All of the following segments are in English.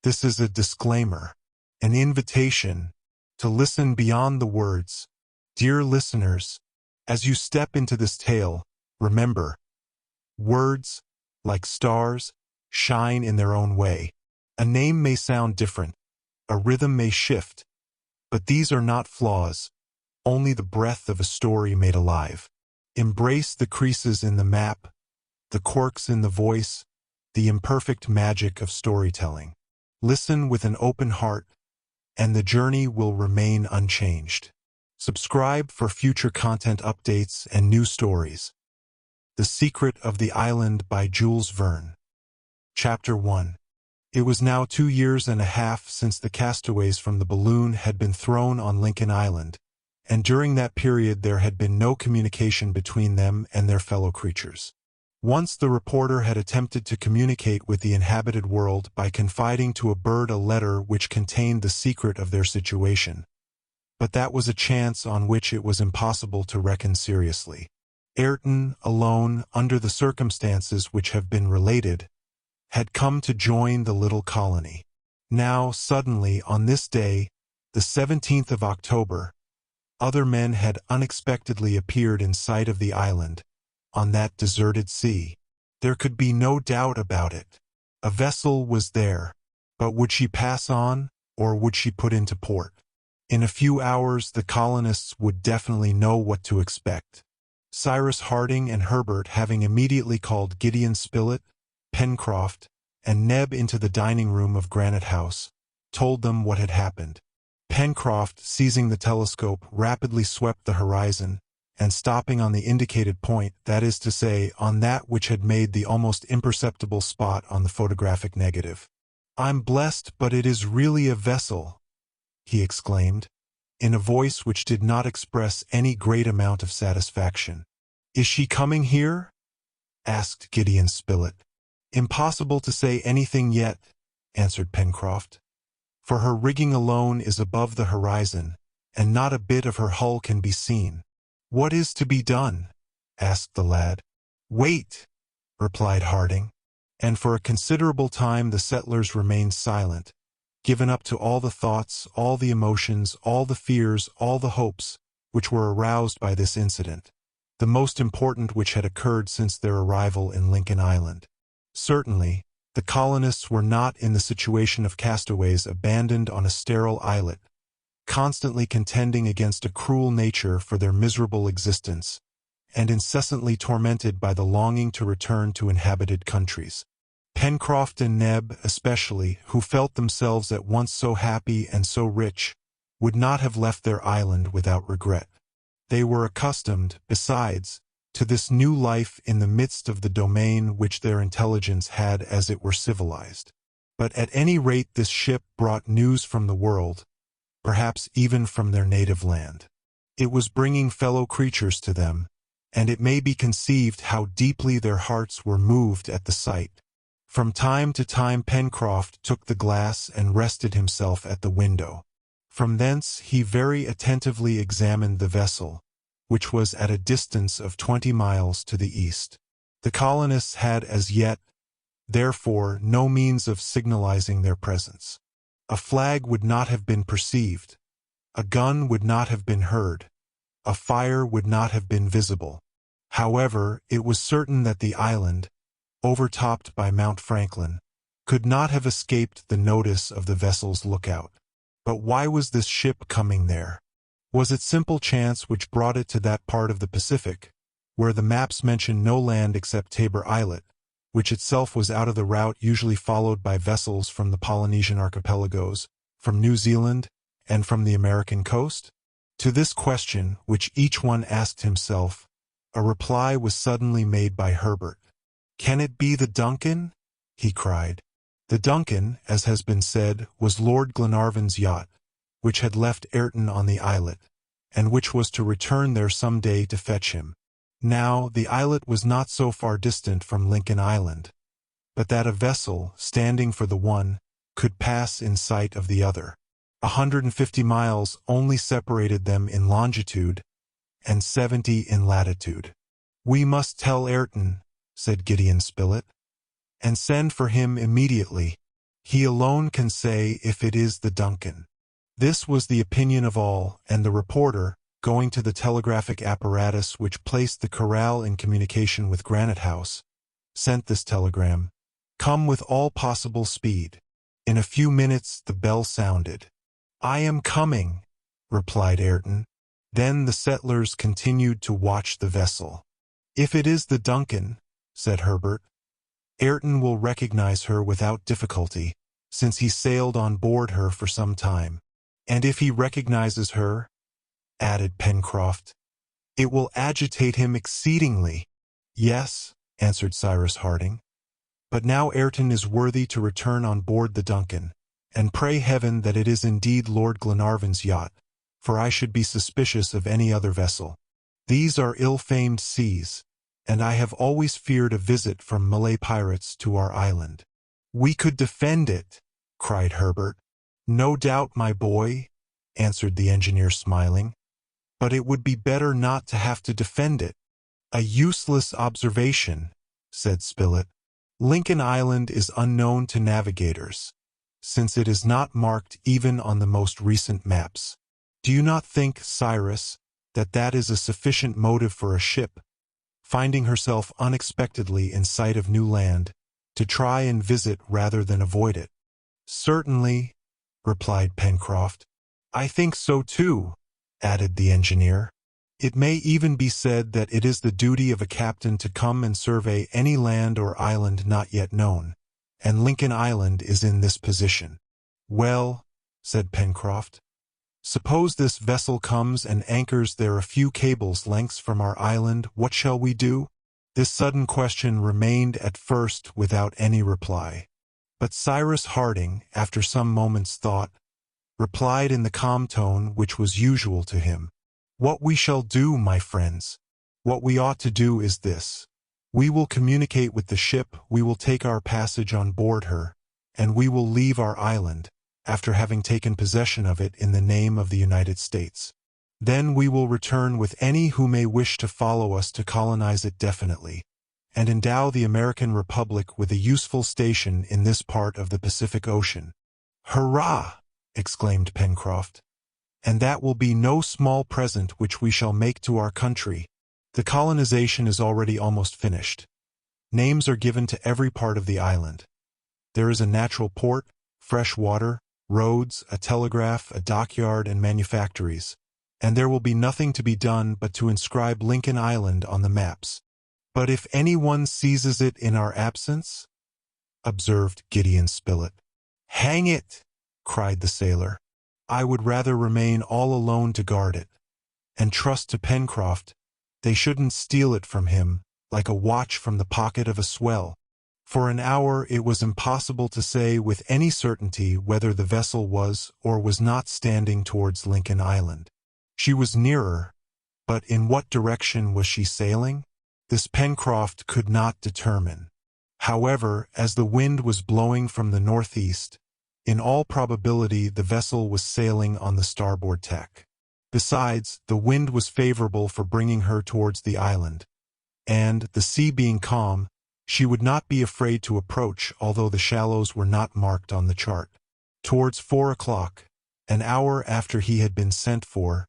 This is a disclaimer, an invitation to listen beyond the words. Dear listeners, as you step into this tale, remember, words, like stars, shine in their own way. A name may sound different, a rhythm may shift, but these are not flaws, only the breath of a story made alive. Embrace the creases in the map, the quirks in the voice, the imperfect magic of storytelling. Listen with an open heart, and the journey will remain unchanged. Subscribe for future content updates and new stories. The Secret of the Island by Jules Verne. Chapter 1. It was now 2 years and a half since the castaways from the balloon had been thrown on Lincoln Island, and during that period there had been no communication between them and their fellow creatures. Once the reporter had attempted to communicate with the inhabited world by confiding to a bird a letter which contained the secret of their situation. But that was a chance on which it was impossible to reckon seriously. Ayrton, alone, under the circumstances which have been related, had come to join the little colony. Now, suddenly, on this day, the 17th of October, other men had unexpectedly appeared in sight of the island, on that deserted sea. There could be no doubt about it. A vessel was there, but would she pass on, or would she put into port? In a few hours the colonists would definitely know what to expect. Cyrus Harding and Herbert, having immediately called Gideon Spilett, Pencroft, and Neb into the dining room of Granite House, told them what had happened. Pencroft, seizing the telescope, rapidly swept the horizon, and stopping on the indicated point, that is to say, on that which had made the almost imperceptible spot on the photographic negative. "I'm blessed, but it is really a vessel," he exclaimed, in a voice which did not express any great amount of satisfaction. "Is she coming here?" asked Gideon Spilett. "Impossible to say anything yet," answered Pencroft, "for her rigging alone is above the horizon, and not a bit of her hull can be seen." "What is to be done?" asked the lad. "Wait," replied Harding. And for a considerable time the settlers remained silent, given up to all the thoughts, all the emotions, all the fears, all the hopes, which were aroused by this incident, the most important which had occurred since their arrival in Lincoln Island. Certainly, the colonists were not in the situation of castaways abandoned on a sterile islet, constantly contending against a cruel nature for their miserable existence, and incessantly tormented by the longing to return to inhabited countries. Pencroft and Neb, especially, who felt themselves at once so happy and so rich, would not have left their island without regret. They were accustomed, besides, to this new life in the midst of the domain which their intelligence had as it were civilized. But at any rate this ship brought news from the world, perhaps even from their native land. It was bringing fellow creatures to them, and it may be conceived how deeply their hearts were moved at the sight. From time to time Pencroft took the glass and rested himself at the window. From thence he very attentively examined the vessel, which was at a distance of 20 miles to the east. The colonists had as yet, therefore, no means of signalizing their presence. A flag would not have been perceived, a gun would not have been heard, a fire would not have been visible. However, it was certain that the island, overtopped by Mount Franklin, could not have escaped the notice of the vessel's lookout. But why was this ship coming there? Was it simple chance which brought it to that part of the Pacific, where the maps mention no land except Tabor Islet, which itself was out of the route usually followed by vessels from the Polynesian archipelagos, from New Zealand, and from the American coast? To this question, which each one asked himself, a reply was suddenly made by Herbert. "Can it be the Duncan?" he cried. The Duncan, as has been said, was Lord Glenarvan's yacht, which had left Ayrton on the islet, and which was to return there some day to fetch him. Now, the islet was not so far distant from Lincoln Island, but that a vessel, standing for the one, could pass in sight of the other. 150 miles only separated them in longitude, and 70 in latitude. "We must tell Ayrton," said Gideon Spilett, "and send for him immediately." He alone can say if it is the Duncan. This was the opinion of all, and the reporter, going to the telegraphic apparatus which placed the corral in communication with Granite House, sent this telegram: "Come with all possible speed." In a few minutes the bell sounded. "I am coming," replied Ayrton. Then the settlers continued to watch the vessel. "If it is the Duncan," said Herbert, "Ayrton will recognize her without difficulty, since he sailed on board her for some time. And if he recognizes her," added Pencroft, "it will agitate him exceedingly." "Yes," answered Cyrus Harding, "but now Ayrton is worthy to return on board the Duncan, and pray heaven that it is indeed Lord Glenarvan's yacht, for I should be suspicious of any other vessel. These are ill-famed seas, and I have always feared a visit from Malay pirates to our island." "We could defend it," cried Herbert. "No doubt, my boy," answered the engineer, smiling, "but it would be better not to have to defend it." "A useless observation," said Spilett. "Lincoln Island is unknown to navigators, since it is not marked even on the most recent maps. Do you not think, Cyrus, that that is a sufficient motive for a ship, finding herself unexpectedly in sight of new land, to try and visit rather than avoid it?" "Certainly," replied Pencroft. "I think so too," added the engineer. "It may even be said that it is the duty of a captain to come and survey any land or island not yet known, and Lincoln Island is in this position." "Well," said Pencroft, "suppose this vessel comes and anchors there a few cables' lengths from our island, what shall we do?" This sudden question remained at first without any reply, but Cyrus Harding, after some moments' thought, replied in the calm tone which was usual to him: "What we shall do, my friends, what we ought to do is this: we will communicate with the ship, we will take our passage on board her, and we will leave our island, after having taken possession of it in the name of the United States. Then we will return with any who may wish to follow us to colonize it definitely, and endow the American Republic with a useful station in this part of the Pacific Ocean." "Hurrah!" exclaimed Pencroft. "And that will be no small present which we shall make to our country. The colonization is already almost finished. Names are given to every part of the island. There is a natural port, fresh water, roads, a telegraph, a dockyard, and manufactories, and there will be nothing to be done but to inscribe Lincoln Island on the maps." "But if anyone seizes it in our absence?" observed Gideon Spilett. "Hang it!" cried the sailor. "I would rather remain all alone to guard it, and trust to Pencroft. They shouldn't steal it from him, like a watch from the pocket of a swell." For an hour it was impossible to say with any certainty whether the vessel was or was not standing towards Lincoln Island. She was nearer, but in what direction was she sailing? This Pencroft could not determine. However, as the wind was blowing from the northeast, in all probability the vessel was sailing on the starboard tack. Besides, the wind was favorable for bringing her towards the island, and, the sea being calm, she would not be afraid to approach, although the shallows were not marked on the chart. Towards 4 o'clock, an hour after he had been sent for,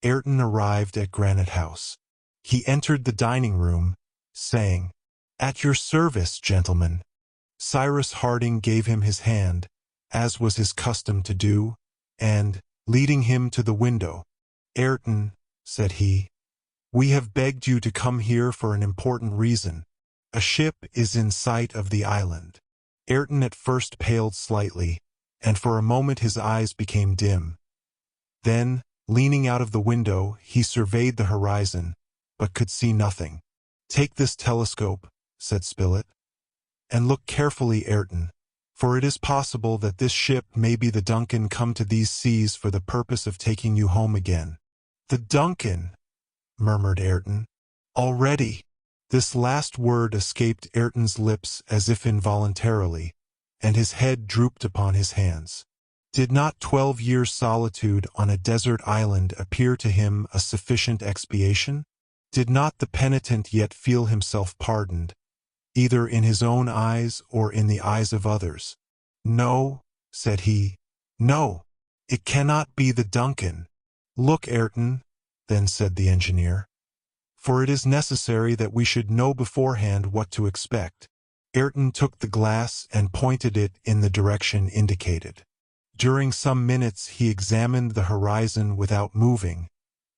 Ayrton arrived at Granite House. He entered the dining room, saying, "At your service, gentlemen." Cyrus Harding gave him his hand, as was his custom to do, and, leading him to the window, "Ayrton," said he, "we have begged you to come here for an important reason. A ship is in sight of the island." Ayrton at first paled slightly, and for a moment his eyes became dim. Then, leaning out of the window, he surveyed the horizon, but could see nothing. "Take this telescope," said Spilett, "and look carefully, Ayrton, for it is possible that this ship may be the Duncan come to these seas for the purpose of taking you home again." "The Duncan!" murmured Ayrton. "Already!" This last word escaped Ayrton's lips as if involuntarily, and his head drooped upon his hands. Did not 12 years' solitude on a desert island appear to him a sufficient expiation? Did not the penitent yet feel himself pardoned, either in his own eyes or in the eyes of others? "No," said he. "No, it cannot be the Duncan." "Look, Ayrton," then said the engineer, "for it is necessary that we should know beforehand what to expect." Ayrton took the glass and pointed it in the direction indicated. During some minutes he examined the horizon without moving,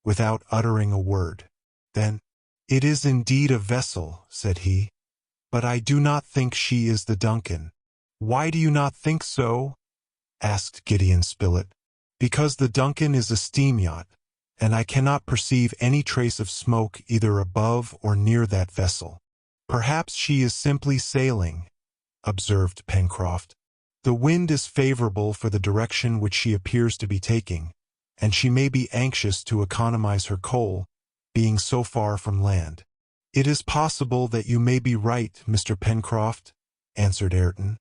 without uttering a word. Then, "It is indeed a vessel," said he, "but I do not think she is the Duncan." "Why do you not think so?" asked Gideon Spilett. "Because the Duncan is a steam yacht, and I cannot perceive any trace of smoke either above or near that vessel." "Perhaps she is simply sailing," observed Pencroft. "The wind is favorable for the direction which she appears to be taking, and she may be anxious to economize her coal, being so far from land." "It is possible that you may be right, Mr. Pencroft," answered Ayrton,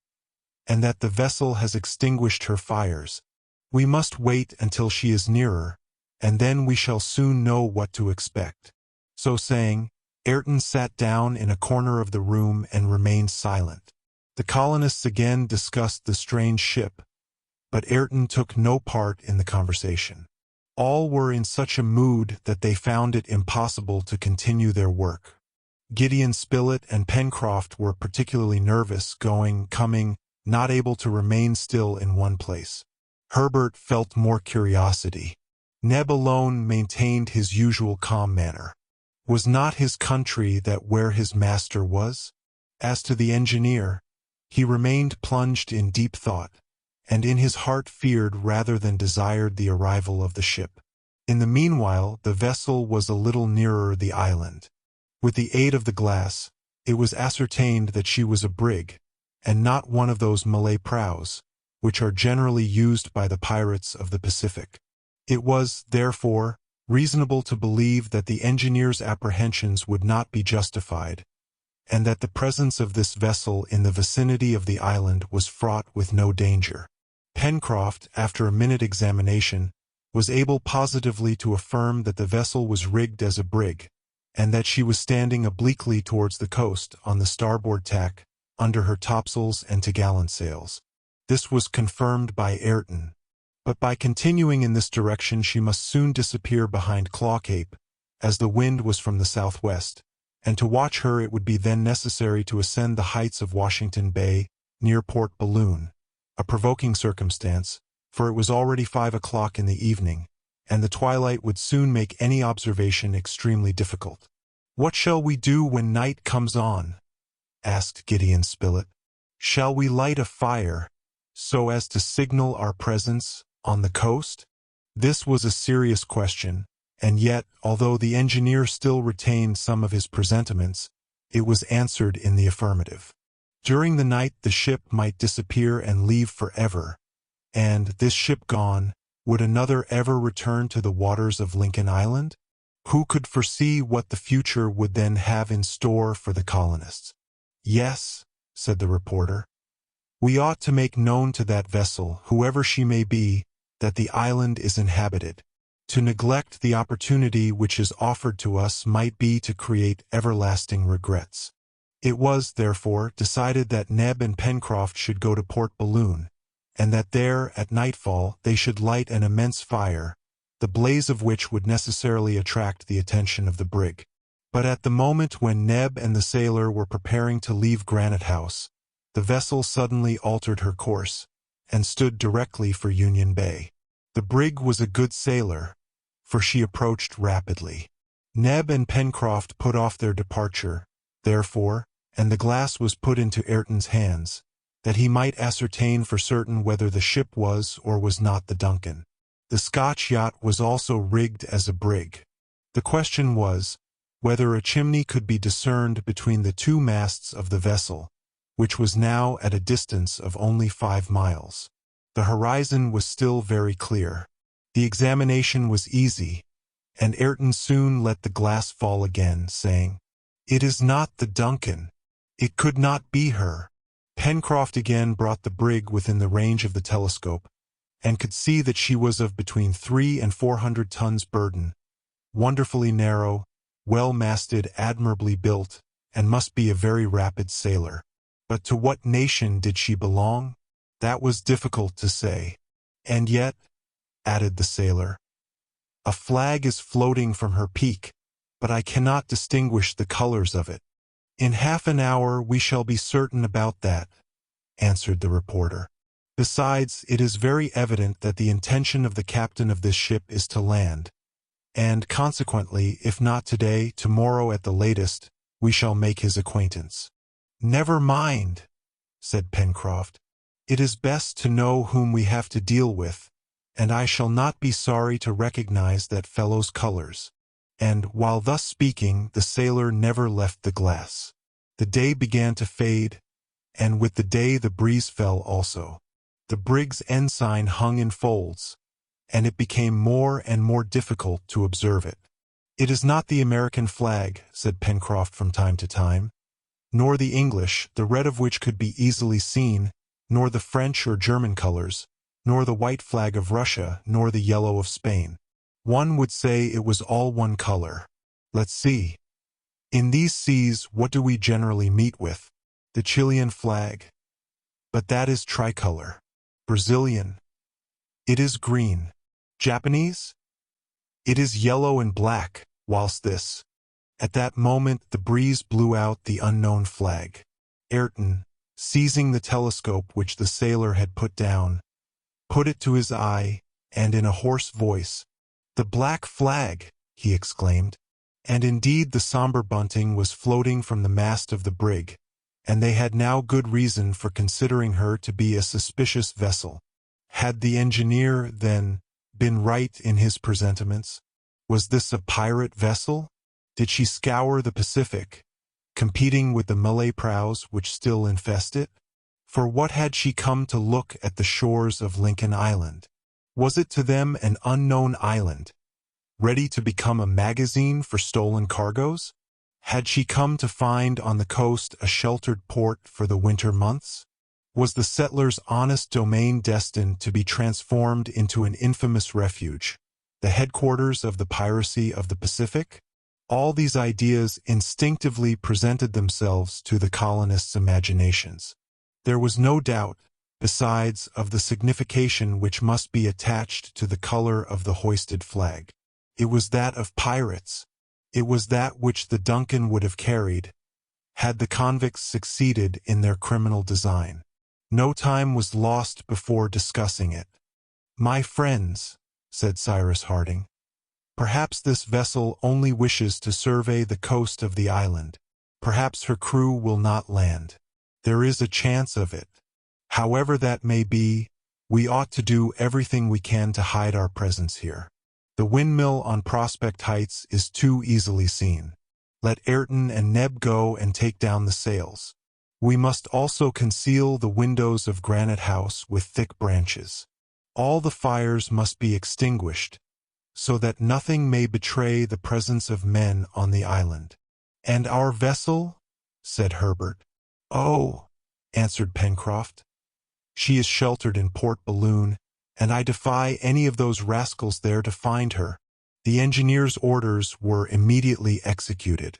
"and that the vessel has extinguished her fires. We must wait until she is nearer, and then we shall soon know what to expect." So saying, Ayrton sat down in a corner of the room and remained silent. The colonists again discussed the strange ship, but Ayrton took no part in the conversation. All were in such a mood that they found it impossible to continue their work. Gideon Spilett and Pencroft were particularly nervous, going, coming, not able to remain still in one place. Herbert felt more curiosity. Neb alone maintained his usual calm manner. Was not his country that where his master was? As to the engineer, he remained plunged in deep thought, and in his heart feared rather than desired the arrival of the ship. In the meanwhile the vessel was a little nearer the island. With the aid of the glass, it was ascertained that she was a brig, and not one of those Malay prows, which are generally used by the pirates of the Pacific. It was, therefore, reasonable to believe that the engineer's apprehensions would not be justified, and that the presence of this vessel in the vicinity of the island was fraught with no danger. Pencroft, after a minute examination, was able positively to affirm that the vessel was rigged as a brig, and that she was standing obliquely towards the coast on the starboard tack, under her topsails and topgallant sails. This was confirmed by Ayrton. But by continuing in this direction she must soon disappear behind Claw Cape, as the wind was from the southwest, and to watch her it would be then necessary to ascend the heights of Washington Bay, near Port Balloon, a provoking circumstance, for it was already 5 o'clock in the evening, and the twilight would soon make any observation extremely difficult. "What shall we do when night comes on?" asked Gideon Spilett. "Shall we light a fire, so as to signal our presence on the coast?" This was a serious question, and yet, although the engineer still retained some of his presentiments, it was answered in the affirmative. During the night the ship might disappear and leave forever, and, this ship gone, would another ever return to the waters of Lincoln Island? Who could foresee what the future would then have in store for the colonists? "Yes," said the reporter, "we ought to make known to that vessel, whoever she may be, that the island is inhabited. To neglect the opportunity which is offered to us might be to create everlasting regrets." It was, therefore, decided that Neb and Pencroft should go to Port Balloon, and that there, at nightfall, they should light an immense fire, the blaze of which would necessarily attract the attention of the brig. But at the moment when Neb and the sailor were preparing to leave Granite House, the vessel suddenly altered her course, and stood directly for Union Bay. The brig was a good sailor, for she approached rapidly. Neb and Pencroft put off their departure, therefore, and the glass was put into Ayrton's hands, that he might ascertain for certain whether the ship was or was not the Duncan. The Scotch yacht was also rigged as a brig. The question was, whether a chimney could be discerned between the two masts of the vessel, which was now at a distance of only 5 miles. The horizon was still very clear. The examination was easy, and Ayrton soon let the glass fall again, saying, "It is not the Duncan. It could not be her." Pencroft again brought the brig within the range of the telescope, and could see that she was of between 300 and 400 tons burden, wonderfully narrow, well-masted, admirably built, and must be a very rapid sailor. But to what nation did she belong? That was difficult to say. And yet, added the sailor, a flag is floating from her peak, but I cannot distinguish the colors of it. In half an hour we shall be certain about that, answered the reporter. Besides, it is very evident that the intention of the captain of this ship is to land, and consequently, if not today, tomorrow at the latest, we shall make his acquaintance. Never mind, said Pencroft. It is best to know whom we have to deal with, and I shall not be sorry to recognize that fellow's colors. And, while thus speaking, the sailor never left the glass. The day began to fade, and with the day the breeze fell also. The brig's ensign hung in folds, and it became more and more difficult to observe it. It is not the American flag, said Pencroft from time to time, nor the English, the red of which could be easily seen, nor the French or German colors, nor the white flag of Russia, nor the yellow of Spain. One would say it was all one color. Let's see. In these seas, what do we generally meet with? The Chilean flag. But that is tricolor. Brazilian. It is green. Japanese? It is yellow and black, whilst this. At that moment the breeze blew out the unknown flag. Ayrton, seizing the telescope which the sailor had put down, put it to his eye, and in a hoarse voice, "The black flag!" he exclaimed. And indeed the sombre bunting was floating from the mast of the brig, and they had now good reason for considering her to be a suspicious vessel. Had the engineer, then, been right in his presentiments? Was this a pirate vessel? Did she scour the Pacific, competing with the Malay praus which still infest it? For what had she come to look at the shores of Lincoln Island? Was it to them an unknown island, ready to become a magazine for stolen cargoes? Had she come to find on the coast a sheltered port for the winter months? Was the settlers' honest domain destined to be transformed into an infamous refuge, the headquarters of the piracy of the Pacific? All these ideas instinctively presented themselves to the colonists' imaginations. There was no doubt, besides, of the signification which must be attached to the color of the hoisted flag. It was that of pirates. It was that which the Duncan would have carried, had the convicts succeeded in their criminal design. No time was lost before discussing it. "My friends," said Cyrus Harding, "perhaps this vessel only wishes to survey the coast of the island. Perhaps her crew will not land. There is a chance of it. However that may be, we ought to do everything we can to hide our presence here. The windmill on Prospect Heights is too easily seen. Let Ayrton and Neb go and take down the sails. We must also conceal the windows of Granite House with thick branches. All the fires must be extinguished, so that nothing may betray the presence of men on the island." "And our vessel?" said Herbert. "Oh," answered Pencroft, "she is sheltered in Port Balloon, and I defy any of those rascals there to find her." The engineer's orders were immediately executed.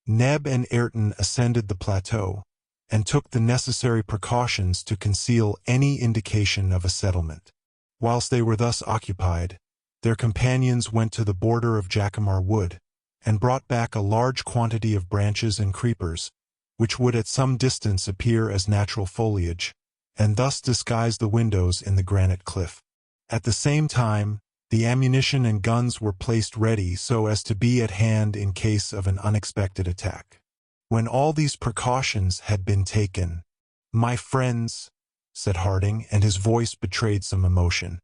Neb and Ayrton ascended the plateau, and took the necessary precautions to conceal any indication of a settlement. Whilst they were thus occupied, their companions went to the border of Jacamar Wood, and brought back a large quantity of branches and creepers, which would at some distance appear as natural foliage, and thus disguise the windows in the granite cliff. At the same time, the ammunition and guns were placed ready so as to be at hand in case of an unexpected attack. When all these precautions had been taken, "My friends," said Harding, and his voice betrayed some emotion,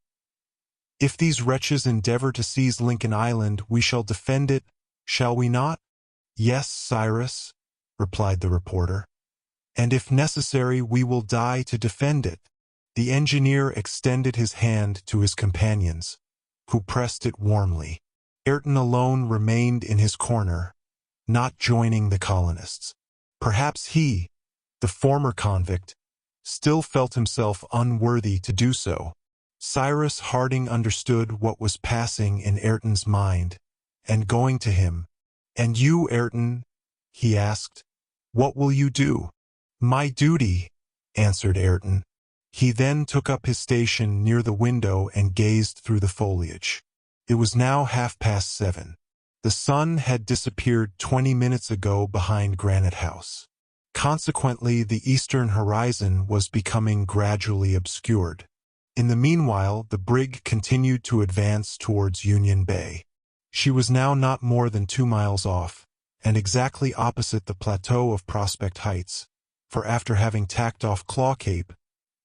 "if these wretches endeavor to seize Lincoln Island, we shall defend it, shall we not?" "Yes, Cyrus," replied the reporter, "and if necessary we will die to defend it." The engineer extended his hand to his companions, who pressed it warmly. Ayrton alone remained in his corner, not joining the colonists. Perhaps he, the former convict, still felt himself unworthy to do so. Cyrus Harding understood what was passing in Ayrton's mind, and going to him, "And you, Ayrton," he asked, "what will you do?" "My duty," answered Ayrton, He then took up his station near the window and gazed through the foliage. It was now 7:30. The sun had disappeared 20 minutes ago behind Granite House. Consequently, the eastern horizon was becoming gradually obscured. In the meanwhile, the brig continued to advance towards Union Bay. She was now not more than 2 miles off, and exactly opposite the plateau of Prospect Heights, for after having tacked off Claw Cape,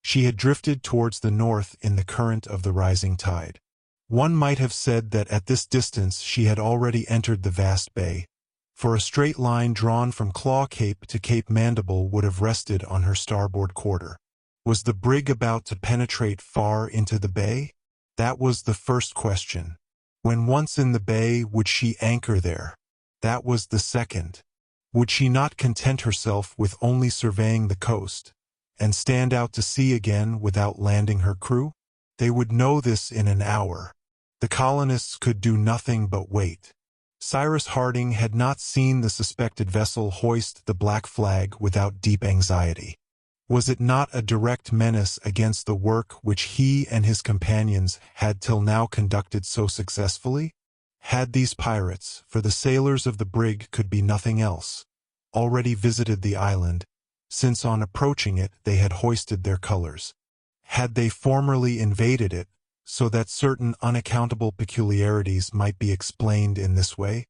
she had drifted towards the north in the current of the rising tide. One might have said that at this distance she had already entered the vast bay, for a straight line drawn from Claw Cape to Cape Mandible would have rested on her starboard quarter. Was the brig about to penetrate far into the bay? That was the first question. When once in the bay, would she anchor there? That was the second. Would she not content herself with only surveying the coast, and stand out to sea again without landing her crew? They would know this in an hour. The colonists could do nothing but wait. Cyrus Harding had not seen the suspected vessel hoist the black flag without deep anxiety. Was it not a direct menace against the work which he and his companions had till now conducted so successfully? Had these pirates, for the sailors of the brig could be nothing else, already visited the island, since on approaching it they had hoisted their colors? Had they formerly invaded it, so that certain unaccountable peculiarities might be explained in this way?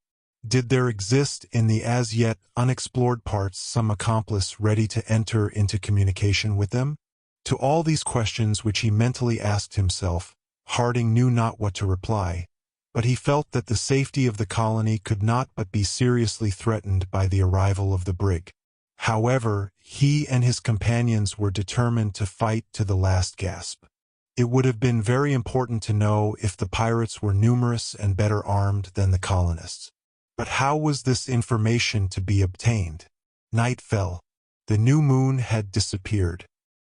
Did there exist in the as yet unexplored parts some accomplice ready to enter into communication with them? To all these questions which he mentally asked himself, Harding knew not what to reply, but he felt that the safety of the colony could not but be seriously threatened by the arrival of the brig. However, he and his companions were determined to fight to the last gasp. It would have been very important to know if the pirates were numerous and better armed than the colonists. But how was this information to be obtained? Night fell. The new moon had disappeared.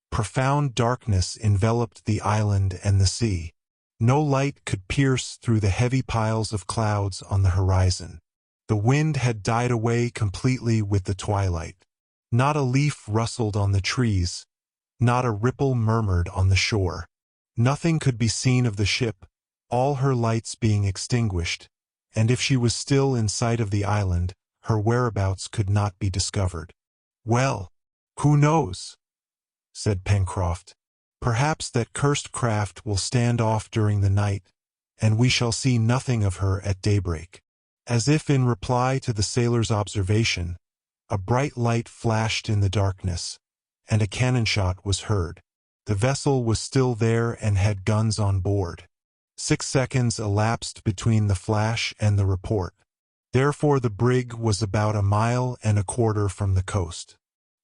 Profound darkness enveloped the island and the sea. No light could pierce through the heavy piles of clouds on the horizon. The wind had died away completely with the twilight. Not a leaf rustled on the trees. Not a ripple murmured on the shore. Nothing could be seen of the ship, all her lights being extinguished, and if she was still in sight of the island, her whereabouts could not be discovered. "Well, who knows?" said Pencroft. "Perhaps that cursed craft will stand off during the night, and we shall see nothing of her at daybreak." As if in reply to the sailor's observation, a bright light flashed in the darkness, and a cannon shot was heard. The vessel was still there and had guns on board. 6 seconds elapsed between the flash and the report. Therefore the brig was about 1.25 miles from the coast.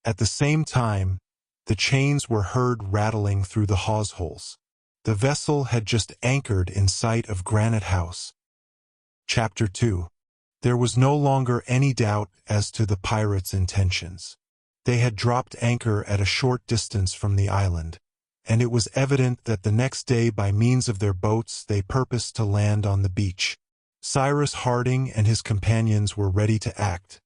At the same time, the chains were heard rattling through the hawse-holes. The vessel had just anchored in sight of Granite House. Chapter 2. There was no longer any doubt as to the pirates' intentions. They had dropped anchor at a short distance from the island, and it was evident that the next day by means of their boats they purposed to land on the beach. Cyrus Harding and his companions were ready to act,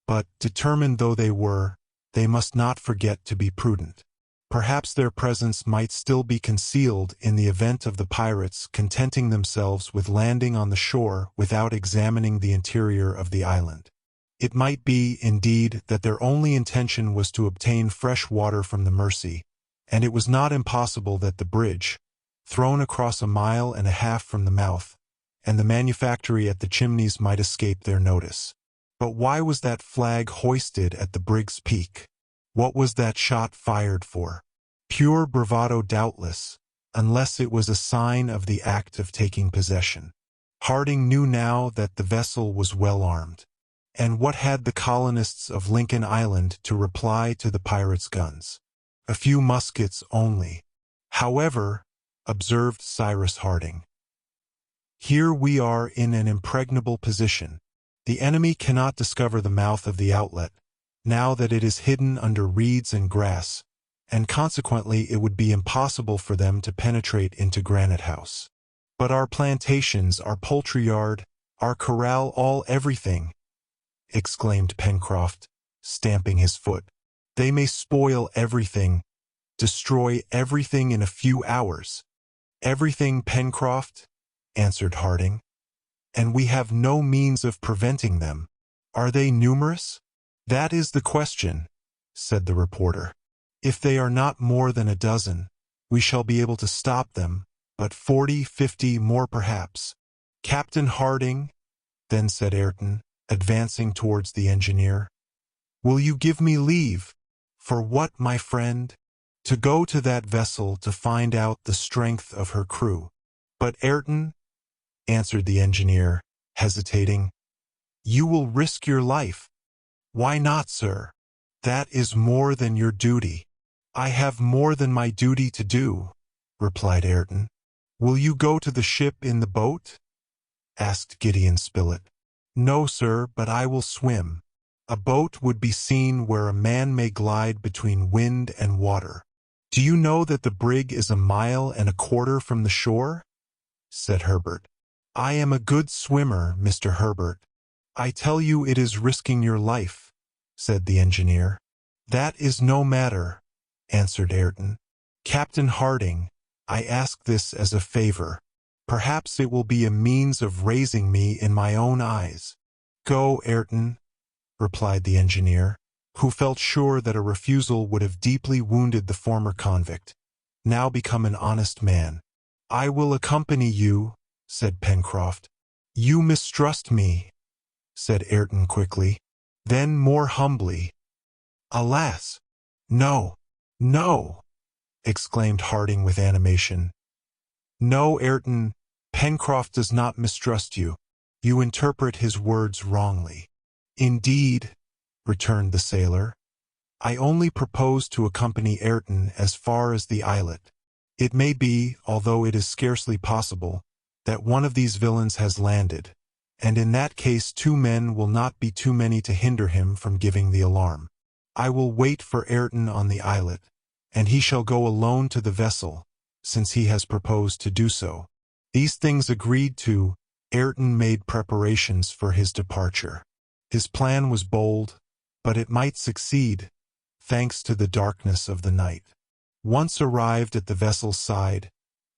but, determined though they were, they must not forget to be prudent. Perhaps their presence might still be concealed in the event of the pirates contenting themselves with landing on the shore without examining the interior of the island. It might be, indeed, that their only intention was to obtain fresh water from the Mercy, and it was not impossible that the bridge, thrown across 1.5 miles from the mouth, and the manufactory at the Chimneys might escape their notice. But why was that flag hoisted at the brig's peak? What was that shot fired for? Pure bravado doubtless, unless it was a sign of the act of taking possession. Harding knew now that the vessel was well armed. And what had the colonists of Lincoln Island to reply to the pirates' guns? A few muskets only. However, observed Cyrus Harding, here we are in an impregnable position. The enemy cannot discover the mouth of the outlet, now that it is hidden under reeds and grass, and consequently it would be impossible for them to penetrate into Granite House. But our plantations, our poultry yard, our corral, everything, exclaimed Pencroft, stamping his foot. They may spoil everything, destroy everything in a few hours. Everything, Pencroft, answered Harding, and we have no means of preventing them. Are they numerous? That is the question, said the reporter. If they are not more than a dozen, we shall be able to stop them, but 40, 50 more perhaps. Captain Harding, then said Ayrton, advancing towards the engineer, will you give me leave? For what, my friend? To go to that vessel to find out the strength of her crew. But Ayrton, answered the engineer, hesitating, you will risk your life. Why not, sir? That is more than your duty. I have more than my duty to do, replied Ayrton. Will you go to the ship in the boat? Asked Gideon Spilett. No, sir, but I will swim. A boat would be seen where a man may glide between wind and water. Do you know that the brig is 1.25 miles from the shore? Said Herbert. I am a good swimmer, Mr. Herbert. I tell you it is risking your life, said the engineer. That is no matter, answered Ayrton. Captain Harding, I ask this as a favor. Perhaps it will be a means of raising me in my own eyes. Go, Ayrton, replied the engineer, who felt sure that a refusal would have deeply wounded the former convict, now become an honest man. I will accompany you, said Pencroft. You mistrust me, said Ayrton quickly. Then more humbly, alas! No, no, exclaimed Harding with animation. No, Ayrton, Pencroft does not mistrust you. You interpret his words wrongly. Indeed, returned the sailor, I only propose to accompany Ayrton as far as the islet. It may be, although it is scarcely possible, that one of these villains has landed, and in that case 2 men will not be too many to hinder him from giving the alarm. I will wait for Ayrton on the islet, and he shall go alone to the vessel, since he has proposed to do so. These things agreed to, Ayrton made preparations for his departure. His plan was bold, but it might succeed, thanks to the darkness of the night. Once arrived at the vessel's side,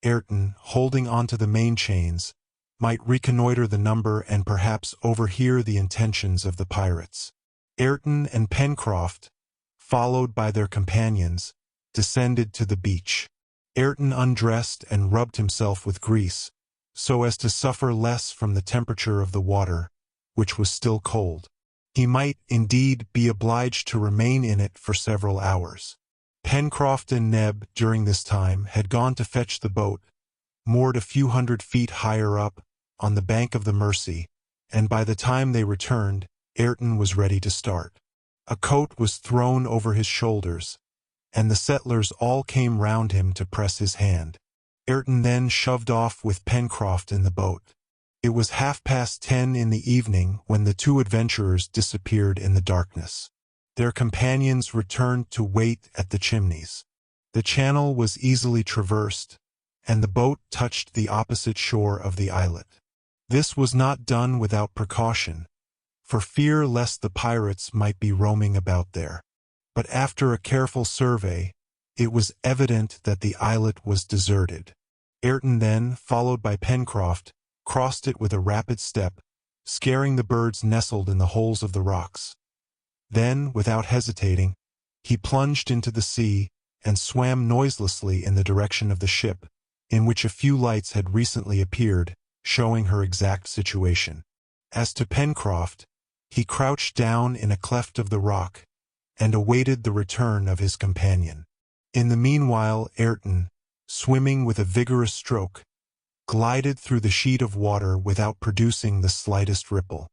Ayrton, holding onto the main chains, might reconnoiter the number and perhaps overhear the intentions of the pirates. Ayrton and Pencroft, followed by their companions, descended to the beach. Ayrton undressed and rubbed himself with grease, so as to suffer less from the temperature of the water, which was still cold. He might, indeed, be obliged to remain in it for several hours. Pencroft and Neb, during this time, had gone to fetch the boat, moored a few hundred feet higher up, on the bank of the Mersey, and by the time they returned, Ayrton was ready to start. A coat was thrown over his shoulders, and the settlers all came round him to press his hand. Ayrton then shoved off with Pencroft in the boat. It was 10:30 in the evening when the 2 adventurers disappeared in the darkness. Their companions returned to wait at the Chimneys. The channel was easily traversed, and the boat touched the opposite shore of the islet. This was not done without precaution, for fear lest the pirates might be roaming about there. But after a careful survey, it was evident that the islet was deserted. Ayrton then, followed by Pencroft, crossed it with a rapid step, scaring the birds nestled in the holes of the rocks. Then, without hesitating, he plunged into the sea and swam noiselessly in the direction of the ship, in which a few lights had recently appeared, showing her exact situation. As to Pencroft, he crouched down in a cleft of the rock, and awaited the return of his companion. In the meanwhile, Ayrton, swimming with a vigorous stroke, glided through the sheet of water without producing the slightest ripple.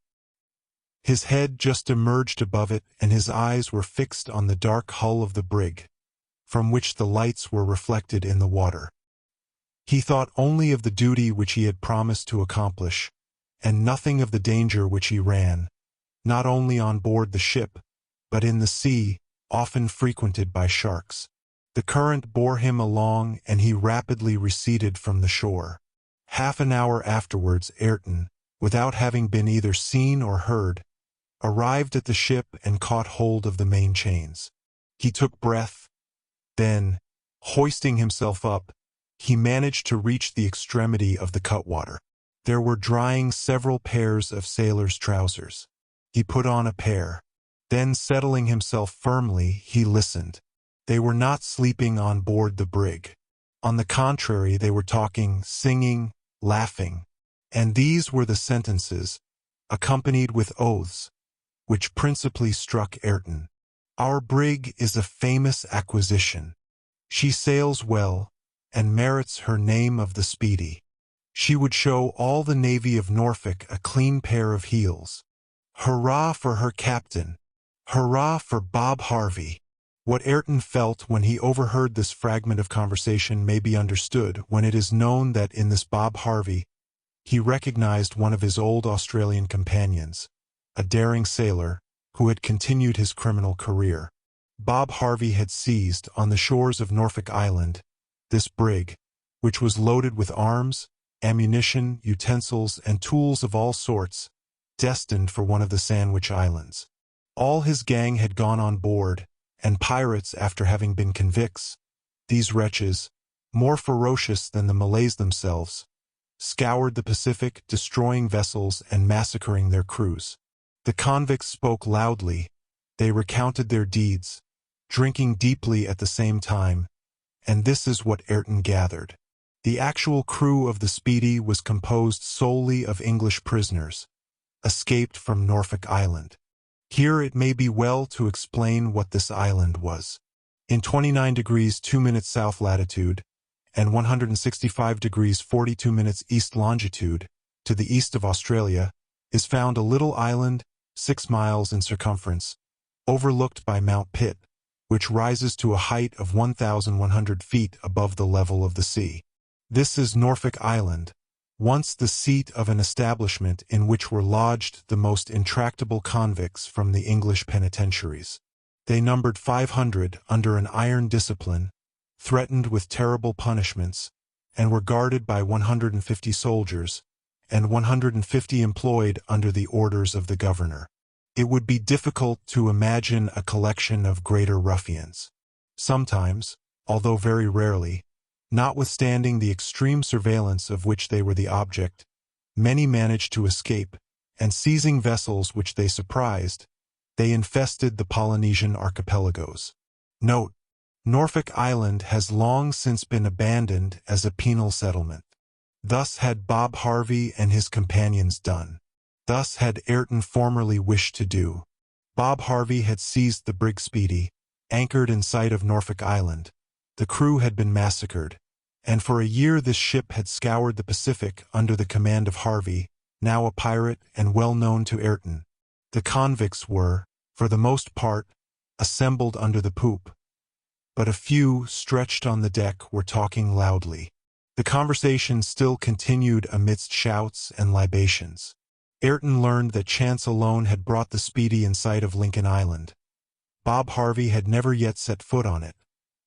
His head just emerged above it, and his eyes were fixed on the dark hull of the brig, from which the lights were reflected in the water. He thought only of the duty which he had promised to accomplish, and nothing of the danger which he ran, not only on board the ship, but in the sea, often frequented by sharks. The current bore him along, and he rapidly receded from the shore. Half an hour afterwards, Ayrton, without having been either seen or heard, arrived at the ship and caught hold of the main chains. He took breath. Then, Hoisting himself up, he managed to reach the extremity of the cutwater. There were drying several pairs of sailor's trousers. He put on a pair. Then, settling himself firmly, he listened. They were not sleeping on board the brig. On the contrary, they were talking, singing, laughing. And these were the sentences, accompanied with oaths, which principally struck Ayrton. "Our brig is a famous acquisition. She sails well, and merits her name of the Speedy. She would show all the navy of Norfolk a clean pair of heels. Hurrah for her captain! Hurrah for Bob Harvey!" What Ayrton felt when he overheard this fragment of conversation may be understood when it is known that in this Bob Harvey, he recognized one of his old Australian companions, a daring sailor who had continued his criminal career. Bob Harvey had seized, on the shores of Norfolk Island, this brig, which was loaded with arms, ammunition, utensils, and tools of all sorts, destined for one of the Sandwich Islands. All his gang had gone on board, and pirates, after having been convicts, these wretches, more ferocious than the Malays themselves, scoured the Pacific, destroying vessels and massacring their crews. The convicts spoke loudly. They recounted their deeds, drinking deeply at the same time, and this is what Ayrton gathered. The actual crew of the Speedy was composed solely of English prisoners, escaped from Norfolk Island. Here it may be well to explain what this island was. In 29 degrees 2 minutes south latitude and 165 degrees 42 minutes east longitude, to the east of Australia, is found a little island 6 miles in circumference, overlooked by Mount Pitt, which rises to a height of 1,100 feet above the level of the sea. This is Norfolk Island, once the seat of an establishment in which were lodged the most intractable convicts from the English penitentiaries. They numbered 500 under an iron discipline, threatened with terrible punishments, and were guarded by 150 soldiers, and 150 employed under the orders of the governor. It would be difficult to imagine a collection of greater ruffians. Sometimes, although very rarely, notwithstanding the extreme surveillance of which they were the object, many managed to escape, and seizing vessels which they surprised, they infested the Polynesian archipelagos. Note: Norfolk Island has long since been abandoned as a penal settlement. Thus had Bob Harvey and his companions done. Thus had Ayrton formerly wished to do. Bob Harvey had seized the brig Speedy, anchored in sight of Norfolk Island. The crew had been massacred, and for a year this ship had scoured the Pacific under the command of Harvey, now a pirate and well known to Ayrton. The convicts were, for the most part, assembled under the poop, but a few, stretched on the deck, were talking loudly. The conversation still continued amidst shouts and libations. Ayrton learned that chance alone had brought the Speedy in sight of Lincoln Island. Bob Harvey had never yet set foot on it,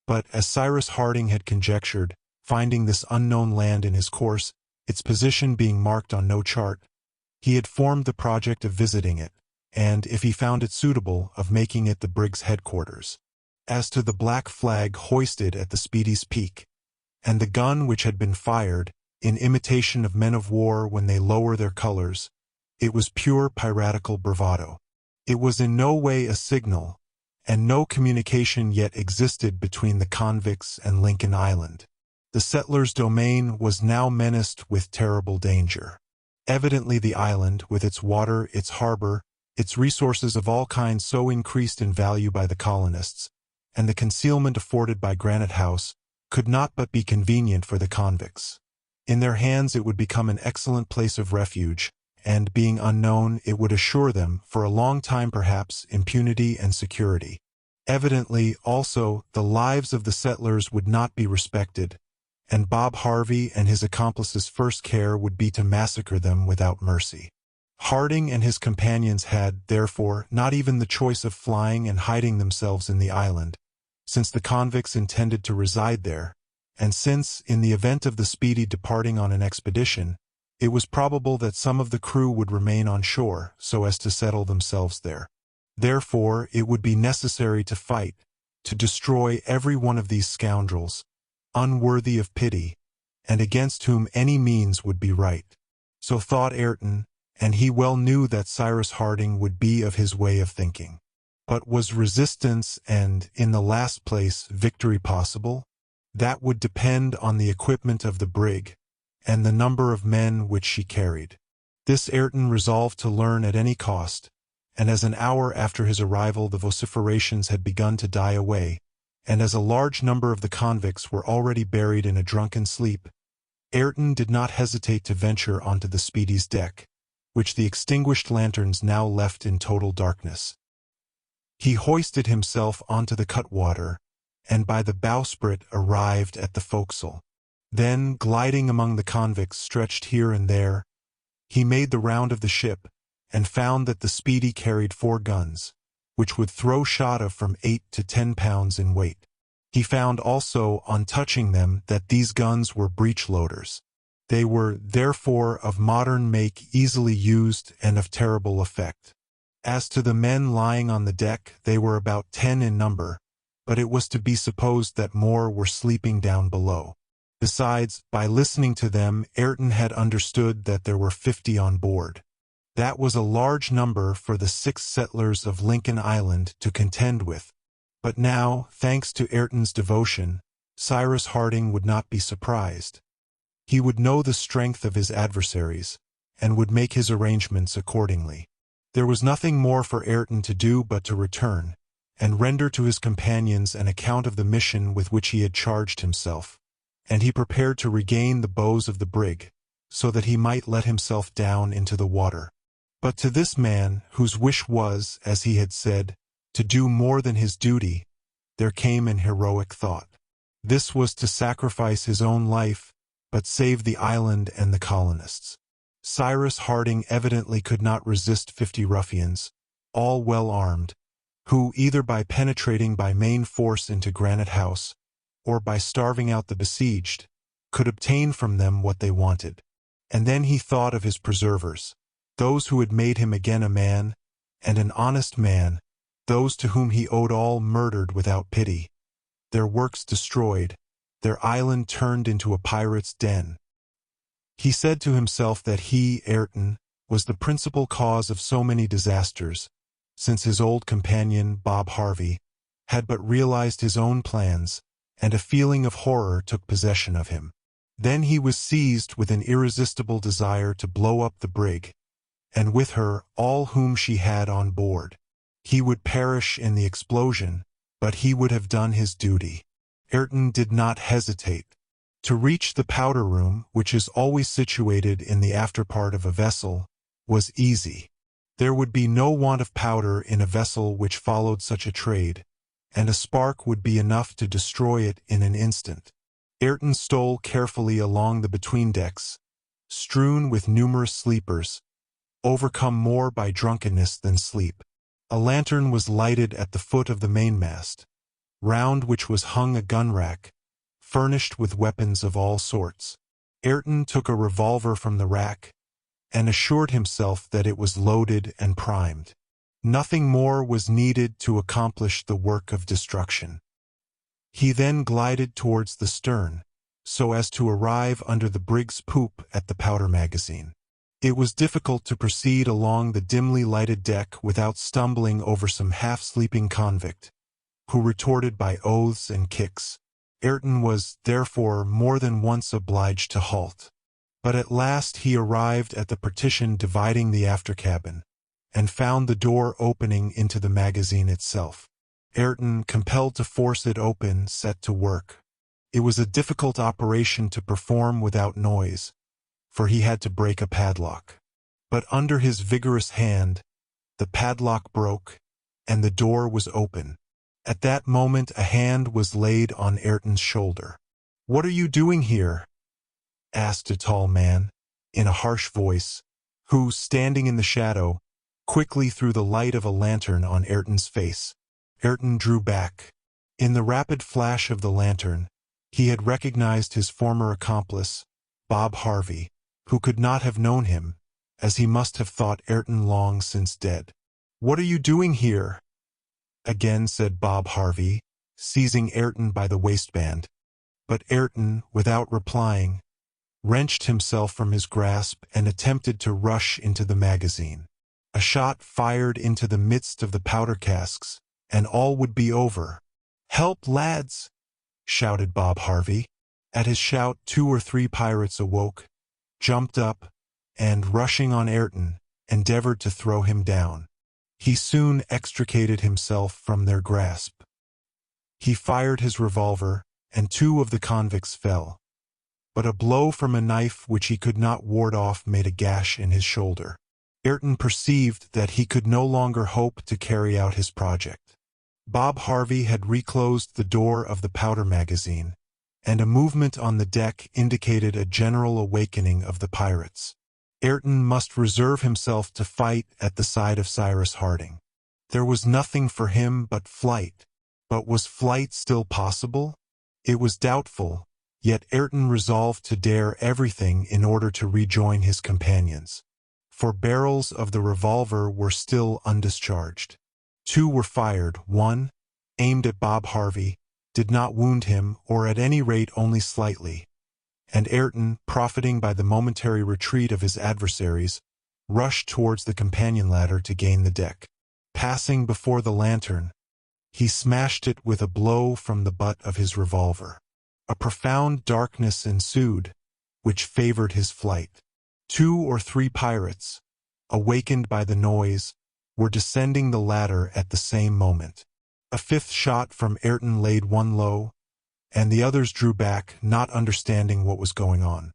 but, as Cyrus Harding had conjectured, finding this unknown land in his course, its position being marked on no chart, he had formed the project of visiting it, and, if he found it suitable, of making it the brig's headquarters. As to the black flag hoisted at the Speedy's peak, and the gun which had been fired, in imitation of men of war when they lower their colors, it was pure piratical bravado. It was in no way a signal, and no communication yet existed between the convicts and Lincoln Island. The settlers' domain was now menaced with terrible danger. Evidently the island, with its water, its harbor, its resources of all kinds so increased in value by the colonists, and the concealment afforded by Granite House, could not but be convenient for the convicts. In their hands it would become an excellent place of refuge, and, being unknown, it would assure them, for a long time perhaps, impunity and security. Evidently, also, the lives of the settlers would not be respected, and Bob Harvey and his accomplices' first care would be to massacre them without mercy. Harding and his companions had, therefore, not even the choice of flying and hiding themselves in the island, since the convicts intended to reside there, and since, in the event of the Speedy departing on an expedition, it was probable that some of the crew would remain on shore so as to settle themselves there. Therefore, it would be necessary to fight, to destroy every one of these scoundrels, unworthy of pity, and against whom any means would be right. So thought Ayrton, and he well knew that Cyrus Harding would be of his way of thinking. But was resistance and, in the last place, victory possible? That would depend on the equipment of the brig, and the number of men which she carried. This Ayrton resolved to learn at any cost, and as an hour after his arrival the vociferations had begun to die away, and as a large number of the convicts were already buried in a drunken sleep, Ayrton did not hesitate to venture onto the Speedy's deck, which the extinguished lanterns now left in total darkness. He hoisted himself onto the cutwater, and by the bowsprit arrived at the forecastle. Then, gliding among the convicts stretched here and there, he made the round of the ship, and found that the Speedy carried 4 guns, which would throw shot of from 8 to 10 pounds in weight. He found also, on touching them, that these guns were breech-loaders. They were, therefore, of modern make, easily used, and of terrible effect. As to the men lying on the deck, they were about 10 in number, but it was to be supposed that more were sleeping down below. Besides, by listening to them, Ayrton had understood that there were 50 on board. That was a large number for the 6 settlers of Lincoln Island to contend with. But now, thanks to Ayrton's devotion, Cyrus Harding would not be surprised. He would know the strength of his adversaries, and would make his arrangements accordingly. There was nothing more for Ayrton to do but to return, and render to his companions an account of the mission with which he had charged himself, and he prepared to regain the bows of the brig, so that he might let himself down into the water. But to this man, whose wish was, as he had said, to do more than his duty, there came an heroic thought. This was to sacrifice his own life, but save the island and the colonists. Cyrus Harding evidently could not resist 50 ruffians, all well armed, who, either by penetrating by main force into Granite House, or by starving out the besieged, could obtain from them what they wanted. And then he thought of his preservers, those who had made him again a man, and an honest man, those to whom he owed all murdered without pity, their works destroyed, their island turned into a pirate's den. He said to himself that he, Ayrton, was the principal cause of so many disasters, since his old companion, Bob Harvey, had but realized his own plans, and a feeling of horror took possession of him. Then he was seized with an irresistible desire to blow up the brig, and with her all whom she had on board. He would perish in the explosion, but he would have done his duty. Ayrton did not hesitate. To reach the powder room, which is always situated in the after part of a vessel, was easy. There would be no want of powder in a vessel which followed such a trade, and a spark would be enough to destroy it in an instant. Ayrton stole carefully along the between-decks, strewn with numerous sleepers, overcome more by drunkenness than sleep. A lantern was lighted at the foot of the mainmast, round which was hung a gun-rack, furnished with weapons of all sorts. Ayrton took a revolver from the rack, and assured himself that it was loaded and primed. Nothing more was needed to accomplish the work of destruction. He then glided towards the stern, so as to arrive under the brig's poop at the powder magazine. It was difficult to proceed along the dimly lighted deck without stumbling over some half-sleeping convict, who retorted by oaths and kicks. Ayrton was, therefore, more than once obliged to halt. But at last he arrived at the partition dividing the after cabin, and found the door opening into the magazine itself. Ayrton, compelled to force it open, set to work. It was a difficult operation to perform without noise, for he had to break a padlock. But under his vigorous hand, the padlock broke, and the door was open. At that moment a hand was laid on Ayrton's shoulder. "What are you doing here?" asked a tall man, in a harsh voice, who, standing in the shadow, quickly threw the light of a lantern on Ayrton's face. Ayrton drew back. In the rapid flash of the lantern, he had recognized his former accomplice, Bob Harvey, who could not have known him, as he must have thought Ayrton long since dead. "What are you doing here?" again said Bob Harvey, seizing Ayrton by the waistband. But Ayrton, without replying, wrenched himself from his grasp and attempted to rush into the magazine. A shot fired into the midst of the powder casks, and all would be over. "Help, lads!" shouted Bob Harvey. At his shout, 2 or 3 pirates awoke, jumped up, and, rushing on Ayrton, endeavored to throw him down. He soon extricated himself from their grasp. He fired his revolver, and 2 of the convicts fell. But a blow from a knife which he could not ward off made a gash in his shoulder. Ayrton perceived that he could no longer hope to carry out his project. Bob Harvey had reclosed the door of the powder magazine, and a movement on the deck indicated a general awakening of the pirates. Ayrton must reserve himself to fight at the side of Cyrus Harding. There was nothing for him but flight. But was flight still possible? It was doubtful, yet Ayrton resolved to dare everything in order to rejoin his companions. For barrels of the revolver were still undischarged. 2 were fired. 1, aimed at Bob Harvey, did not wound him, or at any rate only slightly, and Ayrton, profiting by the momentary retreat of his adversaries, rushed towards the companion ladder to gain the deck. Passing before the lantern, he smashed it with a blow from the butt of his revolver. A profound darkness ensued, which favored his flight. 2 or 3 pirates, awakened by the noise, were descending the ladder at the same moment. A 5th shot from Ayrton laid one low, and the others drew back, not understanding what was going on.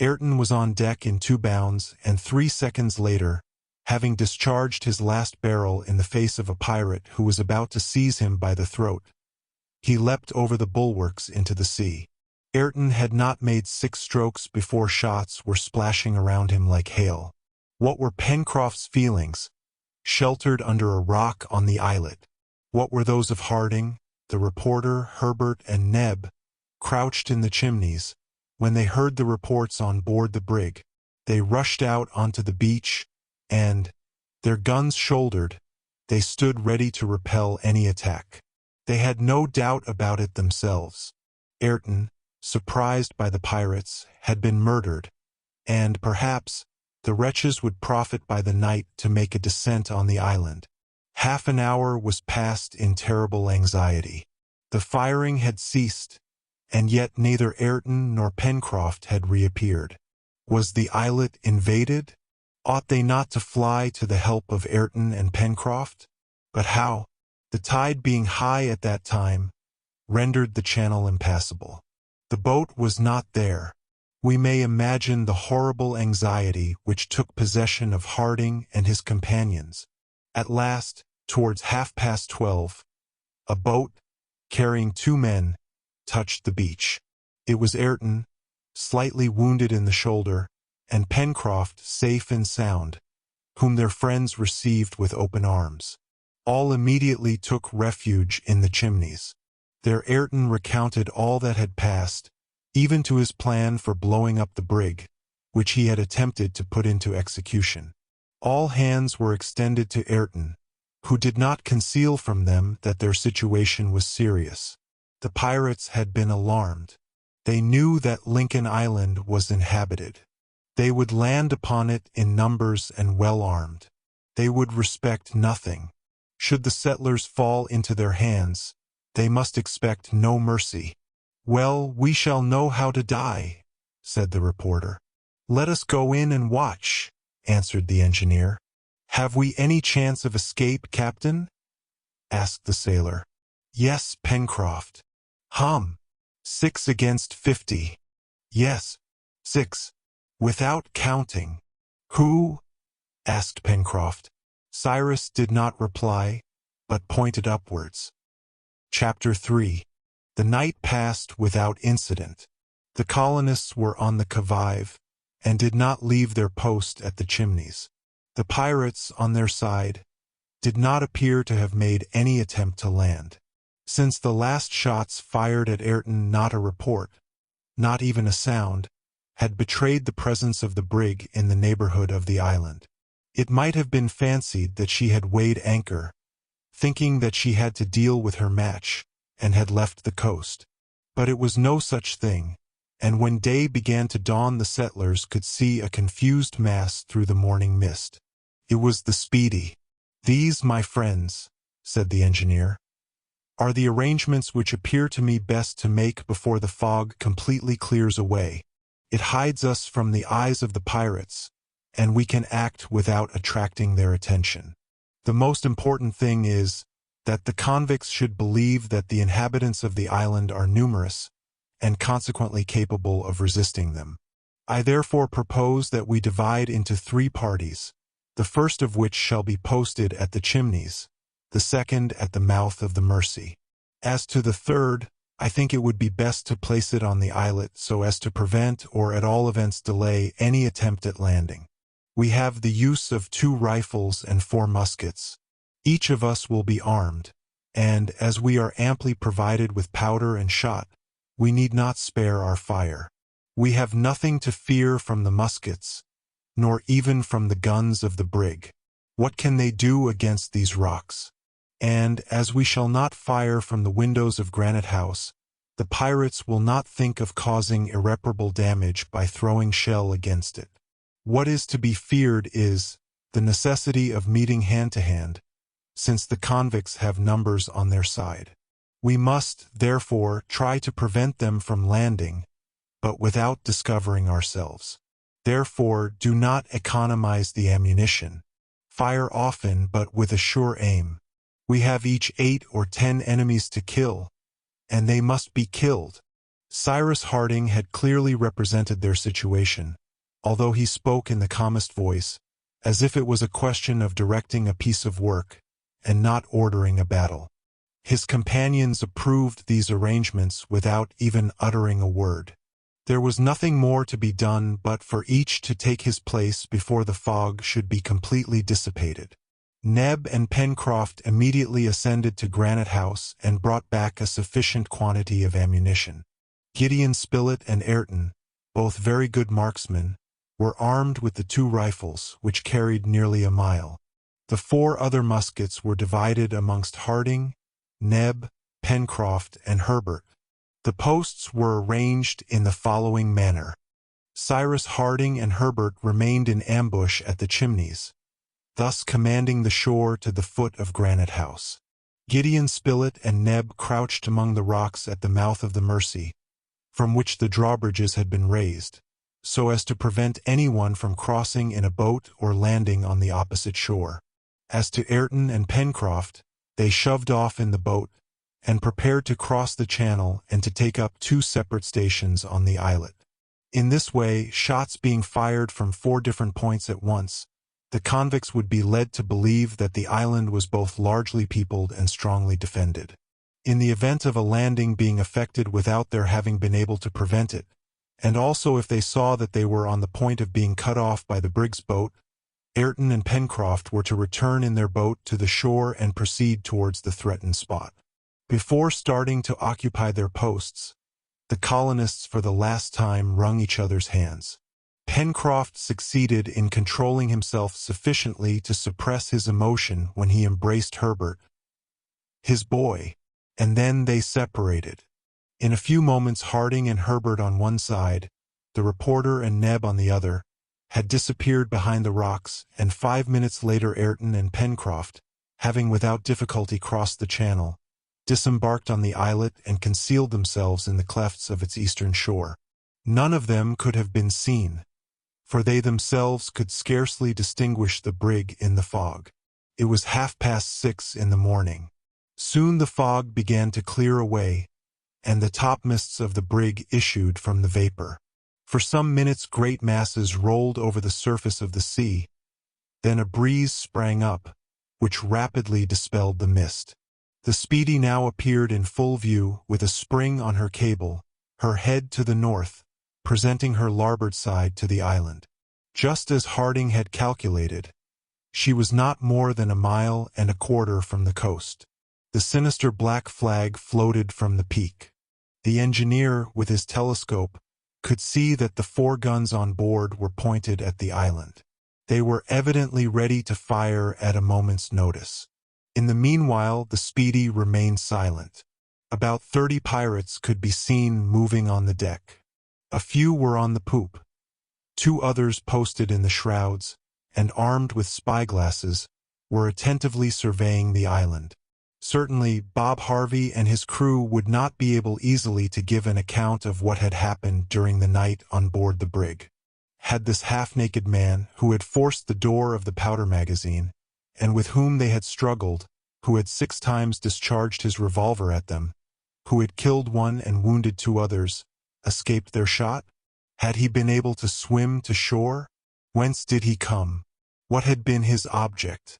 Ayrton was on deck in 2 bounds, and 3 seconds later, having discharged his last barrel in the face of a pirate who was about to seize him by the throat, he leapt over the bulwarks into the sea. Ayrton had not made 6 strokes before shots were splashing around him like hail. What were Pencroft's feelings, sheltered under a rock on the islet? What were those of Harding, the reporter, Herbert, and Neb, crouched in the chimneys, when they heard the reports on board the brig? They rushed out onto the beach, and, their guns shouldered, they stood ready to repel any attack. They had no doubt about it themselves. Ayrton, surprised by the pirates, had been murdered, and, perhaps, the wretches would profit by the night to make a descent on the island. Half an hour was passed in terrible anxiety. The firing had ceased, and yet neither Ayrton nor Pencroft had reappeared. Was the islet invaded? Ought they not to fly to the help of Ayrton and Pencroft? But how? The tide being high at that time rendered the channel impassable. The boat was not there. We may imagine the horrible anxiety which took possession of Harding and his companions. At last, towards 12:30, a boat, carrying 2 men, touched the beach. It was Ayrton, slightly wounded in the shoulder, and Pencroft, safe and sound, whom their friends received with open arms. All immediately took refuge in the chimneys. There Ayrton recounted all that had passed, even to his plan for blowing up the brig, which he had attempted to put into execution. All hands were extended to Ayrton, who did not conceal from them that their situation was serious. The pirates had been alarmed. They knew that Lincoln Island was inhabited. They would land upon it in numbers and well armed. They would respect nothing. Should the settlers fall into their hands, they must expect no mercy. "Well, we shall know how to die," said the reporter. "Let us go in and watch," answered the engineer. "Have we any chance of escape, Captain?" asked the sailor. "Yes, Pencroft." "Hum! 6 against 50. "Yes, 6. Without counting." "Who?" asked Pencroft. Cyrus did not reply, but pointed upwards. Chapter 3. The night passed without incident. The colonists were on the qui-vive, and did not leave their post at the chimneys. The pirates, on their side, did not appear to have made any attempt to land. Since the last shots fired at Ayrton, not a report, not even a sound, had betrayed the presence of the brig in the neighborhood of the island. It might have been fancied that she had weighed anchor, thinking that she had to deal with her match, and had left the coast. But it was no such thing, and when day began to dawn the settlers could see a confused mass through the morning mist. It was the Speedy. "These, my friends," said the engineer, "are the arrangements which appear to me best to make before the fog completely clears away. It hides us from the eyes of the pirates, and we can act without attracting their attention. The most important thing is that the convicts should believe that the inhabitants of the island are numerous, and consequently capable of resisting them. I therefore propose that we divide into 3 parties, the first of which shall be posted at the Chimneys, the second at the mouth of the Mersey. As to the third, I think it would be best to place it on the islet so as to prevent or at all events delay any attempt at landing. We have the use of 2 rifles and 4 muskets. Each of us will be armed, and as we are amply provided with powder and shot, we need not spare our fire. We have nothing to fear from the muskets, nor even from the guns of the brig. What can they do against these rocks? And as we shall not fire from the windows of Granite House, the pirates will not think of causing irreparable damage by throwing shell against it. What is to be feared is the necessity of meeting hand to hand, since the convicts have numbers on their side. We must, therefore, try to prevent them from landing, but without discovering ourselves. Therefore, do not economize the ammunition. Fire often, but with a sure aim. We have each 8 or 10 enemies to kill, and they must be killed." Cyrus Harding had clearly represented their situation, although he spoke in the calmest voice, as if it was a question of directing a piece of work, and not ordering a battle. His companions approved these arrangements without even uttering a word. There was nothing more to be done but for each to take his place before the fog should be completely dissipated. Neb and Pencroft immediately ascended to Granite House and brought back a sufficient quantity of ammunition. Gideon Spilett and Ayrton, both very good marksmen, were armed with the 2 rifles, which carried nearly a mile. The 4 other muskets were divided amongst Harding, Neb, Pencroft, and Herbert. The posts were arranged in the following manner. Cyrus Harding and Herbert remained in ambush at the Chimneys, thus commanding the shore to the foot of Granite House. Gideon Spilett and Neb crouched among the rocks at the mouth of the Mersey, from which the drawbridges had been raised, so as to prevent anyone from crossing in a boat or landing on the opposite shore. As to Ayrton and Pencroft, they shoved off in the boat, and prepared to cross the channel and to take up 2 separate stations on the islet. In this way, shots being fired from 4 different points at once, the convicts would be led to believe that the island was both largely peopled and strongly defended. In the event of a landing being effected without their having been able to prevent it, and also if they saw that they were on the point of being cut off by the brig's boat, Ayrton and Pencroft were to return in their boat to the shore and proceed towards the threatened spot. Before starting to occupy their posts, the colonists for the last time wrung each other's hands. Pencroft succeeded in controlling himself sufficiently to suppress his emotion when he embraced Herbert, his boy, and then they separated. In a few moments Harding and Herbert on one side, the reporter and Neb on the other, had disappeared behind the rocks, and 5 minutes later Ayrton and Pencroft, having without difficulty crossed the channel, disembarked on the islet and concealed themselves in the clefts of its eastern shore. None of them could have been seen, for they themselves could scarcely distinguish the brig in the fog. It was 6:30 in the morning. Soon the fog began to clear away, and the topmasts of the brig issued from the vapor. For some minutes great masses rolled over the surface of the sea. Then a breeze sprang up, which rapidly dispelled the mist. The Speedy now appeared in full view, with a spring on her cable, her head to the north, presenting her larboard side to the island. Just as Harding had calculated, she was not more than 1.25 miles from the coast. The sinister black flag floated from the peak. The engineer, with his telescope, could see that the 4 guns on board were pointed at the island. They were evidently ready to fire at a moment's notice. In the meanwhile, the Speedy remained silent. About 30 pirates could be seen moving on the deck. A few were on the poop. 2 others posted in the shrouds, and armed with spyglasses, were attentively surveying the island. Certainly, Bob Harvey and his crew would not be able easily to give an account of what had happened during the night on board the brig. Had this half-naked man, who had forced the door of the powder magazine, and with whom they had struggled, who had 6 times discharged his revolver at them, who had killed 1 and wounded 2 others, escaped their shot? Had he been able to swim to shore? Whence did he come? What had been his object?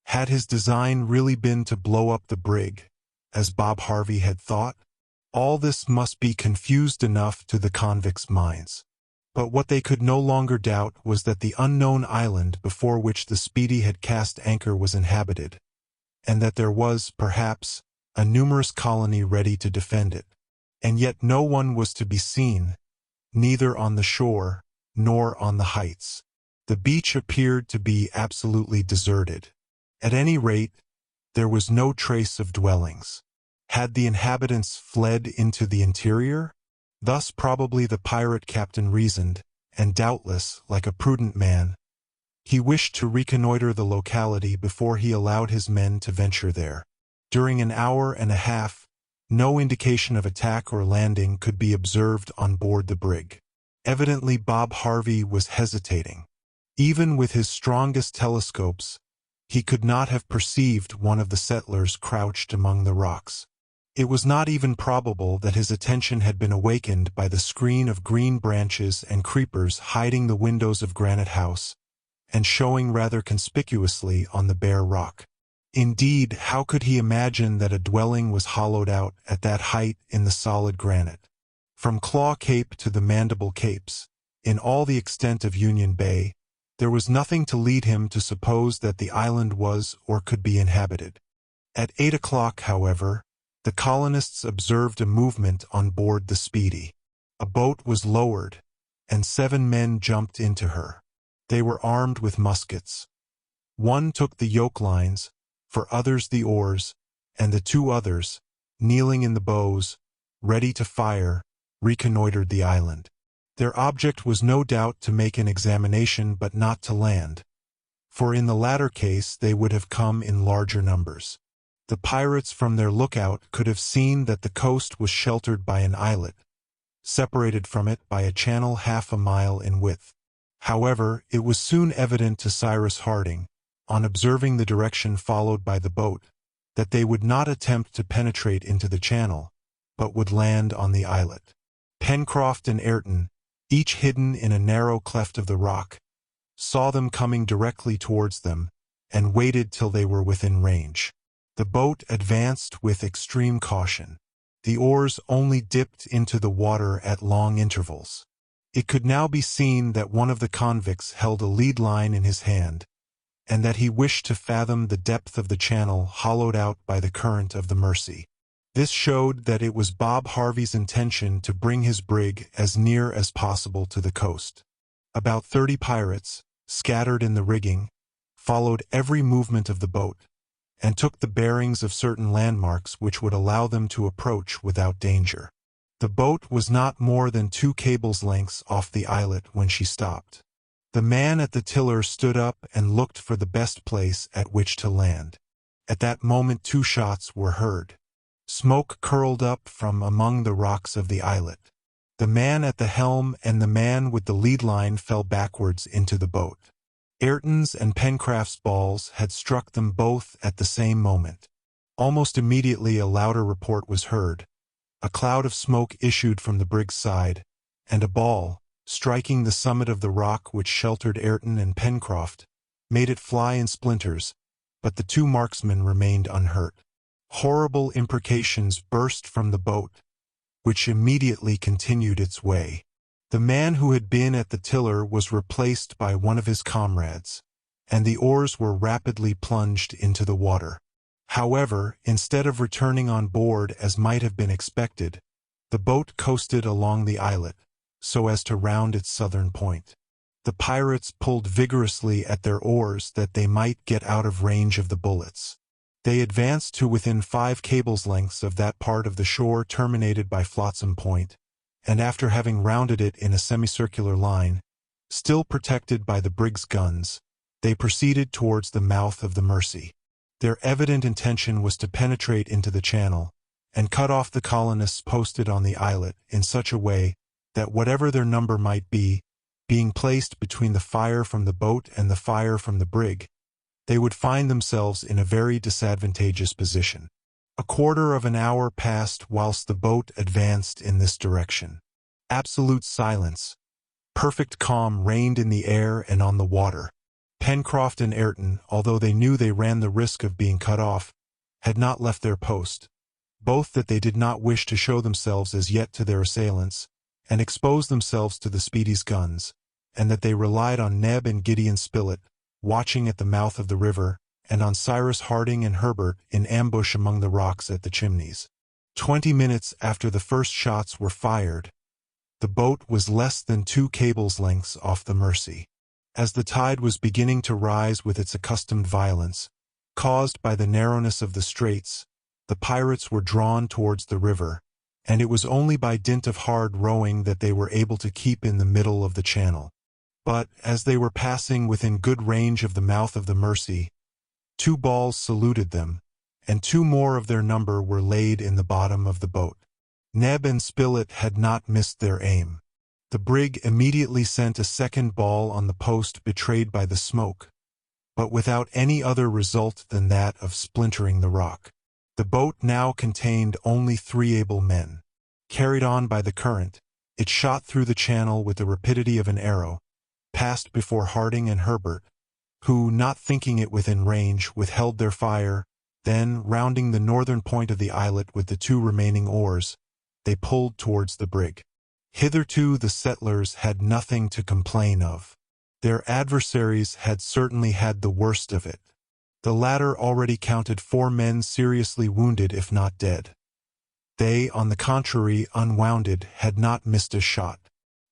Had his design really been to blow up the brig, as Bob Harvey had thought? All this must be confused enough to the convicts' minds. But what they could no longer doubt was that the unknown island before which the Speedy had cast anchor was inhabited, and that there was, perhaps, a numerous colony ready to defend it. And yet no one was to be seen, neither on the shore nor on the heights. The beach appeared to be absolutely deserted. At any rate, there was no trace of dwellings. Had the inhabitants fled into the interior? Thus probably the pirate captain reasoned, and doubtless, like a prudent man, he wished to reconnoiter the locality before he allowed his men to venture there. During an hour and a half, no indication of attack or landing could be observed on board the brig. Evidently Bob Harvey was hesitating. Even with his strongest telescopes, he could not have perceived one of the settlers crouched among the rocks. It was not even probable that his attention had been awakened by the screen of green branches and creepers hiding the windows of Granite House, and showing rather conspicuously on the bare rock. Indeed, how could he imagine that a dwelling was hollowed out at that height in the solid granite? From Claw Cape to the Mandible Capes, in all the extent of Union Bay, there was nothing to lead him to suppose that the island was or could be inhabited. At 8 o'clock, however, the colonists observed a movement on board the Speedy. A boat was lowered, and 7 men jumped into her. They were armed with muskets. One took the yoke lines, for others the oars, and the 2 others, kneeling in the bows, ready to fire, reconnoitered the island. Their object was no doubt to make an examination but not to land, for in the latter case they would have come in larger numbers. The pirates from their lookout could have seen that the coast was sheltered by an islet, separated from it by a channel half a mile in width. However, it was soon evident to Cyrus Harding, on observing the direction followed by the boat, that they would not attempt to penetrate into the channel, but would land on the islet. Pencroft and Ayrton, each hidden in a narrow cleft of the rock, saw them coming directly towards them, and waited till they were within range. The boat advanced with extreme caution. The oars only dipped into the water at long intervals. It could now be seen that one of the convicts held a lead line in his hand, and that he wished to fathom the depth of the channel hollowed out by the current of the Mercy. This showed that it was Bob Harvey's intention to bring his brig as near as possible to the coast. About 30 pirates, scattered in the rigging, followed every movement of the boat, and took the bearings of certain landmarks which would allow them to approach without danger. The boat was not more than 2 cables' lengths off the islet when she stopped. The man at the tiller stood up and looked for the best place at which to land. At that moment 2 shots were heard. Smoke curled up from among the rocks of the islet. The man at the helm and the man with the lead line fell backwards into the boat. Ayrton's and Pencroft's balls had struck them both at the same moment. Almost immediately a louder report was heard. A cloud of smoke issued from the brig's side, and a ball, striking the summit of the rock which sheltered Ayrton and Pencroft, made it fly in splinters, but the 2 marksmen remained unhurt. Horrible imprecations burst from the boat, which immediately continued its way. The man who had been at the tiller was replaced by one of his comrades, and the oars were rapidly plunged into the water. However, instead of returning on board as might have been expected, the boat coasted along the islet, so as to round its southern point. The pirates pulled vigorously at their oars that they might get out of range of the bullets. They advanced to within 5 cables' lengths of that part of the shore terminated by Flotsam Point, and after having rounded it in a semicircular line, still protected by the brig's guns, they proceeded towards the mouth of the Mersey. Their evident intention was to penetrate into the channel and cut off the colonists posted on the islet in such a way that whatever their number might be, being placed between the fire from the boat and the fire from the brig, they would find themselves in a very disadvantageous position. A quarter of an hour passed whilst the boat advanced in this direction. Absolute silence, perfect calm reigned in the air and on the water. Pencroft and Ayrton, although they knew they ran the risk of being cut off, had not left their post, both that they did not wish to show themselves as yet to their assailants, and expose themselves to the Speedy's guns, and that they relied on Neb and Gideon Spilett, watching at the mouth of the river, and on Cyrus Harding and Herbert in ambush among the rocks at the Chimneys. 20 minutes after the first shots were fired, the boat was less than 2 cables' lengths off the Mersey. As the tide was beginning to rise with its accustomed violence, caused by the narrowness of the straits, the pirates were drawn towards the river, and it was only by dint of hard rowing that they were able to keep in the middle of the channel. But, as they were passing within good range of the mouth of the Mersey, 2 balls saluted them, and 2 more of their number were laid in the bottom of the boat. Neb and Spilett had not missed their aim. The brig immediately sent a second ball on the post betrayed by the smoke, but without any other result than that of splintering the rock. The boat now contained only 3 able men. Carried on by the current, it shot through the channel with the rapidity of an arrow, passed before Harding and Herbert, who, not thinking it within range, withheld their fire. Then, rounding the northern point of the islet with the 2 remaining oars, they pulled towards the brig. Hitherto the settlers had nothing to complain of. Their adversaries had certainly had the worst of it. The latter already counted 4 men seriously wounded if not dead. They, on the contrary, unwounded, had not missed a shot.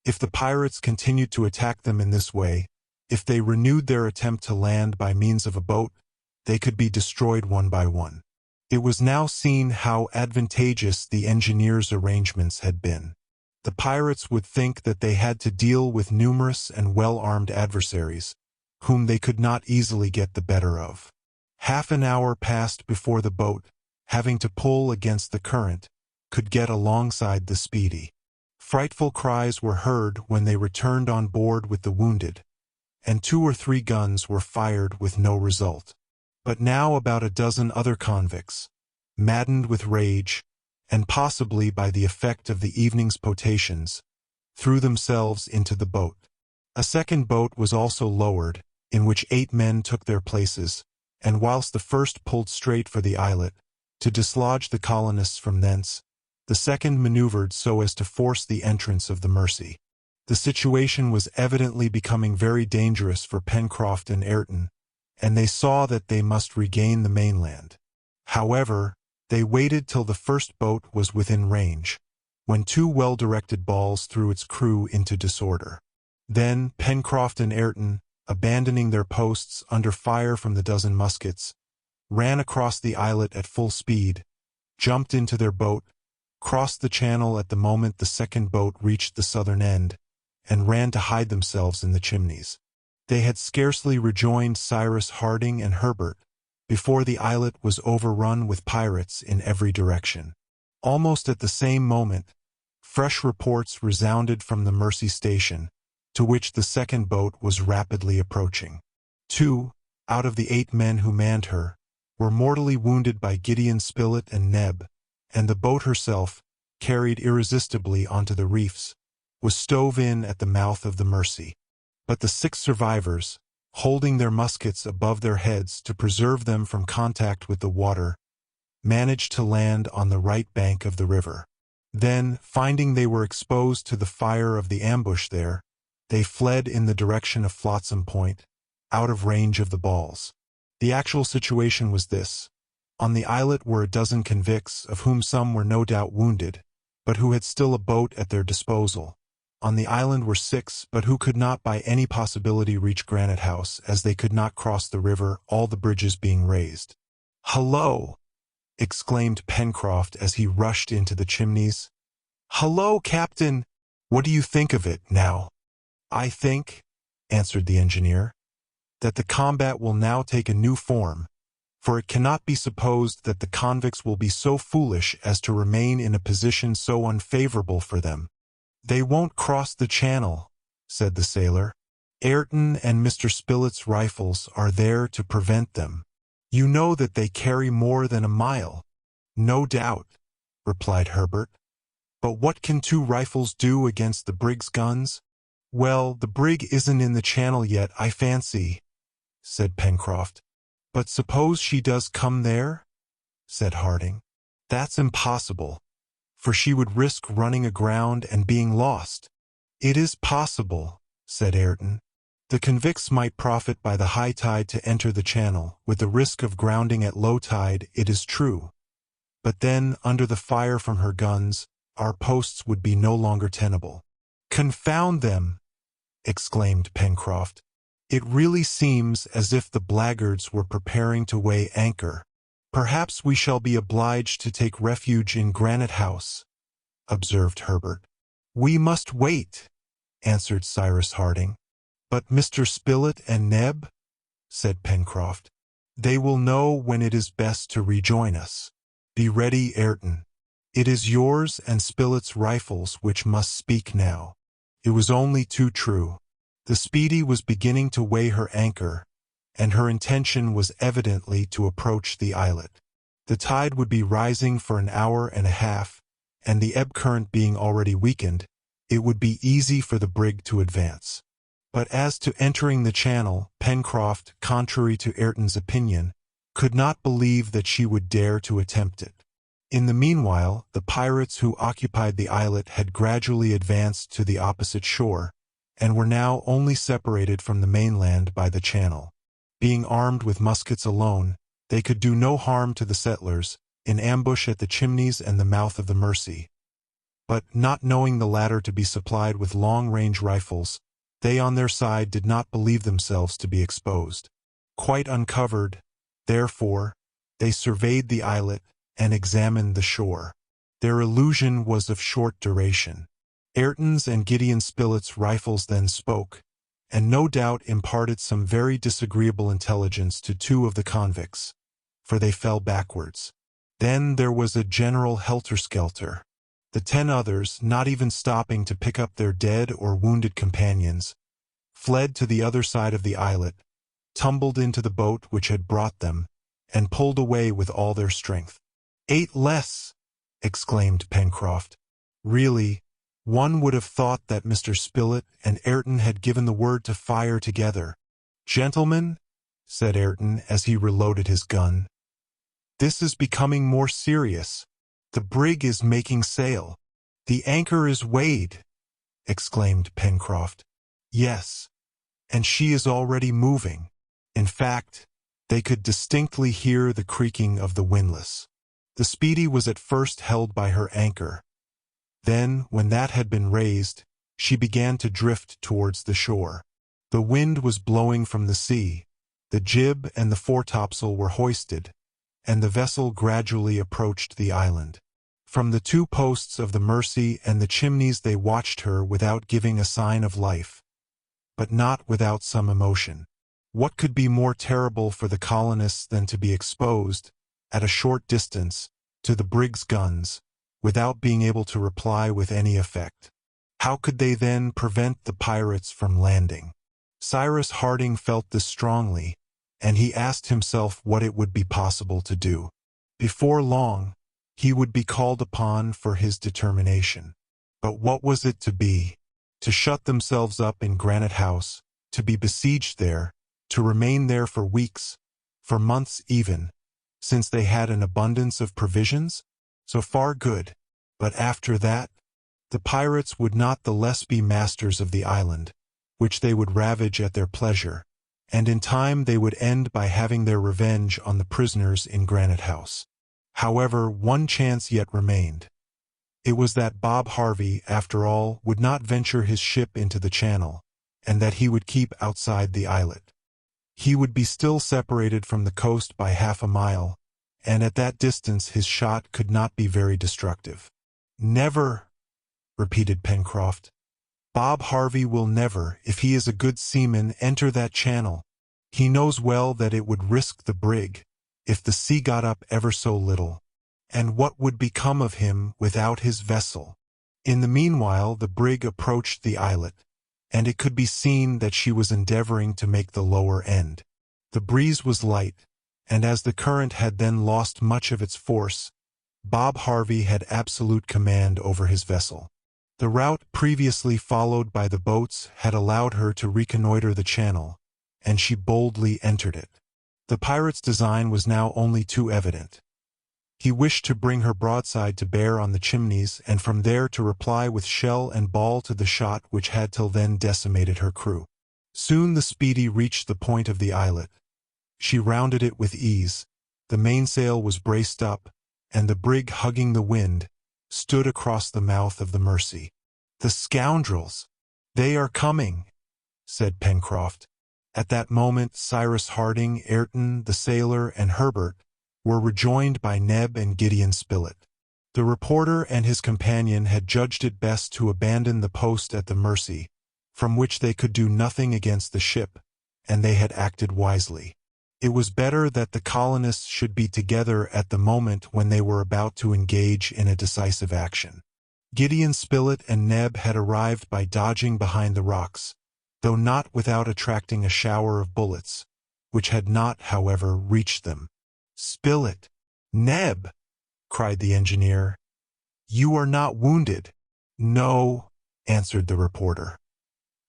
If the pirates continued to attack them in this way, if they renewed their attempt to land by means of a boat, they could be destroyed one by one. It was now seen how advantageous the engineers' arrangements had been. The pirates would think that they had to deal with numerous and well-armed adversaries, whom they could not easily get the better of. Half an hour passed before the boat, having to pull against the current, could get alongside the Speedy. Frightful cries were heard when they returned on board with the wounded, and 2 or 3 guns were fired with no result. But now about a dozen other convicts, maddened with rage, and possibly by the effect of the evening's potations, threw themselves into the boat. A second boat was also lowered, in which 8 men took their places, and whilst the first pulled straight for the islet, to dislodge the colonists from thence, the second maneuvered so as to force the entrance of the Mersey. The situation was evidently becoming very dangerous for Pencroft and Ayrton, and they saw that they must regain the mainland. However, they waited till the first boat was within range, when 2 well-directed balls threw its crew into disorder. Then Pencroft and Ayrton, abandoning their posts under fire from the dozen muskets, ran across the islet at full speed, jumped into their boat, crossed the channel at the moment the second boat reached the southern end, and ran to hide themselves in the Chimneys. They had scarcely rejoined Cyrus Harding and Herbert before the islet was overrun with pirates in every direction. Almost at the same moment, fresh reports resounded from the Mersey station, to which the second boat was rapidly approaching. 2, out of the 8 men who manned her, were mortally wounded by Gideon Spilett and Neb, and the boat herself, carried irresistibly onto the reefs, was stove in at the mouth of the Mersey. But the 6 survivors, holding their muskets above their heads to preserve them from contact with the water, managed to land on the right bank of the river. Then, finding they were exposed to the fire of the ambush there, they fled in the direction of Flotsam Point, out of range of the balls. The actual situation was this. On the islet were a dozen convicts, of whom some were no doubt wounded, but who had still a boat at their disposal. On the island were 6, but who could not by any possibility reach Granite House, as they could not cross the river, all the bridges being raised. "Hello!" exclaimed Pencroft as he rushed into the chimneys. "Hello, Captain! What do you think of it, now?" "I think," answered the engineer, "that the combat will now take a new form, for it cannot be supposed that the convicts will be so foolish as to remain in a position so unfavorable for them." "They won't cross the channel," said the sailor. "Ayrton and Mr. Spilett's rifles are there to prevent them. You know that they carry more than a mile." "No doubt," replied Herbert. "But what can 2 rifles do against the brig's guns?" "Well, the brig isn't in the channel yet, I fancy," said Pencroft. "But suppose she does come there?" said Harding. "That's impossible, for she would risk running aground and being lost." "It is possible," said Ayrton. "The convicts might profit by the high tide to enter the channel, with the risk of grounding at low tide, it is true. But then, under the fire from her guns, our posts would be no longer tenable." "Confound them!" exclaimed Pencroft. "It really seems as if the blackguards were preparing to weigh anchor." "Perhaps we shall be obliged to take refuge in Granite House," observed Herbert. "We must wait," answered Cyrus Harding. "But Mr. Spilett and Neb?" said Pencroft. "They will know when it is best to rejoin us. Be ready, Ayrton. It is yours and Spilett's rifles which must speak now." It was only too true. The Speedy was beginning to weigh her anchor, and her intention was evidently to approach the islet. The tide would be rising for an hour and a half, and the ebb current being already weakened, it would be easy for the brig to advance. But as to entering the channel, Pencroft, contrary to Ayrton's opinion, could not believe that she would dare to attempt it. In the meanwhile, the pirates who occupied the islet had gradually advanced to the opposite shore, and were now only separated from the mainland by the channel. Being armed with muskets alone, they could do no harm to the settlers, in ambush at the chimneys and the mouth of the Mercy. But, not knowing the latter to be supplied with long-range rifles, they on their side did not believe themselves to be exposed. Quite uncovered, therefore, they surveyed the islet and examined the shore. Their illusion was of short duration. Ayrton's and Gideon Spilett's rifles then spoke, and no doubt imparted some very disagreeable intelligence to 2 of the convicts, for they fell backwards. Then there was a general helter-skelter. The 10 others, not even stopping to pick up their dead or wounded companions, fled to the other side of the islet, tumbled into the boat which had brought them, and pulled away with all their strength. "8 less!" exclaimed Pencroft. Really, one would have thought that Mr. Spilett and Ayrton had given the word to fire together. "Gentlemen," said Ayrton as he reloaded his gun, "this is becoming more serious. The brig is making sail." "The anchor is weighed!" exclaimed Pencroft. "Yes, and she is already moving." In fact, they could distinctly hear the creaking of the windlass. The Speedy was at first held by her anchor. Then, when that had been raised, she began to drift towards the shore. The wind was blowing from the sea, the jib and the foretopsail were hoisted, and the vessel gradually approached the island. From the 2 posts of the Mercy and the chimneys they watched her without giving a sign of life, but not without some emotion. What could be more terrible for the colonists than to be exposed, at a short distance, to the brig's guns, without being able to reply with any effect? How could they then prevent the pirates from landing? Cyrus Harding felt this strongly, and he asked himself what it would be possible to do. Before long, he would be called upon for his determination. But what was it to be? To shut themselves up in Granite House, to be besieged there, to remain there for weeks, for months even, since they had an abundance of provisions? So far good. But after that, the pirates would not the less be masters of the island, which they would ravage at their pleasure, and in time they would end by having their revenge on the prisoners in Granite House. However, one chance yet remained. It was that Bob Harvey, after all, would not venture his ship into the channel, and that he would keep outside the islet. He would be still separated from the coast by half a mile, and at that distance his shot could not be very destructive. "Never," repeated Pencroft. "Bob Harvey will never, if he is a good seaman, enter that channel. He knows well that it would risk the brig, if the sea got up ever so little. And what would become of him without his vessel?" In the meanwhile the brig approached the islet, and it could be seen that she was endeavoring to make the lower end. The breeze was light, and as the current had then lost much of its force, Bob Harvey had absolute command over his vessel. The route previously followed by the boats had allowed her to reconnoiter the channel, and she boldly entered it. The pirate's design was now only too evident. He wished to bring her broadside to bear on the Chimneys, and from there to reply with shell and ball to the shot which had till then decimated her crew. Soon the Speedy reached the point of the islet. She rounded it with ease, the mainsail was braced up, and the brig, hugging the wind, stood across the mouth of the Mercy. "The scoundrels! They are coming!" said Pencroft. At that moment Cyrus Harding, Ayrton, the sailor, and Herbert were rejoined by Neb and Gideon Spilett. The reporter and his companion had judged it best to abandon the post at the Mercy, from which they could do nothing against the ship, and they had acted wisely. It was better that the colonists should be together at the moment when they were about to engage in a decisive action. Gideon Spilett and Neb had arrived by dodging behind the rocks, though not without attracting a shower of bullets, which had not, however, reached them. "Spilett! Neb!" cried the engineer. "You are not wounded?" "No," answered the reporter.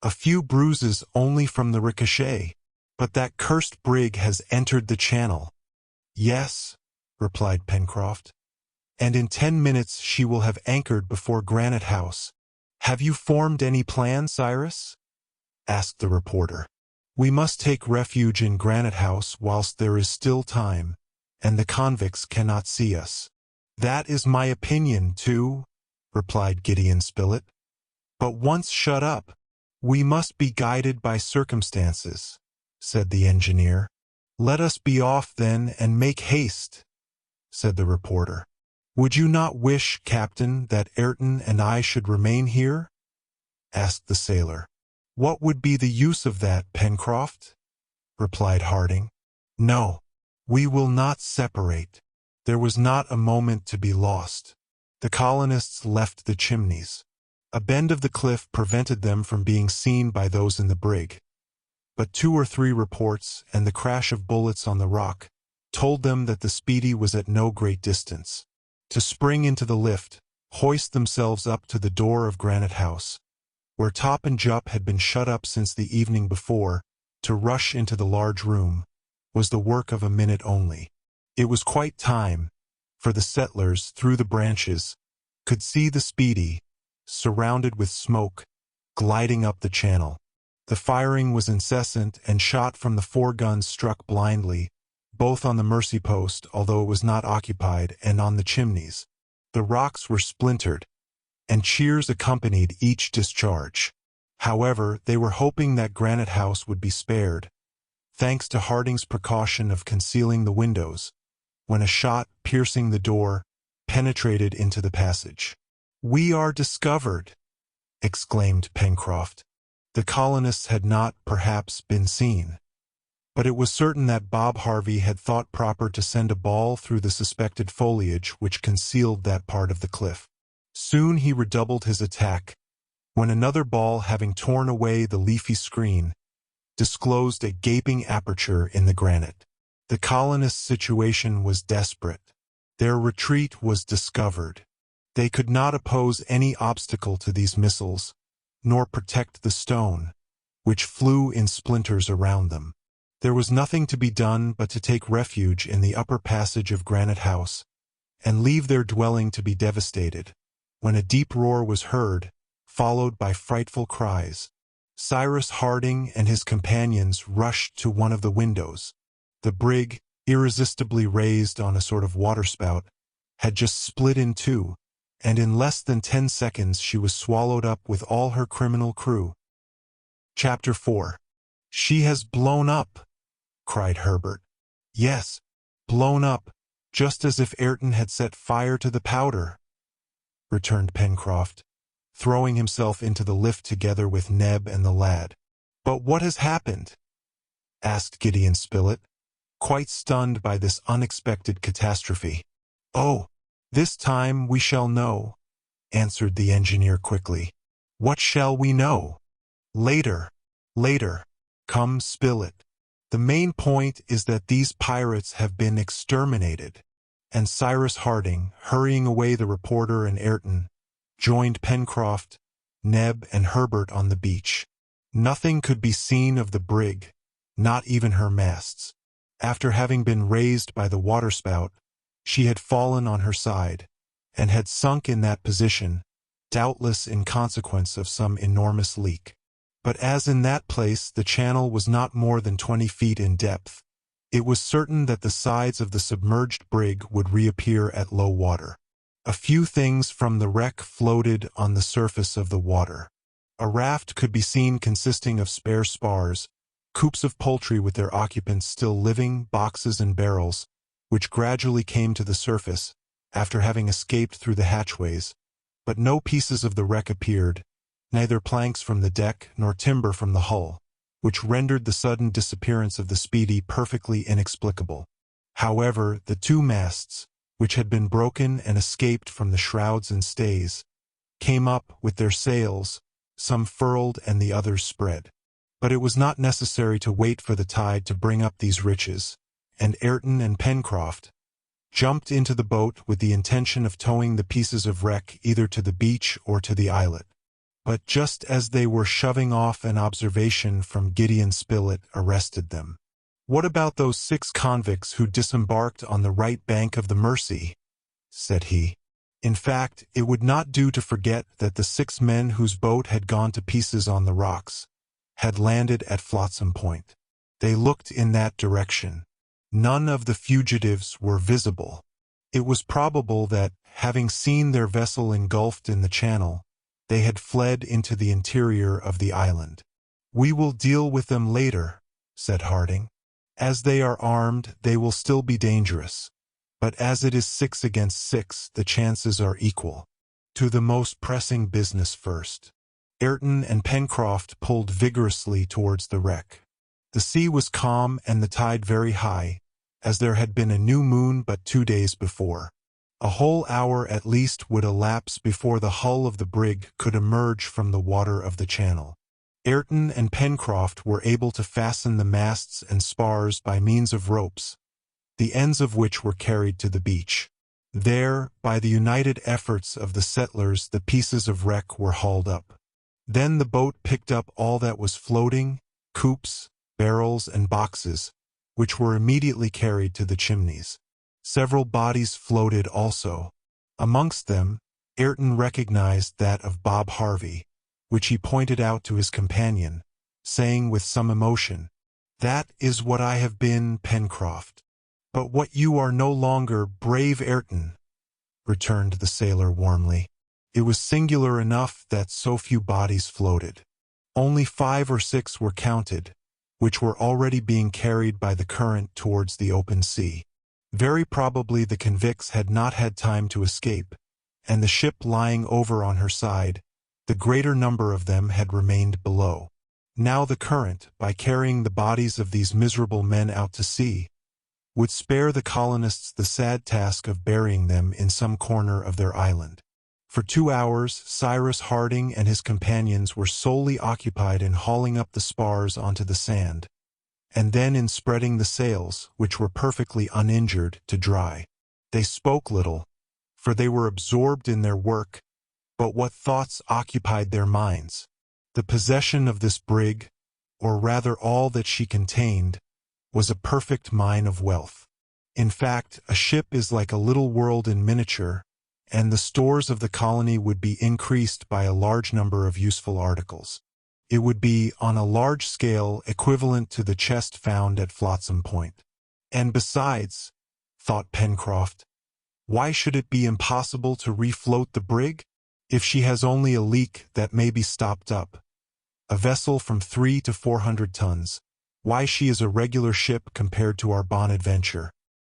"A few bruises only from the ricochet. But that cursed brig has entered the channel." "Yes," replied Pencroft, "and in 10 minutes she will have anchored before Granite House." "Have you formed any plan, Cyrus?" asked the reporter. "We must take refuge in Granite House whilst there is still time, and the convicts cannot see us." "That is my opinion, too," replied Gideon Spilett. "But once shut up, we must be guided by circumstances," said the engineer. "Let us be off, then, and make haste," said the reporter. "Would you not wish, Captain, that Ayrton and I should remain here?" asked the sailor. "What would be the use of that, Pencroft?" replied Harding. "No, we will not separate." There was not a moment to be lost. The colonists left the Chimneys. A bend of the cliff prevented them from being seen by those in the brig, but 2 or 3 reports and the crash of bullets on the rock told them that the Speedy was at no great distance. To spring into the lift, hoist themselves up to the door of Granite House, where Top and Jup had been shut up since the evening before, to rush into the large room, was the work of a minute only. It was quite time, for the settlers, through the branches, could see the Speedy, surrounded with smoke, gliding up the channel. The firing was incessant, and shot from the 4 guns struck blindly, both on the Mercy post, although it was not occupied, and on the Chimneys. The rocks were splintered, and cheers accompanied each discharge. However, they were hoping that Granite House would be spared, thanks to Harding's precaution of concealing the windows, when a shot, piercing the door, penetrated into the passage. "We are discovered!" exclaimed Pencroft. The colonists had not, perhaps, been seen, but it was certain that Bob Harvey had thought proper to send a ball through the suspected foliage which concealed that part of the cliff. Soon he redoubled his attack, when another ball, having torn away the leafy screen, disclosed a gaping aperture in the granite. The colonists' situation was desperate. Their retreat was discovered. They could not oppose any obstacle to these missiles, nor protect the stone, which flew in splinters around them. There was nothing to be done but to take refuge in the upper passage of Granite House, and leave their dwelling to be devastated, when a deep roar was heard, followed by frightful cries. Cyrus Harding and his companions rushed to one of the windows. The brig, irresistibly raised on a sort of waterspout, had just split in 2, and in less than 10 seconds she was swallowed up with all her criminal crew. Chapter 4. "She has blown up!" cried Herbert. "Yes, blown up, Just as if Ayrton had set fire to the powder, returned Pencroft, throwing himself into the lift together with Neb and the lad. But what has happened? Asked Gideon Spilett, quite stunned by this unexpected catastrophe. Oh, this time we shall know, answered the engineer quickly. What shall we know? Later. Come, Spilett. The main point is that these pirates have been exterminated. And Cyrus Harding, hurrying away the reporter and Ayrton, joined Pencroft, Neb, and Herbert on the beach. Nothing could be seen of the brig, not even her masts. After having been raised by the waterspout, she had fallen on her side, and had sunk in that position, doubtless in consequence of some enormous leak. But as in that place the channel was not more than 20 feet in depth, it was certain that the sides of the submerged brig would reappear at low water. A few things from the wreck floated on the surface of the water. A raft could be seen consisting of spare spars, coops of poultry with their occupants still living, boxes and barrels, which gradually came to the surface, after having escaped through the hatchways, but no pieces of the wreck appeared, neither planks from the deck nor timber from the hull, which rendered the sudden disappearance of the Speedy perfectly inexplicable. However, the two masts, which had been broken and escaped from the shrouds and stays, came up with their sails, some furled and the others spread. But it was not necessary to wait for the tide to bring up these riches, and Ayrton and Pencroft jumped into the boat with the intention of towing the pieces of wreck either to the beach or to the islet. But just as they were shoving off, an observation from Gideon Spilett arrested them. "What about those 6 convicts who disembarked on the right bank of the Mersey?" said he. In fact, it would not do to forget that the 6 men whose boat had gone to pieces on the rocks had landed at Flotsam Point. They looked in that direction. None of the fugitives were visible. It was probable that, having seen their vessel engulfed in the channel, they had fled into the interior of the island. "We will deal with them later," said Harding. "As they are armed, they will still be dangerous. But as it is 6 against 6, the chances are equal. To the most pressing business first." Ayrton and Pencroft pulled vigorously towards the wreck. The sea was calm and the tide very high, as there had been a new moon but 2 days before. A whole hour at least would elapse before the hull of the brig could emerge from the water of the channel. Ayrton and Pencroft were able to fasten the masts and spars by means of ropes, the ends of which were carried to the beach. There, by the united efforts of the settlers, the pieces of wreck were hauled up. Then the boat picked up all that was floating, coops, barrels, and boxes, which were immediately carried to the Chimneys. Several bodies floated also. Amongst them, Ayrton recognized that of Bob Harvey, which he pointed out to his companion, saying with some emotion, "That is what I have been, Pencroft." "But what you are no longer, brave Ayrton," returned the sailor warmly. It was singular enough that so few bodies floated. Only 5 or 6 were counted, which were already being carried by the current towards the open sea. Very probably the convicts had not had time to escape, and the ship lying over on her side, the greater number of them had remained below. Now the current, by carrying the bodies of these miserable men out to sea, would spare the colonists the sad task of burying them in some corner of their island. For 2 hours, Cyrus Harding and his companions were solely occupied in hauling up the spars onto the sand, and then in spreading the sails, which were perfectly uninjured, to dry. They spoke little, for they were absorbed in their work, but what thoughts occupied their minds? The possession of this brig, or rather all that she contained, was a perfect mine of wealth. In fact, a ship is like a little world in miniature, and the stores of the colony would be increased by a large number of useful articles. It would be, on a large scale, equivalent to the chest found at Flotsam Point. And besides, thought Pencroft, why should it be impossible to refloat the brig? If she has only a leak that may be stopped up, a vessel from 300 to 400 tons, why she is a regular ship compared to our Bonadventure.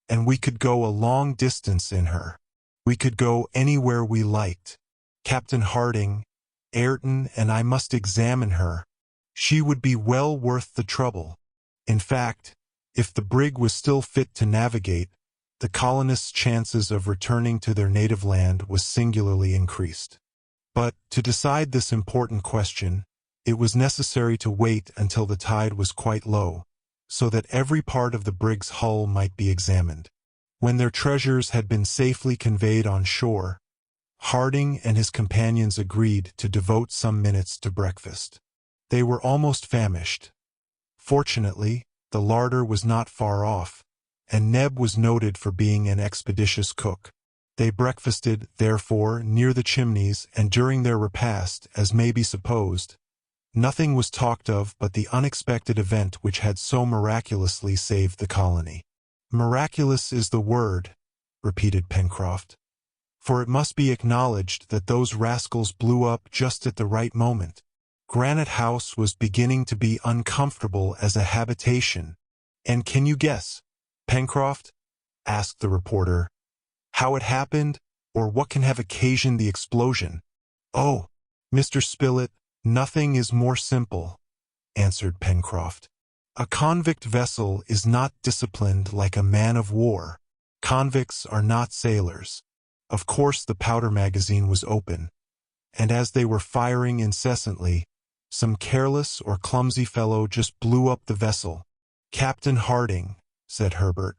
and we could go a long distance in her. We could go anywhere we liked. Captain Harding, Ayrton, and I must examine her. She would be well worth the trouble. In fact, if the brig was still fit to navigate, the colonists' chances of returning to their native land was singularly increased. But, to decide this important question, it was necessary to wait until the tide was quite low, so that every part of the brig's hull might be examined. When their treasures had been safely conveyed on shore, Harding and his companions agreed to devote some minutes to breakfast. They were almost famished. Fortunately, the larder was not far off, and Neb was noted for being an expeditious cook. They breakfasted, therefore, near the chimneys, and during their repast, as may be supposed, nothing was talked of but the unexpected event which had so miraculously saved the colony. "Miraculous is the word," repeated Pencroft, "for it must be acknowledged that those rascals blew up just at the right moment. Granite House was beginning to be uncomfortable as a habitation. And can you guess, Pencroft," asked the reporter, "how it happened, or what can have occasioned the explosion?" "Oh, Mr. Spilett, nothing is more simple," answered Pencroft. "A convict vessel is not disciplined like a man of war. Convicts are not sailors. Of course the powder magazine was open, and as they were firing incessantly, some careless or clumsy fellow just blew up the vessel." "Captain Harding," said Herbert,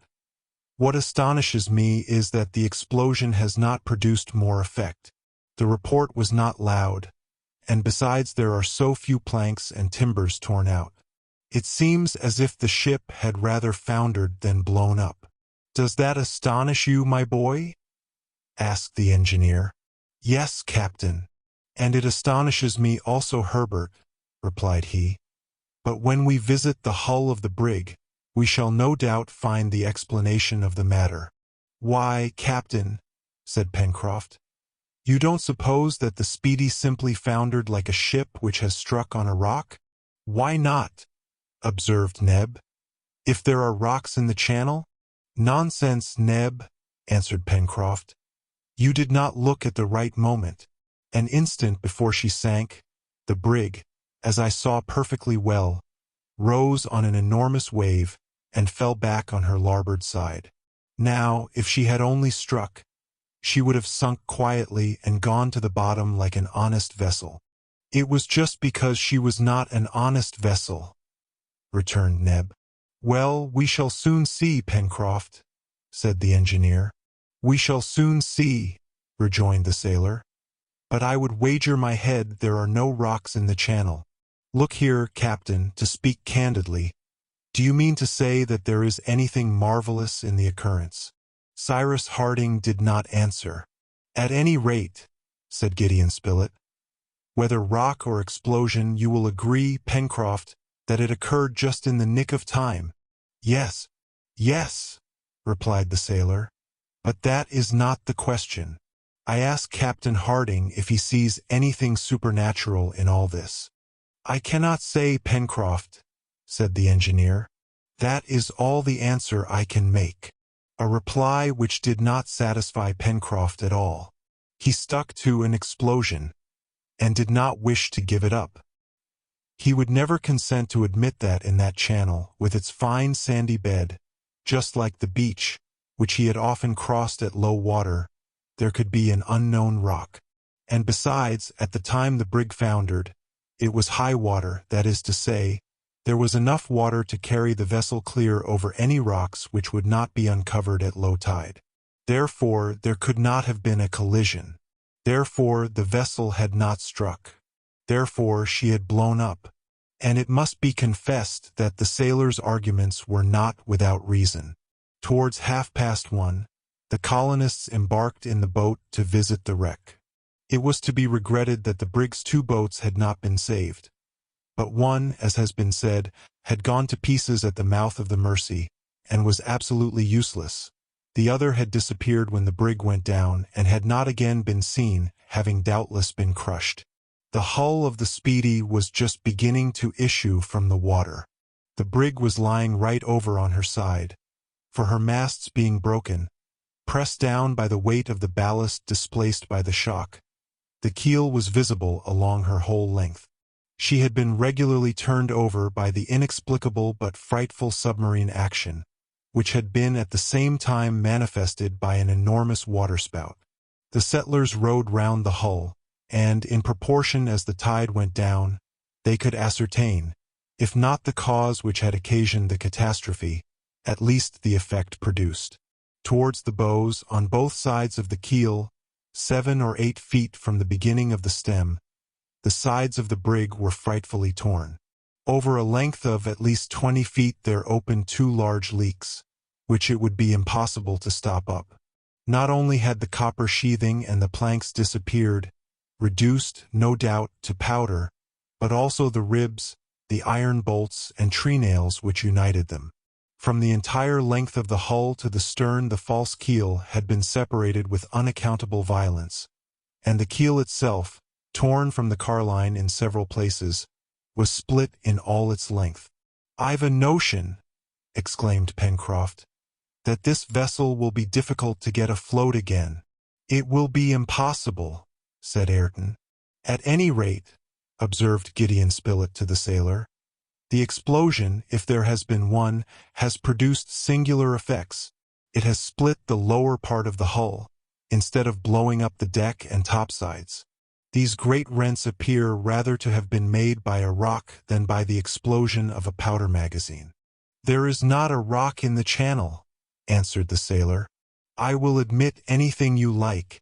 "what astonishes me is that the explosion has not produced more effect. The report was not loud, and besides there are so few planks and timbers torn out. It seems as if the ship had rather foundered than blown up." "Does that astonish you, my boy?" asked the engineer. "Yes, Captain, and it astonishes me also, Herbert," replied he. "But when we visit the hull of the brig, we shall no doubt find the explanation of the matter." "Why, Captain," said Pencroft, "you don't suppose that the Speedy simply foundered like a ship which has struck on a rock?" "Why not?" observed Neb. "If there are rocks in the channel?" "Nonsense, Neb," answered Pencroft. "You did not look at the right moment. An instant before she sank, the brig, as I saw perfectly well, rose on an enormous wave and fell back on her larboard side. Now, if she had only struck, she would have sunk quietly and gone to the bottom like an honest vessel." "It was just because she was not an honest vessel," returned Neb. "Well, we shall soon see, Pencroft," said the engineer. "We shall soon see," rejoined the sailor. "But I would wager my head there are no rocks in the channel. Look here, Captain, to speak candidly, do you mean to say that there is anything marvelous in the occurrence?" Cyrus Harding did not answer. "At any rate," said Gideon Spilett, "whether rock or explosion, you will agree, Pencroft, that it occurred just in the nick of time." "Yes, yes," replied the sailor, "but that is not the question. I ask Captain Harding if he sees anything supernatural in all this." "I cannot say, Pencroft," said the engineer. "That is all the answer I can make." A reply which did not satisfy Pencroft at all. He stuck to an explosion, and did not wish to give it up. He would never consent to admit that in that channel, with its fine sandy bed, just like the beach, which he had often crossed at low water, there could be an unknown rock. And besides, at the time the brig foundered, it was high water, that is to say, there was enough water to carry the vessel clear over any rocks which would not be uncovered at low tide. Therefore, there could not have been a collision. Therefore, the vessel had not struck. Therefore, she had blown up. And it must be confessed that the sailors' arguments were not without reason. Towards 1:30, the colonists embarked in the boat to visit the wreck. It was to be regretted that the brig's 2 boats had not been saved. But one, as has been said, had gone to pieces at the mouth of the Mercy, and was absolutely useless. The other had disappeared when the brig went down, and had not again been seen, having doubtless been crushed. The hull of the Speedy was just beginning to issue from the water. The brig was lying right over on her side, for her masts being broken, pressed down by the weight of the ballast displaced by the shock. The keel was visible along her whole length. She had been regularly turned over by the inexplicable but frightful submarine action, which had been at the same time manifested by an enormous waterspout. The settlers rowed round the hull, and, in proportion as the tide went down, they could ascertain, if not the cause which had occasioned the catastrophe, at least the effect produced. Towards the bows, on both sides of the keel, 7 or 8 feet from the beginning of the stem, the sides of the brig were frightfully torn. Over a length of at least 20 feet there opened 2 large leaks, which it would be impossible to stop up. Not only had the copper sheathing and the planks disappeared, reduced, no doubt, to powder, but also the ribs, the iron bolts and treenails which united them. From the entire length of the hull to the stern the false keel had been separated with unaccountable violence, and the keel itself, torn from the carline in several places, was split in all its length. "I've a notion," exclaimed Pencroft, "that this vessel will be difficult to get afloat again." "It will be impossible," said Ayrton. "At any rate," observed Gideon Spilett to the sailor, "the explosion, if there has been one, has produced singular effects. It has split the lower part of the hull, instead of blowing up the deck and topsides. These great rents appear rather to have been made by a rock than by the explosion of a powder magazine." "There is not a rock in the channel," answered the sailor. "I will admit anything you like,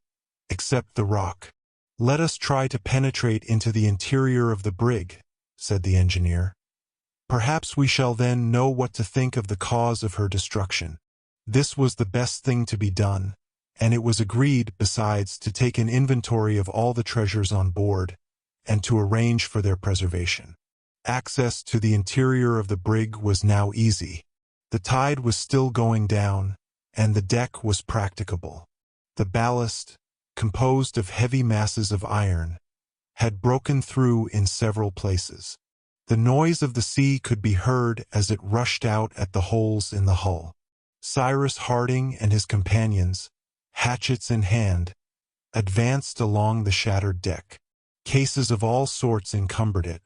except the rock." "Let us try to penetrate into the interior of the brig," said the engineer. "Perhaps we shall then know what to think of the cause of her destruction." This was the best thing to be done, and it was agreed, besides, to take an inventory of all the treasures on board, and to arrange for their preservation. Access to the interior of the brig was now easy. The tide was still going down, and the deck was practicable. The ballast, composed of heavy masses of iron, had broken through in several places. The noise of the sea could be heard as it rushed out at the holes in the hull. Cyrus Harding and his companions, hatchets in hand, advanced along the shattered deck. Cases of all sorts encumbered it,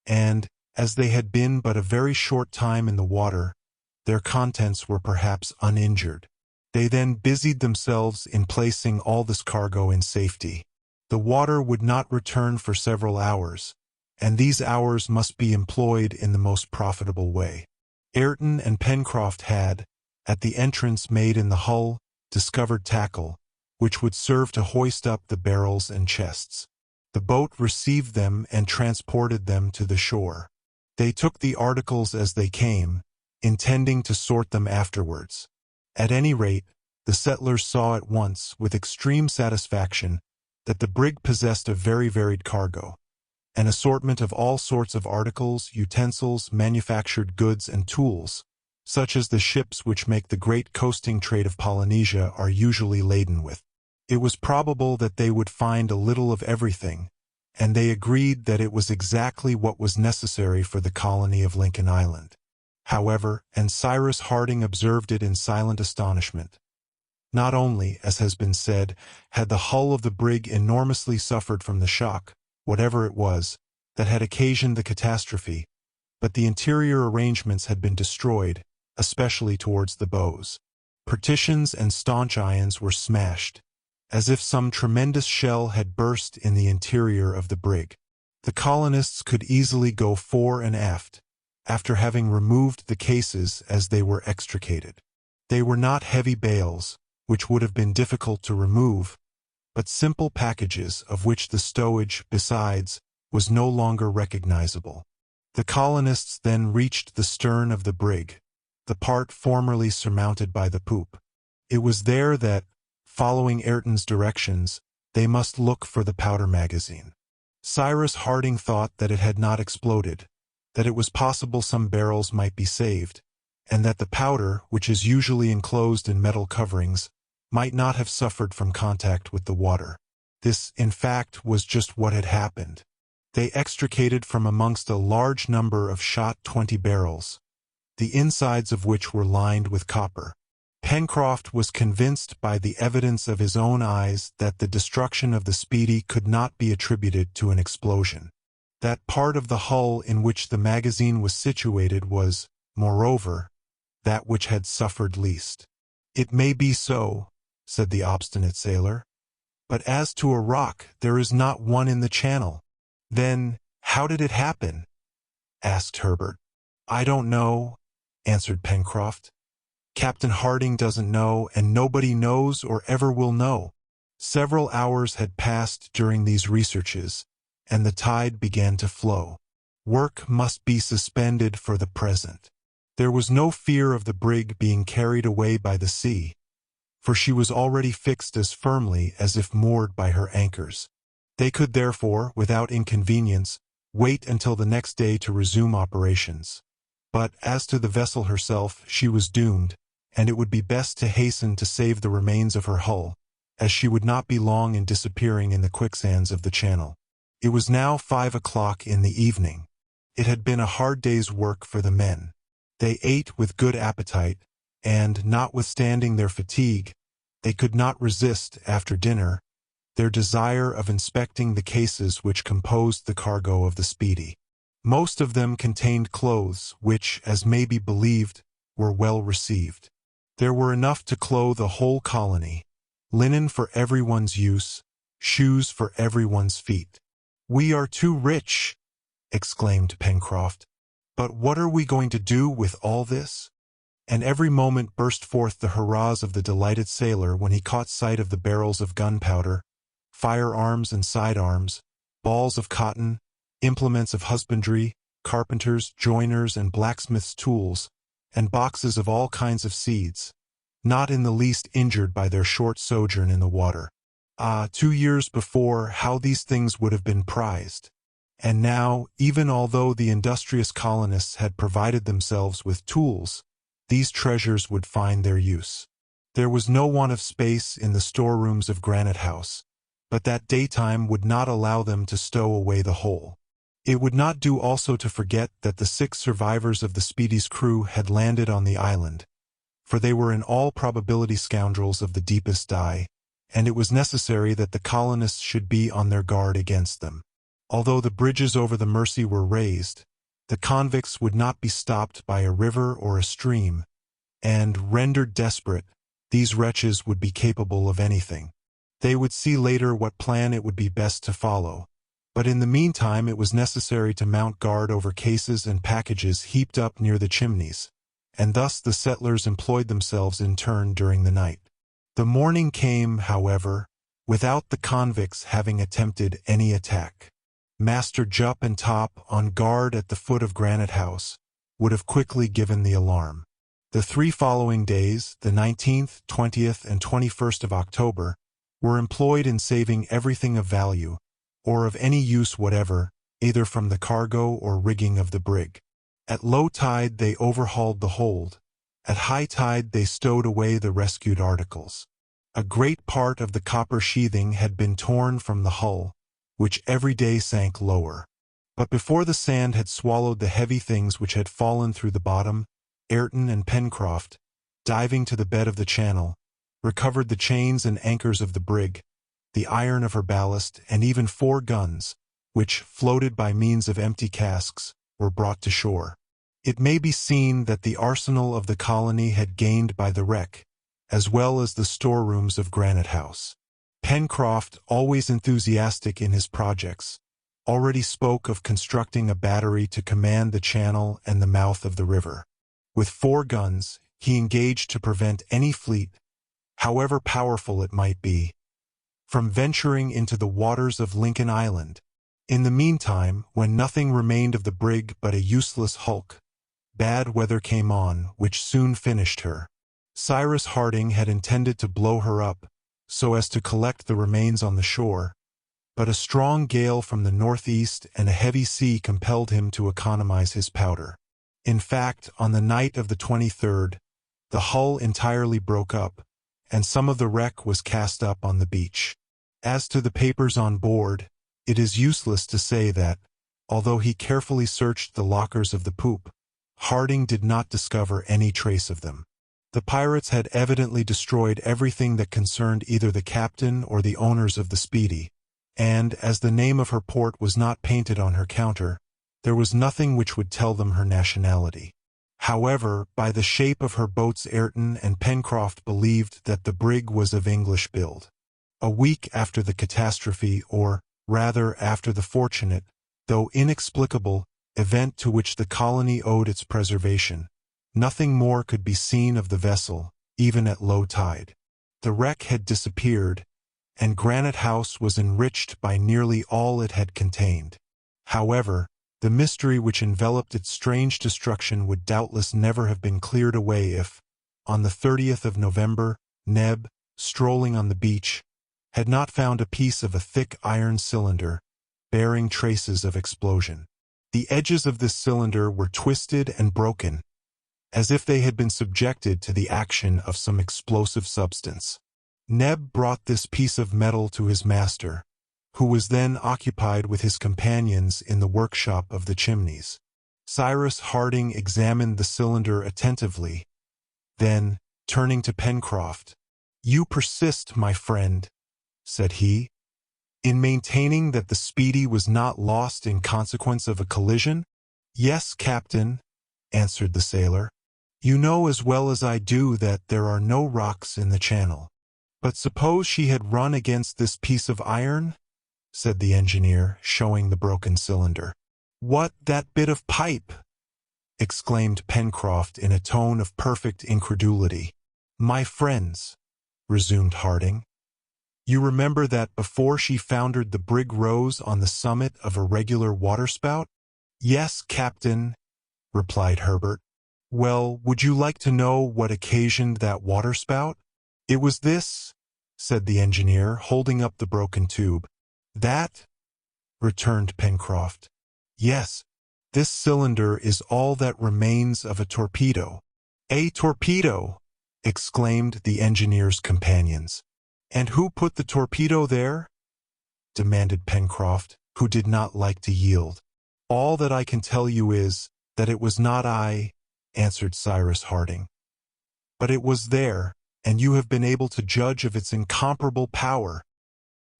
and, as they had been but a very short time in the water, their contents were perhaps uninjured. They then busied themselves in placing all this cargo in safety. The water would not return for several hours, and these hours must be employed in the most profitable way. Ayrton and Pencroft had, at the entrance made in the hull, discovered tackle, which would serve to hoist up the barrels and chests. The boat received them and transported them to the shore. They took the articles as they came, intending to sort them afterwards. At any rate, the settlers saw at once, with extreme satisfaction, that the brig possessed a very varied cargo, an assortment of all sorts of articles, utensils, manufactured goods, and tools, such as the ships which make the great coasting trade of Polynesia are usually laden with. It was probable that they would find a little of everything, and they agreed that it was exactly what was necessary for the colony of Lincoln Island. However, and Cyrus Harding observed it in silent astonishment, not only, as has been said, had the hull of the brig enormously suffered from the shock, whatever it was, that had occasioned the catastrophe, but the interior arrangements had been destroyed, especially towards the bows. Partitions and staunch irons were smashed, as if some tremendous shell had burst in the interior of the brig. The colonists could easily go fore and aft, after having removed the cases as they were extricated. They were not heavy bales, which would have been difficult to remove, but simple packages of which the stowage, besides, was no longer recognizable. The colonists then reached the stern of the brig, the part formerly surmounted by the poop. It was there that, following Ayrton's directions, they must look for the powder magazine. Cyrus Harding thought that it had not exploded, that it was possible some barrels might be saved, and that the powder, which is usually enclosed in metal coverings, might not have suffered from contact with the water. This, in fact, was just what had happened. They extricated from amongst a large number of shot 20 barrels, the insides of which were lined with copper. Pencroft was convinced by the evidence of his own eyes that the destruction of the Speedy could not be attributed to an explosion. That part of the hull in which the magazine was situated was, moreover, that which had suffered least. "It may be so," said the obstinate sailor, "but as to a rock, there is not one in the channel." "Then, how did it happen?" asked Herbert. "I don't know," answered Pencroft. "Captain Harding doesn't know, and nobody knows or ever will know." Several hours had passed during these researches, and the tide began to flow. Work must be suspended for the present. There was no fear of the brig being carried away by the sea, for she was already fixed as firmly as if moored by her anchors. They could therefore, without inconvenience, wait until the next day to resume operations. But as to the vessel herself, she was doomed, and it would be best to hasten to save the remains of her hull, as she would not be long in disappearing in the quicksands of the channel. It was now 5 o'clock in the evening. It had been a hard day's work for the men. They ate with good appetite, and, notwithstanding their fatigue, they could not resist, after dinner, their desire of inspecting the cases which composed the cargo of the Speedy. Most of them contained clothes which, as may be believed, were well received. There were enough to clothe a whole colony, linen for everyone's use, shoes for everyone's feet. "We are too rich," exclaimed Pencroft. "But what are we going to do with all this?" And every moment burst forth the hurrahs of the delighted sailor when he caught sight of the barrels of gunpowder, firearms and sidearms, balls of cotton, implements of husbandry, carpenters, joiners, and blacksmiths' tools, and boxes of all kinds of seeds, not in the least injured by their short sojourn in the water. Ah, 2 years before, how these things would have been prized! And now, even although the industrious colonists had provided themselves with tools, these treasures would find their use. There was no want of space in the storerooms of Granite House, but that daytime would not allow them to stow away the whole. It would not do also to forget that the 6 survivors of the Speedy's crew had landed on the island, for they were in all probability scoundrels of the deepest dye, and it was necessary that the colonists should be on their guard against them. Although the bridges over the Mersey were raised, the convicts would not be stopped by a river or a stream, and, rendered desperate, these wretches would be capable of anything. They would see later what plan it would be best to follow, but in the meantime it was necessary to mount guard over cases and packages heaped up near the chimneys, and thus the settlers employed themselves in turn during the night. The morning came, however, without the convicts having attempted any attack. Master Jup and Top, on guard at the foot of Granite House, would have quickly given the alarm. The 3 following days, the 19th, 20th, and 21st of October, were employed in saving everything of value, or of any use whatever, either from the cargo or rigging of the brig. At low tide they overhauled the hold. At high tide they stowed away the rescued articles. A great part of the copper sheathing had been torn from the hull, which every day sank lower. But before the sand had swallowed the heavy things which had fallen through the bottom, Ayrton and Pencroft, diving to the bed of the channel, recovered the chains and anchors of the brig, the iron of her ballast, and even 4 guns, which, floated by means of empty casks, were brought to shore. It may be seen that the arsenal of the colony had gained by the wreck, as well as the storerooms of Granite House. Pencroft, always enthusiastic in his projects, already spoke of constructing a battery to command the channel and the mouth of the river. With 4 guns, he engaged to prevent any fleet, however powerful it might be, from venturing into the waters of Lincoln Island. In the meantime, when nothing remained of the brig but a useless hulk, bad weather came on, which soon finished her. Cyrus Harding had intended to blow her up, so as to collect the remains on the shore, but a strong gale from the northeast and a heavy sea compelled him to economize his powder. In fact, on the night of the 23rd, the hull entirely broke up, and some of the wreck was cast up on the beach. As to the papers on board, it is useless to say that, although he carefully searched the lockers of the poop, Harding did not discover any trace of them. The pirates had evidently destroyed everything that concerned either the captain or the owners of the Speedy, and, as the name of her port was not painted on her counter, there was nothing which would tell them her nationality. However, by the shape of her boats Ayrton and Pencroft believed that the brig was of English build. A week after the catastrophe, or, rather, after the fortunate, though inexplicable, event to which the colony owed its preservation, nothing more could be seen of the vessel, even at low tide. The wreck had disappeared, and Granite House was enriched by nearly all it had contained. However, the mystery which enveloped its strange destruction would doubtless never have been cleared away if, on the 30th of November, Neb, strolling on the beach, had not found a piece of a thick iron cylinder, bearing traces of explosion. The edges of this cylinder were twisted and broken, as if they had been subjected to the action of some explosive substance. Neb brought this piece of metal to his master, who was then occupied with his companions in the workshop of the Chimneys. Cyrus Harding examined the cylinder attentively. Then, turning to Pencroft, "You persist, my friend," said he, "in maintaining that the Speedy was not lost in consequence of a collision?" "Yes, captain," answered the sailor. "You know as well as I do that there are no rocks in the channel." "But suppose she had run against this piece of iron?" said the engineer, showing the broken cylinder. "What, that bit of pipe?" exclaimed Pencroft in a tone of perfect incredulity. "My friends," resumed Harding, "you remember that before she foundered the brig rose on the summit of a regular waterspout?" "Yes, captain," replied Herbert. "Well, would you like to know what occasioned that waterspout?" "It was this," said the engineer, holding up the broken tube. "That?" returned Pencroft. "Yes, this cylinder is all that remains of a torpedo." "A torpedo!" exclaimed the engineer's companions. "And who put the torpedo there?" demanded Pencroft, who did not like to yield. "All that I can tell you is, that it was not I," answered Cyrus Harding. "But it was there, and you have been able to judge of its incomparable power."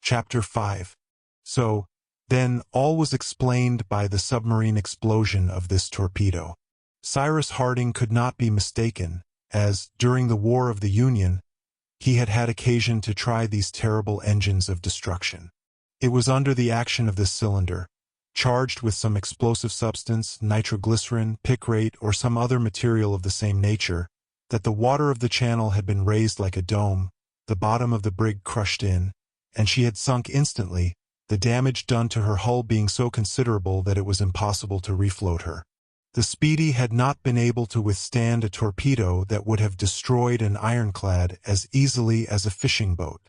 Chapter 5. So, then, all was explained by the submarine explosion of this torpedo. Cyrus Harding could not be mistaken, as, during the War of the Union, he had had occasion to try these terrible engines of destruction. It was under the action of this cylinder, charged with some explosive substance, nitroglycerin, picrate, or some other material of the same nature, that the water of the channel had been raised like a dome, the bottom of the brig crushed in, and she had sunk instantly, the damage done to her hull being so considerable that it was impossible to refloat her. The Speedy had not been able to withstand a torpedo that would have destroyed an ironclad as easily as a fishing boat.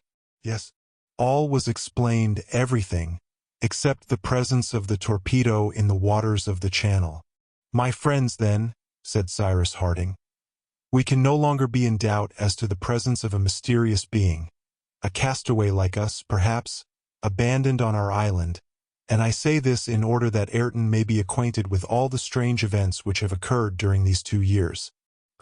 Yes, all was explained, everything, except the presence of the torpedo in the waters of the channel. "My friends, then," said Cyrus Harding, "we can no longer be in doubt as to the presence of a mysterious being, a castaway like us, perhaps, abandoned on our island, and I say this in order that Ayrton may be acquainted with all the strange events which have occurred during these 2 years.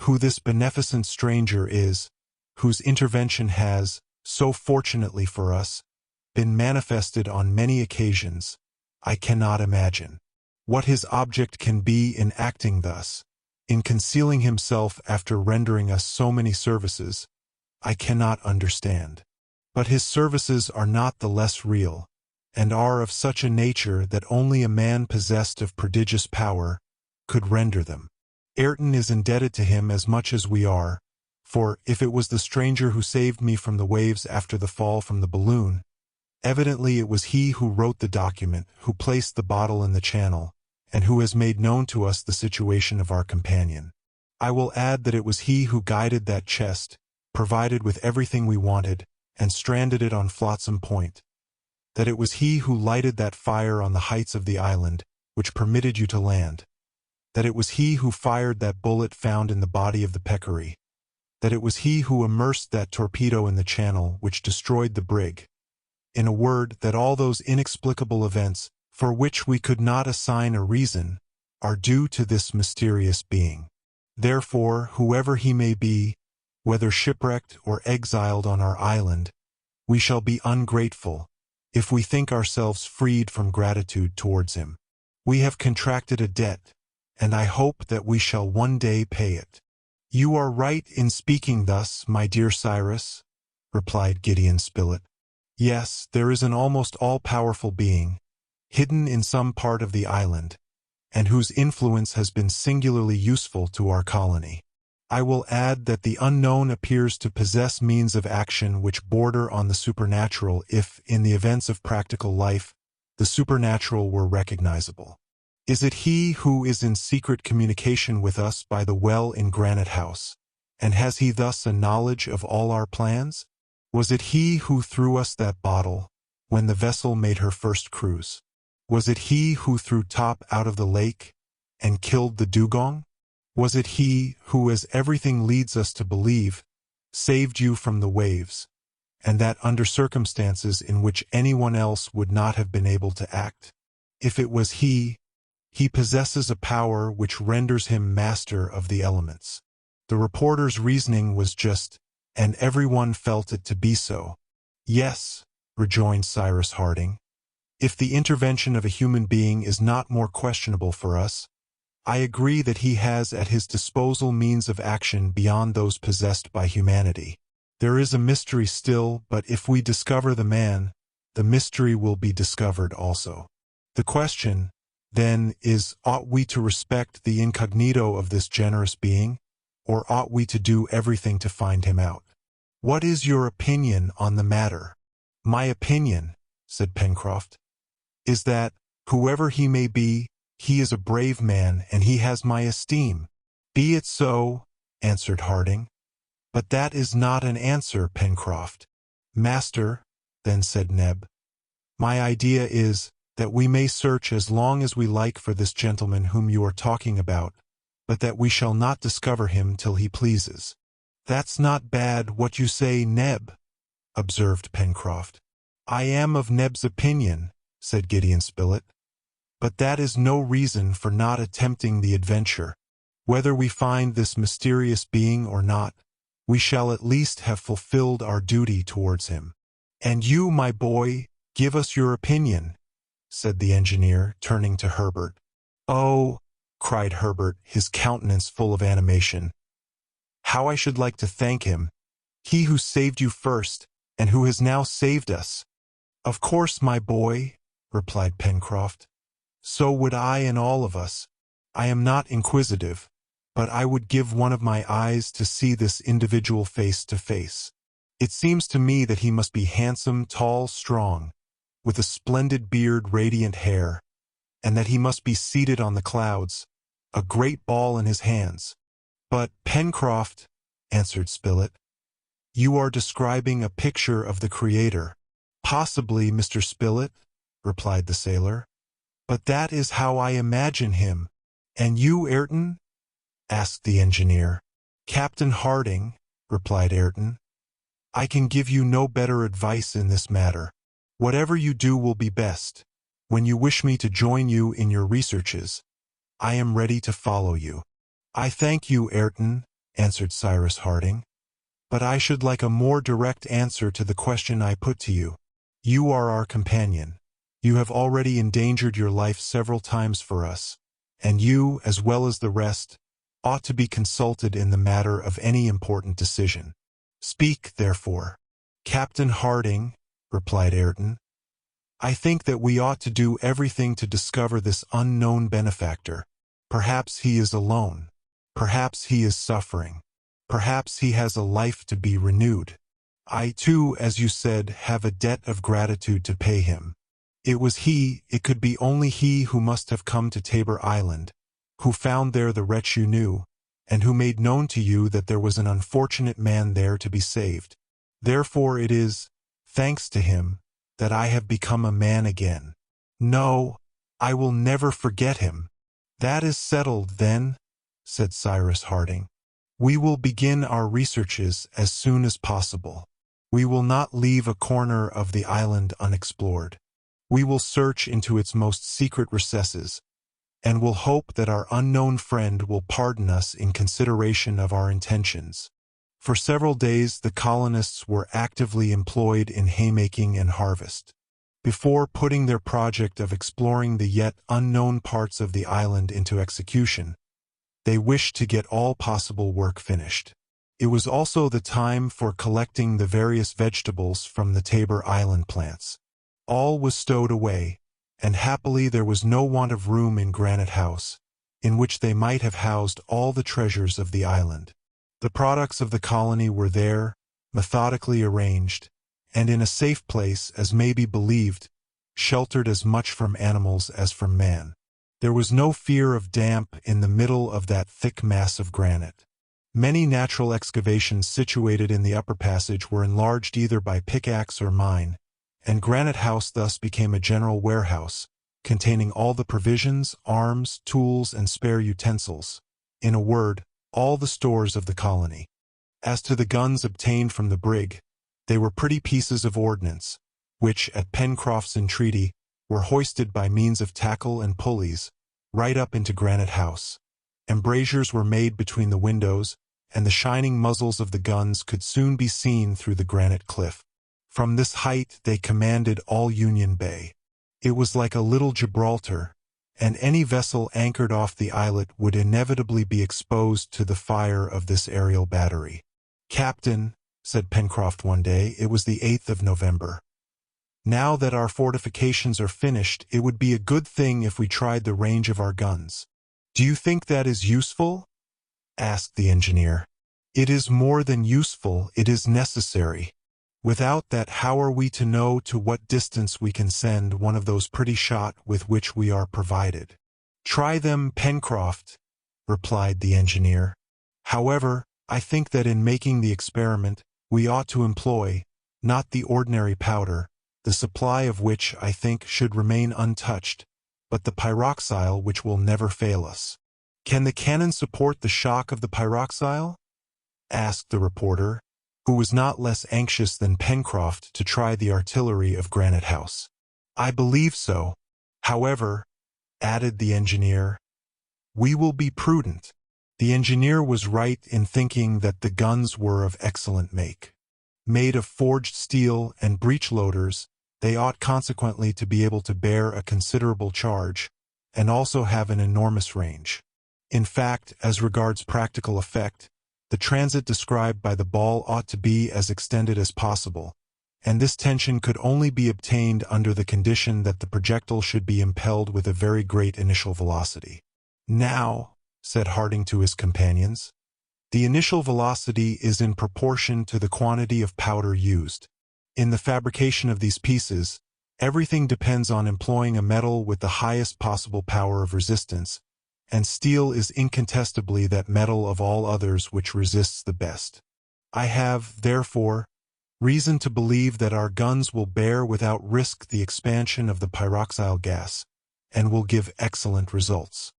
Who this beneficent stranger is, whose intervention has, so fortunately for us, been manifested on many occasions, I cannot imagine. What his object can be in acting thus, in concealing himself after rendering us so many services, I cannot understand. But his services are not the less real, and are of such a nature that only a man possessed of prodigious power could render them. Ayrton is indebted to him as much as we are, for, if it was the stranger who saved me from the waves after the fall from the balloon, evidently it was he who wrote the document, who placed the bottle in the channel, and who has made known to us the situation of our companion. I will add that it was he who guided that chest, provided with everything we wanted, and stranded it on Flotsam Point, that it was he who lighted that fire on the heights of the island, which permitted you to land, that it was he who fired that bullet found in the body of the peccary, that it was he who immersed that torpedo in the channel which destroyed the brig. In a word, that all those inexplicable events, for which we could not assign a reason, are due to this mysterious being. Therefore, whoever he may be, whether shipwrecked or exiled on our island, we shall be ungrateful if we think ourselves freed from gratitude towards him. We have contracted a debt, and I hope that we shall one day pay it." "You are right in speaking thus, my dear Cyrus," replied Gideon Spilett. "Yes, there is an almost all-powerful being, hidden in some part of the island, and whose influence has been singularly useful to our colony. I will add that the unknown appears to possess means of action which border on the supernatural if, in the events of practical life, the supernatural were recognizable. Is it he who is in secret communication with us by the well in Granite House, and has he thus a knowledge of all our plans? Was it he who threw us that bottle when the vessel made her first cruise? Was it he who threw Top out of the lake and killed the dugong? Was it he who, as everything leads us to believe, saved you from the waves, and that under circumstances in which anyone else would not have been able to act? If it was he possesses a power which renders him master of the elements." The reporter's reasoning was just, and everyone felt it to be so. "Yes," rejoined Cyrus Harding, "if the intervention of a human being is not more questionable for us, I agree that he has at his disposal means of action beyond those possessed by humanity. There is a mystery still, but if we discover the man, the mystery will be discovered also. The question, then, is, ought we to respect the incognito of this generous being, or ought we to do everything to find him out? What is your opinion on the matter?" "My opinion," said Pencroft, "is that, whoever he may be, he is a brave man, and he has my esteem." "Be it so," answered Harding. "But that is not an answer, Pencroft." "Master," then said Neb, "my idea is, that we may search as long as we like for this gentleman whom you are talking about, but that we shall not discover him till he pleases." "That's not bad what you say, Neb," observed Pencroft. "I am of Neb's opinion," said Gideon Spilett. "But that is no reason for not attempting the adventure. Whether we find this mysterious being or not, we shall at least have fulfilled our duty towards him." "And you, my boy, give us your opinion," said the engineer, turning to Herbert. "Oh," cried Herbert, his countenance full of animation, "how I should like to thank him, he who saved you first, and who has now saved us." "Of course, my boy," replied Pencroft. "So would I and all of us. I am not inquisitive, but I would give one of my eyes to see this individual face to face. It seems to me that he must be handsome, tall, strong, with a splendid beard, radiant hair, and that he must be seated on the clouds, a great ball in his hands." "But, Pencroft," answered Spilett, "you are describing a picture of the Creator." "Possibly, Mr. Spilett," replied the sailor, "but that is how I imagine him." "And you, Ayrton?" asked the engineer. "Captain Harding," replied Ayrton, "I can give you no better advice in this matter. Whatever you do will be best. When you wish me to join you in your researches, I am ready to follow you." "I thank you, Ayrton," answered Cyrus Harding, "but I should like a more direct answer to the question I put to you. You are our companion. You have already endangered your life several times for us, and you, as well as the rest, ought to be consulted in the matter of any important decision. Speak, therefore." "Captain Harding," replied Ayrton, "I think that we ought to do everything to discover this unknown benefactor. Perhaps he is alone. Perhaps he is suffering. Perhaps he has a life to be renewed. I, too, as you said, have a debt of gratitude to pay him. It could be only he who must have come to Tabor Island, who found there the wretch you knew, and who made known to you that there was an unfortunate man there to be saved. Therefore it is, thanks to him, that I have become a man again. No, I will never forget him." "That is settled, then," said Cyrus Harding. "We will begin our researches as soon as possible. We will not leave a corner of the island unexplored. We will search into its most secret recesses, and will hope that our unknown friend will pardon us in consideration of our intentions." For several days the colonists were actively employed in haymaking and harvest. Before putting their project of exploring the yet unknown parts of the island into execution, they wished to get all possible work finished. It was also the time for collecting the various vegetables from the Tabor Island plants. All was stowed away, and happily there was no want of room in Granite House, in which they might have housed all the treasures of the island. The products of the colony were there, methodically arranged, and in a safe place, as may be believed, sheltered as much from animals as from man. There was no fear of damp in the middle of that thick mass of granite. Many natural excavations situated in the upper passage were enlarged either by pickaxe or mine, and Granite House thus became a general warehouse, containing all the provisions, arms, tools, and spare utensils, in a word, all the stores of the colony. As to the guns obtained from the brig, they were pretty pieces of ordnance, which, at Pencroft's entreaty, were hoisted by means of tackle and pulleys, right up into Granite House. Embrasures were made between the windows, and the shining muzzles of the guns could soon be seen through the granite cliff. From this height they commanded all Union Bay. It was like a little Gibraltar, and any vessel anchored off the islet would inevitably be exposed to the fire of this aerial battery. "Captain," said Pencroft one day, it was the 8th of November, "now that our fortifications are finished, it would be a good thing if we tried the range of our guns." "Do you think that is useful?" asked the engineer. "It is more than useful, it is necessary. Without that, how are we to know to what distance we can send one of those pretty shot with which we are provided?" "Try them, Pencroft," replied the engineer. "However, I think that in making the experiment, we ought to employ, not the ordinary powder, the supply of which, I think, should remain untouched, but the pyroxyle, which will never fail us." "Can the cannon support the shock of the pyroxyle?" asked the reporter, who was not less anxious than Pencroft to try the artillery of Granite House. "I believe so. However," added the engineer, "we will be prudent." The engineer was right in thinking that the guns were of excellent make. Made of forged steel and breech-loaders, they ought consequently to be able to bear a considerable charge, and also have an enormous range. In fact, as regards practical effect, the transit described by the ball ought to be as extended as possible, and this tension could only be obtained under the condition that the projectile should be impelled with a very great initial velocity. "Now," said Harding to his companions, "the initial velocity is in proportion to the quantity of powder used. In the fabrication of these pieces, everything depends on employing a metal with the highest possible power of resistance, and steel is incontestably that metal of all others which resists the best. I have, therefore, reason to believe that our guns will bear without risk the expansion of the pyroxyle gas, and will give excellent results."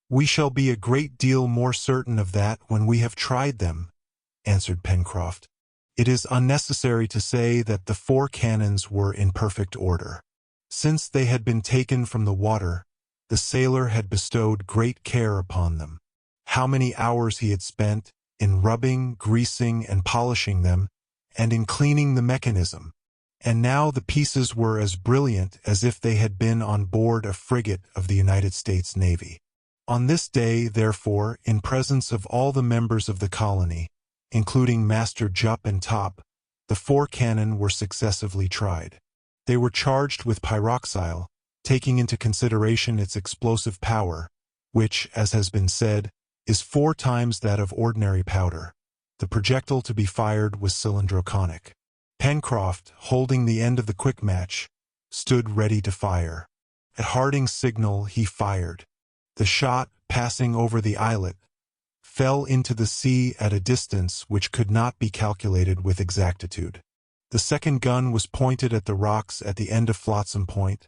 "We shall be a great deal more certain of that when we have tried them," answered Pencroft. It is unnecessary to say that the 4 cannons were in perfect order. Since they had been taken from the water, the sailor had bestowed great care upon them. How many hours he had spent in rubbing, greasing, and polishing them, and in cleaning the mechanism! And now the pieces were as brilliant as if they had been on board a frigate of the United States Navy. On this day, therefore, in presence of all the members of the colony, including Master Jup and Top, the 4 cannon were successively tried. They were charged with pyroxyle, taking into consideration its explosive power, which, as has been said, is 4 times that of ordinary powder. The projectile to be fired was cylindroconic. Pencroft, holding the end of the quick match, stood ready to fire. At Harding's signal he fired. The shot, passing over the islet, fell into the sea at a distance which could not be calculated with exactitude. The second gun was pointed at the rocks at the end of Flotsam Point,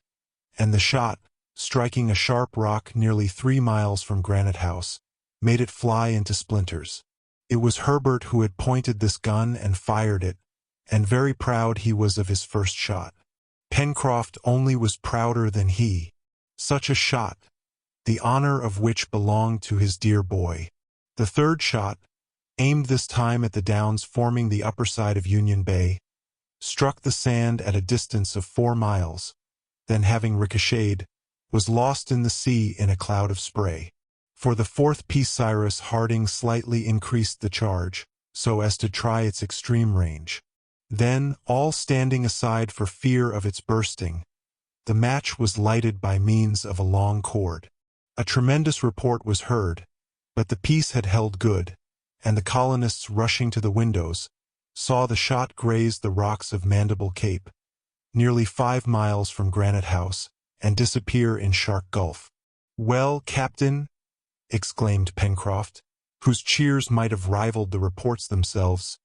and the shot, striking a sharp rock nearly 3 miles from Granite House, made it fly into splinters. It was Herbert who had pointed this gun and fired it, and very proud he was of his first shot. Pencroft only was prouder than he. Such a shot, the honor of which belonged to his dear boy. The third shot, aimed this time at the downs forming the upper side of Union Bay, struck the sand at a distance of 4 miles, then having ricocheted, was lost in the sea in a cloud of spray. For the fourth piece Cyrus Harding slightly increased the charge, so as to try its extreme range. Then, all standing aside for fear of its bursting, the match was lighted by means of a long cord. A tremendous report was heard, but the piece had held good, and the colonists rushing to the windows saw the shot graze the rocks of Mandible Cape, nearly 5 miles from Granite House, and disappear in Shark Gulf. "Well, Captain," exclaimed Pencroft, whose cheers might have rivaled the reports themselves,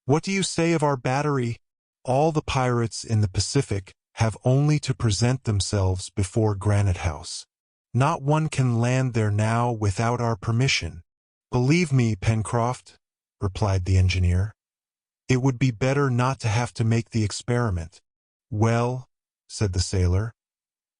"what do you say of our battery? All the pirates in the Pacific have only to present themselves before Granite House. Not one can land there now without our permission." "Believe me, Pencroft," replied the engineer, "it would be better not to have to make the experiment." "Well," said the sailor,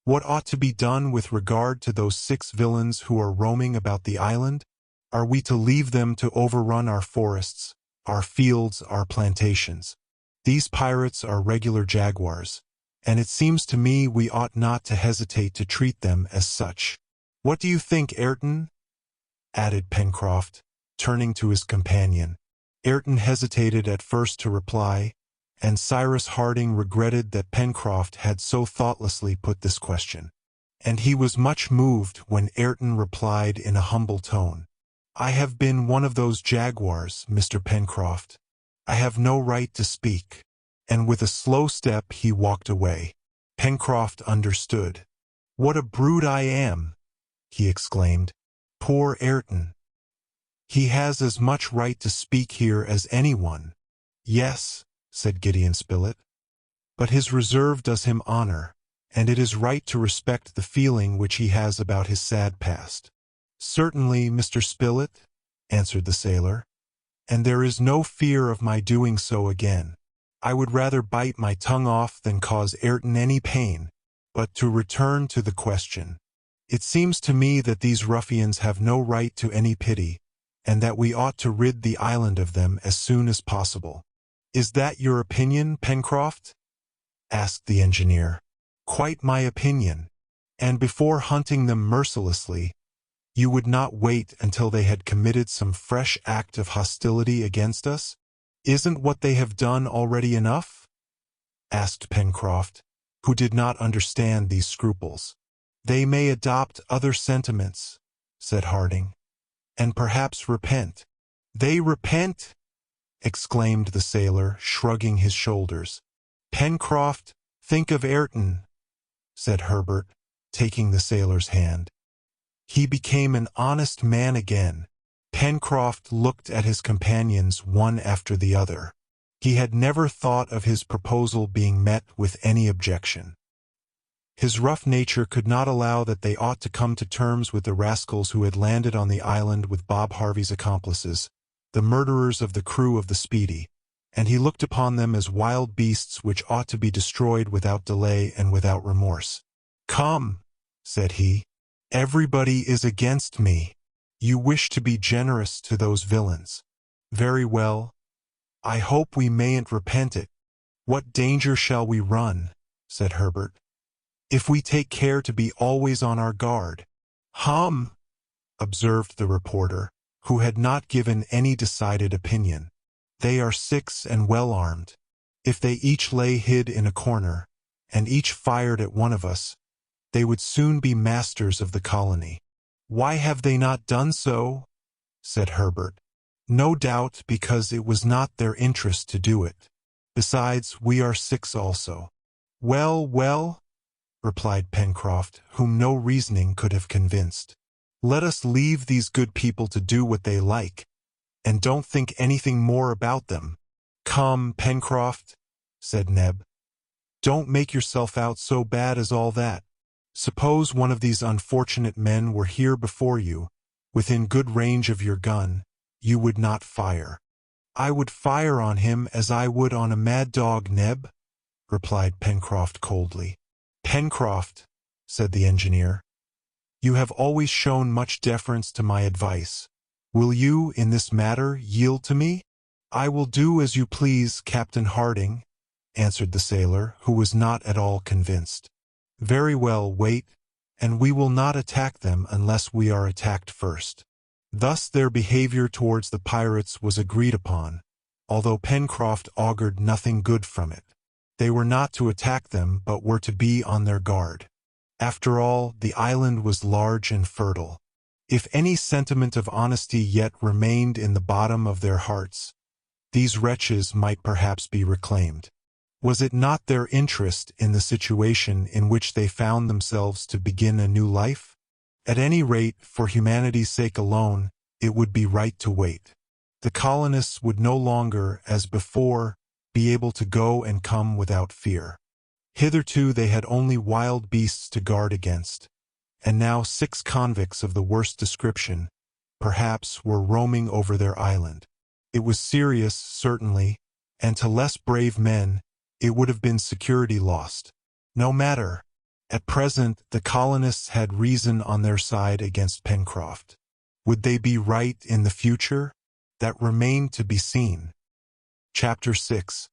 "what ought to be done with regard to those 6 villains who are roaming about the island? Are we to leave them to overrun our forests, our fields, our plantations? These pirates are regular jaguars, and it seems to me we ought not to hesitate to treat them as such. What do you think, Ayrton?" added Pencroft, turning to his companion. Ayrton hesitated at first to reply, and Cyrus Harding regretted that Pencroft had so thoughtlessly put this question. And he was much moved when Ayrton replied in a humble tone, "I have been one of those jaguars, Mr. Pencroft. I have no right to speak." And with a slow step he walked away. Pencroft understood. "What a brute I am!" he exclaimed. "Poor Ayrton! He has as much right to speak here as anyone." "Yes," said Gideon Spilett, "but his reserve does him honor, and it is right to respect the feeling which he has about his sad past." "Certainly, Mr. Spilett," answered the sailor, "and there is no fear of my doing so again. I would rather bite my tongue off than cause Ayrton any pain. But to return to the question, it seems to me that these ruffians have no right to any pity, and that we ought to rid the island of them as soon as possible." "Is that your opinion, Pencroft?" asked the engineer. "Quite my opinion. And before hunting them mercilessly, you would not wait until they had committed some fresh act of hostility against us? Isn't what they have done already enough?" asked Pencroft, who did not understand these scruples. "They may adopt other sentiments," said Harding, "and perhaps repent." "They repent!" exclaimed the sailor, shrugging his shoulders. "Pencroft, think of Ayrton," said Herbert, taking the sailor's hand. "He became an honest man again." Pencroft looked at his companions one after the other. He had never thought of his proposal being met with any objection. His rough nature could not allow that they ought to come to terms with the rascals who had landed on the island with Bob Harvey's accomplices, the murderers of the crew of the Speedy, and he looked upon them as wild beasts which ought to be destroyed without delay and without remorse. "Come," said he, "everybody is against me. You wish to be generous to those villains. Very well. I hope we mayn't repent it." "What danger shall we run?" said Herbert, "if we take care to be always on our guard?" "Hum!" observed the reporter, who had not given any decided opinion. "They are 6 and well armed. If they each lay hid in a corner, and each fired at one of us, they would soon be masters of the colony." "Why have they not done so?" said Herbert. "No doubt because it was not their interest to do it. Besides, we are 6 also." "Well, well," replied Pencroft, whom no reasoning could have convinced. "Let us leave these good people to do what they like, and don't think anything more about them." "Come, Pencroft," said Neb, "don't make yourself out so bad as all that. Suppose one of these unfortunate men were here before you, within good range of your gun, you would not fire." "I would fire on him as I would on a mad dog, Neb," replied Pencroft coldly. "Pencroft," said the engineer, "you have always shown much deference to my advice. Will you, in this matter, yield to me?" "I will do as you please, Captain Harding," answered the sailor, who was not at all convinced. "Very well, wait, and we will not attack them unless we are attacked first." Thus their behavior towards the pirates was agreed upon, although Pencroft augured nothing good from it. They were not to attack them, but were to be on their guard. After all, the island was large and fertile. If any sentiment of honesty yet remained in the bottom of their hearts, these wretches might perhaps be reclaimed. Was it not their interest in the situation in which they found themselves to begin a new life? At any rate, for humanity's sake alone, it would be right to wait. The colonists would no longer, as before, be able to go and come without fear. Hitherto they had only wild beasts to guard against, and now 6 convicts of the worst description, perhaps, were roaming over their island. It was serious, certainly, and to less brave men, it would have been security lost. No matter. At present, the colonists had reason on their side against Pencroft. Would they be right in the future? That remained to be seen. Chapter 6.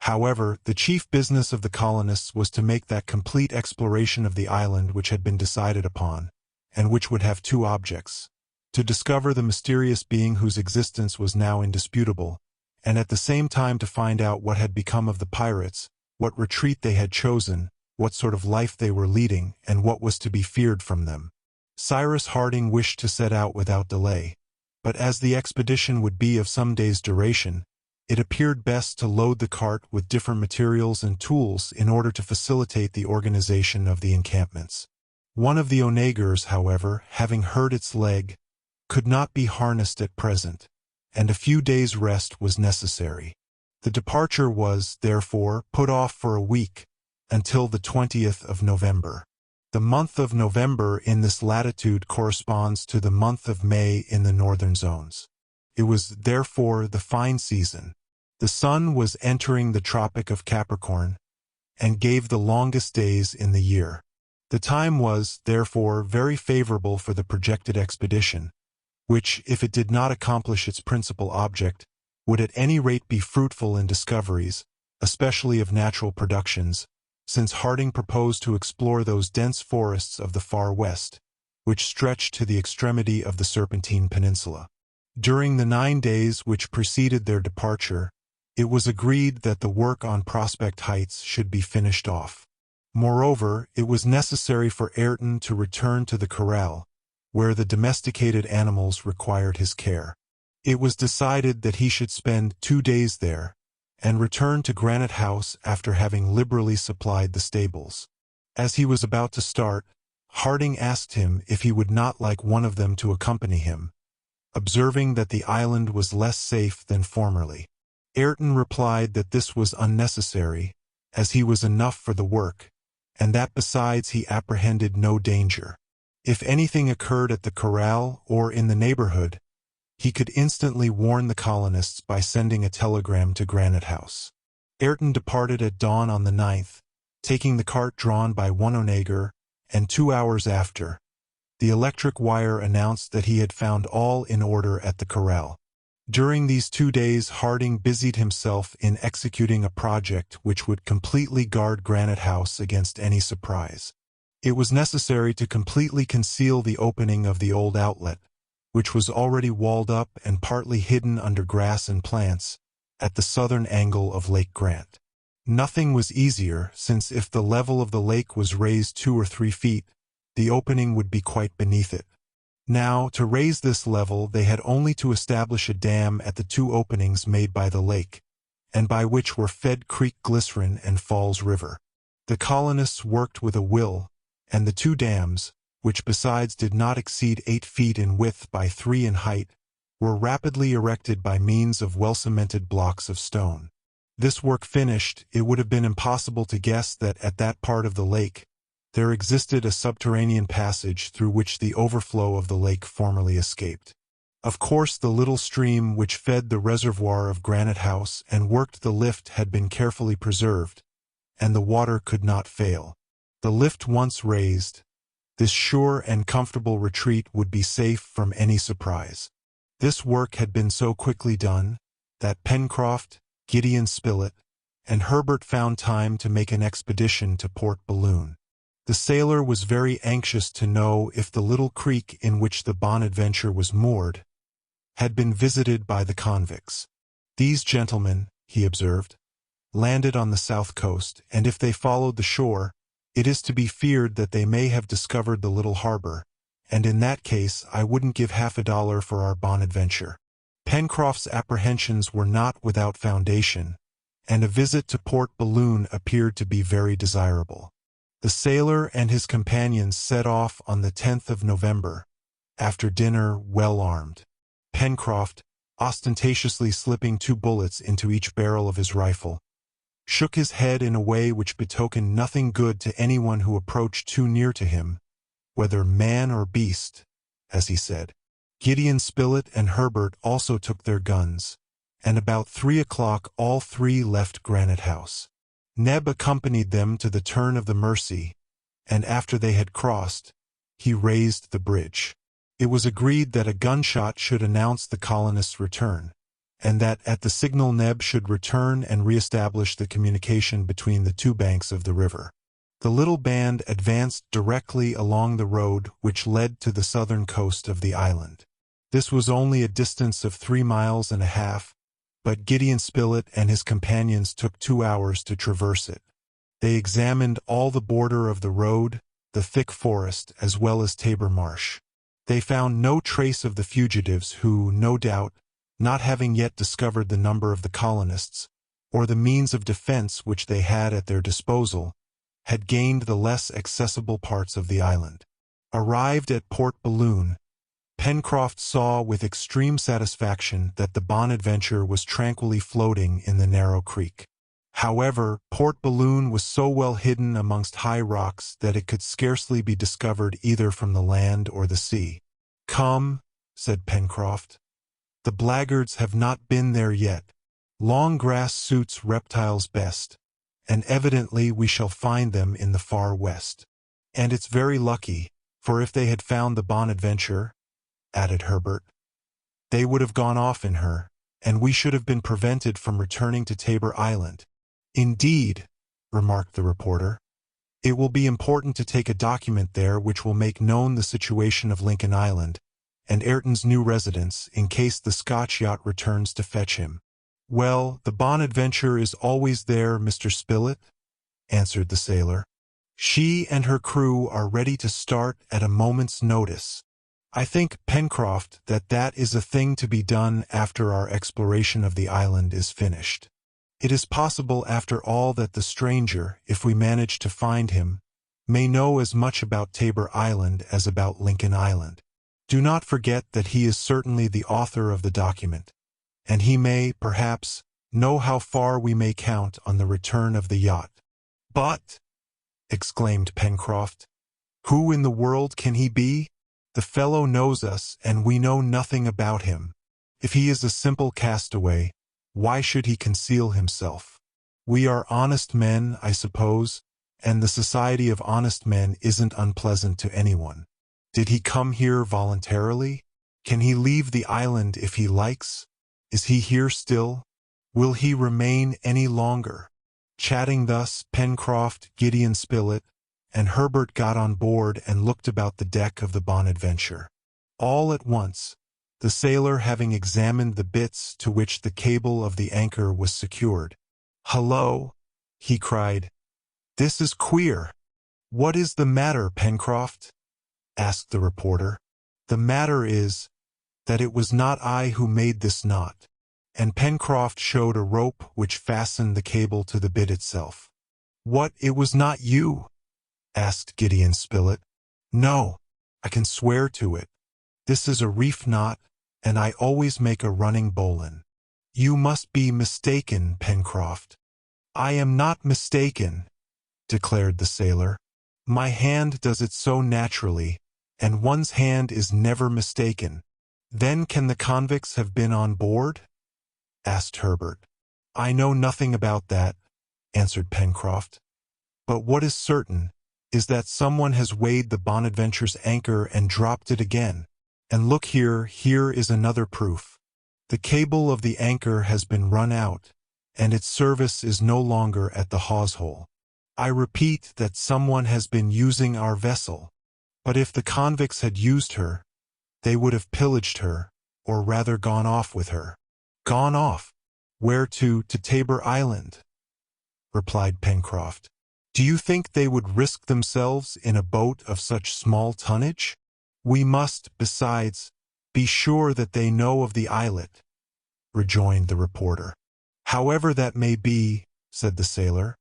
However, the chief business of the colonists was to make that complete exploration of the island which had been decided upon, and which would have 2 objects: to discover the mysterious being whose existence was now indisputable, and at the same time to find out what had become of the pirates, what retreat they had chosen, what sort of life they were leading, and what was to be feared from them. Cyrus Harding wished to set out without delay, but as the expedition would be of some days' duration, it appeared best to load the cart with different materials and tools in order to facilitate the organization of the encampments. One of the onagers, however, having hurt its leg, could not be harnessed at present, and a few days' rest was necessary. The departure was, therefore, put off for a week, until the 20th of November. The month of November in this latitude corresponds to the month of May in the northern zones. It was, therefore, the fine season. The sun was entering the Tropic of Capricorn, and gave the longest days in the year. The time was, therefore, very favorable for the projected expedition, which, if it did not accomplish its principal object, would at any rate be fruitful in discoveries, especially of natural productions, since Harding proposed to explore those dense forests of the far west, which stretched to the extremity of the Serpentine Peninsula. During the 9 days which preceded their departure, it was agreed that the work on Prospect Heights should be finished off. Moreover, it was necessary for Ayrton to return to the corral, where the domesticated animals required his care. It was decided that he should spend 2 days there, and return to Granite House after having liberally supplied the stables. As he was about to start, Harding asked him if he would not like one of them to accompany him, observing that the island was less safe than formerly. Ayrton replied that this was unnecessary, as he was enough for the work, and that besides he apprehended no danger. If anything occurred at the corral or in the neighborhood, he could instantly warn the colonists by sending a telegram to Granite House. Ayrton departed at dawn on the 9th, taking the cart drawn by one onager, and 2 hours after, the electric wire announced that he had found all in order at the corral. During these 2 days Harding busied himself in executing a project which would completely guard Granite House against any surprise. It was necessary to completely conceal the opening of the old outlet, which was already walled up and partly hidden under grass and plants, at the southern angle of Lake Grant. Nothing was easier, since if the level of the lake was raised 2 or 3 feet, the opening would be quite beneath it. Now, to raise this level, they had only to establish a dam at the 2 openings made by the lake, and by which were fed Creek Glycerine and Falls River. The colonists worked with a will, and the 2 dams, which besides did not exceed 8 feet in width by 3 in height, were rapidly erected by means of well-cemented blocks of stone. This work finished, it would have been impossible to guess that at that part of the lake there existed a subterranean passage through which the overflow of the lake formerly escaped. Of course, the little stream which fed the reservoir of Granite House and worked the lift had been carefully preserved, and the water could not fail. The lift once raised, this sure and comfortable retreat would be safe from any surprise. This work had been so quickly done that Pencroft, Gideon Spilett, and Herbert found time to make an expedition to Port Balloon. The sailor was very anxious to know if the little creek in which the Bonadventure was moored had been visited by the convicts. These gentlemen, he observed, landed on the south coast, and if they followed the shore, it is to be feared that they may have discovered the little harbor, and in that case I wouldn't give $50 for our Bonadventure. Pencroft's apprehensions were not without foundation, and a visit to Port Balloon appeared to be very desirable. The sailor and his companions set off on the 10th of November, after dinner well armed. Pencroft, ostentatiously slipping 2 bullets into each barrel of his rifle, shook his head in a way which betokened nothing good to anyone who approached too near to him, whether man or beast, as he said. Gideon Spilett and Herbert also took their guns, and about 3 o'clock all 3 left Granite House. Neb accompanied them to the turn of the Mersey, and after they had crossed, he raised the bridge. It was agreed that a gunshot should announce the colonists' return, and that at the signal Neb should return and re-establish the communication between the 2 banks of the river. The little band advanced directly along the road which led to the southern coast of the island. This was only a distance of 3.5 miles, but Gideon Spilett and his companions took 2 hours to traverse it. They examined all the border of the road, the thick forest, as well as Tabor Marsh. They found no trace of the fugitives who, no doubt, not having yet discovered the number of the colonists, or the means of defense which they had at their disposal, had gained the less accessible parts of the island. Arrived at Port Balloon, Pencroft saw with extreme satisfaction that the Bonadventure was tranquilly floating in the narrow creek. However, Port Balloon was so well hidden amongst high rocks that it could scarcely be discovered either from the land or the sea. "Come," said Pencroft, "the blackguards have not been there yet. Long grass suits reptiles best, and evidently we shall find them in the far west. And it's very lucky, for if they had found the Bonadventure," added Herbert, "they would have gone off in her, and we should have been prevented from returning to Tabor Island." "Indeed," remarked the reporter, "it will be important to take a document there which will make known the situation of Lincoln Island and Ayrton's new residence in case the Scotch yacht returns to fetch him." "Well, the Bonadventure is always there, Mr. Spilett," answered the sailor. "She and her crew are ready to start at a moment's notice. I think, Pencroft, that is a thing to be done after our exploration of the island is finished. It is possible, after all, that the stranger, if we manage to find him, may know as much about Tabor Island as about Lincoln Island. Do not forget that he is certainly the author of the document, and he may, perhaps, know how far we may count on the return of the yacht." "But," exclaimed Pencroft, "who in the world can he be? The fellow knows us, and we know nothing about him. If he is a simple castaway, why should he conceal himself? We are honest men, I suppose, and the society of honest men isn't unpleasant to anyone. Did he come here voluntarily? Can he leave the island if he likes? Is he here still? Will he remain any longer?" Chatting thus, Pencroft, Gideon Spilett, and Herbert got on board and looked about the deck of the Bonadventure. All at once, the sailor having examined the bitts to which the cable of the anchor was secured, "Hullo!" he cried. "This is queer." "What is the matter, Pencroft?" asked the reporter. "The matter is that it was not I who made this knot," and Pencroft showed a rope which fastened the cable to the bit itself. "What, it was not you?" asked Gideon Spilett. "No, I can swear to it. This is a reef knot, and I always make a running bowline." "You must be mistaken, Pencroft." "I am not mistaken," declared the sailor. "My hand does it so naturally, and one's hand is never mistaken." "Then can the convicts have been on board?" asked Herbert. "I know nothing about that," answered Pencroft. "But what is certain is that someone has weighed the Bonadventure's anchor and dropped it again. And look here, here is another proof. The cable of the anchor has been run out, and its service is no longer at the hawse-hole. I repeat that someone has been using our vessel. But if the convicts had used her, they would have pillaged her, or rather gone off with her. Gone off? Where to? To Tabor Island, replied Pencroft. Do you think they would risk themselves in a boat of such small tonnage? We must, besides, be sure that they know of the islet, rejoined the reporter. However that may be, said the sailor,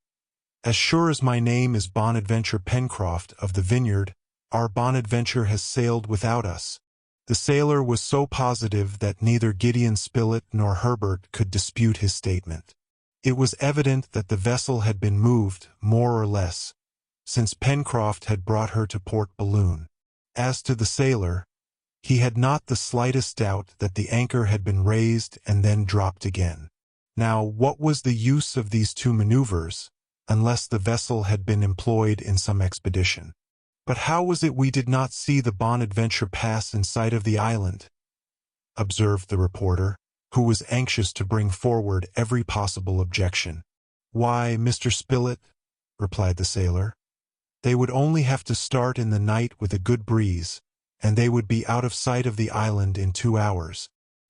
as sure as my name is Bonadventure Pencroft of the Vineyard, our Bonadventure has sailed without us. The sailor was so positive that neither Gideon Spilett nor Herbert could dispute his statement. It was evident that the vessel had been moved, more or less, since Pencroft had brought her to Port Balloon. As to the sailor, he had not the slightest doubt that the anchor had been raised and then dropped again. Now, what was the use of these two maneuvers, unless the vessel had been employed in some expedition? But how was it we did not see the Bonadventure pass in sight of the island? Observed the reporter, who was anxious to bring forward every possible objection. Why, Mr. Spilett, replied the sailor, they would only have to start in the night with a good breeze, and they would be out of sight of the island in 2 hours.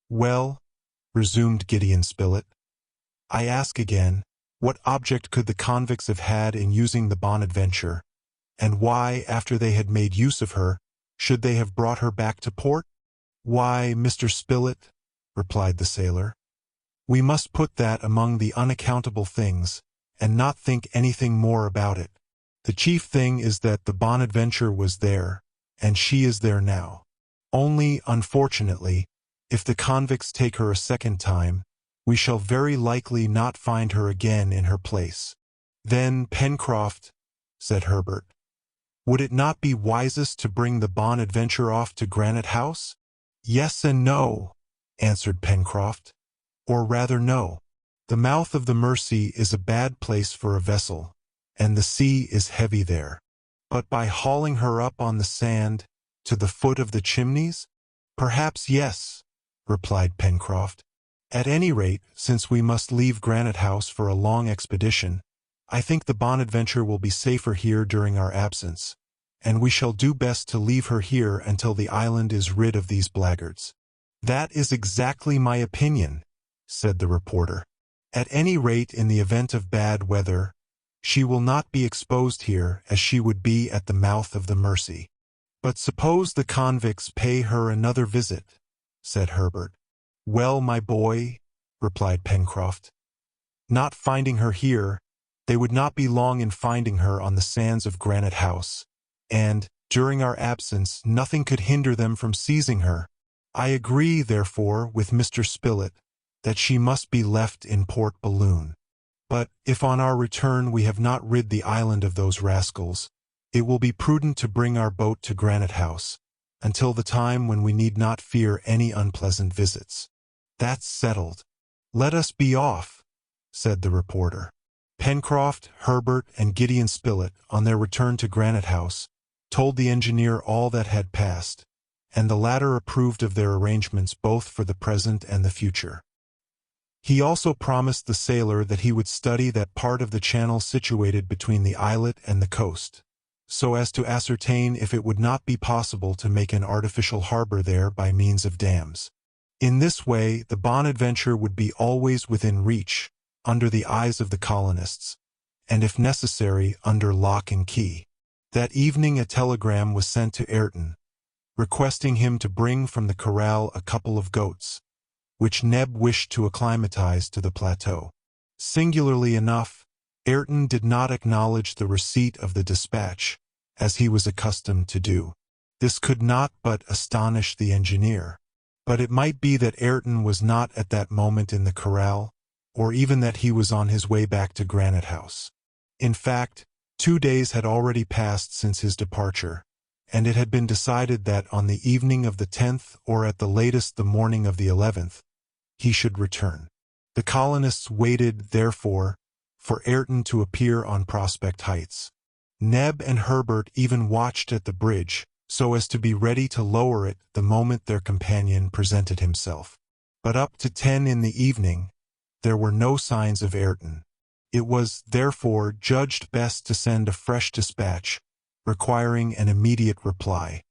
Well, resumed Gideon Spilett, I ask again, what object could the convicts have had in using the Bonadventure, and why, after they had made use of her, should they have brought her back to port? Why, Mr. Spilett, replied the sailor, we must put that among the unaccountable things, and not think anything more about it. The chief thing is that the Bonadventure was there, and she is there now. Only, unfortunately, if the convicts take her a second time, we shall very likely not find her again in her place. Then, Pencroft, said Herbert, would it not be wisest to bring the Bonadventure off to Granite House? Yes and no, answered Pencroft. Or rather no. The mouth of the Mersey is a bad place for a vessel, and the sea is heavy there. But by hauling her up on the sand, to the foot of the chimneys? Perhaps yes, replied Pencroft. At any rate, since we must leave Granite House for a long expedition, I think the Bonadventure will be safer here during our absence, and we shall do best to leave her here until the island is rid of these blackguards. That is exactly my opinion, said the reporter. At any rate, in the event of bad weather, she will not be exposed here as she would be at the mouth of the Mersey. But suppose the convicts pay her another visit, said Herbert. Well, my boy, replied Pencroft, not finding her here, they would not be long in finding her on the sands of Granite House, and, during our absence, nothing could hinder them from seizing her. I agree, therefore, with Mr. Spilett, that she must be left in Port Balloon. But, if on our return we have not rid the island of those rascals, it will be prudent to bring our boat to Granite House, until the time when we need not fear any unpleasant visits. That's settled. Let us be off, said the reporter. Pencroft, Herbert, and Gideon Spilett, on their return to Granite House, told the engineer all that had passed, and the latter approved of their arrangements both for the present and the future. He also promised the sailor that he would study that part of the channel situated between the islet and the coast, so as to ascertain if it would not be possible to make an artificial harbor there by means of dams. In this way, the Bonadventure would be always within reach, under the eyes of the colonists, and if necessary, under lock and key. That evening a telegram was sent to Ayrton, requesting him to bring from the corral a couple of goats, which Neb wished to acclimatize to the plateau. Singularly enough, Ayrton did not acknowledge the receipt of the dispatch, as he was accustomed to do. This could not but astonish the engineer. But it might be that Ayrton was not at that moment in the corral, or even that he was on his way back to Granite House. In fact, 2 days had already passed since his departure, and it had been decided that on the evening of the 10th, or at the latest the morning of the 11th, he should return. The colonists waited, therefore, for Ayrton to appear on Prospect Heights. Neb and Herbert even watched at the bridge, so as to be ready to lower it the moment their companion presented himself. But up to 10 in the evening, there were no signs of Ayrton. It was, therefore, judged best to send a fresh dispatch, requiring an immediate reply.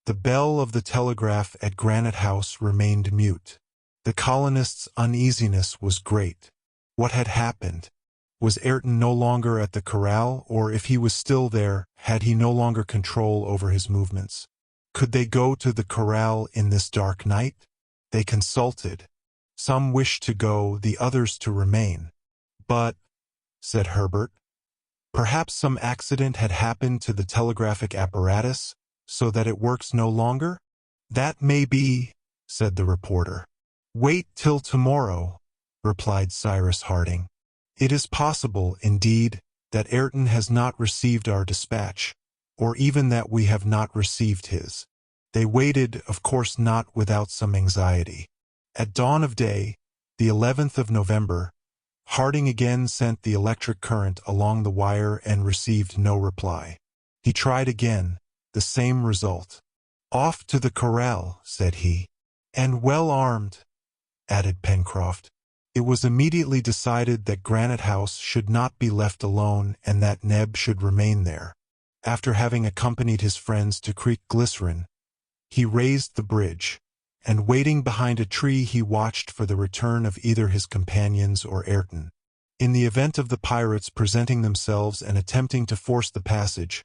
The bell of the telegraph at Granite House remained mute. The colonists' uneasiness was great. What had happened? Was Ayrton no longer at the corral, or if he was still there, had he no longer control over his movements? Could they go to the corral in this dark night? They consulted. Some wished to go, the others to remain. But, said Herbert, perhaps some accident had happened to the telegraphic apparatus, so that it works no longer? That may be, said the reporter. Wait till tomorrow, replied Cyrus Harding. It is possible, indeed, that Ayrton has not received our dispatch, or even that we have not received his. They waited, of course not without some anxiety. At dawn of day, the 11th of November, Harding again sent the electric current along the wire and received no reply. He tried again, the same result. Off to the corral, said he. And well armed, added Pencroft. It was immediately decided that Granite House should not be left alone and that Neb should remain there. After having accompanied his friends to Creek Glycerine, he raised the bridge, and waiting behind a tree he watched for the return of either his companions or Ayrton. In the event of the pirates presenting themselves and attempting to force the passage,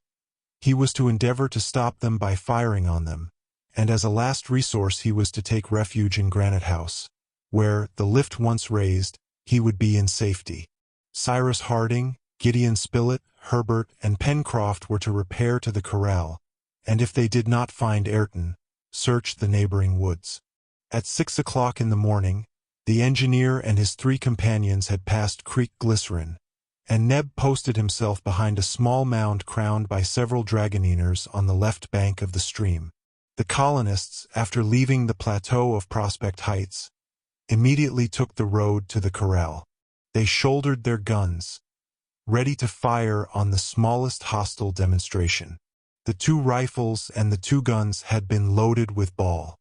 he was to endeavor to stop them by firing on them, and as a last resource he was to take refuge in Granite House, where, the lift once raised, he would be in safety. Cyrus Harding, Gideon Spilett, Herbert, and Pencroft were to repair to the corral, and if they did not find Ayrton, search the neighboring woods. At 6 o'clock in the morning, the engineer and his 3 companions had passed Creek Glycerine, and Neb posted himself behind a small mound crowned by several dragonines on the left bank of the stream. The colonists, after leaving the plateau of Prospect Heights, immediately took the road to the corral. They shouldered their guns, ready to fire on the smallest hostile demonstration. The 2 rifles and the 2 guns had been loaded with ball.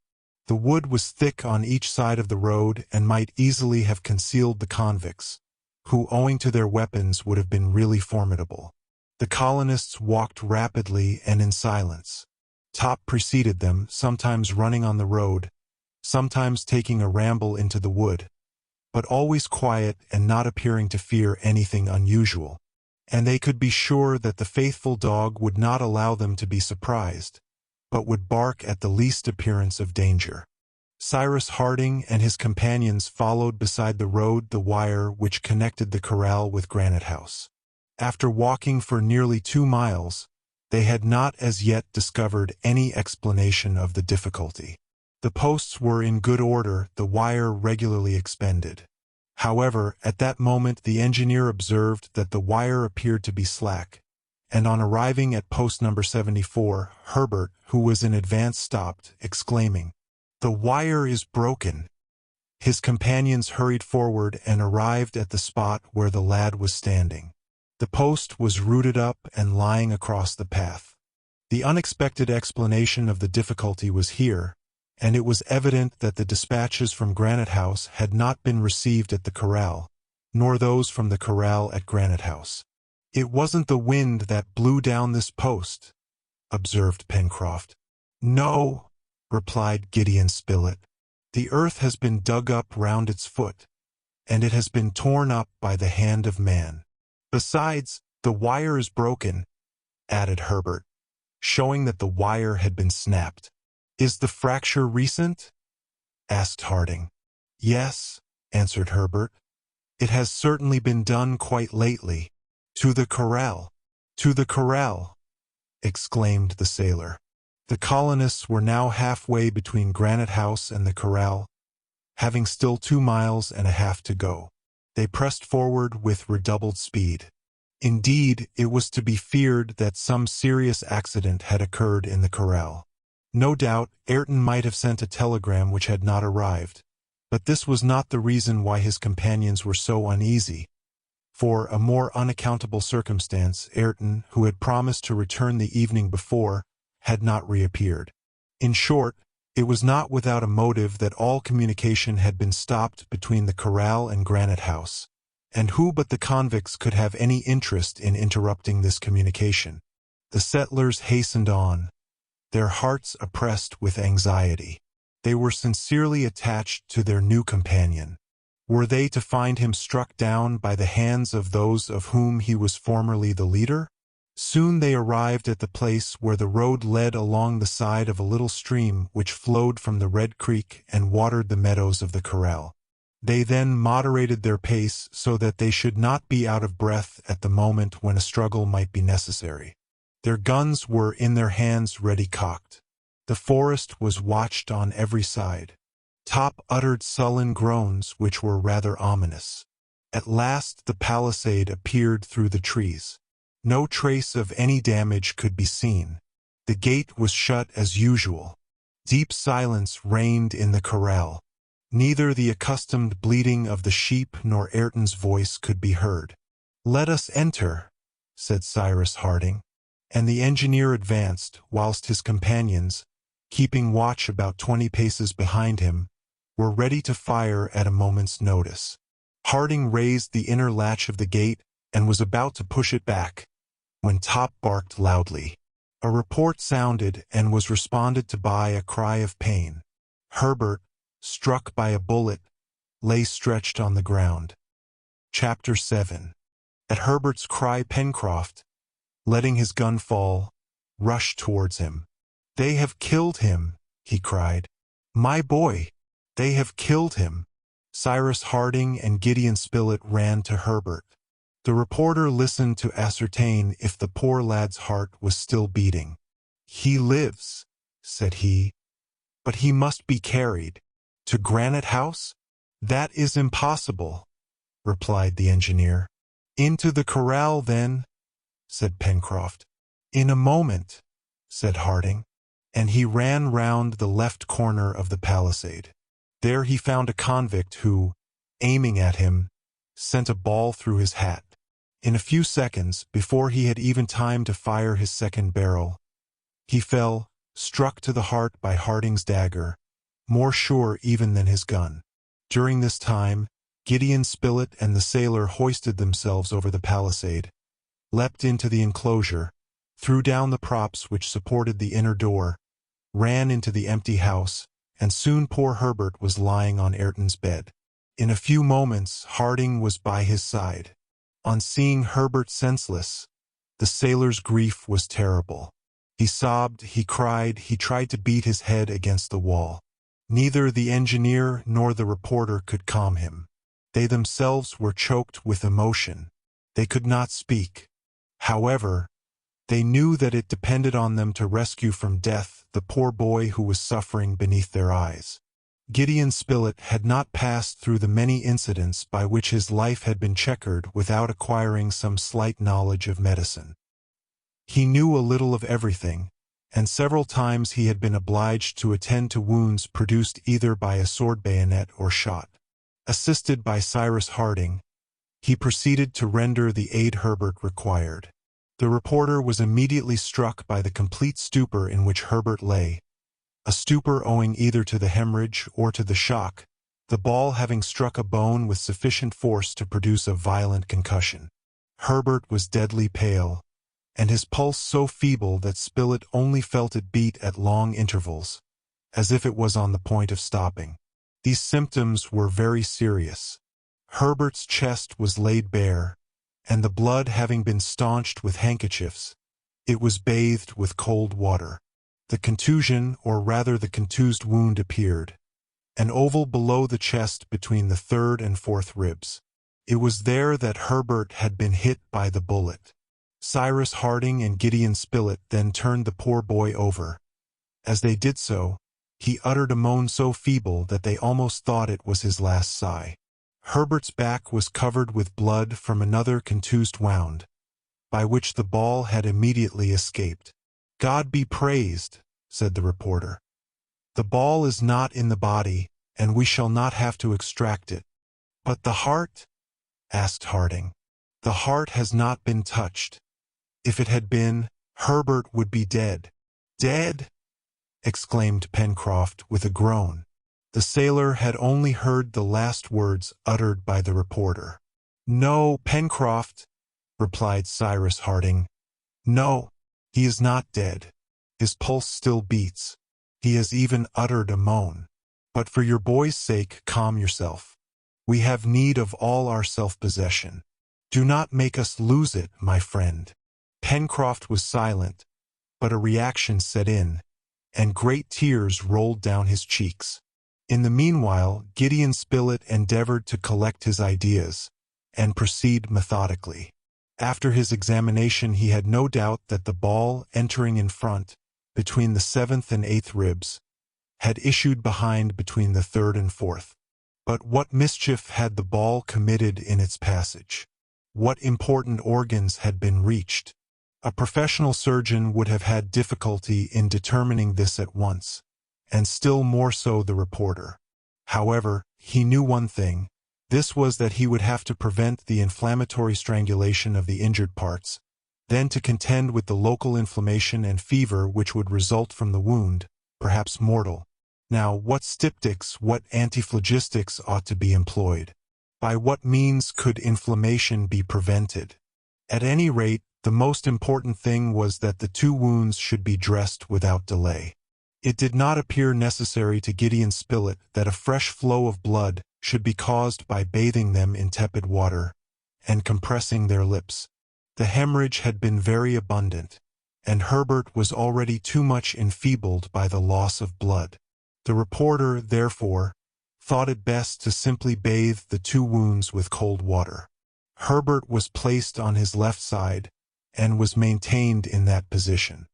The wood was thick on each side of the road and might easily have concealed the convicts, who, owing to their weapons, would have been really formidable. The colonists walked rapidly and in silence. Top preceded them, sometimes running on the road, sometimes taking a ramble into the wood, but always quiet and not appearing to fear anything unusual. And they could be sure that the faithful dog would not allow them to be surprised, but would bark at the least appearance of danger. Cyrus Harding and his companions followed beside the road the wire which connected the corral with Granite House. After walking for nearly 2 miles, they had not as yet discovered any explanation of the difficulty. The posts were in good order, the wire regularly expended. However, at that moment the engineer observed that the wire appeared to be slack, and on arriving at post number 74, Herbert, who was in advance, stopped, exclaiming, "The wire is broken!" His companions hurried forward and arrived at the spot where the lad was standing. The post was rooted up and lying across the path. The unexpected explanation of the difficulty was here, and it was evident that the dispatches from Granite House had not been received at the corral, nor those from the corral at Granite House. "It wasn't the wind that blew down this post," observed Pencroft. "No," replied Gideon Spilett. "The earth has been dug up round its foot, and it has been torn up by the hand of man. Besides, the wire is broken," added Herbert, showing that the wire had been snapped. "Is the fracture recent?" asked Harding. "Yes," answered Herbert. "It has certainly been done quite lately. To the corral! To the corral!" exclaimed the sailor. The colonists were now halfway between Granite House and the corral, having still 2 miles and a half to go. They pressed forward with redoubled speed. Indeed, it was to be feared that some serious accident had occurred in the corral. No doubt, Ayrton might have sent a telegram which had not arrived, but this was not the reason why his companions were so uneasy. For a more unaccountable circumstance, Ayrton, who had promised to return the evening before, had not reappeared. In short, it was not without a motive that all communication had been stopped between the corral and Granite House. And who but the convicts could have any interest in interrupting this communication? The settlers hastened on, their hearts oppressed with anxiety. They were sincerely attached to their new companion. Were they to find him struck down by the hands of those of whom he was formerly the leader? Soon they arrived at the place where the road led along the side of a little stream which flowed from the Red Creek and watered the meadows of the corral. They then moderated their pace so that they should not be out of breath at the moment when a struggle might be necessary. Their guns were in their hands ready cocked. The forest was watched on every side. Top uttered sullen groans which were rather ominous. At last the palisade appeared through the trees. No trace of any damage could be seen. The gate was shut as usual. Deep silence reigned in the corral. Neither the accustomed bleating of the sheep nor Ayrton's voice could be heard. "Let us enter," said Cyrus Harding, and the engineer advanced, whilst his companions, keeping watch about 20 paces behind him, were ready to fire at a moment's notice. Harding raised the inner latch of the gate and was about to push it back, when Top barked loudly. A report sounded and was responded to by a cry of pain. Herbert, struck by a bullet, lay stretched on the ground. Chapter 7. At Herbert's cry, Pencroft, letting his gun fall, rushed towards him. "They have killed him," he cried. "My boy! They have killed him!" Cyrus Harding and Gideon Spilett ran to Herbert. The reporter listened to ascertain if the poor lad's heart was still beating. "He lives," said he, "but he must be carried." "To Granite House? That is impossible," replied the engineer. "Into the corral, then," said Pencroft. "In a moment," said Harding, and he ran round the left corner of the palisade. There he found a convict who, aiming at him, sent a ball through his hat. In a few seconds, before he had even time to fire his second barrel, he fell, struck to the heart by Harding's dagger, more sure even than his gun. During this time, Gideon Spilett and the sailor hoisted themselves over the palisade, leapt into the enclosure, threw down the props which supported the inner door, ran into the empty house, and soon poor Herbert was lying on Ayrton's bed. In a few moments Harding was by his side. On seeing Herbert senseless, the sailor's grief was terrible. He sobbed, he cried, he tried to beat his head against the wall. Neither the engineer nor the reporter could calm him. They themselves were choked with emotion. They could not speak. However, they knew that it depended on them to rescue from death the poor boy who was suffering beneath their eyes. Gideon Spilett had not passed through the many incidents by which his life had been checkered without acquiring some slight knowledge of medicine. He knew a little of everything, and several times he had been obliged to attend to wounds produced either by a sword bayonet or shot. Assisted by Cyrus Harding, he proceeded to render the aid Herbert required. The reporter was immediately struck by the complete stupor in which Herbert lay, a stupor owing either to the hemorrhage or to the shock, the ball having struck a bone with sufficient force to produce a violent concussion. Herbert was deadly pale, and his pulse so feeble that Spilett only felt it beat at long intervals, as if it was on the point of stopping. These symptoms were very serious. Herbert's chest was laid bare, and the blood having been staunched with handkerchiefs, it was bathed with cold water. The contusion, or rather the contused wound, appeared, an oval below the chest between the third and fourth ribs. It was there that Herbert had been hit by the bullet. Cyrus Harding and Gideon Spilett then turned the poor boy over. As they did so, he uttered a moan so feeble that they almost thought it was his last sigh. Herbert's back was covered with blood from another contused wound, by which the ball had immediately escaped. "God be praised," said the reporter. "The ball is not in the body, and we shall not have to extract it." "But the heart?" asked Harding. "The heart has not been touched. If it had been, Herbert would be dead." "Dead?" exclaimed Pencroft with a groan. The sailor had only heard the last words uttered by the reporter. "No, Pencroft," replied Cyrus Harding. "No, he is not dead. His pulse still beats. He has even uttered a moan. But for your boy's sake, calm yourself. We have need of all our self-possession. Do not make us lose it, my friend." Pencroft was silent, but a reaction set in, and great tears rolled down his cheeks. In the meanwhile, Gideon Spilett endeavored to collect his ideas and proceed methodically. After his examination, he had no doubt that the ball, entering in front, between the 7th and 8th ribs, had issued behind between the 3rd and 4th. But what mischief had the ball committed in its passage? What important organs had been reached? A professional surgeon would have had difficulty in determining this at once, and still more so the reporter. However, he knew one thing. This was that he would have to prevent the inflammatory strangulation of the injured parts, then to contend with the local inflammation and fever which would result from the wound, perhaps mortal. Now, what styptics, what antiphlogistics ought to be employed? By what means could inflammation be prevented? At any rate, the most important thing was that the 2 wounds should be dressed without delay. It did not appear necessary to Gideon Spilett that a fresh flow of blood should be caused by bathing them in tepid water and compressing their lips. The hemorrhage had been very abundant, and Herbert was already too much enfeebled by the loss of blood. The reporter, therefore, thought it best to simply bathe the 2 wounds with cold water. Herbert was placed on his left side, and was maintained in that position.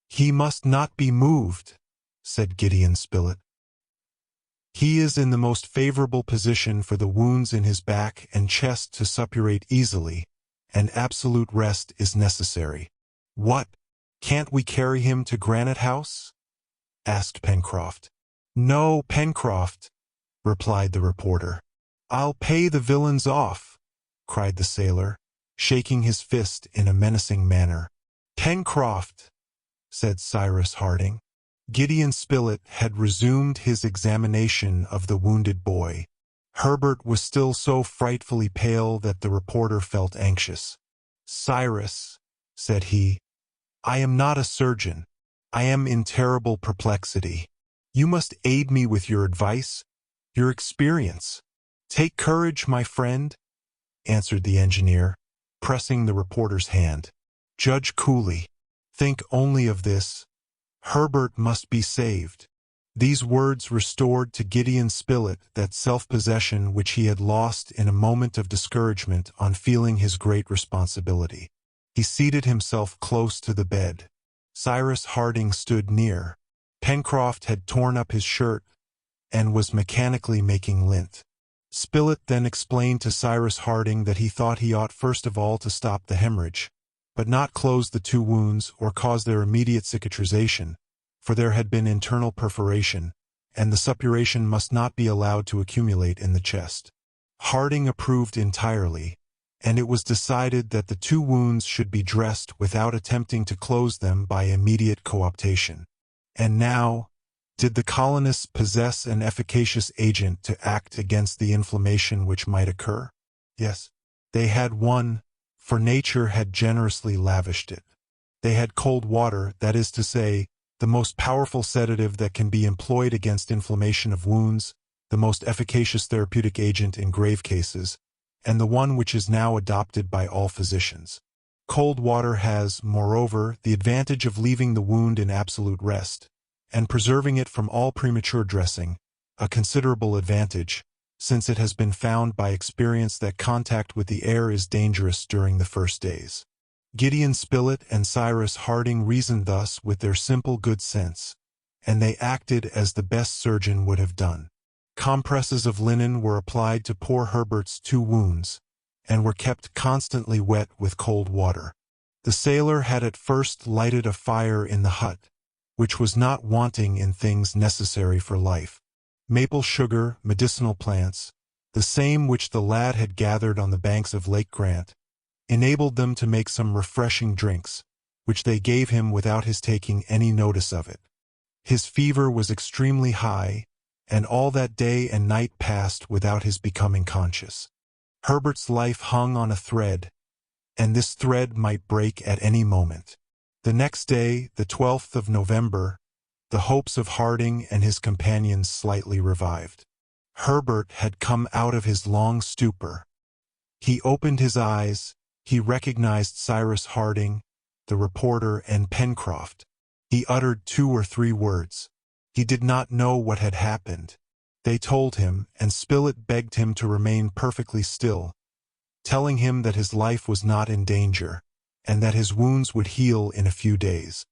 "He must not be moved," said Gideon Spilett. "He is in the most favorable position for the wounds in his back and chest to suppurate easily, and absolute rest is necessary." "What? Can't we carry him to Granite House?" asked Pencroft. "No, Pencroft," replied the reporter. "I'll pay the villains off," cried the sailor, shaking his fist in a menacing manner. "Pencroft," said Cyrus Harding. Gideon Spilett had resumed his examination of the wounded boy. Herbert was still so frightfully pale that the reporter felt anxious. "Cyrus," said he, "I am not a surgeon. I am in terrible perplexity. You must aid me with your advice, your experience." "Take courage, my friend," answered the engineer, pressing the reporter's hand. "Judge coolly. Think only of this. Herbert must be saved." These words restored to Gideon Spilett that self-possession which he had lost in a moment of discouragement on feeling his great responsibility. He seated himself close to the bed. Cyrus Harding stood near. Pencroft had torn up his shirt and was mechanically making lint. Spilett then explained to Cyrus Harding that he thought he ought first of all to stop the hemorrhage, but not close the 2 wounds or cause their immediate cicatrization, for there had been internal perforation, and the suppuration must not be allowed to accumulate in the chest. Harding approved entirely, and it was decided that the 2 wounds should be dressed without attempting to close them by immediate cooptation. And now, did the colonists possess an efficacious agent to act against the inflammation which might occur? Yes, they had one, for nature had generously lavished it. They had cold water, that is to say, the most powerful sedative that can be employed against inflammation of wounds, the most efficacious therapeutic agent in grave cases, and the one which is now adopted by all physicians. Cold water has, moreover, the advantage of leaving the wound in absolute rest, and preserving it from all premature dressing, a considerable advantage, since it has been found by experience that contact with the air is dangerous during the first days. Gideon Spilett and Cyrus Harding reasoned thus with their simple good sense, and they acted as the best surgeon would have done. Compresses of linen were applied to poor Herbert's 2 wounds, and were kept constantly wet with cold water. The sailor had at first lighted a fire in the hut, which was not wanting in things necessary for life. Maple sugar, medicinal plants, the same which the lad had gathered on the banks of Lake Grant, enabled them to make some refreshing drinks, which they gave him without his taking any notice of it. His fever was extremely high, and all that day and night passed without his becoming conscious. Herbert's life hung on a thread, and this thread might break at any moment. The next day, the 12th of November, the hopes of Harding and his companions slightly revived. Herbert had come out of his long stupor. He opened his eyes. He recognized Cyrus Harding, the reporter, and Pencroft. He uttered 2 or 3 words. He did not know what had happened. They told him, and Spilett begged him to remain perfectly still, telling him that his life was not in danger, and that his wounds would heal in a few days.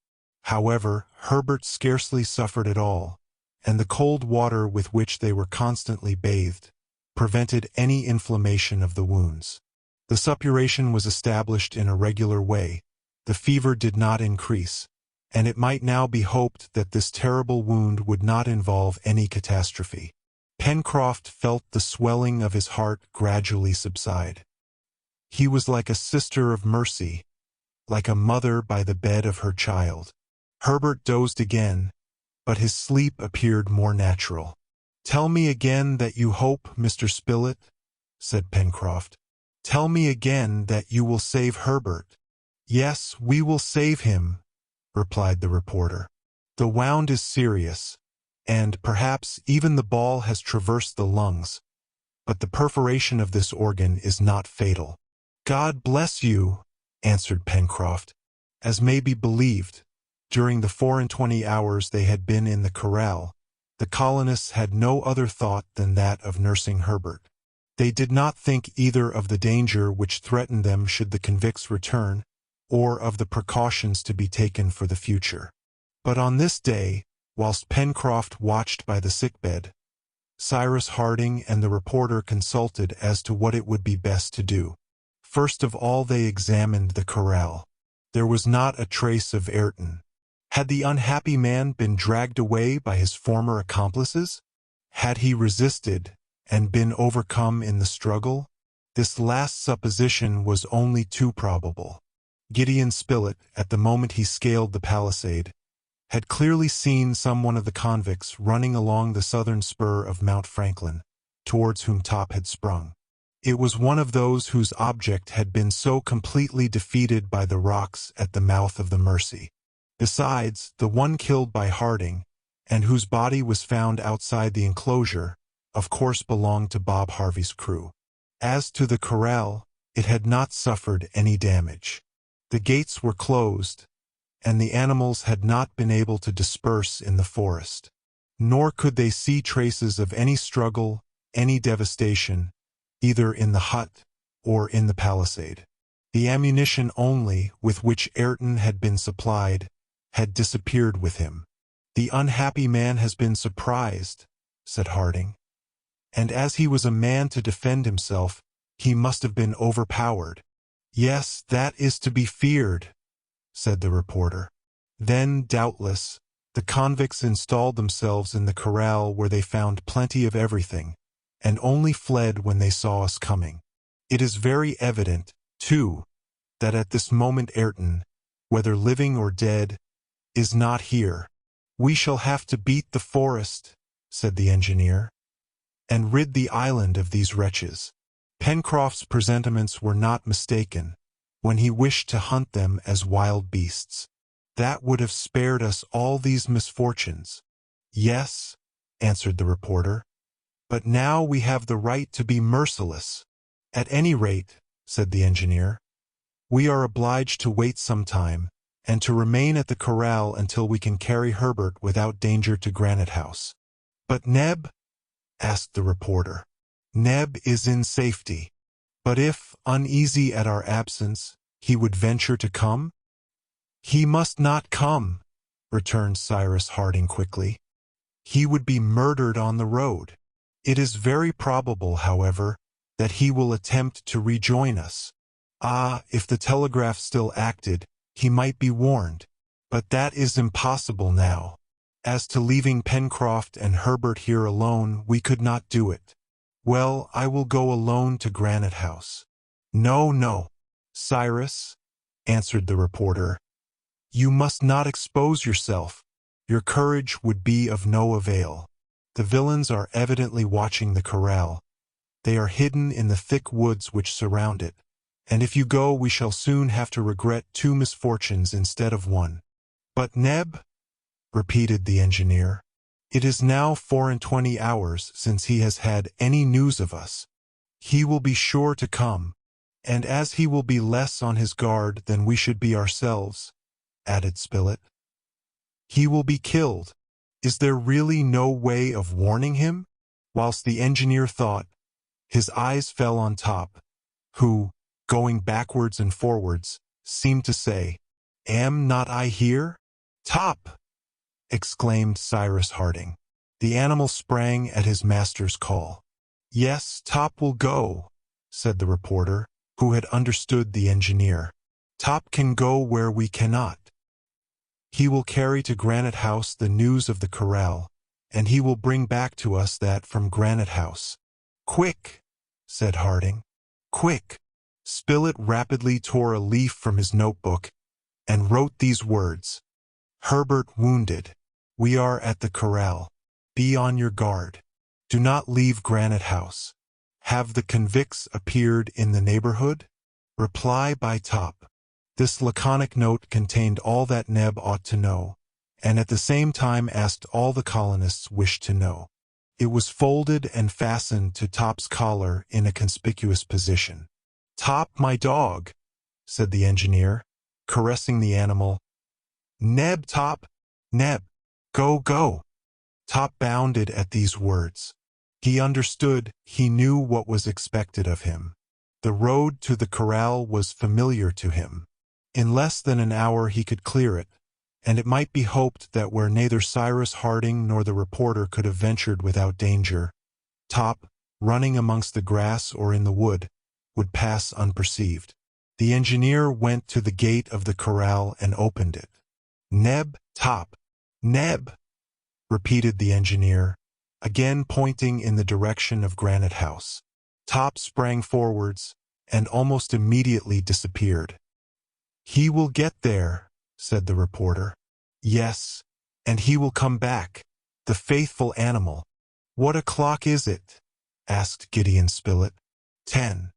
However, Herbert scarcely suffered at all, and the cold water with which they were constantly bathed prevented any inflammation of the wounds. The suppuration was established in a regular way. The fever did not increase, and it might now be hoped that this terrible wound would not involve any catastrophe. Pencroft felt the swelling of his heart gradually subside. He was like a sister of mercy, like a mother by the bed of her child. Herbert dozed again, but his sleep appeared more natural. "Tell me again that you hope, Mr. Spilett," said Pencroft. "Tell me again that you will save Herbert." "Yes, we will save him," replied the reporter. "The wound is serious, and perhaps even the ball has traversed the lungs, but the perforation of this organ is not fatal." "God bless you," answered Pencroft. As may be believed, during the 24 hours they had been in the corral, the colonists had no other thought than that of nursing Herbert. They did not think either of the danger which threatened them should the convicts return, or of the precautions to be taken for the future. But on this day, whilst Pencroft watched by the sickbed, Cyrus Harding and the reporter consulted as to what it would be best to do. First of all they examined the corral. There was not a trace of Ayrton. Had the unhappy man been dragged away by his former accomplices? Had he resisted and been overcome in the struggle? This last supposition was only too probable. Gideon Spilett, at the moment he scaled the palisade, had clearly seen some one of the convicts running along the southern spur of Mount Franklin, towards whom Top had sprung. It was one of those whose object had been so completely defeated by the rocks at the mouth of the Mercy. Besides, the one killed by Harding, and whose body was found outside the enclosure, of course belonged to Bob Harvey's crew. As to the corral, it had not suffered any damage. The gates were closed, and the animals had not been able to disperse in the forest. Nor could they see traces of any struggle, any devastation, either in the hut or in the palisade. The ammunition only with which Ayrton had been supplied had disappeared with him. "The unhappy man has been surprised," said Harding, "and as he was a man to defend himself, he must have been overpowered." "Yes, that is to be feared," said the reporter. "Then, doubtless, the convicts installed themselves in the corral where they found plenty of everything, and only fled when they saw us coming. It is very evident, too, that at this moment Ayrton, whether living or dead, is not here. We shall have to beat the forest," said the engineer, "and rid the island of these wretches." Pencroft's presentiments were not mistaken when he wished to hunt them as wild beasts. "That would have spared us all these misfortunes." "Yes," answered the reporter, "but now we have the right to be merciless." "At any rate," said the engineer, "we are obliged to wait some time, and to remain at the corral until we can carry Herbert without danger to Granite House." "But Neb?" asked the reporter. "Neb is in safety. But if, uneasy at our absence, he would venture to come?" "He must not come," returned Cyrus Harding quickly. "He would be murdered on the road. It is very probable, however, that he will attempt to rejoin us. Ah, if the telegraph still acted, he might be warned. But that is impossible now. As to leaving Pencroft and Herbert here alone, we could not do it. Well, I will go alone to Granite House." "No, no, Cyrus," answered the reporter, You must not expose yourself. Your courage would be of no avail. The villains are evidently watching the corral. They are hidden in the thick woods which surround it. And if you go, we shall soon have to regret 2 misfortunes instead of 1. But Neb, repeated the engineer. It is now 24 hours since he has had any news of us. He will be sure to come, and as he will be less on his guard than we should be ourselves, added Spilett. He will be killed. Is there really no way of warning him? Whilst the engineer thought, his eyes fell on Top, who, going backwards and forwards, seemed to say, Am not I here? Top! Exclaimed Cyrus Harding. The animal sprang at his master's call. Yes, Top will go, said the reporter, who had understood the engineer. Top can go where we cannot. He will carry to Granite House the news of the corral, and he will bring back to us that from Granite House. Quick, said Harding. Quick. Spilett rapidly tore a leaf from his notebook and wrote these words. Herbert wounded. We are at the corral. Be on your guard. Do not leave Granite House. Have the convicts appeared in the neighborhood? Reply by Top. This laconic note contained all that Neb ought to know, and at the same time asked all the colonists wished to know. It was folded and fastened to Top's collar in a conspicuous position. Top, my dog, said the engineer, caressing the animal. Neb, Top, Neb, go, go. Top bounded at these words. He understood, he knew what was expected of him. The road to the corral was familiar to him. In less than an hour he could clear it, and it might be hoped that where neither Cyrus Harding nor the reporter could have ventured without danger, Top, running amongst the grass or in the wood, would pass unperceived. The engineer went to the gate of the corral and opened it. Neb, Top, Neb, repeated the engineer, again pointing in the direction of Granite House. Top sprang forwards, and almost immediately disappeared. He will get there, said the reporter. Yes, and he will come back, the faithful animal. What o'clock is it? Asked Gideon Spilett. 10.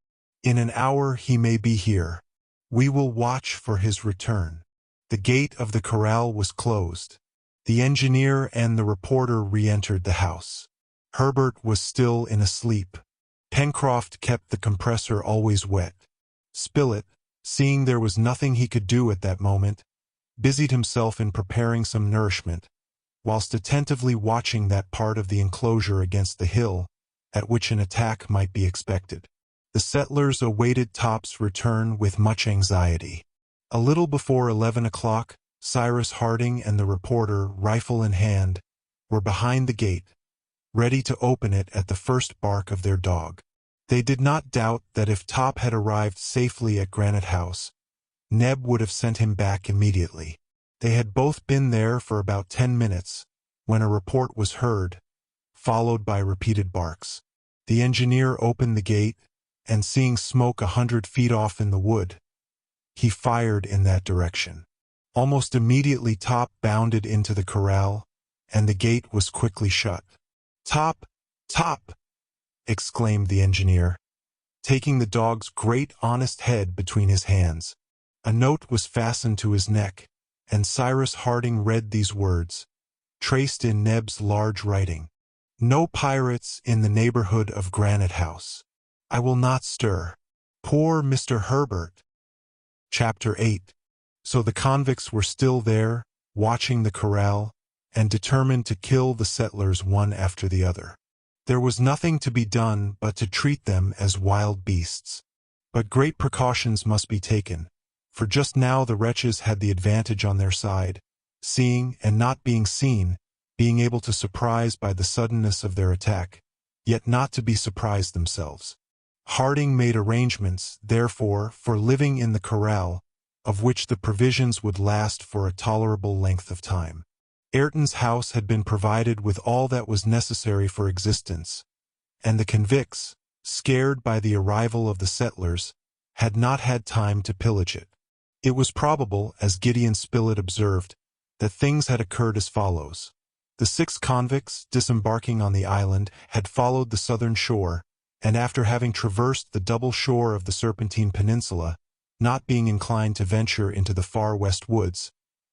In an hour he may be here. We will watch for his return. The gate of the corral was closed. The engineer and the reporter re-entered the house. Herbert was still in a sleep. Pencroft kept the compressor always wet. Spilett, seeing there was nothing he could do at that moment, busied himself in preparing some nourishment, whilst attentively watching that part of the enclosure against the hill at which an attack might be expected. The settlers awaited Top's return with much anxiety. A little before 11 o'clock, Cyrus Harding and the reporter, rifle in hand, were behind the gate, ready to open it at the first bark of their dog. They did not doubt that if Top had arrived safely at Granite House, Neb would have sent him back immediately. They had both been there for about 10 minutes, when a report was heard, followed by repeated barks. The engineer opened the gate, and seeing smoke 100 feet off in the wood, he fired in that direction. Almost immediately Top bounded into the corral, and the gate was quickly shut. Top! Top! Exclaimed the engineer, taking the dog's great honest head between his hands. A note was fastened to his neck, and Cyrus Harding read these words, traced in Neb's large writing. No pirates in the neighborhood of Granite House. I will not stir. Poor Mr. Herbert. Chapter 8. So the convicts were still there, watching the corral, and determined to kill the settlers one after the other. There was nothing to be done but to treat them as wild beasts. But great precautions must be taken, for just now the wretches had the advantage on their side, seeing and not being seen, being able to surprise by the suddenness of their attack, yet not to be surprised themselves. Harding made arrangements, therefore, for living in the corral, of which the provisions would last for a tolerable length of time. Ayrton's house had been provided with all that was necessary for existence, and the convicts, scared by the arrival of the settlers, had not had time to pillage it. It was probable, as Gideon Spilett observed, that things had occurred as follows. The 6 convicts, disembarking on the island, had followed the southern shore, and after having traversed the double shore of the Serpentine Peninsula, not being inclined to venture into the far west woods,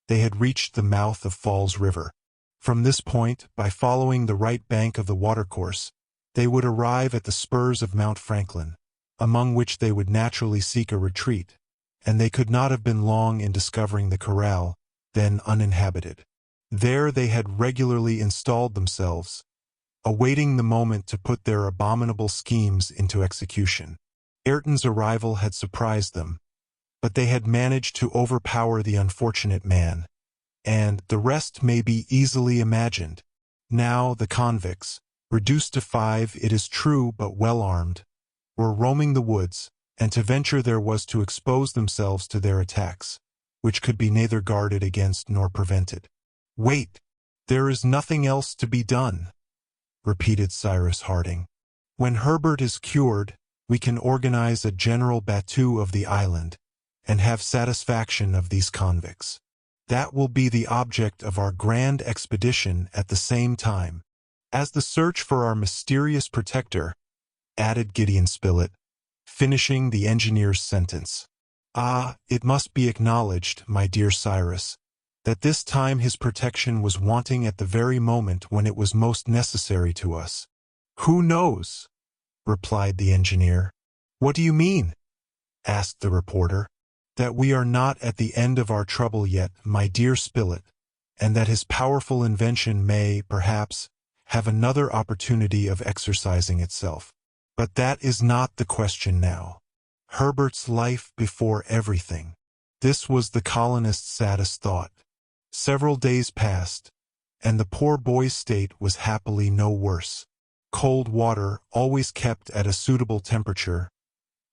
they had reached the mouth of Falls River. From this point, by following the right bank of the watercourse, they would arrive at the spurs of Mount Franklin, among which they would naturally seek a retreat, and they could not have been long in discovering the corral, then uninhabited. There they had regularly installed themselves, awaiting the moment to put their abominable schemes into execution. Ayrton's arrival had surprised them, but they had managed to overpower the unfortunate man, and the rest may be easily imagined. Now the convicts, reduced to 5, it is true, but well armed, were roaming the woods, and to venture there was to expose themselves to their attacks, which could be neither guarded against nor prevented. "Wait! There is nothing else to be done," repeated Cyrus Harding. "When Herbert is cured, we can organize a general battue of the island, and have satisfaction of these convicts. That will be the object of our grand expedition at the same time as the search for our mysterious protector," added Gideon Spilett, finishing the engineer's sentence. "Ah, it must be acknowledged, my dear Cyrus, that this time his protection was wanting at the very moment when it was most necessary to us." "Who knows?" replied the engineer. "What do you mean?" asked the reporter. "That we are not at the end of our trouble yet, my dear Spilett, and that his powerful invention may, perhaps, have another opportunity of exercising itself. But that is not the question now. Herbert's life before everything." This was the colonists' saddest thought. Several days passed, and the poor boy's state was happily no worse. Cold water, always kept at a suitable temperature,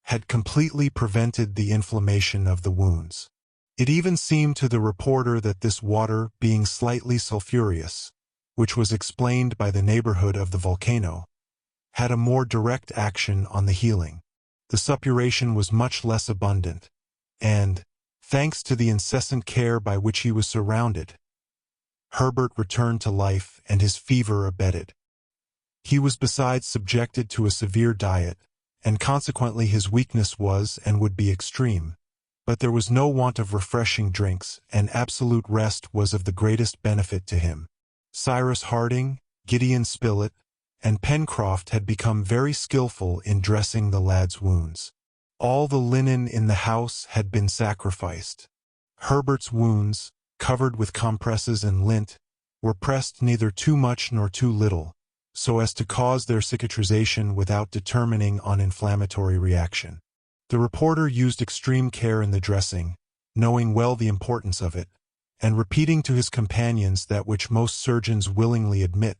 had completely prevented the inflammation of the wounds. It even seemed to the reporter that this water, being slightly sulfurous, which was explained by the neighborhood of the volcano, had a more direct action on the healing. The suppuration was much less abundant, and, thanks to the incessant care by which he was surrounded, Herbert returned to life and his fever abated. He was besides subjected to a severe diet, and consequently his weakness was and would be extreme. But there was no want of refreshing drinks, and absolute rest was of the greatest benefit to him. Cyrus Harding, Gideon Spilett, and Pencroft had become very skillful in dressing the lad's wounds. All the linen in the house had been sacrificed. Herbert's wounds, covered with compresses and lint, were pressed neither too much nor too little, so as to cause their cicatrization without determining on inflammatory reaction. The reporter used extreme care in the dressing, knowing well the importance of it, and repeating to his companions that which most surgeons willingly admit,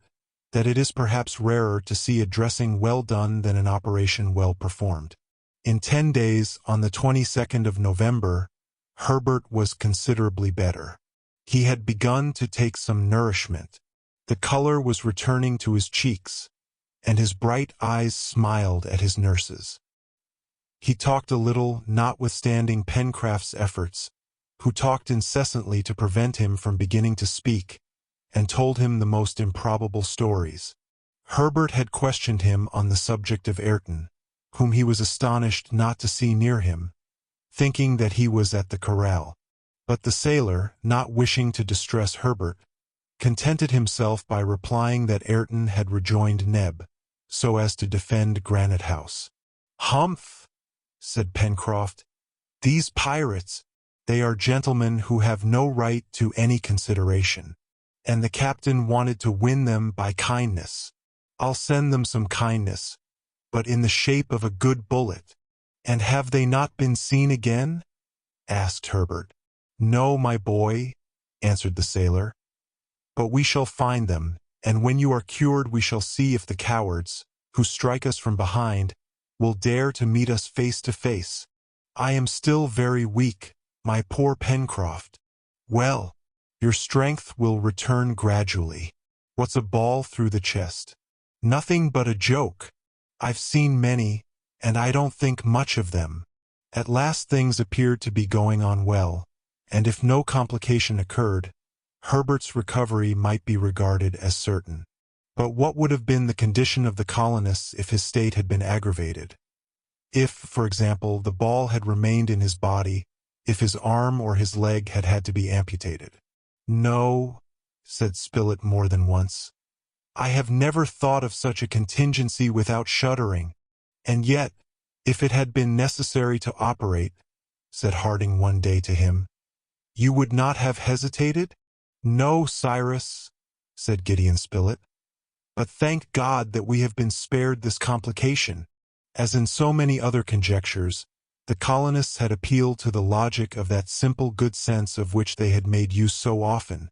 that it is perhaps rarer to see a dressing well done than an operation well performed. In 10 days, on the 22nd of November, Herbert was considerably better. He had begun to take some nourishment. The color was returning to his cheeks, and his bright eyes smiled at his nurses. He talked a little, notwithstanding Pencroft's efforts, who talked incessantly to prevent him from beginning to speak, and told him the most improbable stories. Herbert had questioned him on the subject of Ayrton, whom he was astonished not to see near him, thinking that he was at the corral. But the sailor, not wishing to distress Herbert, contented himself by replying that Ayrton had rejoined Neb, so as to defend Granite House. "Humph!" said Pencroft. "These pirates, they are gentlemen who have no right to any consideration, and the captain wanted to win them by kindness. I'll send them some kindness, but in the shape of a good bullet." "And have they not been seen again?" asked Herbert. "No, my boy," answered the sailor, "but we shall find them, and when you are cured we shall see if the cowards, who strike us from behind, will dare to meet us face to face. I am still very weak, my poor Pencroft." "Well, your strength will return gradually. What's a ball through the chest? Nothing but a joke. I've seen many, and I don't think much of them. At last things appeared to be going on well, and if no complication occurred, Herbert's recovery might be regarded as certain. But what would have been the condition of the colonists if his state had been aggravated? If, for example, the ball had remained in his body, if his arm or his leg had had to be amputated? "No," said Spilett more than once. "I have never thought of such a contingency without shuddering. And yet, if it had been necessary to operate," said Harding one day to him, "you would not have hesitated?" "No, Cyrus," said Gideon Spilett. "But thank God that we have been spared this complication." As in so many other conjectures, the colonists had appealed to the logic of that simple good sense of which they had made use so often,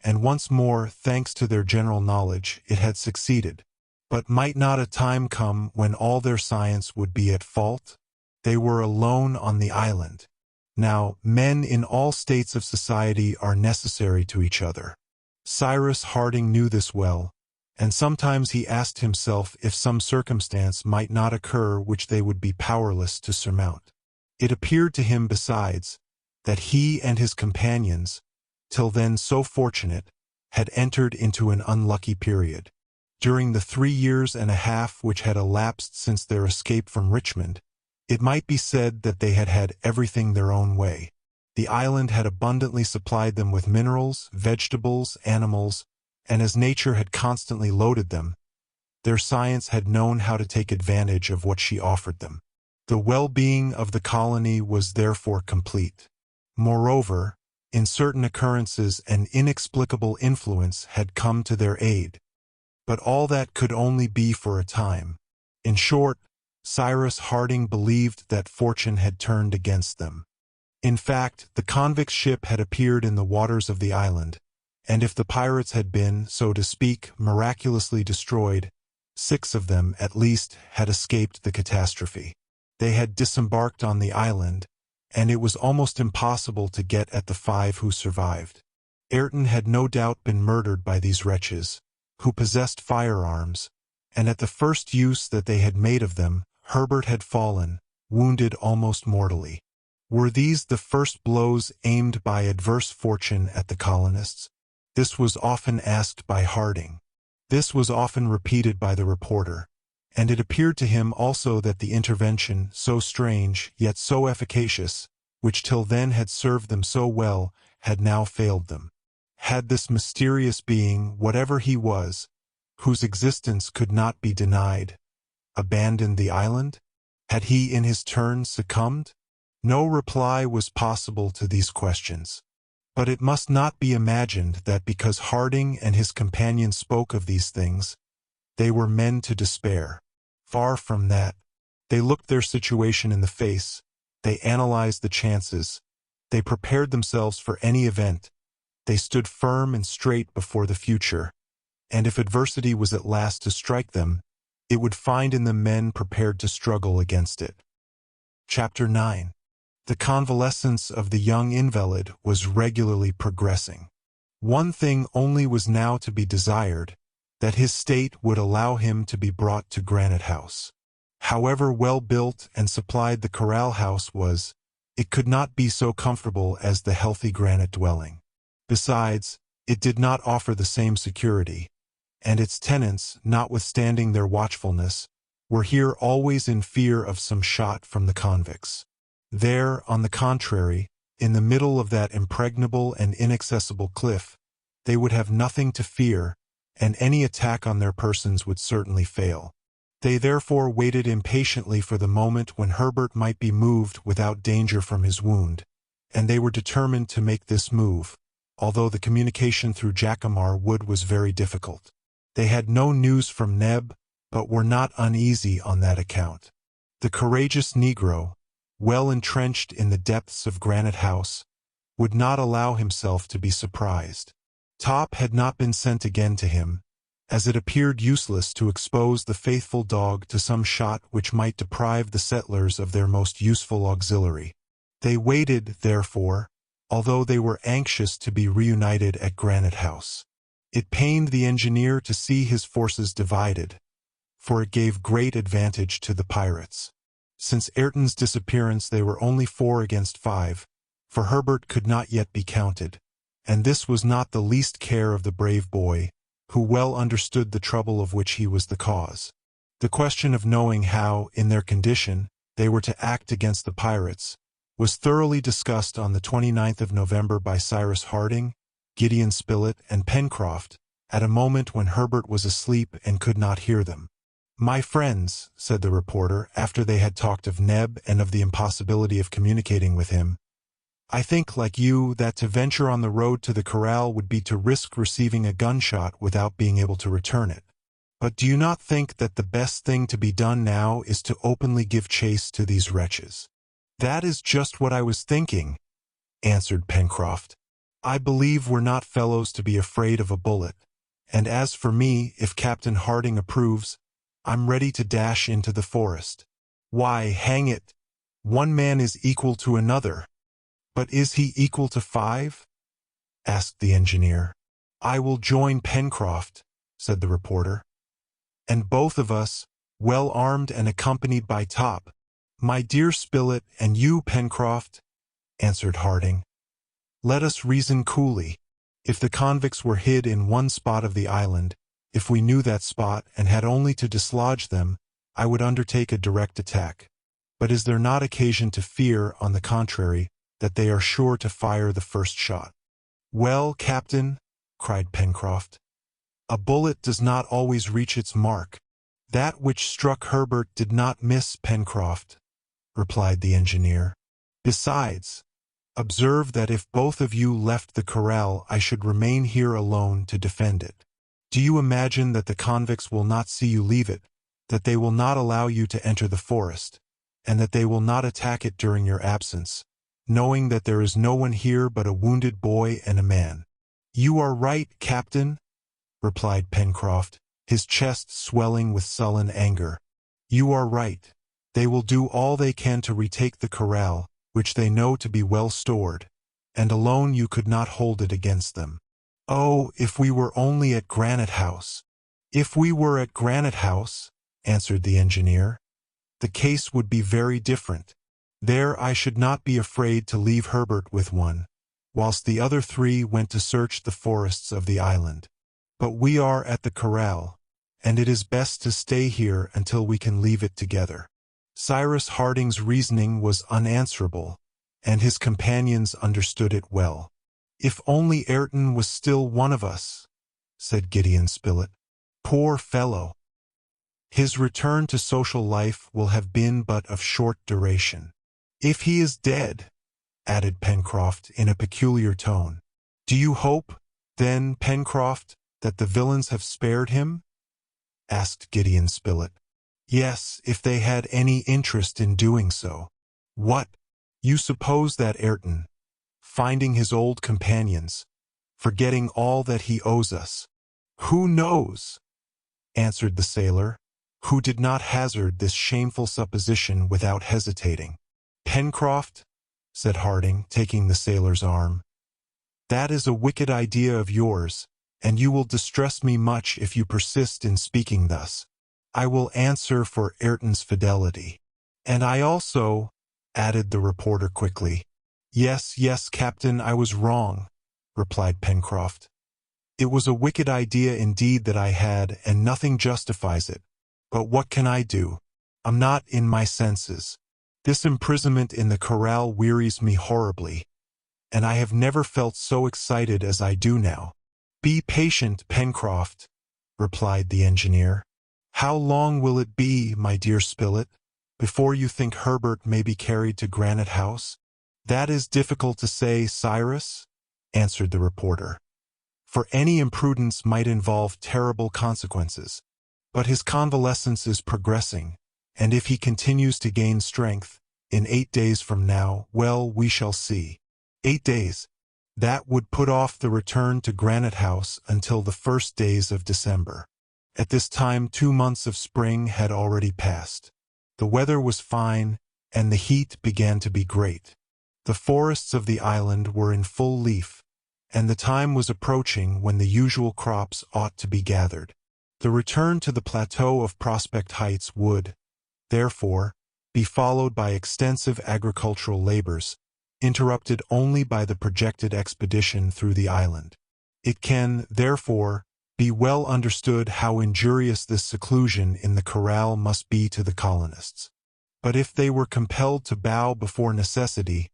and once more, thanks to their general knowledge, it had succeeded. But might not a time come when all their science would be at fault? They were alone on the island. Now, men in all states of society are necessary to each other. Cyrus Harding knew this well, and sometimes he asked himself if some circumstance might not occur which they would be powerless to surmount. It appeared to him, besides, that he and his companions, till then so fortunate, had entered into an unlucky period. During the 3 years and a half which had elapsed since their escape from Richmond, it might be said that they had had everything their own way. The island had abundantly supplied them with minerals, vegetables, animals, and as nature had constantly loaded them, their science had known how to take advantage of what she offered them. The well-being of the colony was therefore complete. Moreover, in certain occurrences an inexplicable influence had come to their aid. But all that could only be for a time. In short, Cyrus Harding believed that fortune had turned against them. In fact, the convict ship had appeared in the waters of the island, and if the pirates had been, so to speak, miraculously destroyed, 6 of them, at least, had escaped the catastrophe. They had disembarked on the island, and it was almost impossible to get at the 5 who survived. Ayrton had no doubt been murdered by these wretches, who possessed firearms, and at the first use that they had made of them, Herbert had fallen, wounded almost mortally. Were these the first blows aimed by adverse fortune at the colonists? This was often asked by Harding. This was often repeated by the reporter, and it appeared to him also that the intervention, so strange, yet so efficacious, which till then had served them so well, had now failed them. Had this mysterious being, whatever he was, whose existence could not be denied, abandoned the island? Had he in his turn succumbed? No reply was possible to these questions. But it must not be imagined that because Harding and his companions spoke of these things, they were men to despair. Far from that. They looked their situation in the face, they analyzed the chances, they prepared themselves for any event, they stood firm and straight before the future, and if adversity was at last to strike them, it would find in them men prepared to struggle against it. Chapter 9. The convalescence of the young invalid was regularly progressing. One thing only was now to be desired, that his state would allow him to be brought to Granite House. However well built and supplied the corral house was, it could not be so comfortable as the healthy granite dwelling. Besides, it did not offer the same security, and its tenants, notwithstanding their watchfulness, were here always in fear of some shot from the convicts. There, on the contrary, in the middle of that impregnable and inaccessible cliff, they would have nothing to fear, and any attack on their persons would certainly fail. They therefore waited impatiently for the moment when Herbert might be moved without danger from his wound, and they were determined to make this move, although the communication through Jacamar Wood was very difficult. They had no news from Neb, but were not uneasy on that account. The courageous Negro, well entrenched in the depths of Granite House, would not allow himself to be surprised. Top had not been sent again to him, as it appeared useless to expose the faithful dog to some shot which might deprive the settlers of their most useful auxiliary. They waited, therefore, although they were anxious to be reunited at Granite House. It pained the engineer to see his forces divided, for it gave great advantage to the pirates. Since Ayrton's disappearance they were only 4 against 5, for Herbert could not yet be counted, and this was not the least care of the brave boy, who well understood the trouble of which he was the cause. The question of knowing how, in their condition, they were to act against the pirates, was thoroughly discussed on the 29th of November by Cyrus Harding, Gideon Spilett, and Pencroft, at a moment when Herbert was asleep and could not hear them. "My friends," said the reporter, after they had talked of Neb and of the impossibility of communicating with him, "I think, like you, that to venture on the road to the corral would be to risk receiving a gunshot without being able to return it. But do you not think that the best thing to be done now is to openly give chase to these wretches?" "That is just what I was thinking," answered Pencroft. "I believe we're not fellows to be afraid of a bullet, and as for me, if Captain Harding approves, I'm ready to dash into the forest. Why, hang it, one man is equal to another." "But is he equal to 5?" asked the engineer. "I will join Pencroft," said the reporter. "And both of us, well armed and accompanied by Top." "My dear Spilett, and you, Pencroft," answered Harding. "Let us reason coolly. If the convicts were hid in one spot of the island, if we knew that spot and had only to dislodge them, I would undertake a direct attack. But is there not occasion to fear, on the contrary, that they are sure to fire the first shot?" "Well, Captain," cried Pencroft, "a bullet does not always reach its mark." "That which struck Herbert did not miss, Pencroft," replied the engineer. "Besides, observe that if both of you left the corral I should remain here alone to defend it. Do you imagine that the convicts will not see you leave it, that they will not allow you to enter the forest, and that they will not attack it during your absence, knowing that there is no one here but a wounded boy and a man?" "You are right, Captain," replied Pencroft, his chest swelling with sullen anger. "You are right. They will do all they can to retake the corral, which they know to be well stored, and alone you could not hold it against them. Oh, if we were only at Granite House!" "If we were at Granite House," answered the engineer, "the case would be very different. There I should not be afraid to leave Herbert with one, whilst the other 3 went to search the forests of the island. But we are at the corral, and it is best to stay here until we can leave it together." Cyrus Harding's reasoning was unanswerable, and his companions understood it well. "If only Ayrton was still one of us," said Gideon Spilett. "Poor fellow! His return to social life will have been but of short duration." "If he is dead," added Pencroft in a peculiar tone. "Do you hope, then, Pencroft, that the villains have spared him?" asked Gideon Spilett. "Yes, if they had any interest in doing so." "What? You suppose that Ayrton, finding his old companions, forgetting all that he owes us—" "Who knows?" answered the sailor, who did not hazard this shameful supposition without hesitating. "Pencroft," said Harding, taking the sailor's arm, "that is a wicked idea of yours, and you will distress me much if you persist in speaking thus. I will answer for Ayrton's fidelity." "And I also," added the reporter quickly. "Yes, yes, Captain, I was wrong," replied Pencroft. "It was a wicked idea indeed that I had, and nothing justifies it. But what can I do? I'm not in my senses. This imprisonment in the corral wearies me horribly, and I have never felt so excited as I do now." "Be patient, Pencroft," replied the engineer. "How long will it be, my dear Spilett, before you think Herbert may be carried to Granite House?" "That is difficult to say, Cyrus," answered the reporter, "for any imprudence might involve terrible consequences. But his convalescence is progressing, and if he continues to gain strength, in 8 days from now, well, we shall see." 8 days! That would put off the return to Granite House until the first days of December. At this time 2 months of spring had already passed. The weather was fine, and the heat began to be great. The forests of the island were in full leaf, and the time was approaching when the usual crops ought to be gathered. The return to the plateau of Prospect Heights would, therefore, be followed by extensive agricultural labors, interrupted only by the projected expedition through the island. It can, therefore, be well understood how injurious this seclusion in the corral must be to the colonists. But if they were compelled to bow before necessity,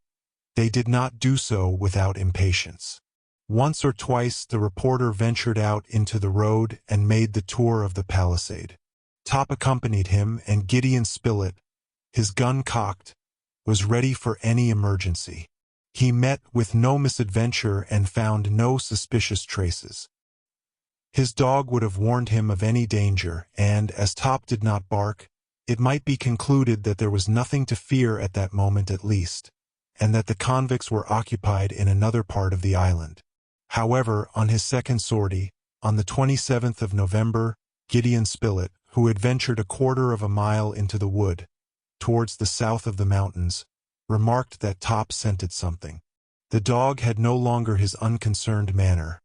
they did not do so without impatience. Once or twice the reporter ventured out into the road and made the tour of the palisade. Top accompanied him, and Gideon Spilett, his gun cocked, was ready for any emergency. He met with no misadventure and found no suspicious traces. His dog would have warned him of any danger, and, as Top did not bark, it might be concluded that there was nothing to fear at that moment at least, and that the convicts were occupied in another part of the island. However, on his second sortie, on the 27th of November, Gideon Spilett, who had ventured a quarter of a mile into the wood, towards the south of the mountains, remarked that Top scented something. The dog had no longer his unconcerned manner.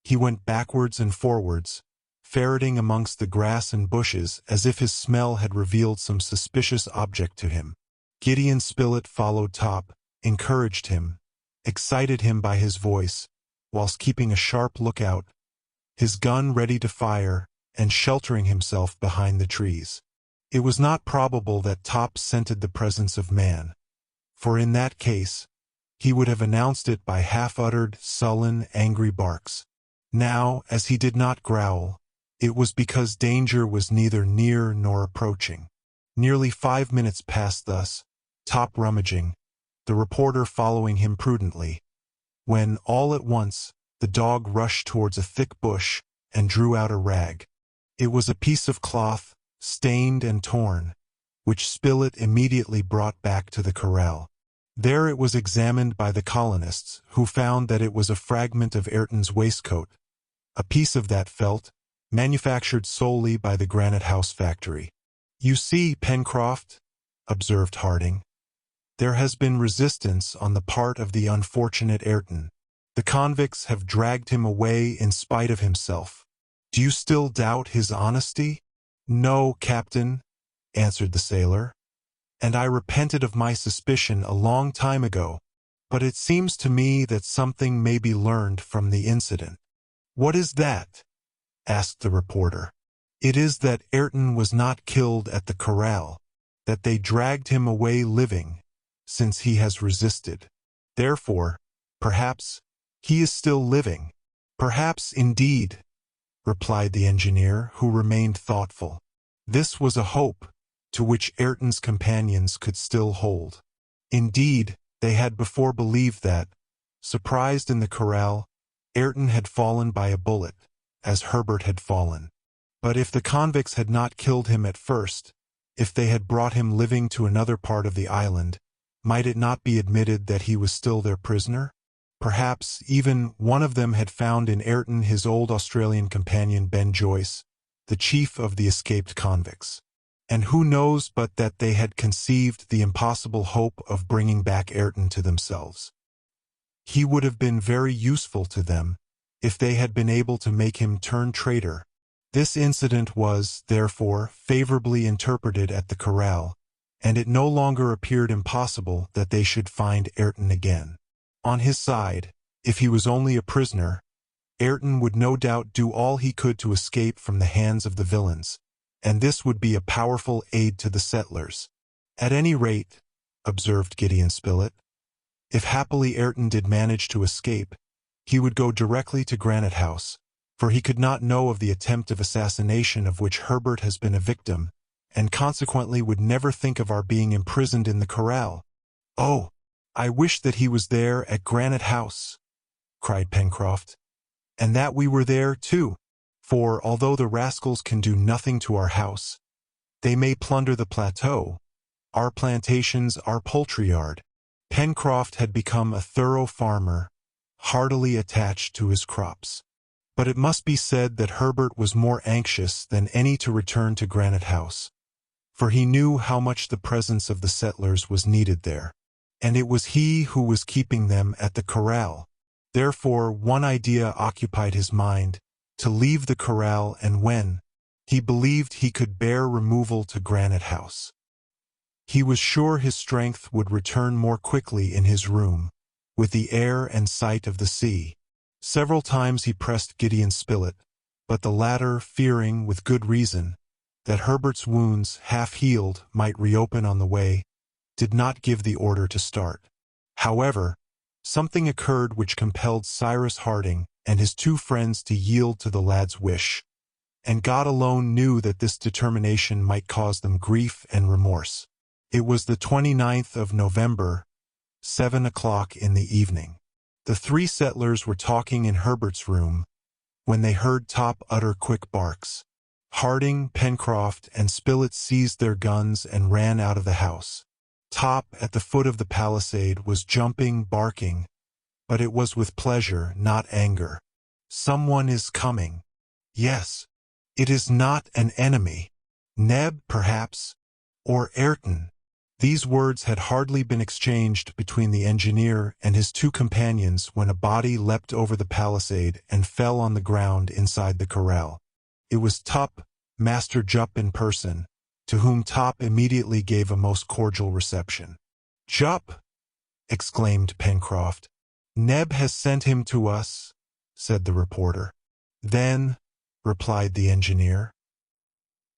He went backwards and forwards, ferreting amongst the grass and bushes as if his smell had revealed some suspicious object to him. Gideon Spilett followed Top, encouraged him, excited him by his voice, whilst keeping a sharp lookout, his gun ready to fire, and sheltering himself behind the trees. It was not probable that Top scented the presence of man, for in that case, he would have announced it by half-uttered, sullen, angry barks. Now, as he did not growl, it was because danger was neither near nor approaching. Nearly 5 minutes passed thus, Top rummaging, the reporter following him prudently, when, all at once, the dog rushed towards a thick bush and drew out a rag. It was a piece of cloth, stained and torn, which Spilett immediately brought back to the corral. There it was examined by the colonists, who found that it was a fragment of Ayrton's waistcoat, a piece of that felt, manufactured solely by the Granite House factory. "You see, Pencroft," observed Harding, "there has been resistance on the part of the unfortunate Ayrton. The convicts have dragged him away in spite of himself. Do you still doubt his honesty?" "No, Captain," answered the sailor, "and I repented of my suspicion a long time ago, but it seems to me that something may be learned from the incident." "What is that?" asked the reporter. "It is that Ayrton was not killed at the corral, that they dragged him away living, since he has resisted. Therefore, perhaps, he is still living." "Perhaps, indeed," replied the engineer, who remained thoughtful. This was a hope to which Ayrton's companions could still hold. Indeed, they had before believed that, surprised in the corral, Ayrton had fallen by a bullet, as Herbert had fallen. But if the convicts had not killed him at first, if they had brought him living to another part of the island, might it not be admitted that he was still their prisoner? Perhaps, even, one of them had found in Ayrton his old Australian companion Ben Joyce, the chief of the escaped convicts. And who knows but that they had conceived the impossible hope of bringing back Ayrton to themselves. He would have been very useful to them, if they had been able to make him turn traitor. This incident was, therefore, favorably interpreted at the corral, and it no longer appeared impossible that they should find Ayrton again. On his side, if he was only a prisoner, Ayrton would no doubt do all he could to escape from the hands of the villains, and this would be a powerful aid to the settlers. "At any rate," observed Gideon Spilett, "if happily Ayrton did manage to escape, he would go directly to Granite House, for he could not know of the attempt of assassination of which Herbert has been a victim, and consequently would never think of our being imprisoned in the corral." "Oh, I wish that he was there at Granite House," cried Pencroft, "and that we were there, too, for although the rascals can do nothing to our house, they may plunder the plateau, our plantations, our poultry yard." Pencroft had become a thorough farmer, heartily attached to his crops. But it must be said that Herbert was more anxious than any to return to Granite House, for he knew how much the presence of the settlers was needed there, and it was he who was keeping them at the corral. Therefore, one idea occupied his mind, to leave the corral, and when he believed he could bear removal to Granite House. He was sure his strength would return more quickly in his room, with the air and sight of the sea. Several times he pressed Gideon Spilett, but the latter, fearing, with good reason, that Herbert's wounds, half-healed, might reopen on the way, did not give the order to start. However, something occurred which compelled Cyrus Harding and his two friends to yield to the lad's wish, and God alone knew that this determination might cause them grief and remorse. It was the 29th of November, 7 o'clock in the evening. The three settlers were talking in Herbert's room when they heard Top utter quick barks. Harding, Pencroft, and Spilett seized their guns and ran out of the house. Top, at the foot of the palisade, was jumping, barking, but it was with pleasure, not anger. "Someone is coming. Yes, it is not an enemy. Neb, perhaps, or Ayrton." These words had hardly been exchanged between the engineer and his two companions when a body leapt over the palisade and fell on the ground inside the corral. It was Top, Master Jup in person, to whom Top immediately gave a most cordial reception. "Jup!" exclaimed Pencroft. "Neb has sent him to us," said the reporter. "Then," replied the engineer,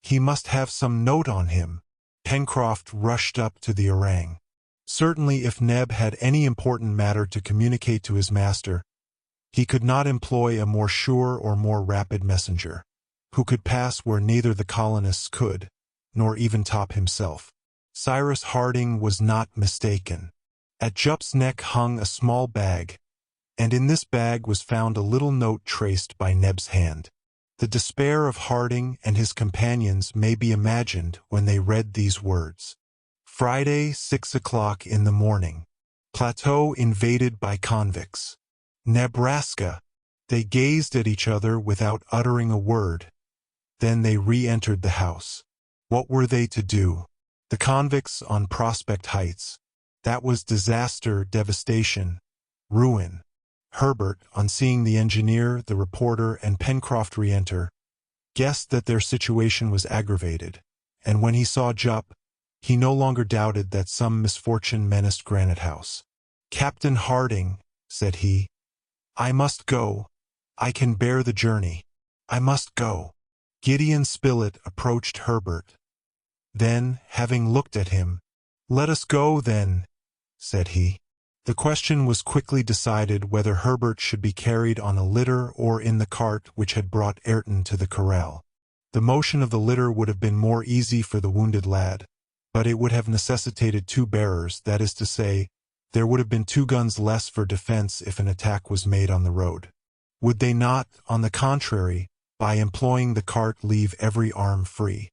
"he must have some note on him." Pencroft rushed up to the orang. Certainly, if Neb had any important matter to communicate to his master, he could not employ a more sure or more rapid messenger, who could pass where neither the colonists could, nor even Top himself. Cyrus Harding was not mistaken. At Jup's neck hung a small bag, and in this bag was found a little note traced by Neb's hand. The despair of Harding and his companions may be imagined when they read these words. "Friday, 6 o'clock in the morning. Plateau invaded by convicts. Nebraska." They gazed at each other without uttering a word. Then they re-entered the house. What were they to do? The convicts on Prospect Heights. That was disaster, devastation, ruin. Herbert, on seeing the engineer, the reporter, and Pencroft re-enter, guessed that their situation was aggravated, and when he saw Jup, he no longer doubted that some misfortune menaced Granite House. "Captain Harding," said he, "I must go. I can bear the journey. I must go." Gideon Spilett approached Herbert. Then, having looked at him, "Let us go, then," said he. The question was quickly decided whether Herbert should be carried on a litter or in the cart which had brought Ayrton to the corral. The motion of the litter would have been more easy for the wounded lad, but it would have necessitated two bearers, that is to say, there would have been two guns less for defense if an attack was made on the road. Would they not, on the contrary, by employing the cart, leave every arm free?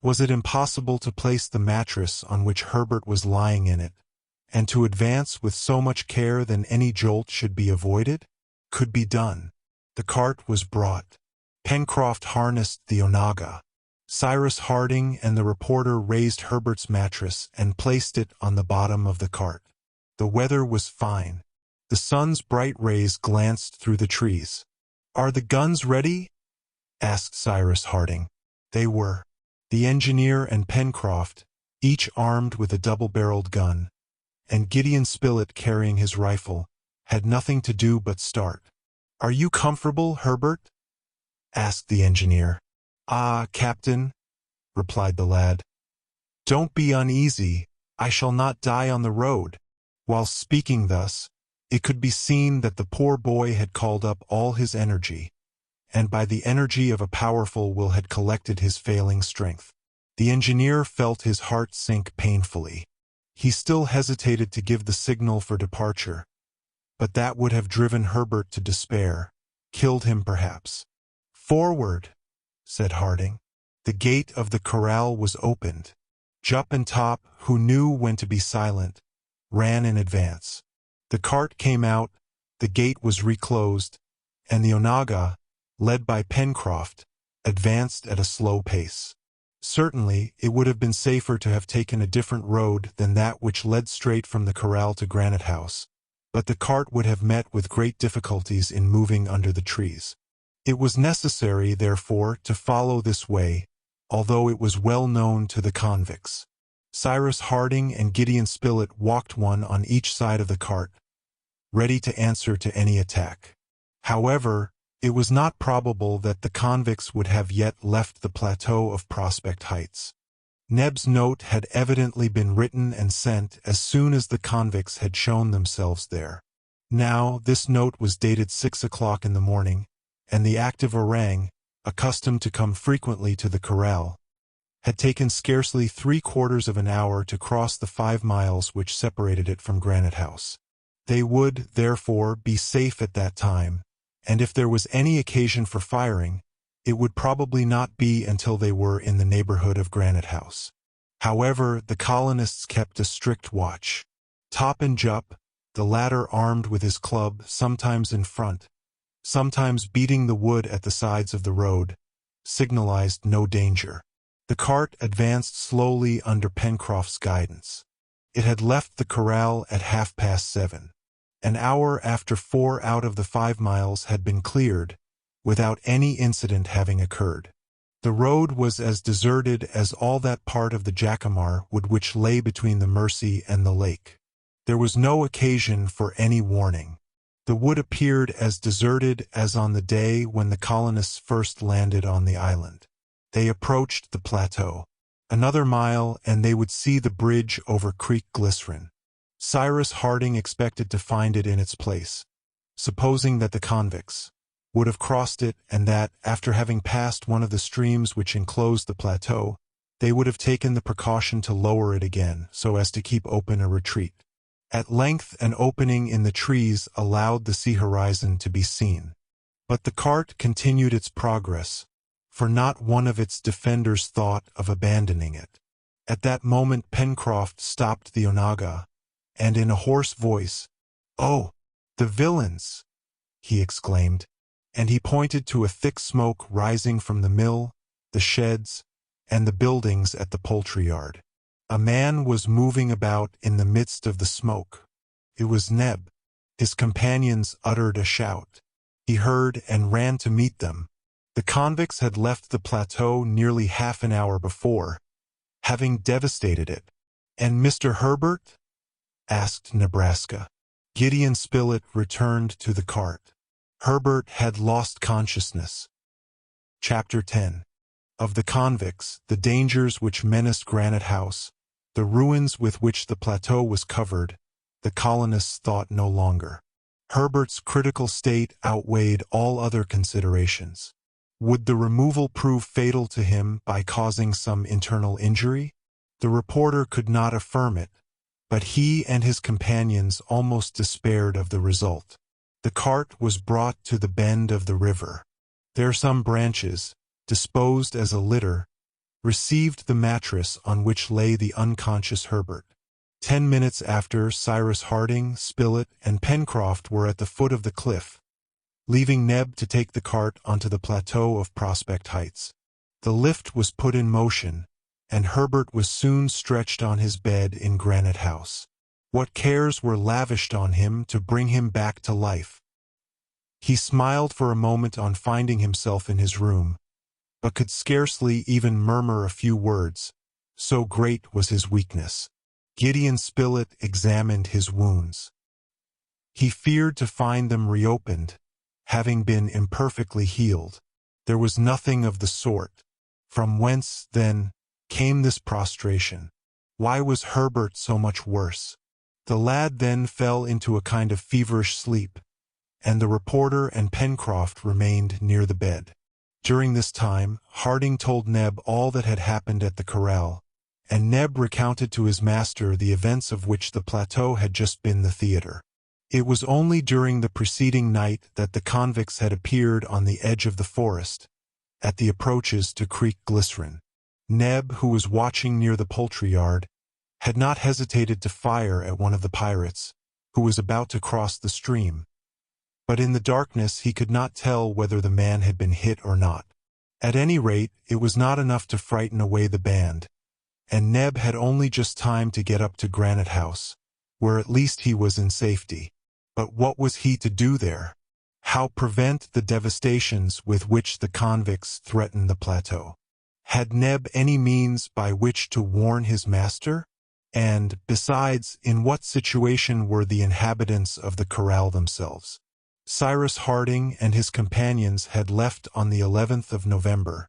Was it impossible to place the mattress on which Herbert was lying in it, and to advance with so much care that any jolt should be avoided? Could be done. The cart was brought. Pencroft harnessed the onaga. Cyrus Harding and the reporter raised Herbert's mattress and placed it on the bottom of the cart. The weather was fine. The sun's bright rays glanced through the trees. "Are the guns ready?" asked Cyrus Harding. They were. The engineer and Pencroft, each armed with a double-barreled gun, and Gideon Spilett carrying his rifle, had nothing to do but start. "Are you comfortable, Herbert?" asked the engineer. "Ah, Captain," replied the lad. "Don't be uneasy, I shall not die on the road." While speaking thus, it could be seen that the poor boy had called up all his energy, and by the energy of a powerful will had collected his failing strength. The engineer felt his heart sink painfully. He still hesitated to give the signal for departure, but that would have driven Herbert to despair, killed him perhaps. "Forward," said Harding. The gate of the corral was opened. Jup and Top, who knew when to be silent, ran in advance. The cart came out, the gate was reclosed, and the onaga, led by Pencroft, advanced at a slow pace. Certainly, it would have been safer to have taken a different road than that which led straight from the corral to Granite House, but the cart would have met with great difficulties in moving under the trees. It was necessary, therefore, to follow this way, although it was well known to the convicts. Cyrus Harding and Gideon Spilett walked one on each side of the cart, ready to answer to any attack. However, it was not probable that the convicts would have yet left the plateau of Prospect Heights. Neb's note had evidently been written and sent as soon as the convicts had shown themselves there. Now, this note was dated 6 o'clock in the morning, and the active orang, accustomed to come frequently to the corral, had taken scarcely 3/4 of an hour to cross the 5 miles which separated it from Granite House. They would, therefore, be safe at that time, and if there was any occasion for firing, it would probably not be until they were in the neighborhood of Granite House. However, the colonists kept a strict watch. Top and Jup, the latter armed with his club, sometimes in front, sometimes beating the wood at the sides of the road, signalized no danger. The cart advanced slowly under Pencroft's guidance. It had left the corral at 7:30. An hour after 4 out of the 5 miles had been cleared, without any incident having occurred. The road was as deserted as all that part of the Jacamar wood which lay between the Mercy and the lake. There was no occasion for any warning. The wood appeared as deserted as on the day when the colonists first landed on the island. They approached the plateau. Another mile and they would see the bridge over Creek Glycerin. Cyrus Harding expected to find it in its place, supposing that the convicts would have crossed it and that, after having passed one of the streams which enclosed the plateau, they would have taken the precaution to lower it again so as to keep open a retreat. At length an opening in the trees allowed the sea horizon to be seen. But the cart continued its progress, for not one of its defenders thought of abandoning it. At that moment Pencroft stopped the onaga, and in a hoarse voice, "Oh, the villains!" he exclaimed, and he pointed to a thick smoke rising from the mill, the sheds, and the buildings at the poultry yard. A man was moving about in the midst of the smoke. It was Neb. His companions uttered a shout. He heard and ran to meet them. The convicts had left the plateau nearly half an hour before, having devastated it. "And Mr. Herbert?" asked Nebraska. Gideon Spilett returned to the cart. Herbert had lost consciousness. Chapter 10. Of the convicts, the dangers which menaced Granite House, the ruins with which the plateau was covered, the colonists thought no longer. Herbert's critical state outweighed all other considerations. Would the removal prove fatal to him by causing some internal injury? The reporter could not affirm it, but he and his companions almost despaired of the result. The cart was brought to the bend of the river. There some branches, disposed as a litter, received the mattress on which lay the unconscious Herbert. 10 minutes after, Cyrus Harding, Spilett, and Pencroft were at the foot of the cliff, leaving Neb to take the cart onto the plateau of Prospect Heights. The lift was put in motion, and Herbert was soon stretched on his bed in Granite House. What cares were lavished on him to bring him back to life? He smiled for a moment on finding himself in his room, but could scarcely even murmur a few words, so great was his weakness. Gideon Spilett examined his wounds. He feared to find them reopened, having been imperfectly healed. There was nothing of the sort. From whence, then, came this prostration? Why was Herbert so much worse? The lad then fell into a kind of feverish sleep, and the reporter and Pencroft remained near the bed. During this time, Harding told Neb all that had happened at the corral, and Neb recounted to his master the events of which the plateau had just been the theater. It was only during the preceding night that the convicts had appeared on the edge of the forest, at the approaches to Creek Glycerin. Neb, who was watching near the poultry yard, had not hesitated to fire at one of the pirates, who was about to cross the stream, but in the darkness he could not tell whether the man had been hit or not. At any rate, it was not enough to frighten away the band, and Neb had only just time to get up to Granite House, where at least he was in safety. But what was he to do there? How prevent the devastations with which the convicts threatened the plateau? Had Neb any means by which to warn his master? And, besides, in what situation were the inhabitants of the corral themselves? Cyrus Harding and his companions had left on the 11th of November,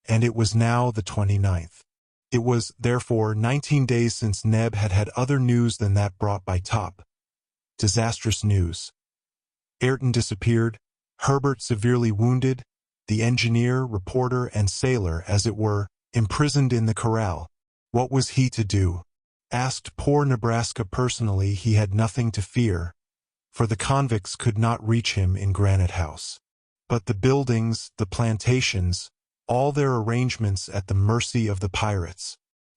and it was now the 29th. It was, therefore, 19 days since Neb had had other news than that brought by Top. Disastrous news. Ayrton disappeared, Herbert severely wounded, the engineer, reporter, and sailor, as it were, imprisoned in the corral. What was he to do? Asked poor Nebraska personally, he had nothing to fear, for the convicts could not reach him in Granite House. But the buildings, the plantations, all their arrangements at the mercy of the pirates.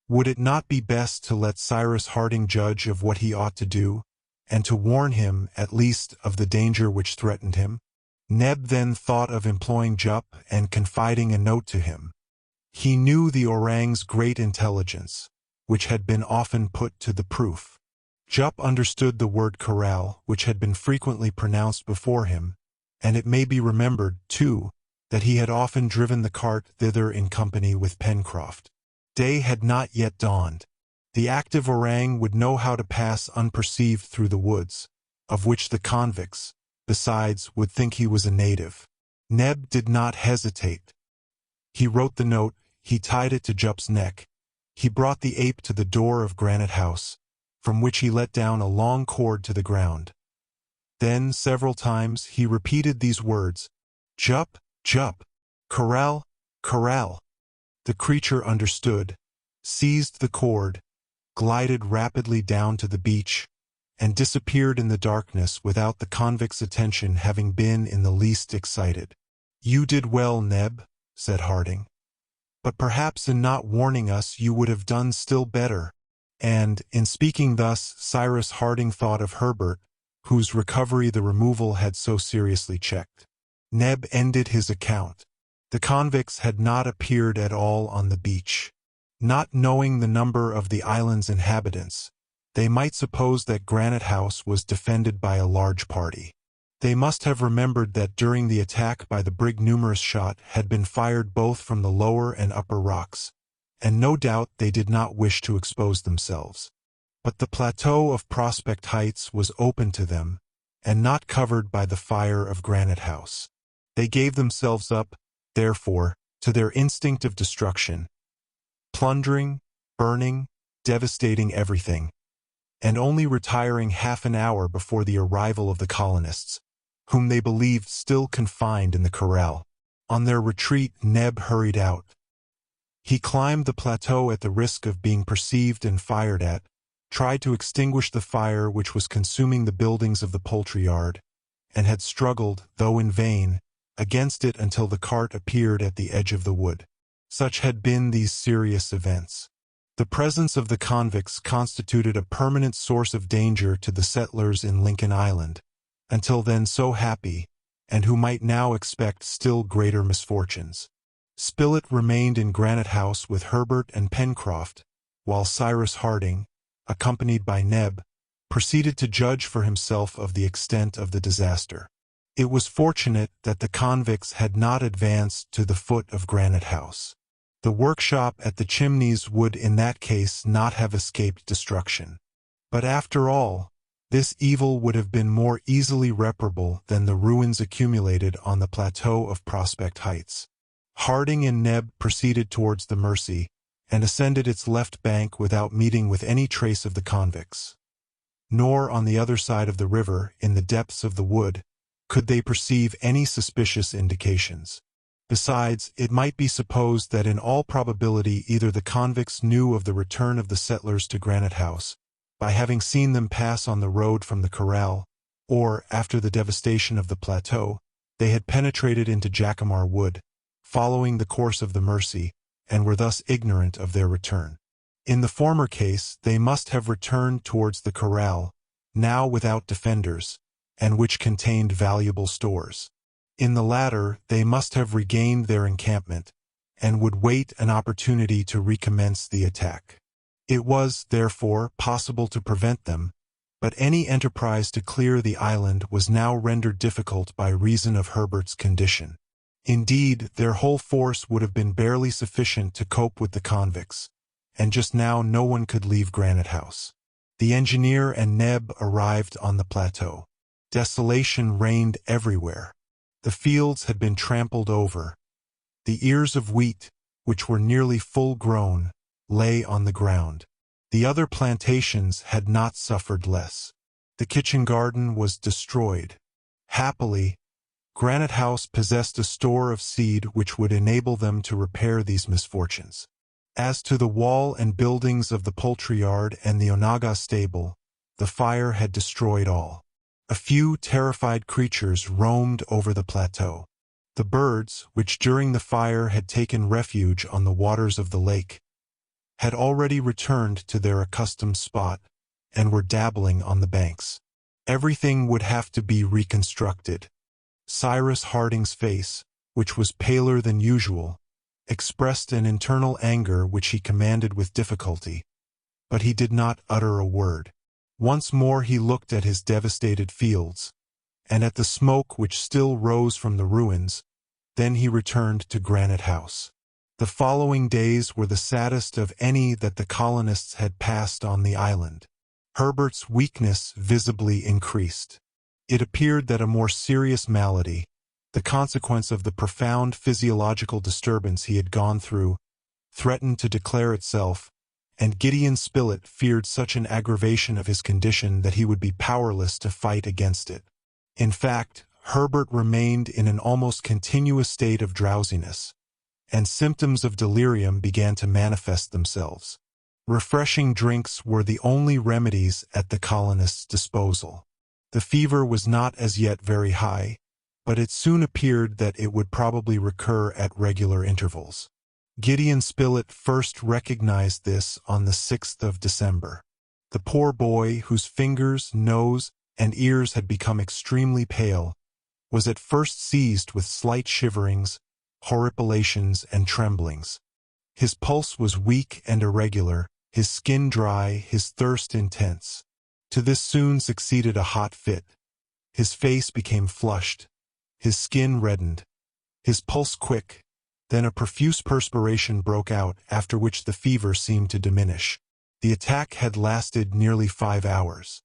Would it not be best to let Cyrus Harding judge of what he ought to do, and to warn him, at least, of the danger which threatened him? Neb then thought of employing Jup and confiding a note to him. He knew the orang's great intelligence, which had been often put to the proof. Jup understood the word corral, which had been frequently pronounced before him, and it may be remembered, too, that he had often driven the cart thither in company with Pencroft. Day had not yet dawned. The active orang would know how to pass unperceived through the woods, of which the convicts, besides, would think he was a native. Neb did not hesitate. He wrote the note, he tied it to Jup's neck, he brought the ape to the door of Granite House, from which he let down a long cord to the ground. Then, several times, he repeated these words, "Jup, Jup, corral, corral." The creature understood, seized the cord, glided rapidly down to the beach, and disappeared in the darkness without the convict's attention having been in the least excited. "You did well, Neb," said Harding. "But perhaps in not warning us you would have done still better." And, in speaking thus, Cyrus Harding thought of Herbert, whose recovery the removal had so seriously checked. Neb ended his account. The convicts had not appeared at all on the beach. Not knowing the number of the island's inhabitants, they might suppose that Granite House was defended by a large party. They must have remembered that during the attack by the brig numerous shot had been fired both from the lower and upper rocks, and no doubt they did not wish to expose themselves. But the plateau of Prospect Heights was open to them, and not covered by the fire of Granite House. They gave themselves up, therefore, to their instinct of destruction, plundering, burning, devastating everything, and only retiring half an hour before the arrival of the colonists, whom they believed still confined in the corral. On their retreat, Neb hurried out. He climbed the plateau at the risk of being perceived and fired at, tried to extinguish the fire which was consuming the buildings of the poultry yard, and had struggled, though in vain, against it until the cart appeared at the edge of the wood. Such had been these serious events. The presence of the convicts constituted a permanent source of danger to the settlers in Lincoln Island, until then so happy, and who might now expect still greater misfortunes. Spilett remained in Granite House with Herbert and Pencroft, while Cyrus Harding, accompanied by Neb, proceeded to judge for himself of the extent of the disaster. It was fortunate that the convicts had not advanced to the foot of Granite House. The workshop at the Chimneys would in that case not have escaped destruction. But after all, this evil would have been more easily reparable than the ruins accumulated on the plateau of Prospect Heights. Harding and Neb proceeded towards the Mercy, and ascended its left bank without meeting with any trace of the convicts. Nor on the other side of the river, in the depths of the wood, could they perceive any suspicious indications. Besides, it might be supposed that in all probability either the convicts knew of the return of the settlers to Granite House, by having seen them pass on the road from the corral, or, after the devastation of the plateau, they had penetrated into Jacamar Wood, following the course of the Mercy, and were thus ignorant of their return. In the former case, they must have returned towards the corral, now without defenders, and which contained valuable stores. In the latter, they must have regained their encampment, and would wait an opportunity to recommence the attack. It was, therefore, possible to prevent them, but any enterprise to clear the island was now rendered difficult by reason of Herbert's condition. Indeed, their whole force would have been barely sufficient to cope with the convicts, and just now no one could leave Granite House. The engineer and Neb arrived on the plateau. Desolation reigned everywhere. The fields had been trampled over. The ears of wheat, which were nearly full-grown, lay on the ground. The other plantations had not suffered less. The kitchen garden was destroyed. Happily, Granite House possessed a store of seed which would enable them to repair these misfortunes. As to the wall and buildings of the poultry yard and the Onaga stable, the fire had destroyed all. A few terrified creatures roamed over the plateau. The birds, which during the fire had taken refuge on the waters of the lake, had already returned to their accustomed spot and were dabbling on the banks. Everything would have to be reconstructed. Cyrus Harding's face, which was paler than usual, expressed an internal anger which he commanded with difficulty, but he did not utter a word. Once more he looked at his devastated fields, and at the smoke which still rose from the ruins. Then he returned to Granite House. The following days were the saddest of any that the colonists had passed on the island. Herbert's weakness visibly increased. It appeared that a more serious malady, the consequence of the profound physiological disturbance he had gone through, threatened to declare itself, and Gideon Spilett feared such an aggravation of his condition that he would be powerless to fight against it. In fact, Herbert remained in an almost continuous state of drowsiness, and symptoms of delirium began to manifest themselves. Refreshing drinks were the only remedies at the colonists' disposal. The fever was not as yet very high, but it soon appeared that it would probably recur at regular intervals. Gideon Spilett first recognized this on the 6th of December. The poor boy, whose fingers, nose, and ears had become extremely pale, was at first seized with slight shiverings, horripilations, and tremblings. His pulse was weak and irregular, his skin dry, his thirst intense. To this soon succeeded a hot fit. His face became flushed, his skin reddened, his pulse quick, then a profuse perspiration broke out, after which the fever seemed to diminish. The attack had lasted nearly 5 hours.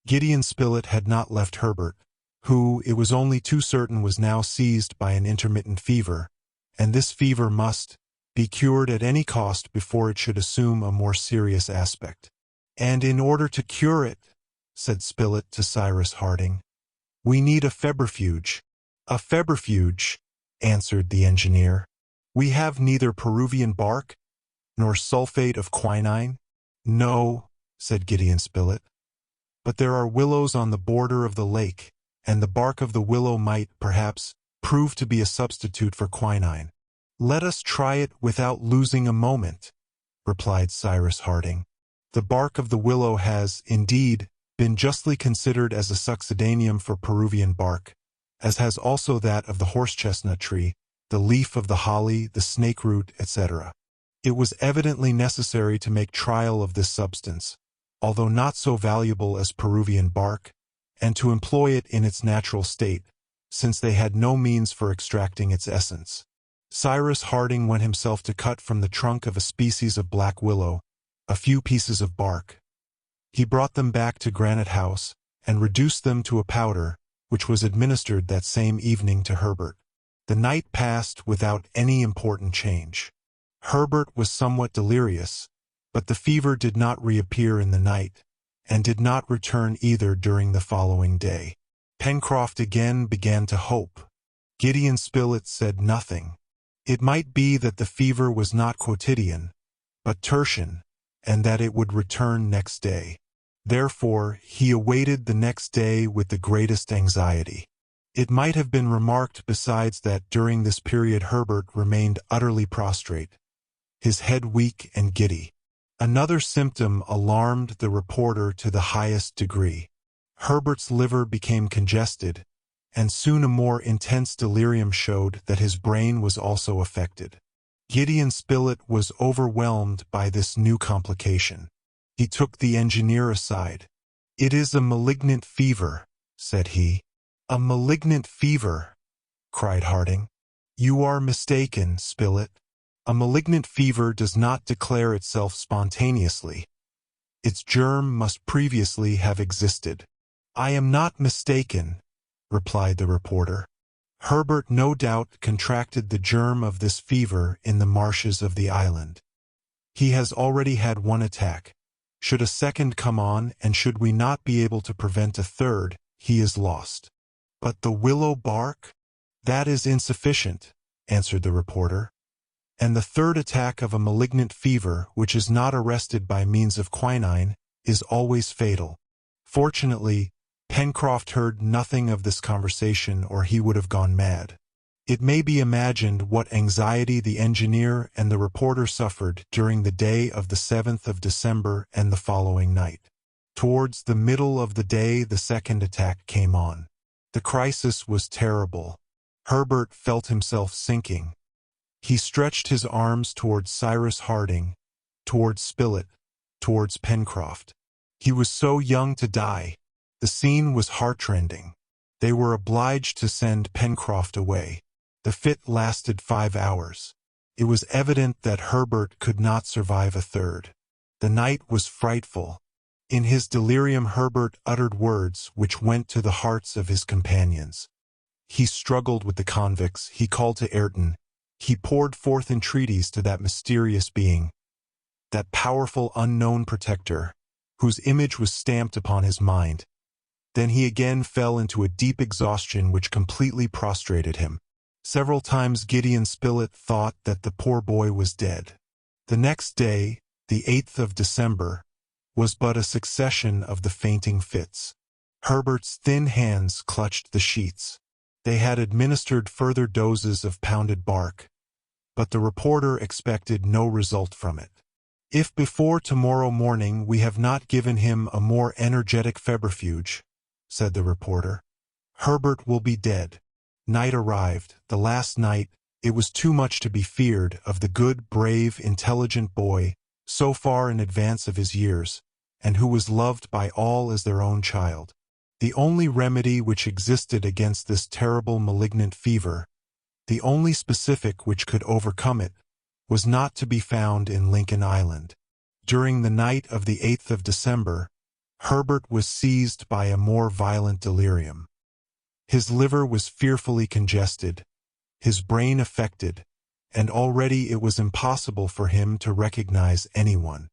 Gideon Spilett had not left Herbert, who, it was only too certain, was now seized by an intermittent fever, and this fever must be cured at any cost before it should assume a more serious aspect. "And in order to cure it," said Spilett to Cyrus Harding, "we need a febrifuge." "A febrifuge," answered the engineer. "We have neither Peruvian bark, nor sulfate of quinine." "No," said Gideon Spilett, "but there are willows on the border of the lake, and the bark of the willow might, perhaps, prove to be a substitute for quinine." "Let us try it without losing a moment," replied Cyrus Harding. "The bark of the willow has, indeed, been justly considered as a succedaneum for Peruvian bark, as has also that of the horse-chestnut tree, the leaf of the holly, the snake-root, etc. It was evidently necessary to make trial of this substance, although not so valuable as Peruvian bark, and to employ it in its natural state, since they had no means for extracting its essence. Cyrus Harding went himself to cut from the trunk of a species of black willow a few pieces of bark. He brought them back to Granite House, and reduced them to a powder, which was administered that same evening to Herbert. The night passed without any important change. Herbert was somewhat delirious, but the fever did not reappear in the night, and did not return either during the following day. Pencroft again began to hope. Gideon Spilett said nothing. It might be that the fever was not quotidian, but tertian, and that it would return next day. Therefore, he awaited the next day with the greatest anxiety. It might have been remarked besides that during this period Herbert remained utterly prostrate, his head weak and giddy. Another symptom alarmed the reporter to the highest degree. Herbert's liver became congested, and soon a more intense delirium showed that his brain was also affected. Gideon Spilett was overwhelmed by this new complication. He took the engineer aside. "It is a malignant fever," said he. "A malignant fever," cried Harding. You are mistaken, Spilett. A malignant fever does not declare itself spontaneously. Its germ must previously have existed. I am not mistaken, replied the reporter. Herbert no doubt contracted the germ of this fever in the marshes of the island. He has already had one attack. Should a second come on, and should we not be able to prevent a third, he is lost. But the willow bark? That is insufficient, answered the reporter. And the third attack of a malignant fever, which is not arrested by means of quinine, is always fatal. Fortunately, Pencroft heard nothing of this conversation, or he would have gone mad. It may be imagined what anxiety the engineer and the reporter suffered during the day of the 7th of December and the following night. Towards the middle of the day the second attack came on. The crisis was terrible. Herbert felt himself sinking. He stretched his arms towards Cyrus Harding, towards Spilett, towards Pencroft. He was so young to die. The scene was heartrending. They were obliged to send Pencroft away. The fit lasted 5 hours. It was evident that Herbert could not survive a third. The night was frightful. In his delirium Herbert uttered words which went to the hearts of his companions. He struggled with the convicts, he called to Ayrton, he poured forth entreaties to that mysterious being, that powerful unknown protector, whose image was stamped upon his mind. Then he again fell into a deep exhaustion which completely prostrated him. Several times Gideon Spilett thought that the poor boy was dead. The next day, the 8th of December, was but a succession of the fainting fits. Herbert's thin hands clutched the sheets. They had administered further doses of pounded bark, but the reporter expected no result from it. If before tomorrow morning we have not given him a more energetic febrifuge, said the reporter, Herbert will be dead. Night arrived, the last night. It was too much to be feared of the good, brave, intelligent boy, so far in advance of his years, and who was loved by all as their own child. The only remedy which existed against this terrible malignant fever, the only specific which could overcome it, was not to be found in Lincoln Island. During the night of the 8th of December, Herbert was seized by a more violent delirium. His liver was fearfully congested, his brain affected, and already it was impossible for him to recognize anyone.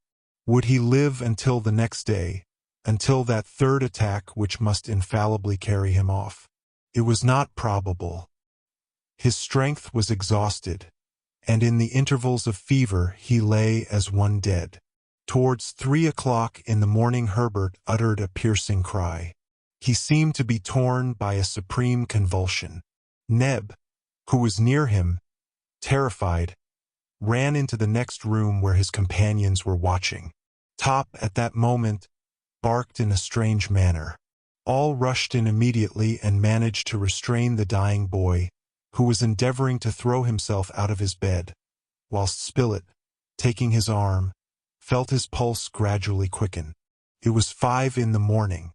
Would he live until the next day, until that third attack which must infallibly carry him off? It was not probable. His strength was exhausted, and in the intervals of fever he lay as one dead. Towards 3 o'clock in the morning Herbert uttered a piercing cry. He seemed to be torn by a supreme convulsion. Neb, who was near him, terrified, ran into the next room where his companions were watching. Top, at that moment, barked in a strange manner. All rushed in immediately and managed to restrain the dying boy, who was endeavoring to throw himself out of his bed, whilst Spilett, taking his arm, felt his pulse gradually quicken. It was 5 in the morning.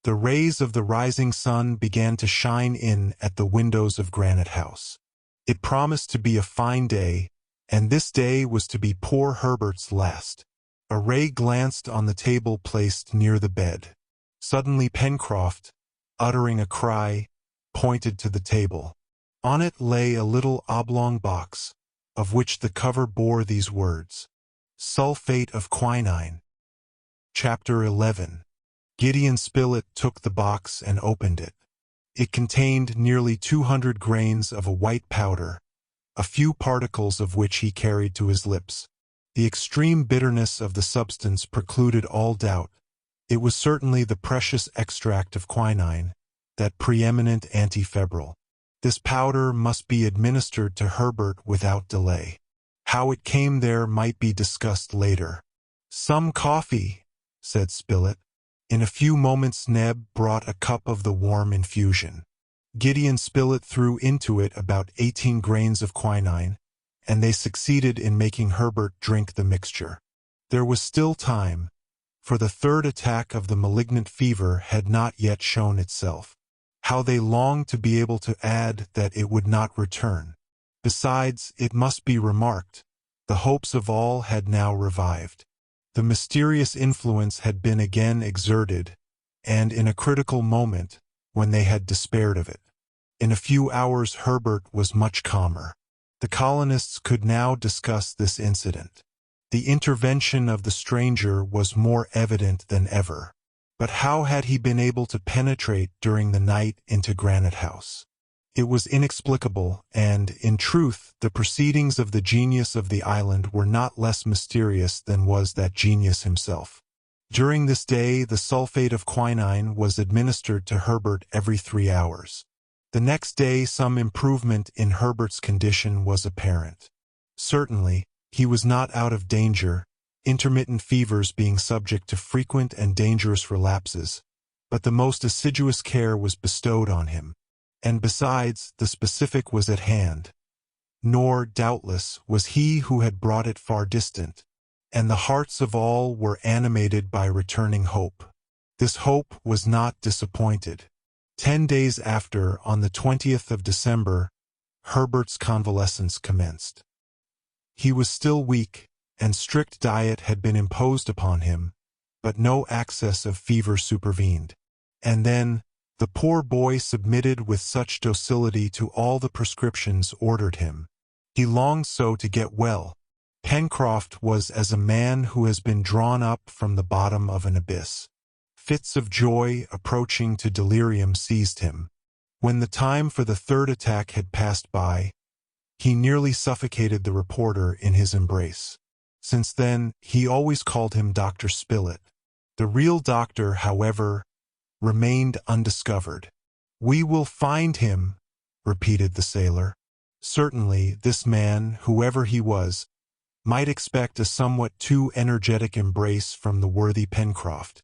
The rays of the rising sun began to shine in at the windows of Granite House. It promised to be a fine day, and this day was to be poor Herbert's last. A ray glanced on the table placed near the bed. Suddenly Pencroft, uttering a cry, pointed to the table. On it lay a little oblong box, of which the cover bore these words: Sulfate of quinine. Chapter 11. Gideon Spilett took the box and opened it. It contained nearly 200 grains of a white powder, a few particles of which he carried to his lips. The extreme bitterness of the substance precluded all doubt. It was certainly the precious extract of quinine, that preeminent antifebrile. This powder must be administered to Herbert without delay. How it came there might be discussed later. "Some coffee," said Spilett. In a few moments Neb brought a cup of the warm infusion. Gideon Spilett threw into it about 18 grains of quinine, and they succeeded in making Herbert drink the mixture. There was still time, for the third attack of the malignant fever had not yet shown itself. How they longed to be able to add that it would not return. Besides, it must be remarked, the hopes of all had now revived. The mysterious influence had been again exerted, and in a critical moment, when they had despaired of it. In a few hours Herbert was much calmer. The colonists could now discuss this incident. The intervention of the stranger was more evident than ever. But how had he been able to penetrate during the night into Granite House? It was inexplicable, and, in truth, the proceedings of the genius of the island were not less mysterious than was that genius himself. During this day the sulfate of quinine was administered to Herbert every 3 hours. The next day some improvement in Herbert's condition was apparent. Certainly, he was not out of danger, intermittent fevers being subject to frequent and dangerous relapses, but the most assiduous care was bestowed on him. And besides, the specific was at hand. Nor, doubtless, was he who had brought it far distant, and the hearts of all were animated by returning hope. This hope was not disappointed. 10 days after, on the 20th of December, Herbert's convalescence commenced. He was still weak, and strict diet had been imposed upon him, but no access of fever supervened. And then, the poor boy submitted with such docility to all the prescriptions ordered him. He longed so to get well. Pencroft was as a man who has been drawn up from the bottom of an abyss. Fits of joy approaching to delirium seized him. When the time for the third attack had passed by, he nearly suffocated the reporter in his embrace. Since then, he always called him Dr. Spilett. The real doctor, however, remained undiscovered. "We will find him," repeated the sailor. Certainly, this man, whoever he was, might expect a somewhat too energetic embrace from the worthy Pencroft.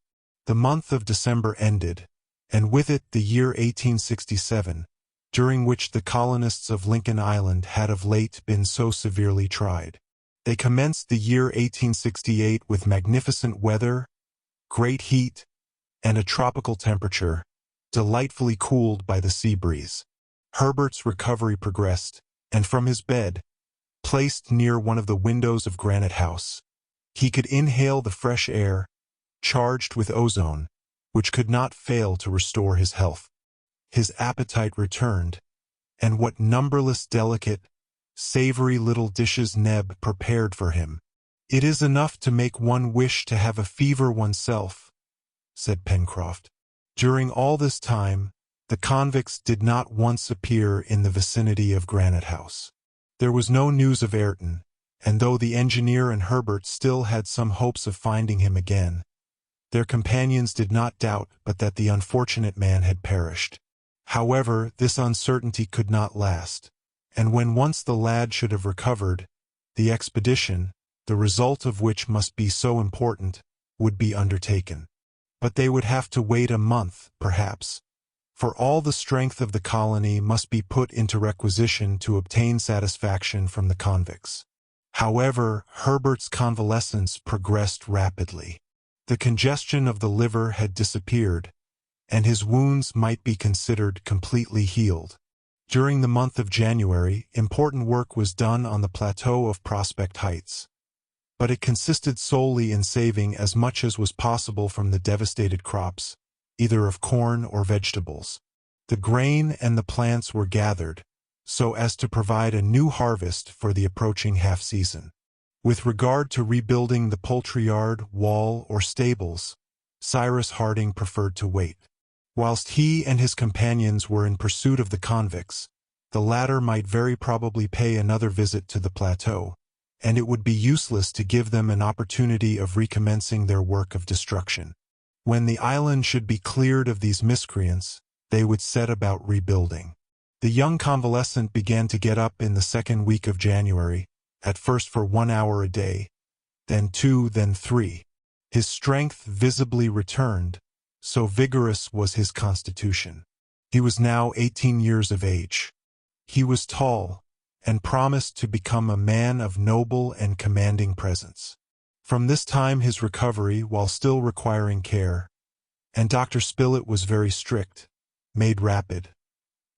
The month of December ended, and with it the year 1867, during which the colonists of Lincoln Island had of late been so severely tried. They commenced the year 1868 with magnificent weather, great heat, and a tropical temperature, delightfully cooled by the sea breeze. Herbert's recovery progressed, and from his bed, placed near one of the windows of Granite House, he could inhale the fresh air, charged with ozone, which could not fail to restore his health. His appetite returned, and what numberless delicate, savory little dishes Neb prepared for him. "It is enough to make one wish to have a fever oneself," said Pencroft. During all this time, the convicts did not once appear in the vicinity of Granite House. There was no news of Ayrton, and though the engineer and Herbert still had some hopes of finding him again, their companions did not doubt but that the unfortunate man had perished. However, this uncertainty could not last, and when once the lad should have recovered, the expedition, the result of which must be so important, would be undertaken. But they would have to wait a month, perhaps, for all the strength of the colony must be put into requisition to obtain satisfaction from the convicts. However, Herbert's convalescence progressed rapidly. The congestion of the liver had disappeared, and his wounds might be considered completely healed. During the month of January, important work was done on the plateau of Prospect Heights, but it consisted solely in saving as much as was possible from the devastated crops, either of corn or vegetables. The grain and the plants were gathered, so as to provide a new harvest for the approaching half-season. With regard to rebuilding the poultry yard, wall, or stables, Cyrus Harding preferred to wait. Whilst he and his companions were in pursuit of the convicts, the latter might very probably pay another visit to the plateau, and it would be useless to give them an opportunity of recommencing their work of destruction. When the island should be cleared of these miscreants, they would set about rebuilding. The young convalescent began to get up in the second week of January, at first for 1 hour a day, then 2, then 3. His strength visibly returned, so vigorous was his constitution. He was now 18 years of age. He was tall, and promised to become a man of noble and commanding presence. From this time his recovery, while still requiring care, and Dr. Spilett was very strict, made rapid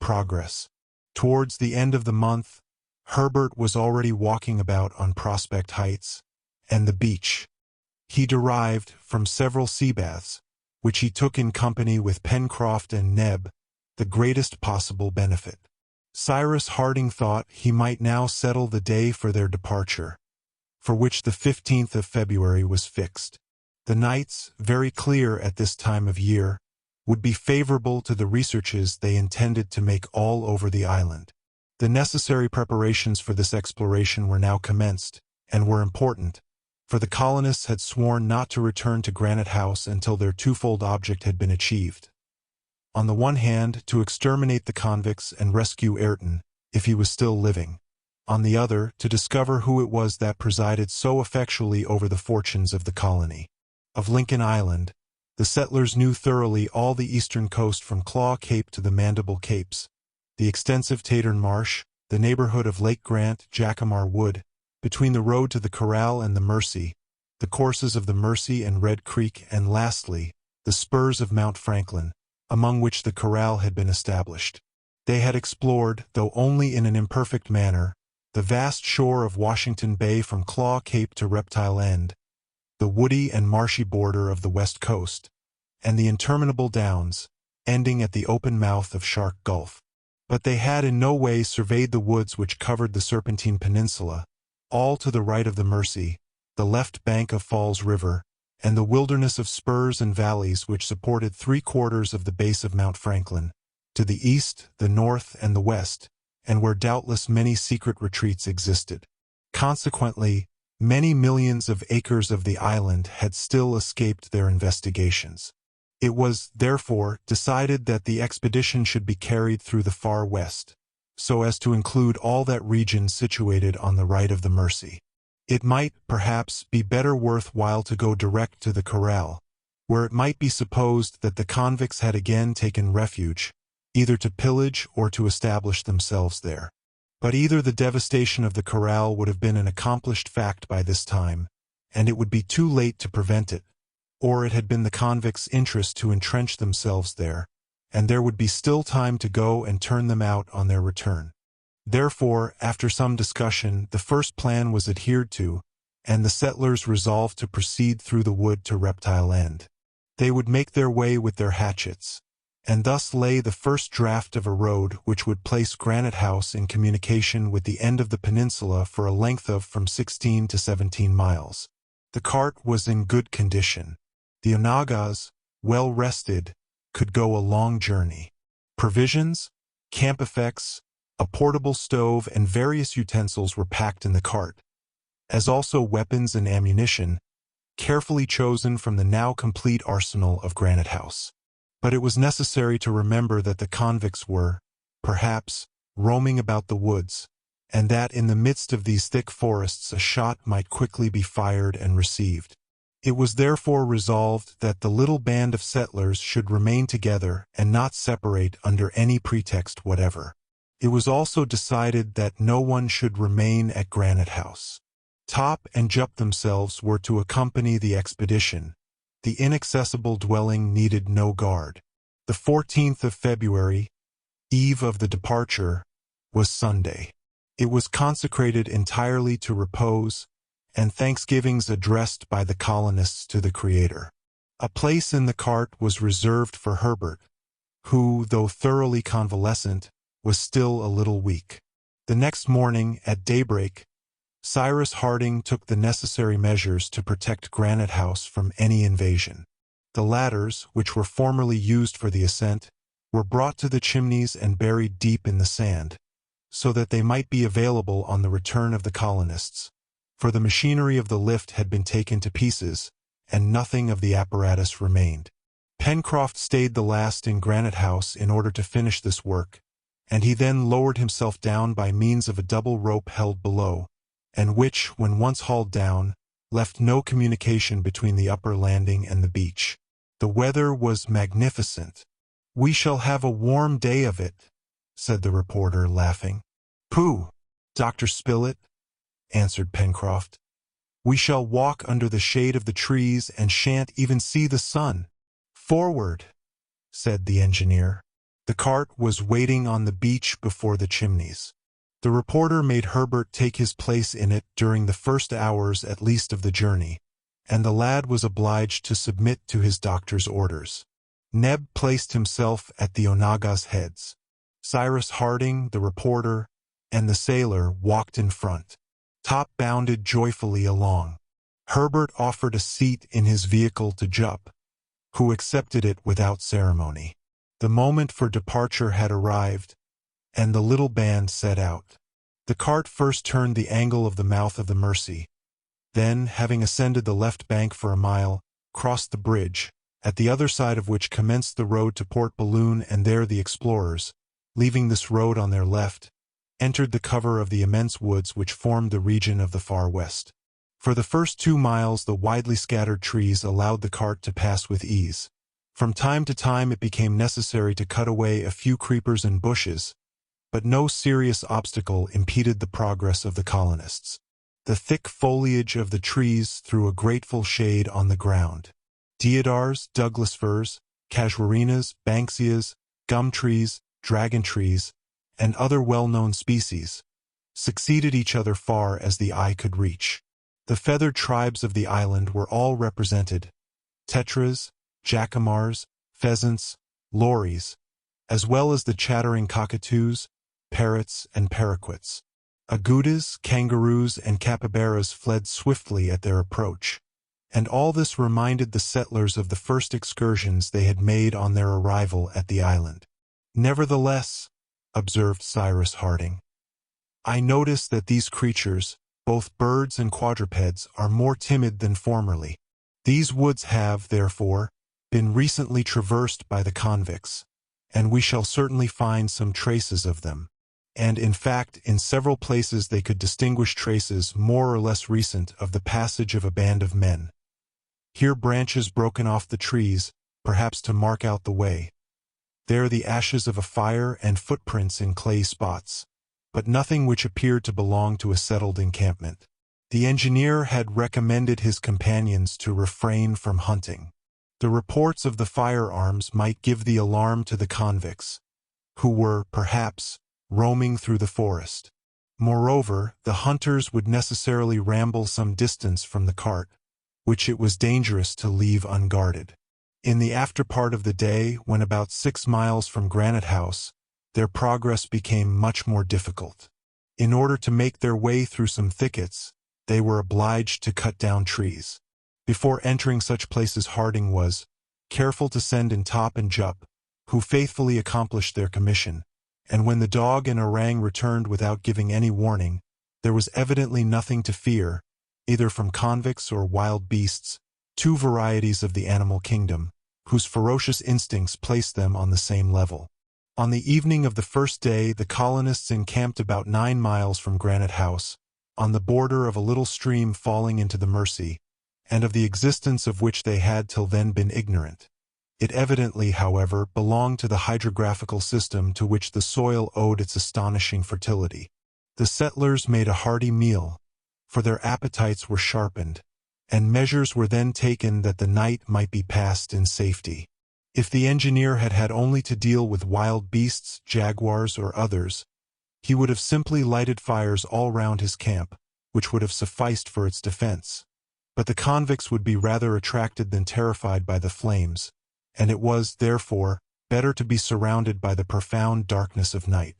progress. Towards the end of the month, Herbert was already walking about on Prospect Heights and the beach. He derived, from several sea baths, which he took in company with Pencroft and Neb, the greatest possible benefit. Cyrus Harding thought he might now settle the day for their departure, for which the 15th of February was fixed. The nights, very clear at this time of year, would be favorable to the researches they intended to make all over the island. The necessary preparations for this exploration were now commenced, and were important, for the colonists had sworn not to return to Granite House until their twofold object had been achieved. On the one hand, to exterminate the convicts and rescue Ayrton, if he was still living. On the other, to discover who it was that presided so effectually over the fortunes of the colony. Of Lincoln Island, the settlers knew thoroughly all the eastern coast from Claw Cape to the Mandible Capes, the extensive Tattern Marsh, the neighborhood of Lake Grant, Jacamar Wood, between the road to the Corral and the Mercy, the courses of the Mercy and Red Creek, and lastly, the spurs of Mount Franklin, among which the Corral had been established. They had explored, though only in an imperfect manner, the vast shore of Washington Bay from Claw Cape to Reptile End, the woody and marshy border of the west coast, and the interminable downs, ending at the open mouth of Shark Gulf. But they had in no way surveyed the woods which covered the Serpentine Peninsula, all to the right of the Mercy, the left bank of Falls River, and the wilderness of spurs and valleys which supported 3/4 of the base of Mount Franklin, to the east, the north, and the west, and where doubtless many secret retreats existed. Consequently, many millions of acres of the island had still escaped their investigations. It was, therefore, decided that the expedition should be carried through the far west, so as to include all that region situated on the right of the Mercy. It might, perhaps, be better worth while to go direct to the Corral, where it might be supposed that the convicts had again taken refuge, either to pillage or to establish themselves there. But either the devastation of the Corral would have been an accomplished fact by this time, and it would be too late to prevent it, or it had been the convicts' interest to entrench themselves there, and there would be still time to go and turn them out on their return. Therefore, after some discussion, the first plan was adhered to, and the settlers resolved to proceed through the wood to Reptile End. They would make their way with their hatchets, and thus lay the first draft of a road which would place Granite House in communication with the end of the peninsula for a length of from 16 to 17 miles. The cart was in good condition. The onagas, well rested, could go a long journey. Provisions, camp effects, a portable stove, and various utensils were packed in the cart, as also weapons and ammunition, carefully chosen from the now complete arsenal of Granite House. But it was necessary to remember that the convicts were, perhaps, roaming about the woods, and that in the midst of these thick forests a shot might quickly be fired and received. It was therefore resolved that the little band of settlers should remain together and not separate under any pretext whatever. It was also decided that no one should remain at Granite House. Top and Jup themselves were to accompany the expedition. The inaccessible dwelling needed no guard. The 14th of February, eve of the departure, was Sunday. It was consecrated entirely to repose, and thanksgivings addressed by the colonists to the Creator. A place in the cart was reserved for Herbert, who, though thoroughly convalescent, was still a little weak. The next morning, at daybreak, Cyrus Harding took the necessary measures to protect Granite House from any invasion. The ladders, which were formerly used for the ascent, were brought to the chimneys and buried deep in the sand, so that they might be available on the return of the colonists, for the machinery of the lift had been taken to pieces, and nothing of the apparatus remained. Pencroft stayed the last in Granite House in order to finish this work, and he then lowered himself down by means of a double rope held below, and which, when once hauled down, left no communication between the upper landing and the beach. The weather was magnificent. "We shall have a warm day of it," said the reporter, laughing. "Pooh, Dr. Spilett," answered Pencroft. "We shall walk under the shade of the trees and shan't even see the sun." "Forward," said the engineer. The cart was waiting on the beach before the chimneys. The reporter made Herbert take his place in it during the first hours at least of the journey, and the lad was obliged to submit to his doctor's orders. Neb placed himself at the onaga's heads. Cyrus Harding, the reporter, and the sailor walked in front. Top bounded joyfully along. Herbert offered a seat in his vehicle to Jup, who accepted it without ceremony. The moment for departure had arrived, and the little band set out. The cart first turned the angle of the mouth of the Mersey, then, having ascended the left bank for a mile, crossed the bridge, at the other side of which commenced the road to Port Balloon, and there the explorers, leaving this road on their left, entered the cover of the immense woods which formed the region of the far west. For the first 2 miles the widely scattered trees allowed the cart to pass with ease. From time to time it became necessary to cut away a few creepers and bushes, but no serious obstacle impeded the progress of the colonists. The thick foliage of the trees threw a grateful shade on the ground. Deodars, Douglas firs, casuarinas, banksias, gum trees, dragon trees, and other well-known species, succeeded each other far as the eye could reach. The feathered tribes of the island were all represented: tetras, jacamars, pheasants, lories, as well as the chattering cockatoos, parrots, and paraquets. Agoutis, kangaroos, and capybaras fled swiftly at their approach, and all this reminded the settlers of the first excursions they had made on their arrival at the island. "Nevertheless," observed Cyrus Harding, "I notice that these creatures, both birds and quadrupeds, are more timid than formerly. These woods have, therefore, been recently traversed by the convicts, and we shall certainly find some traces of them." And in fact, in several places they could distinguish traces more or less recent of the passage of a band of men. Here branches broken off the trees, perhaps to mark out the way. There the ashes of a fire and footprints in clay spots, but nothing which appeared to belong to a settled encampment. The engineer had recommended his companions to refrain from hunting. The reports of the firearms might give the alarm to the convicts, who were, perhaps, roaming through the forest. Moreover, the hunters would necessarily ramble some distance from the cart, which it was dangerous to leave unguarded. In the after part of the day, when about 6 miles from Granite House, their progress became much more difficult. In order to make their way through some thickets, they were obliged to cut down trees. Before entering such places Harding was careful to send in Top and Jup, who faithfully accomplished their commission, and when the dog and orang returned without giving any warning, there was evidently nothing to fear, either from convicts or wild beasts, 2 varieties of the animal kingdom, whose ferocious instincts placed them on the same level. On the evening of the first day the colonists encamped about 9 miles from Granite House, on the border of a little stream falling into the Mersey, and of the existence of which they had till then been ignorant. It evidently, however, belonged to the hydrographical system to which the soil owed its astonishing fertility. The settlers made a hearty meal, for their appetites were sharpened, and measures were then taken that the night might be passed in safety. If the engineer had had only to deal with wild beasts, jaguars, or others, he would have simply lighted fires all round his camp, which would have sufficed for its defense. But the convicts would be rather attracted than terrified by the flames, and it was, therefore, better to be surrounded by the profound darkness of night.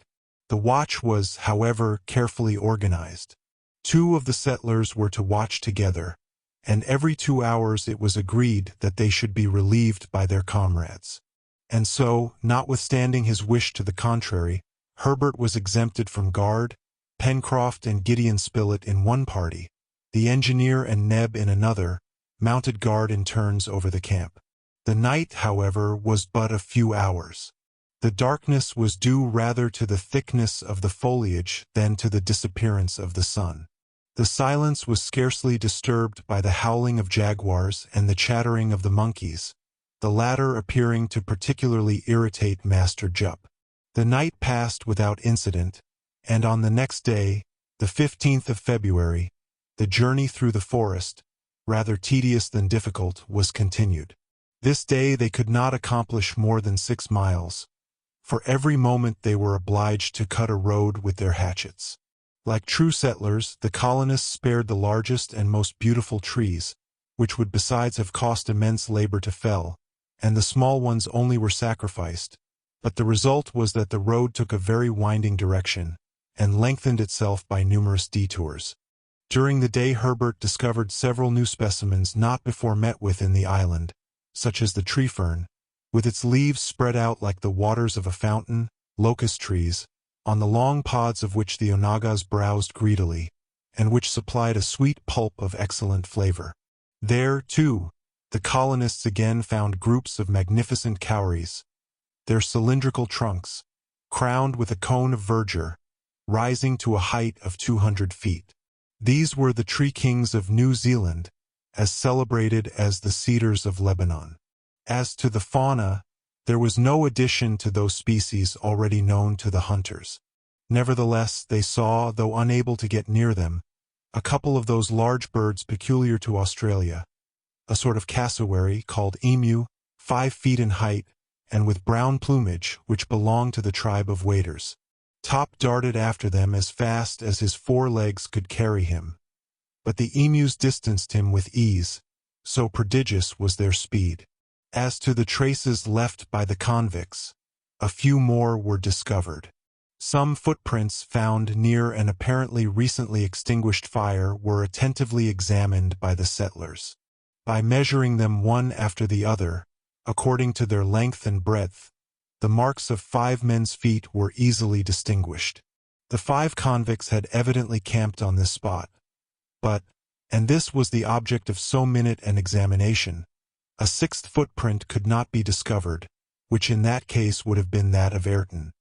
The watch was, however, carefully organized. 2 of the settlers were to watch together, and every 2 hours it was agreed that they should be relieved by their comrades. And so, notwithstanding his wish to the contrary, Herbert was exempted from guard, Pencroft and Gideon Spilett in one party, the engineer and Neb in another, mounted guard in turns over the camp. The night, however, was but a few hours. The darkness was due rather to the thickness of the foliage than to the disappearance of the sun. The silence was scarcely disturbed by the howling of jaguars and the chattering of the monkeys, the latter appearing to particularly irritate Master Jup. The night passed without incident, and on the next day, the 15th of February, the journey through the forest, rather tedious than difficult, was continued. This day they could not accomplish more than 6 miles, For every moment they were obliged to cut a road with their hatchets. Like true settlers, the colonists spared the largest and most beautiful trees, which would besides have cost immense labor to fell, and the small ones only were sacrificed. But the result was that the road took a very winding direction, and lengthened itself by numerous detours. During the day Herbert discovered several new specimens not before met with in the island, such as the tree fern, with its leaves spread out like the waters of a fountain, locust trees, on the long pods of which the onagas browsed greedily, and which supplied a sweet pulp of excellent flavor. There, too, the colonists again found groups of magnificent cowries, their cylindrical trunks, crowned with a cone of verdure, rising to a height of 200 feet. These were the tree kings of New Zealand, as celebrated as the cedars of Lebanon. As to the fauna, there was no addition to those species already known to the hunters. Nevertheless, they saw, though unable to get near them, a couple of those large birds peculiar to Australia, a sort of cassowary called emu, 5 feet in height, and with brown plumage, which belonged to the tribe of waders. Top darted after them as fast as his 4 legs could carry him. But the emus distanced him with ease, so prodigious was their speed. As to the traces left by the convicts, a few more were discovered. Some footprints found near an apparently recently extinguished fire were attentively examined by the settlers. By measuring them one after the other, according to their length and breadth, the marks of 5 men's feet were easily distinguished. The 5 convicts had evidently camped on this spot. But, and this was the object of so minute an examination, a 6th footprint could not be discovered, which in that case would have been that of Ayrton.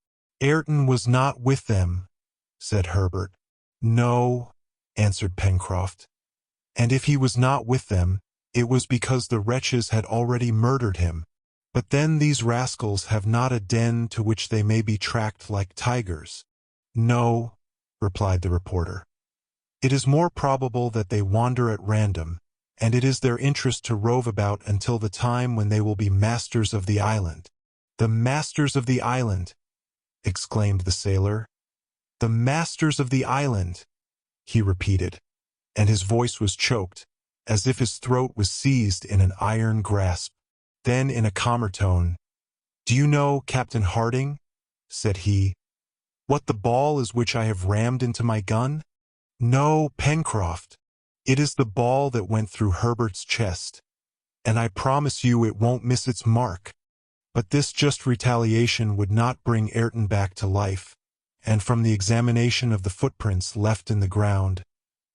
Ayrton was not with them, said Herbert. No, answered Pencroft. And if he was not with them, it was because the wretches had already murdered him. But then these rascals have not a den to which they may be tracked like tigers. No, replied the reporter. It is more probable that they wander at random, and it is their interest to rove about until the time when they will be masters of the island. The masters of the island! Exclaimed the sailor. The masters of the island! He repeated, and his voice was choked, as if his throat was seized in an iron grasp. Then in a calmer tone, "Do you know, Captain Harding," said he, "what the ball is which I have rammed into my gun?" "No, Pencroft. It is the ball that went through Herbert's chest, and I promise you it won't miss its mark." But this just retaliation would not bring Ayrton back to life, and from the examination of the footprints left in the ground,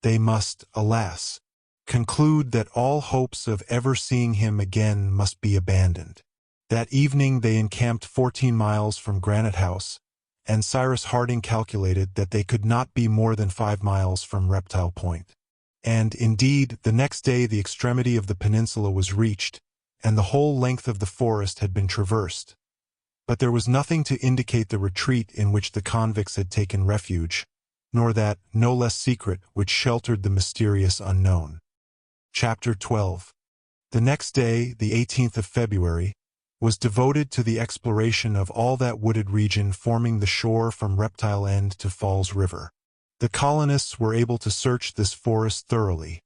they must, alas, conclude that all hopes of ever seeing him again must be abandoned. That evening they encamped 14 miles from Granite House, and Cyrus Harding calculated that they could not be more than 5 miles from Reptile Point. And, indeed, the next day the extremity of the peninsula was reached, and the whole length of the forest had been traversed. But there was nothing to indicate the retreat in which the convicts had taken refuge, nor that, no less secret, which sheltered the mysterious unknown. Chapter 12. The next day, the 18th of February, was devoted to the exploration of all that wooded region forming the shore from Reptile End to Falls River. The colonists were able to search this forest thoroughly,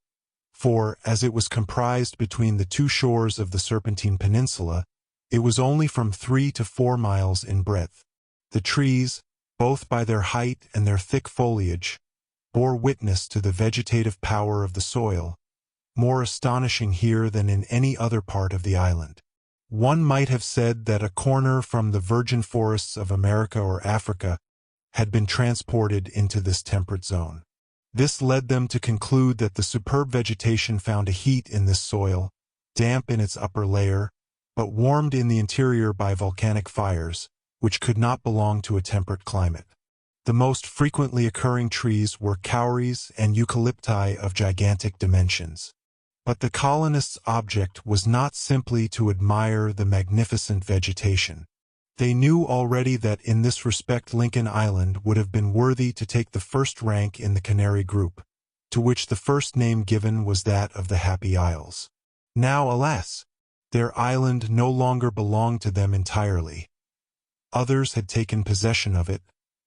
for, as it was comprised between the 2 shores of the Serpentine Peninsula, it was only from 3 to 4 miles in breadth. The trees, both by their height and their thick foliage, bore witness to the vegetative power of the soil, more astonishing here than in any other part of the island. One might have said that a corner from the virgin forests of America or Africa had been transported into this temperate zone. This led them to conclude that the superb vegetation found a heat in this soil, damp in its upper layer, but warmed in the interior by volcanic fires, which could not belong to a temperate climate. The most frequently occurring trees were kauris and eucalypti of gigantic dimensions. But the colonists' object was not simply to admire the magnificent vegetation. They knew already that in this respect Lincoln Island would have been worthy to take the first rank in the Canary group, to which the first name given was that of the Happy Isles. Now, alas! Their island no longer belonged to them entirely. Others had taken possession of it,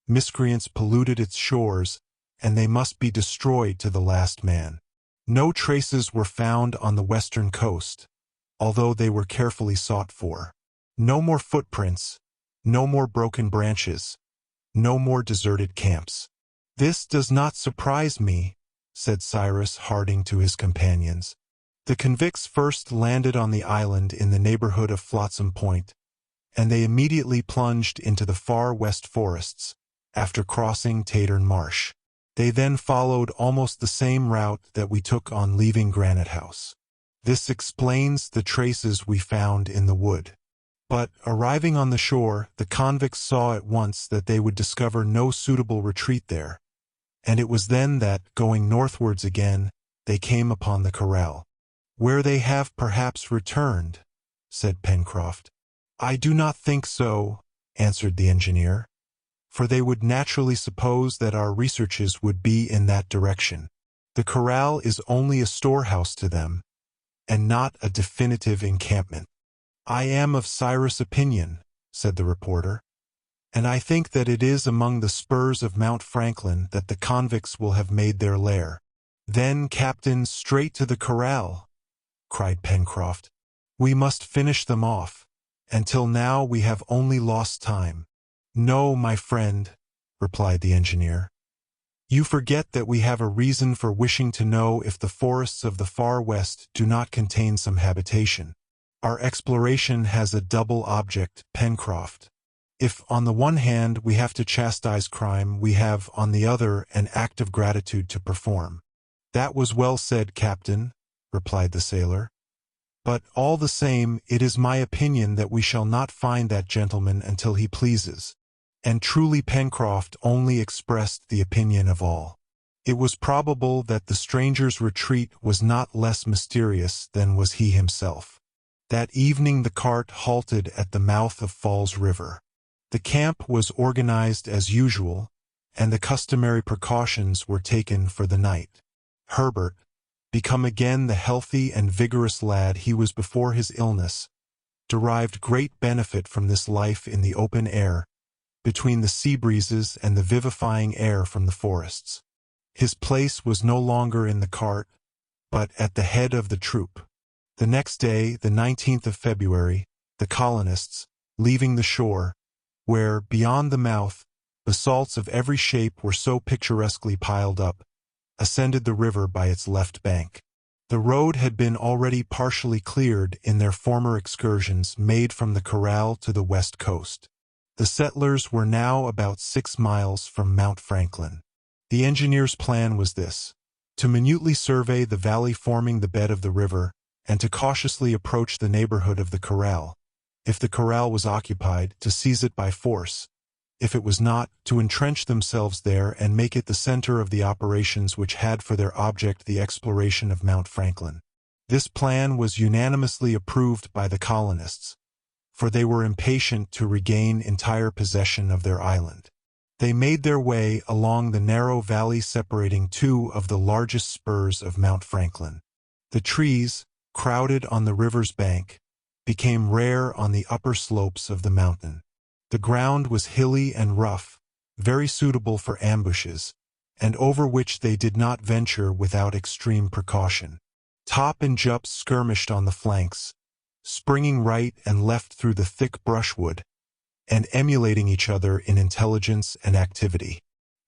miscreants polluted its shores, and they must be destroyed to the last man. No traces were found on the western coast, although they were carefully sought for. No more footprints, no more broken branches, no more deserted camps. "This does not surprise me," said Cyrus Harding to his companions. The convicts first landed on the island in the neighborhood of Flotsam Point, and they immediately plunged into the far west forests, after crossing Tattern Marsh. They then followed almost the same route that we took on leaving Granite House. This explains the traces we found in the wood. But, arriving on the shore, the convicts saw at once that they would discover no suitable retreat there, and it was then that, going northwards again, they came upon the corral. "Where they have perhaps returned," said Pencroft. "I do not think so," answered the engineer, "for they would naturally suppose that our researches would be in that direction. The corral is only a storehouse to them, and not a definitive encampment." "I am of Cyrus' opinion," said the reporter, "and I think that it is among the spurs of Mount Franklin that the convicts will have made their lair." "Then, Captain, straight to the corral," cried Pencroft. "We must finish them off. Until now we have only lost time." "No, my friend," replied the engineer. "You forget that we have a reason for wishing to know if the forests of the far west do not contain some habitation. Our exploration has a double object, Pencroft. If, on the one hand, we have to chastise crime, we have, on the other, an act of gratitude to perform." "That was well said, Captain," replied the sailor. "But, all the same, it is my opinion that we shall not find that gentleman until he pleases." And truly Pencroft only expressed the opinion of all. It was probable that the stranger's retreat was not less mysterious than was he himself. That evening the cart halted at the mouth of Falls River. The camp was organized as usual, and the customary precautions were taken for the night. Herbert, become again the healthy and vigorous lad he was before his illness, derived great benefit from this life in the open air, between the sea breezes and the vivifying air from the forests. His place was no longer in the cart, but at the head of the troop. The next day, the 19th of February, the colonists, leaving the shore, where, beyond the mouth, basalts of every shape were so picturesquely piled up, ascended the river by its left bank. The road had been already partially cleared in their former excursions made from the corral to the west coast. The settlers were now about 6 miles from Mount Franklin. The engineer's plan was this: to minutely survey the valley forming the bed of the river, and to cautiously approach the neighborhood of the corral. If the corral was occupied, to seize it by force. If it was not, to entrench themselves there and make it the center of the operations which had for their object the exploration of Mount Franklin. This plan was unanimously approved by the colonists, for they were impatient to regain entire possession of their island. They made their way along the narrow valley separating two of the largest spurs of Mount Franklin. The trees, crowded on the river's bank, became rare on the upper slopes of the mountain. The ground was hilly and rough, very suitable for ambushes, and over which they did not venture without extreme precaution. Top and Jup skirmished on the flanks, springing right and left through the thick brushwood, and emulating each other in intelligence and activity.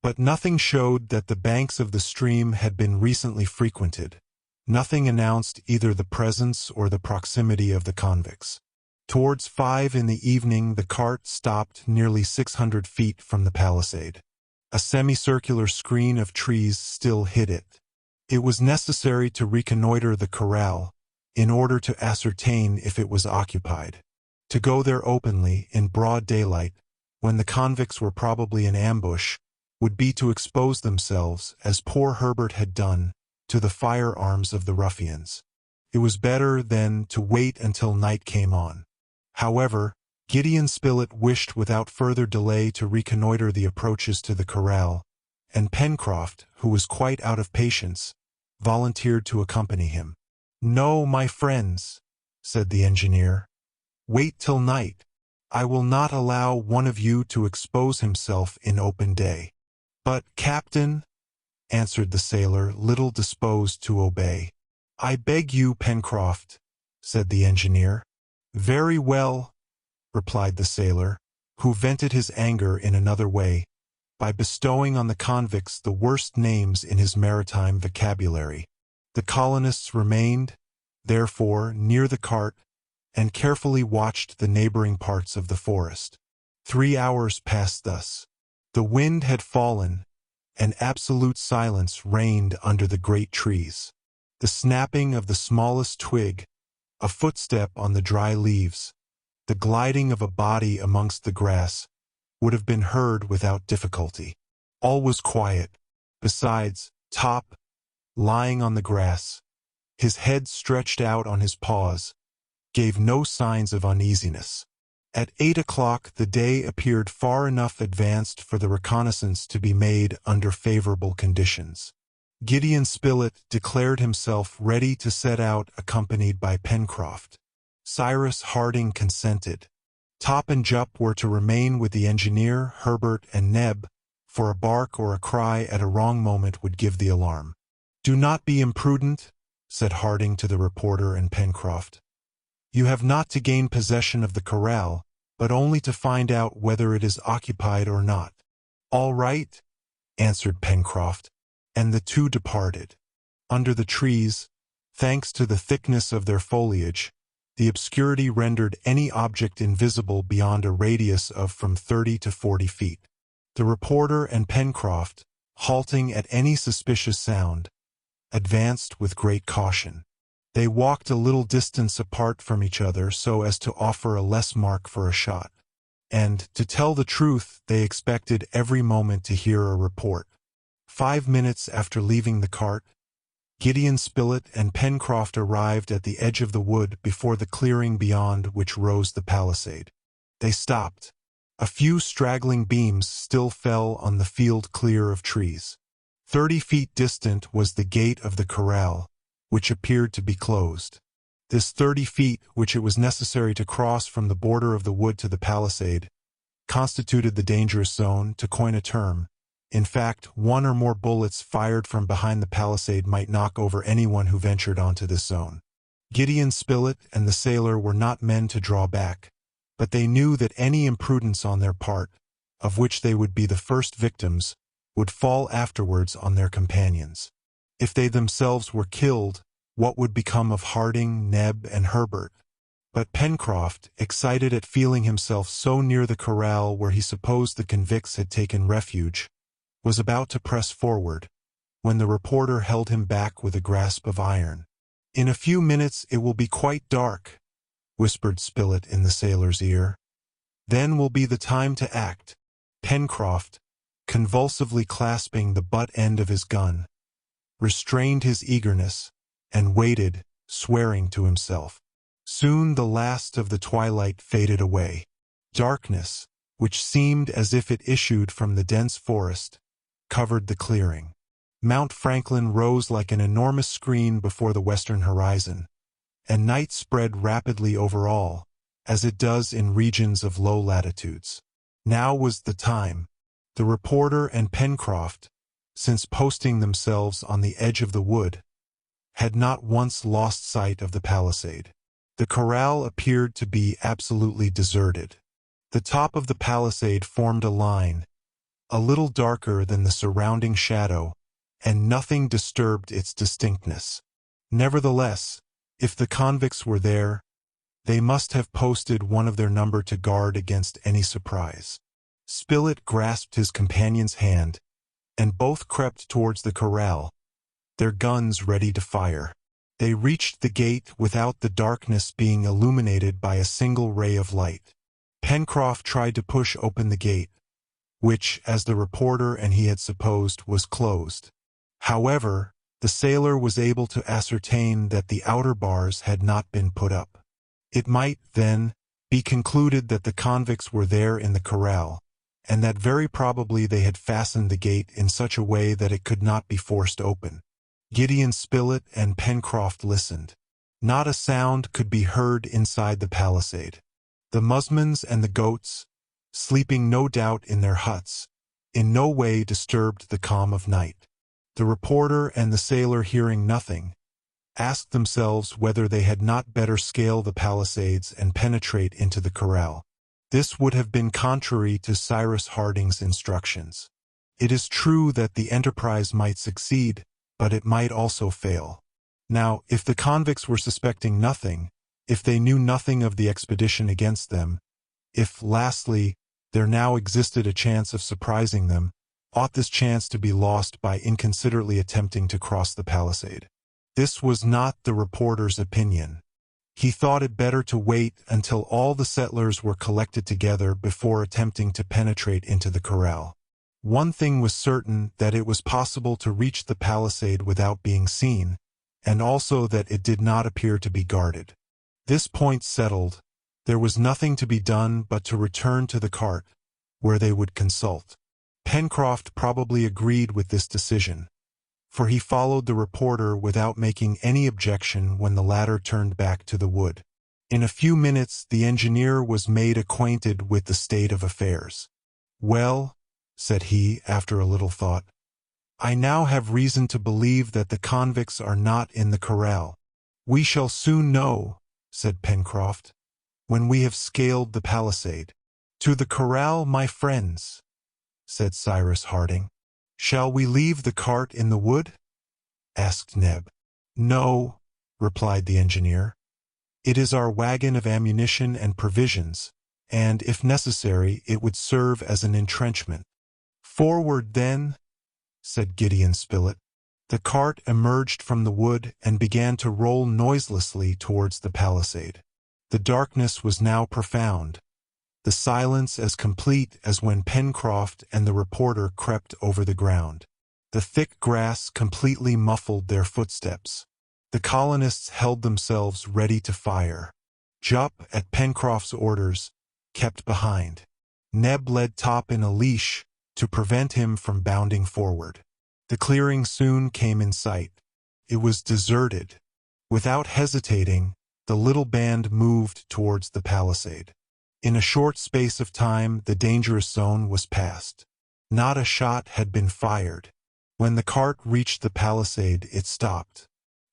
But nothing showed that the banks of the stream had been recently frequented. Nothing announced either the presence or the proximity of the convicts. Towards 5 in the evening the cart stopped nearly 600 feet from the palisade. A semicircular screen of trees still hid it. It was necessary to reconnoiter the corral, in order to ascertain if it was occupied. To go there openly, in broad daylight, when the convicts were probably in ambush, would be to expose themselves, as poor Herbert had done, to the firearms of the ruffians. It was better, then, to wait until night came on. However, Gideon Spilett wished without further delay to reconnoiter the approaches to the corral, and Pencroft, who was quite out of patience, volunteered to accompany him. "No, my friends," said the engineer. "Wait till night. I will not allow one of you to expose himself in open day." "But, Captain," answered the sailor, little disposed to obey. "I beg you, Pencroft," said the engineer. "Very well," replied the sailor, who vented his anger in another way, by bestowing on the convicts the worst names in his maritime vocabulary. The colonists remained, therefore, near the cart, and carefully watched the neighboring parts of the forest. 3 hours passed thus. The wind had fallen, and absolute silence reigned under the great trees. The snapping of the smallest twig, a footstep on the dry leaves, the gliding of a body amongst the grass, would have been heard without difficulty. All was quiet. Besides, Top, lying on the grass, his head stretched out on his paws, gave no signs of uneasiness. At 8 o'clock the day appeared far enough advanced for the reconnaissance to be made under favorable conditions. Gideon Spilett declared himself ready to set out accompanied by Pencroft. Cyrus Harding consented. Top and Jup were to remain with the engineer, Herbert, and Neb, for a bark or a cry at a wrong moment would give the alarm. "Do not be imprudent," said Harding to the reporter and Pencroft. "You have not to gain possession of the corral, but only to find out whether it is occupied or not." "All right," answered Pencroft, and the two departed. Under the trees, thanks to the thickness of their foliage, the obscurity rendered any object invisible beyond a radius of from 30 to 40 feet. The reporter and Pencroft, halting at any suspicious sound, advanced with great caution. They walked a little distance apart from each other so as to offer a less mark for a shot, and, to tell the truth, they expected every moment to hear a report. 5 minutes after leaving the cart, Gideon Spilett and Pencroft arrived at the edge of the wood before the clearing beyond which rose the palisade. They stopped. A few straggling beams still fell on the field clear of trees. 30 feet distant was the gate of the corral, which appeared to be closed. This 30 feet, which it was necessary to cross from the border of the wood to the palisade, constituted the dangerous zone, to coin a term. In fact, one or more bullets fired from behind the palisade might knock over anyone who ventured onto this zone. Gideon Spilett and the sailor were not men to draw back, but they knew that any imprudence on their part, of which they would be the first victims, would fall afterwards on their companions. If they themselves were killed, what would become of Harding, Neb, and Herbert? But Pencroft, excited at feeling himself so near the corral where he supposed the convicts had taken refuge, was about to press forward, when the reporter held him back with a grasp of iron. "In a few minutes it will be quite dark," whispered Spilett in the sailor's ear. "Then will be the time to act." Pencroft, convulsively clasping the butt end of his gun, restrained his eagerness, and waited, swearing to himself. Soon the last of the twilight faded away. Darkness, which seemed as if it issued from the dense forest, covered the clearing. Mount Franklin rose like an enormous screen before the western horizon, and night spread rapidly over all, as it does in regions of low latitudes. Now was the time. The reporter and Pencroft, since posting themselves on the edge of the wood, had not once lost sight of the palisade. The corral appeared to be absolutely deserted. The top of the palisade formed a line, a little darker than the surrounding shadow, and nothing disturbed its distinctness. Nevertheless, if the convicts were there, they must have posted one of their number to guard against any surprise. Spilett grasped his companion's hand, and both crept towards the corral, their guns ready to fire. They reached the gate without the darkness being illuminated by a single ray of light. Pencroft tried to push open the gate, which, as the reporter and he had supposed, was closed. However, the sailor was able to ascertain that the outer bars had not been put up. It might, then, be concluded that the convicts were there in the corral, and that very probably they had fastened the gate in such a way that it could not be forced open. Gideon Spilett and Pencroft listened. Not a sound could be heard inside the palisade. The musmons and the goats, sleeping no doubt in their huts, in no way disturbed the calm of night. The reporter and the sailor, hearing nothing, asked themselves whether they had not better scale the palisades and penetrate into the corral. This would have been contrary to Cyrus Harding's instructions. It is true that the enterprise might succeed, but it might also fail. Now, if the convicts were suspecting nothing, if they knew nothing of the expedition against them, if, lastly, there now existed a chance of surprising them, ought this chance to be lost by inconsiderately attempting to cross the palisade? This was not the reporter's opinion. He thought it better to wait until all the settlers were collected together before attempting to penetrate into the corral. One thing was certain, that it was possible to reach the palisade without being seen, and also that it did not appear to be guarded. This point settled, there was nothing to be done but to return to the cart, where they would consult. Pencroft probably agreed with this decision, for he followed the reporter without making any objection when the latter turned back to the wood. In a few minutes the engineer was made acquainted with the state of affairs. "Well," said he, after a little thought, "I now have reason to believe that the convicts are not in the corral." "We shall soon know," said Pencroft, "when we have scaled the palisade." "To the corral, my friends," said Cyrus Harding. "Shall we leave the cart in the wood?" asked Neb. "No," replied the engineer. "It is our wagon of ammunition and provisions, and, if necessary, it would serve as an entrenchment." "Forward, then," said Gideon Spilett. The cart emerged from the wood and began to roll noiselessly towards the palisade. The darkness was now profound, the silence as complete as when Pencroft and the reporter crept over the ground. The thick grass completely muffled their footsteps. The colonists held themselves ready to fire. Jup, at Pencroft's orders, kept behind. Neb led Top in a leash to prevent him from bounding forward. The clearing soon came in sight. It was deserted. Without hesitating, the little band moved towards the palisade. In a short space of time the dangerous zone was passed. Not a shot had been fired. When the cart reached the palisade it stopped.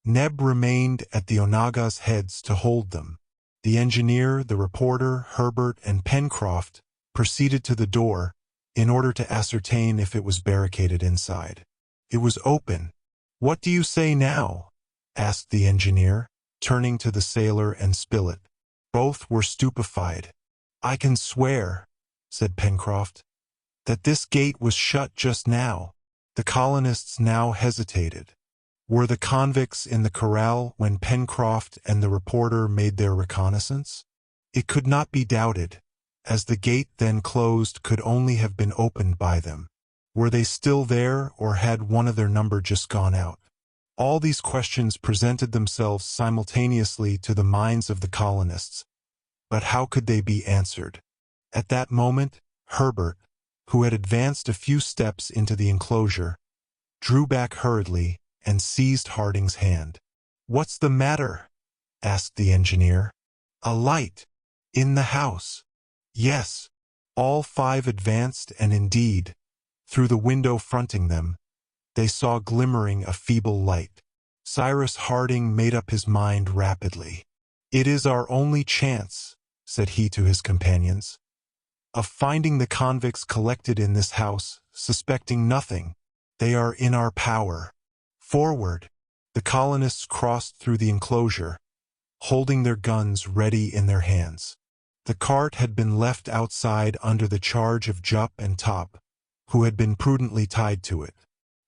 Neb remained at the onaga's heads to hold them. The engineer, the reporter, Herbert, and Pencroft proceeded to the door in order to ascertain if it was barricaded inside. It was open. "What do you say now?" asked the engineer, turning to the sailor and Spilett. Both were stupefied. "I can swear," said Pencroft, "that this gate was shut just now." The colonists now hesitated. Were the convicts in the corral when Pencroft and the reporter made their reconnaissance? It could not be doubted, as the gate then closed could only have been opened by them. Were they still there, or had one of their number just gone out? All these questions presented themselves simultaneously to the minds of the colonists, but how could they be answered? At that moment, Herbert, who had advanced a few steps into the enclosure, drew back hurriedly and seized Harding's hand. "What's the matter?" asked the engineer. "A light! In the house!" "Yes." All five advanced, and indeed, through the window fronting them, they saw glimmering a feeble light. Cyrus Harding made up his mind rapidly. "It is our only chance," said he to his companions, "of finding the convicts collected in this house, suspecting nothing. They are in our power. Forward!" The colonists crossed through the enclosure, holding their guns ready in their hands. The cart had been left outside under the charge of Jup and Top, who had been prudently tied to it.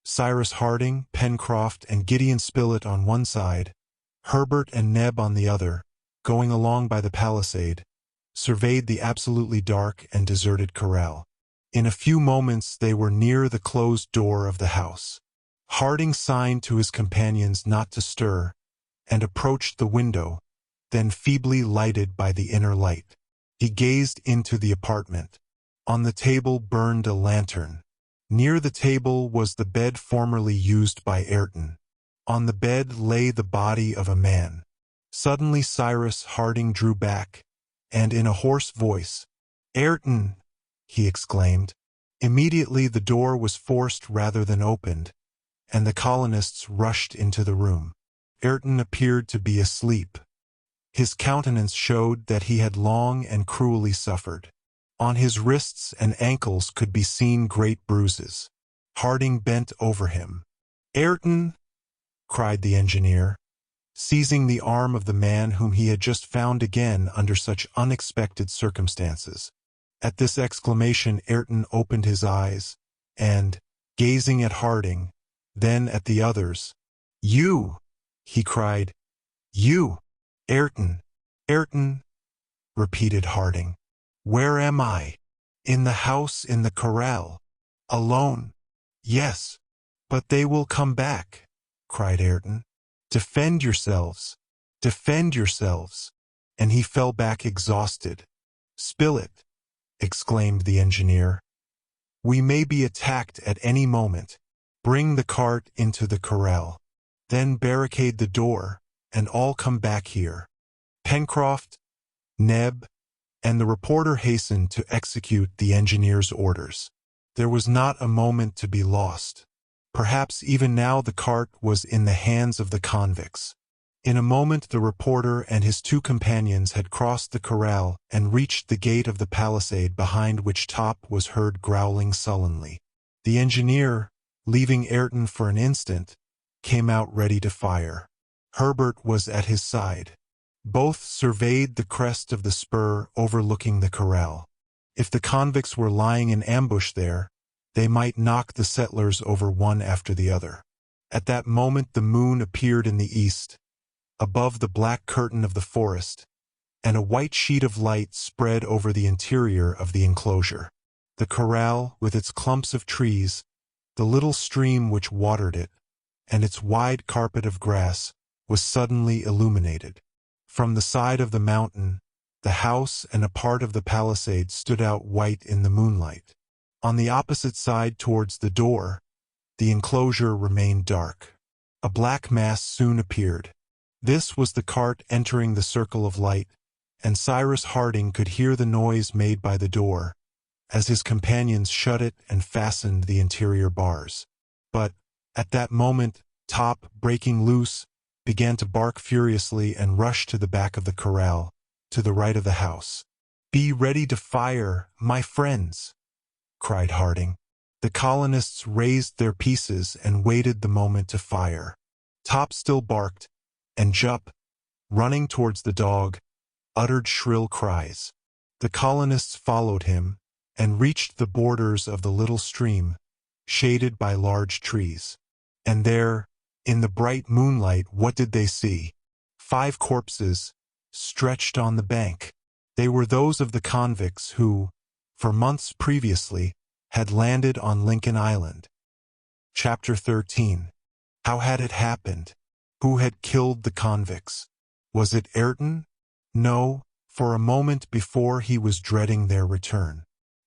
Cyrus Harding, Pencroft, and Gideon Spilett on one side, Herbert and Neb on the other, going along by the palisade, surveyed the absolutely dark and deserted corral. In a few moments they were near the closed door of the house. Harding signed to his companions not to stir, and approached the window, then feebly lighted by the inner light. He gazed into the apartment. On the table burned a lantern. Near the table was the bed formerly used by Ayrton. On the bed lay the body of a man. Suddenly Cyrus Harding drew back, and in a hoarse voice, "Ayrton!" he exclaimed. Immediately the door was forced rather than opened, and the colonists rushed into the room. Ayrton appeared to be asleep. His countenance showed that he had long and cruelly suffered. On his wrists and ankles could be seen great bruises. Harding bent over him. "Ayrton!" cried the engineer, seizing the arm of the man whom he had just found again under such unexpected circumstances. At this exclamation Ayrton opened his eyes, and, gazing at Harding, then at the others, "You!" he cried. "You! Ayrton! Ayrton!" repeated Harding. "Where am I?" "In the house in the corral." "Alone?" "Yes." "But they will come back," cried Ayrton. "Defend yourselves! Defend yourselves!" And he fell back exhausted. "Spill it!" exclaimed the engineer. "We may be attacked at any moment. Bring the cart into the corral. Then barricade the door, and all come back here." Pencroft, Neb, and the reporter hastened to execute the engineer's orders. There was not a moment to be lost. Perhaps even now the cart was in the hands of the convicts. In a moment the reporter and his two companions had crossed the corral and reached the gate of the palisade, behind which Top was heard growling sullenly. The engineer, leaving Ayrton for an instant, came out ready to fire. Herbert was at his side. Both surveyed the crest of the spur overlooking the corral. If the convicts were lying in ambush there, they might knock the settlers over one after the other. At that moment the moon appeared in the east, above the black curtain of the forest, and a white sheet of light spread over the interior of the enclosure. The corral, with its clumps of trees, the little stream which watered it, and its wide carpet of grass, was suddenly illuminated. From the side of the mountain, the house and a part of the palisade stood out white in the moonlight. On the opposite side towards the door, the enclosure remained dark. A black mass soon appeared. This was the cart entering the circle of light, and Cyrus Harding could hear the noise made by the door, as his companions shut it and fastened the interior bars. But, at that moment, Top, breaking loose, began to bark furiously and rushed to the back of the corral, to the right of the house. "Be ready to fire, my friends!" cried Harding. The colonists raised their pieces and waited the moment to fire. Top still barked, and Jup, running towards the dog, uttered shrill cries. The colonists followed him, and reached the borders of the little stream, shaded by large trees. And there, in the bright moonlight, what did they see? 5 corpses, stretched on the bank. They were those of the convicts who, for months previously, had landed on Lincoln Island. Chapter 13. How had it happened? Who had killed the convicts? Was it Ayrton? No, for a moment before he was dreading their return.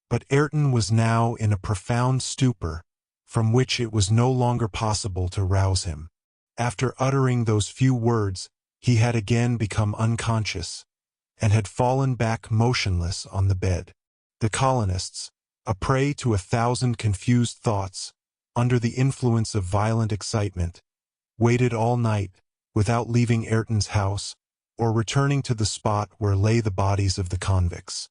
But Ayrton was now in a profound stupor, from which it was no longer possible to rouse him. After uttering those few words, he had again become unconscious, and had fallen back motionless on the bed. The colonists, a prey to 1,000 confused thoughts, under the influence of violent excitement, waited all night, without leaving Ayrton's house, or returning to the spot where lay the bodies of the convicts.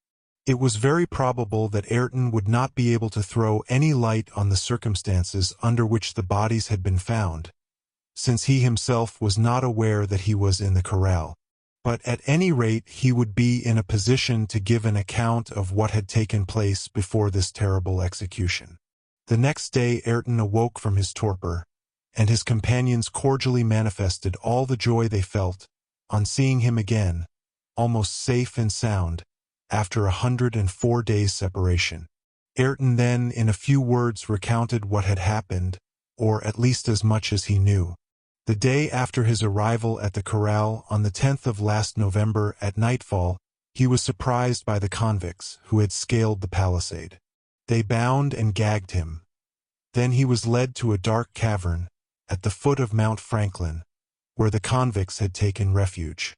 It was very probable that Ayrton would not be able to throw any light on the circumstances under which the bodies had been found, since he himself was not aware that he was in the corral. But at any rate he would be in a position to give an account of what had taken place before this terrible execution. The next day Ayrton awoke from his torpor, and his companions cordially manifested all the joy they felt on seeing him again, almost safe and sound, after 104 days' separation. Ayrton then, in a few words, recounted what had happened, or at least as much as he knew. The day after his arrival at the corral, on the 10th of last November at nightfall, he was surprised by the convicts, who had scaled the palisade. They bound and gagged him. Then he was led to a dark cavern, at the foot of Mount Franklin, where the convicts had taken refuge.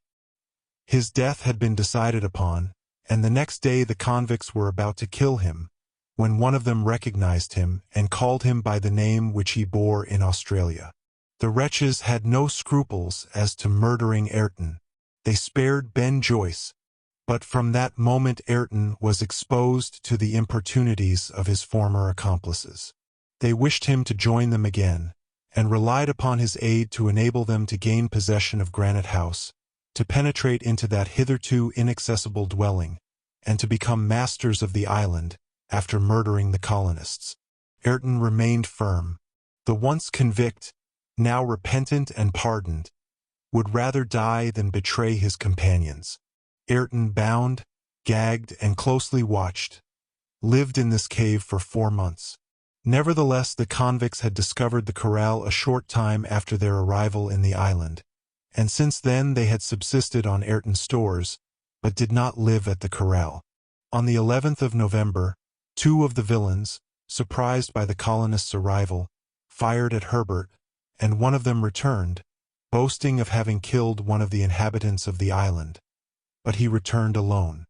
His death had been decided upon, and the next day the convicts were about to kill him, when one of them recognized him and called him by the name which he bore in Australia. The wretches had no scruples as to murdering Ayrton. They spared Ben Joyce, but from that moment Ayrton was exposed to the importunities of his former accomplices. They wished him to join them again, and relied upon his aid to enable them to gain possession of Granite House, to penetrate into that hitherto inaccessible dwelling, and to become masters of the island after murdering the colonists. Ayrton remained firm. The once convict, now repentant and pardoned, would rather die than betray his companions. Ayrton, bound, gagged, and closely watched, lived in this cave for 4 months. Nevertheless, the convicts had discovered the corral a short time after their arrival in the island, and since then they had subsisted on Ayrton's stores, but did not live at the corral. On the 11th of November, 2 of the villains, surprised by the colonists' arrival, fired at Herbert, and one of them returned, boasting of having killed one of the inhabitants of the island. But he returned alone.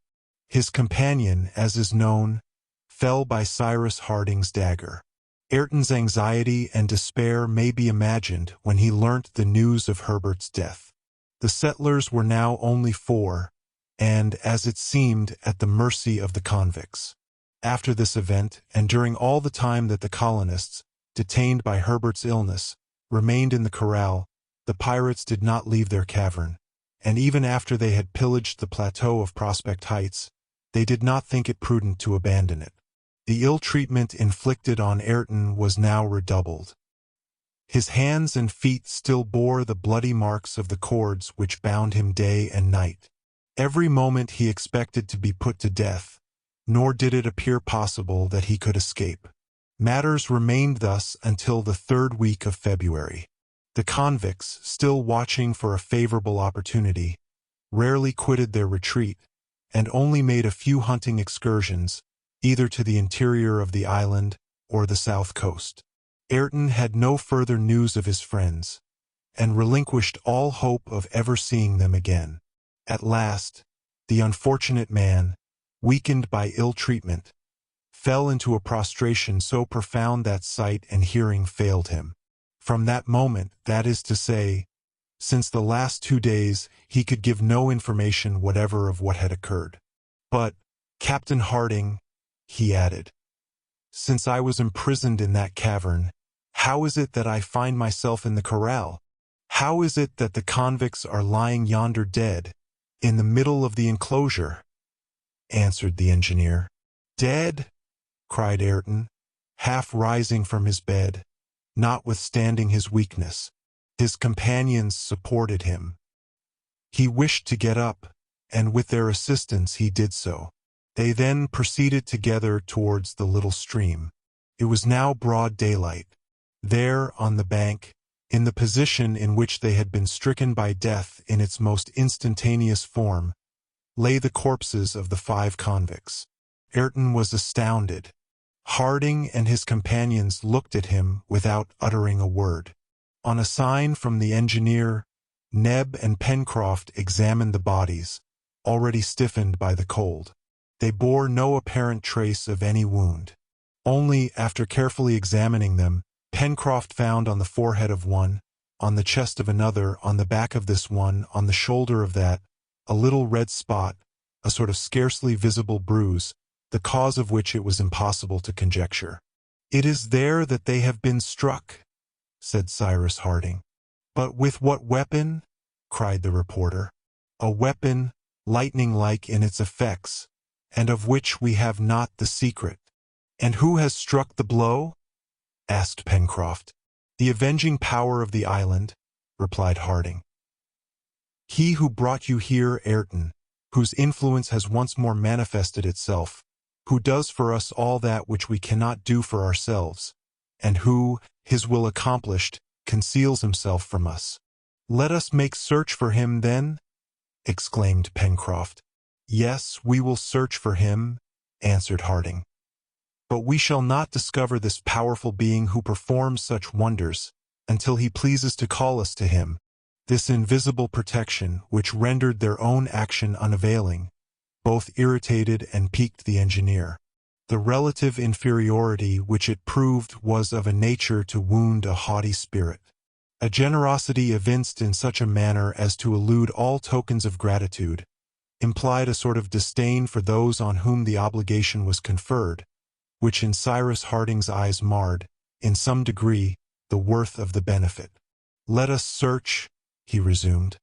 His companion, as is known, fell by Cyrus Harding's dagger. Ayrton's anxiety and despair may be imagined when he learnt the news of Herbert's death. The settlers were now only 4, and, as it seemed, at the mercy of the convicts. After this event, and during all the time that the colonists, detained by Herbert's illness, remained in the corral, the pirates did not leave their cavern, and even after they had pillaged the plateau of Prospect Heights, they did not think it prudent to abandon it. The ill treatment inflicted on Ayrton was now redoubled. His hands and feet still bore the bloody marks of the cords which bound him day and night. Every moment he expected to be put to death, nor did it appear possible that he could escape. Matters remained thus until the 3rd week of February. The convicts, still watching for a favorable opportunity, rarely quitted their retreat, and only made a few hunting excursions, either to the interior of the island or the south coast. Ayrton had no further news of his friends, and relinquished all hope of ever seeing them again. At last, the unfortunate man, weakened by ill treatment, fell into a prostration so profound that sight and hearing failed him. From that moment, that is to say, since the last 2 days, he could give no information whatever of what had occurred. But, Captain Harding, he added, since I was imprisoned in that cavern, how is it that I find myself in the corral? How is it that the convicts are lying yonder dead, in the middle of the enclosure? Answered the engineer. Dead? Cried Ayrton, half rising from his bed, notwithstanding his weakness. His companions supported him. He wished to get up, and with their assistance he did so. They then proceeded together towards the little stream. It was now broad daylight. There, on the bank, in the position in which they had been stricken by death in its most instantaneous form, lay the corpses of the 5 convicts. Ayrton was astounded. Harding and his companions looked at him without uttering a word. On a sign from the engineer, Neb and Pencroft examined the bodies, already stiffened by the cold. They bore no apparent trace of any wound. Only, after carefully examining them, Pencroft found on the forehead of one, on the chest of another, on the back of this one, on the shoulder of that, a little red spot, a sort of scarcely visible bruise, the cause of which it was impossible to conjecture. It is there that they have been struck, said Cyrus Harding. But with what weapon? Cried the reporter. A weapon, lightning-like in its effects, and of which we have not the secret. And who has struck the blow? Asked Pencroft. The avenging power of the island, replied Harding. He who brought you here, Ayrton, whose influence has once more manifested itself, who does for us all that which we cannot do for ourselves, and who, his will accomplished, conceals himself from us. Let us make search for him, then? Exclaimed Pencroft. Yes, we will search for him, answered Harding. But we shall not discover this powerful being who performs such wonders until he pleases to call us to him. This invisible protection, which rendered their own action unavailing, both irritated and piqued the engineer. The relative inferiority which it proved was of a nature to wound a haughty spirit. A generosity evinced in such a manner as to elude all tokens of gratitude implied a sort of disdain for those on whom the obligation was conferred, which in Cyrus Harding's eyes marred, in some degree, the worth of the benefit. "Let us search," he resumed,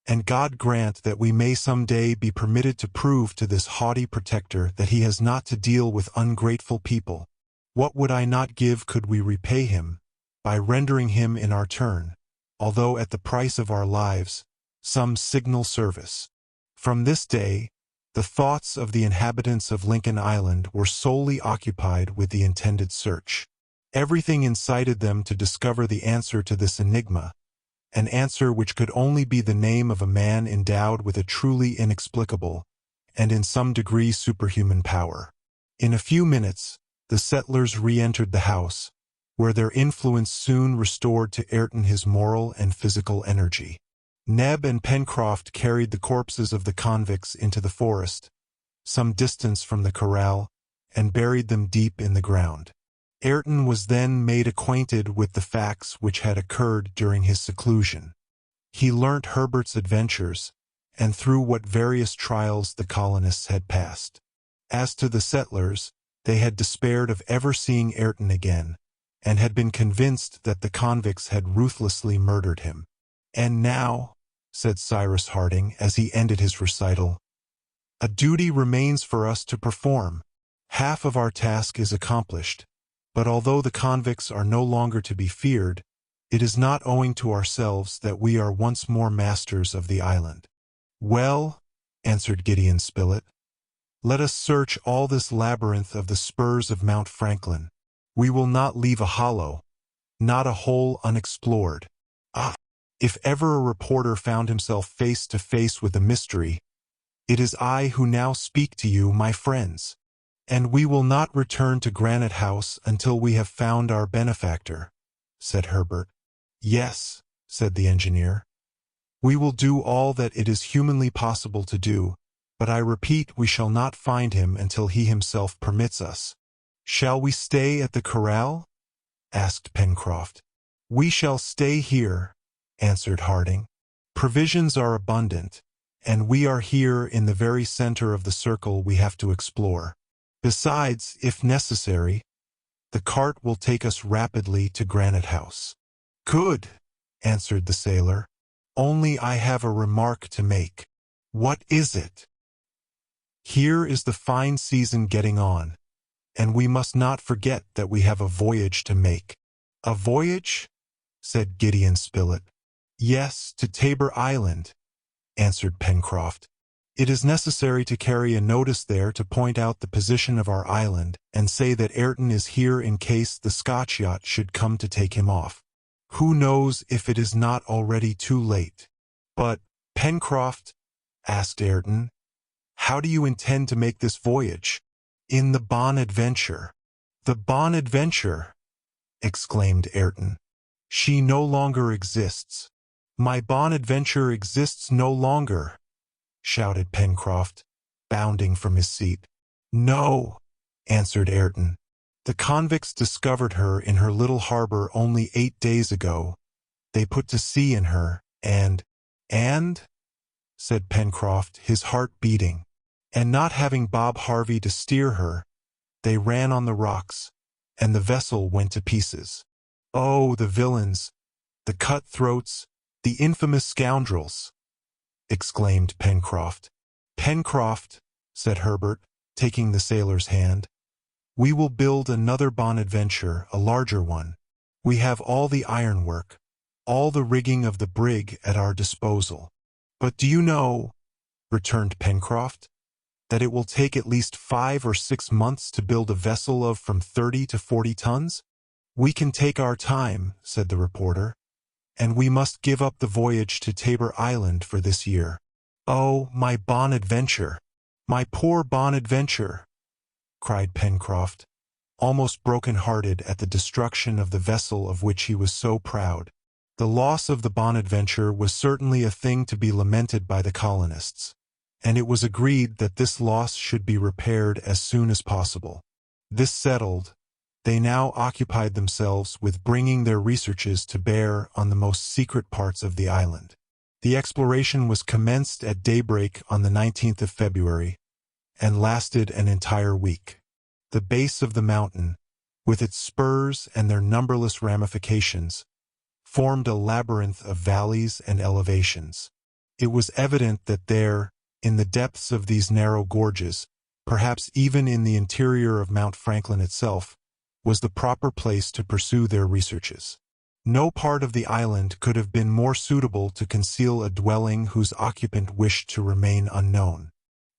"and God grant that we may some day be permitted to prove to this haughty protector that he has not to deal with ungrateful people. What would I not give could we repay him, by rendering him in our turn, although at the price of our lives, some signal service?" From this day, the thoughts of the inhabitants of Lincoln Island were solely occupied with the intended search. Everything incited them to discover the answer to this enigma, an answer which could only be the name of a man endowed with a truly inexplicable, and in some degree superhuman power. In a few minutes, the settlers re-entered the house, where their influence soon restored to Ayrton his moral and physical energy. Neb and Pencroft carried the corpses of the convicts into the forest, some distance from the corral, and buried them deep in the ground. Ayrton was then made acquainted with the facts which had occurred during his seclusion. He learnt Herbert's adventures, and through what various trials the colonists had passed. As to the settlers, they had despaired of ever seeing Ayrton again, and had been convinced that the convicts had ruthlessly murdered him. "And now," said Cyrus Harding as he ended his recital, "a duty remains for us to perform. Half of our task is accomplished, but although the convicts are no longer to be feared, it is not owing to ourselves that we are once more masters of the island." "Well," answered Gideon Spilett, "let us search all this labyrinth of the spurs of Mount Franklin. We will not leave a hollow, not a hole unexplored. Ah! If ever a reporter found himself face to face with a mystery, it is I who now speak to you, my friends. And we will not return to Granite House until we have found our benefactor," said Herbert. "Yes," said the engineer. "We will do all that it is humanly possible to do, but I repeat we shall not find him until he himself permits us." "Shall we stay at the corral?" asked Pencroft. "We shall stay here," answered Harding. "Provisions are abundant, and we are here in the very center of the circle we have to explore. Besides, if necessary, the cart will take us rapidly to Granite House." "Good," answered the sailor. "Only I have a remark to make." "What is it?" "Here is the fine season getting on, and we must not forget that we have a voyage to make." "A voyage?" said Gideon Spilett. "Yes, to Tabor Island," answered Pencroft. "It is necessary to carry a notice there to point out the position of our island and say that Ayrton is here in case the Scotch yacht should come to take him off. Who knows if it is not already too late?" "But, Pencroft," asked Ayrton, "how do you intend to make this voyage?" "In the Bonadventure." "The Bonadventure!" exclaimed Ayrton. "She no longer exists." "My Bonadventure exists no longer!" shouted Pencroft, bounding from his seat. "No," answered Ayrton. "The convicts discovered her in her little harbor only 8 days ago. They put to sea in her, and—" said Pencroft, his heart beating. "And not having Bob Harvey to steer her, they ran on the rocks, and the vessel went to pieces." "Oh, the villains, the cutthroats, the infamous scoundrels!" exclaimed Pencroft. "Pencroft," said Herbert, taking the sailor's hand, "we will build another Bonadventure, a larger one. We have all the ironwork, all the rigging of the brig at our disposal." "But do you know," returned Pencroft, "that it will take at least 5 or 6 months to build a vessel of from 30 to 40 tons? "We can take our time," said the reporter, "and we must give up the voyage to Tabor Island for this year." "Oh, my Bonadventure! My poor Bonadventure!" cried Pencroft, almost broken-hearted at the destruction of the vessel of which he was so proud. The loss of the Bonadventure was certainly a thing to be lamented by the colonists. and it was agreed that this loss should be repaired as soon as possible. This settled, they now occupied themselves with bringing their researches to bear on the most secret parts of the island. The exploration was commenced at daybreak on the 19th of February and lasted an entire week. The base of the mountain, with its spurs and their numberless ramifications, formed a labyrinth of valleys and elevations. It was evident that there, in the depths of these narrow gorges, perhaps even in the interior of Mount Franklin itself, was the proper place to pursue their researches. No part of the island could have been more suitable to conceal a dwelling whose occupant wished to remain unknown.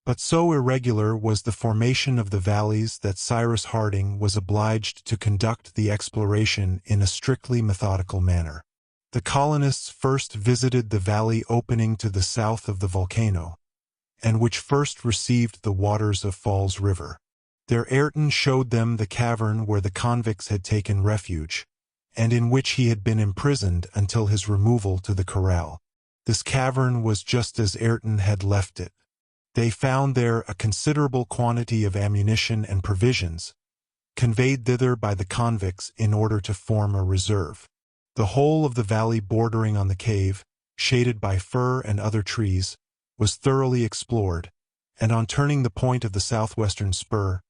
But so irregular was the formation of the valleys that Cyrus Harding was obliged to conduct the exploration in a strictly methodical manner. The colonists first visited the valley opening to the south of the volcano, and which first received the waters of Falls River. Their Ayrton showed them the cavern where the convicts had taken refuge, and in which he had been imprisoned until his removal to the corral. This cavern was just as Ayrton had left it. They found there a considerable quantity of ammunition and provisions, conveyed thither by the convicts in order to form a reserve. The whole of the valley bordering on the cave, shaded by fir and other trees, was thoroughly explored, and on turning the point of the southwestern spur,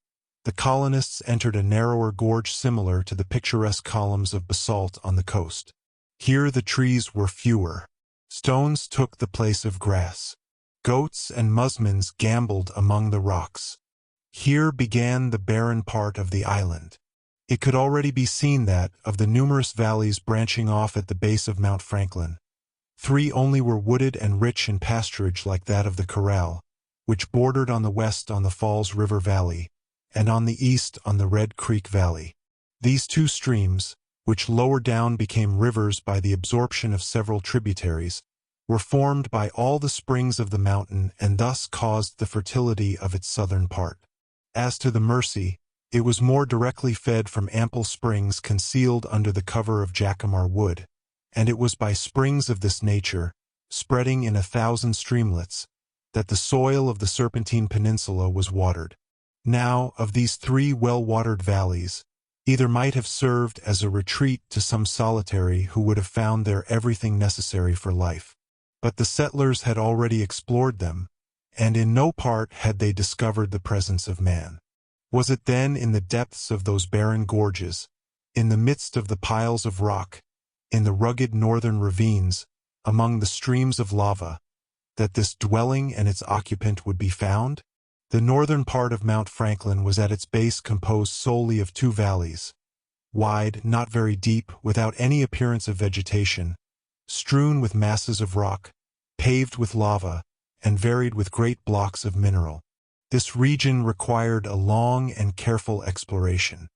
the colonists entered a narrower gorge similar to the picturesque columns of basalt on the coast. Here the trees were fewer. Stones took the place of grass. Goats and musmons gamboled among the rocks. Here began the barren part of the island. It could already be seen that, of the numerous valleys branching off at the base of Mount Franklin, 3 only were wooded and rich in pasturage like that of the corral, which bordered on the west on the Falls River Valley, and on the east on the Red Creek Valley. These 2 streams, which lower down became rivers by the absorption of several tributaries, were formed by all the springs of the mountain and thus caused the fertility of its southern part. As to the Mercy, it was more directly fed from ample springs concealed under the cover of jacamar wood, and it was by springs of this nature, spreading in 1,000 streamlets, that the soil of the Serpentine Peninsula was watered. Now, of these 3 well-watered valleys, either might have served as a retreat to some solitary who would have found there everything necessary for life. But the settlers had already explored them, and in no part had they discovered the presence of man. Was it then in the depths of those barren gorges, in the midst of the piles of rock, in the rugged northern ravines, among the streams of lava, that this dwelling and its occupant would be found? The northern part of Mount Franklin was at its base composed solely of 2 valleys, wide, not very deep, without any appearance of vegetation, strewn with masses of rock, paved with lava, and varied with great blocks of mineral. This region required a long and careful exploration.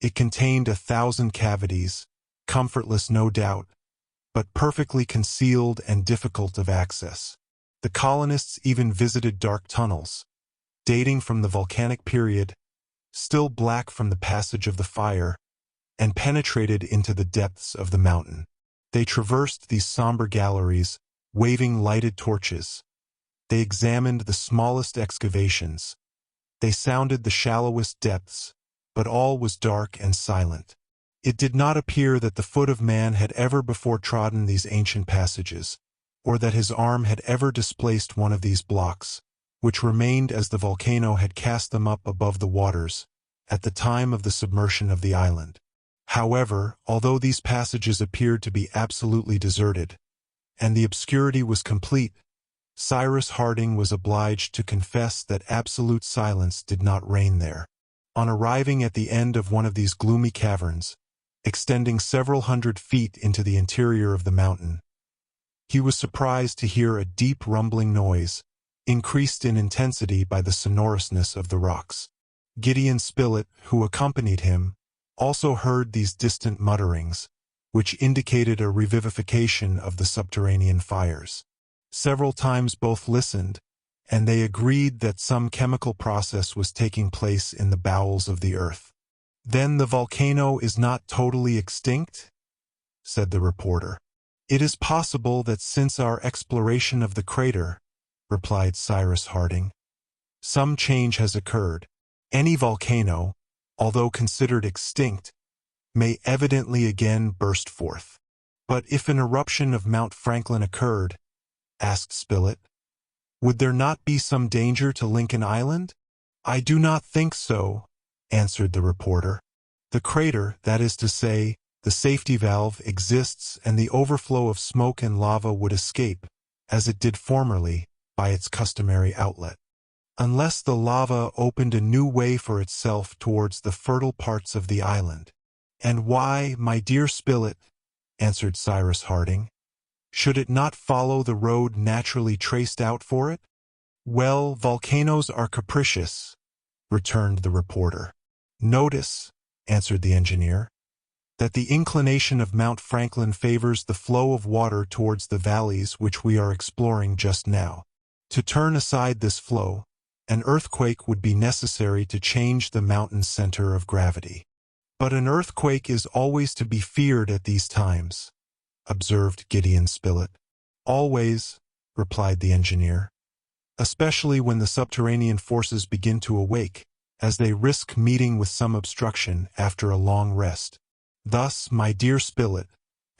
It contained 1,000 cavities, comfortless no doubt, but perfectly concealed and difficult of access. The colonists even visited dark tunnels, dating from the volcanic period, still black from the passage of the fire, and penetrated into the depths of the mountain. They traversed these somber galleries, waving lighted torches. They examined the smallest excavations. They sounded the shallowest depths, but all was dark and silent. It did not appear that the foot of man had ever before trodden these ancient passages, or that his arm had ever displaced one of these blocks, which remained as the volcano had cast them up above the waters, at the time of the submersion of the island. However, although these passages appeared to be absolutely deserted, and the obscurity was complete, Cyrus Harding was obliged to confess that absolute silence did not reign there. On arriving at the end of one of these gloomy caverns, extending several hundred feet into the interior of the mountain, he was surprised to hear a deep rumbling noise, increased in intensity by the sonorousness of the rocks. Gideon Spilett, who accompanied him, also heard these distant mutterings, which indicated a revivification of the subterranean fires. Several times both listened, and they agreed that some chemical process was taking place in the bowels of the earth. "Then the volcano is not totally extinct?" said the reporter. "It is possible that since our exploration of the crater," replied Cyrus Harding. Some change has occurred. Any volcano, although considered extinct, may evidently again burst forth. But if an eruption of Mount Franklin occurred, asked Spilett, would there not be some danger to Lincoln Island? I do not think so, answered the reporter. The crater, that is to say, the safety valve, exists, and the overflow of smoke and lava would escape, as it did formerly, by its customary outlet. Unless the lava opened a new way for itself towards the fertile parts of the island. And why, my dear Spilett, answered Cyrus Harding, should it not follow the road naturally traced out for it? Well, volcanoes are capricious, returned the reporter. Notice, answered the engineer, that the inclination of Mount Franklin favors the flow of water towards the valleys which we are exploring just now. To turn aside this flow, an earthquake would be necessary to change the mountain's center of gravity. But an earthquake is always to be feared at these times, observed Gideon Spilett. Always, replied the engineer, especially when the subterranean forces begin to awake, as they risk meeting with some obstruction after a long rest. Thus, my dear Spilett,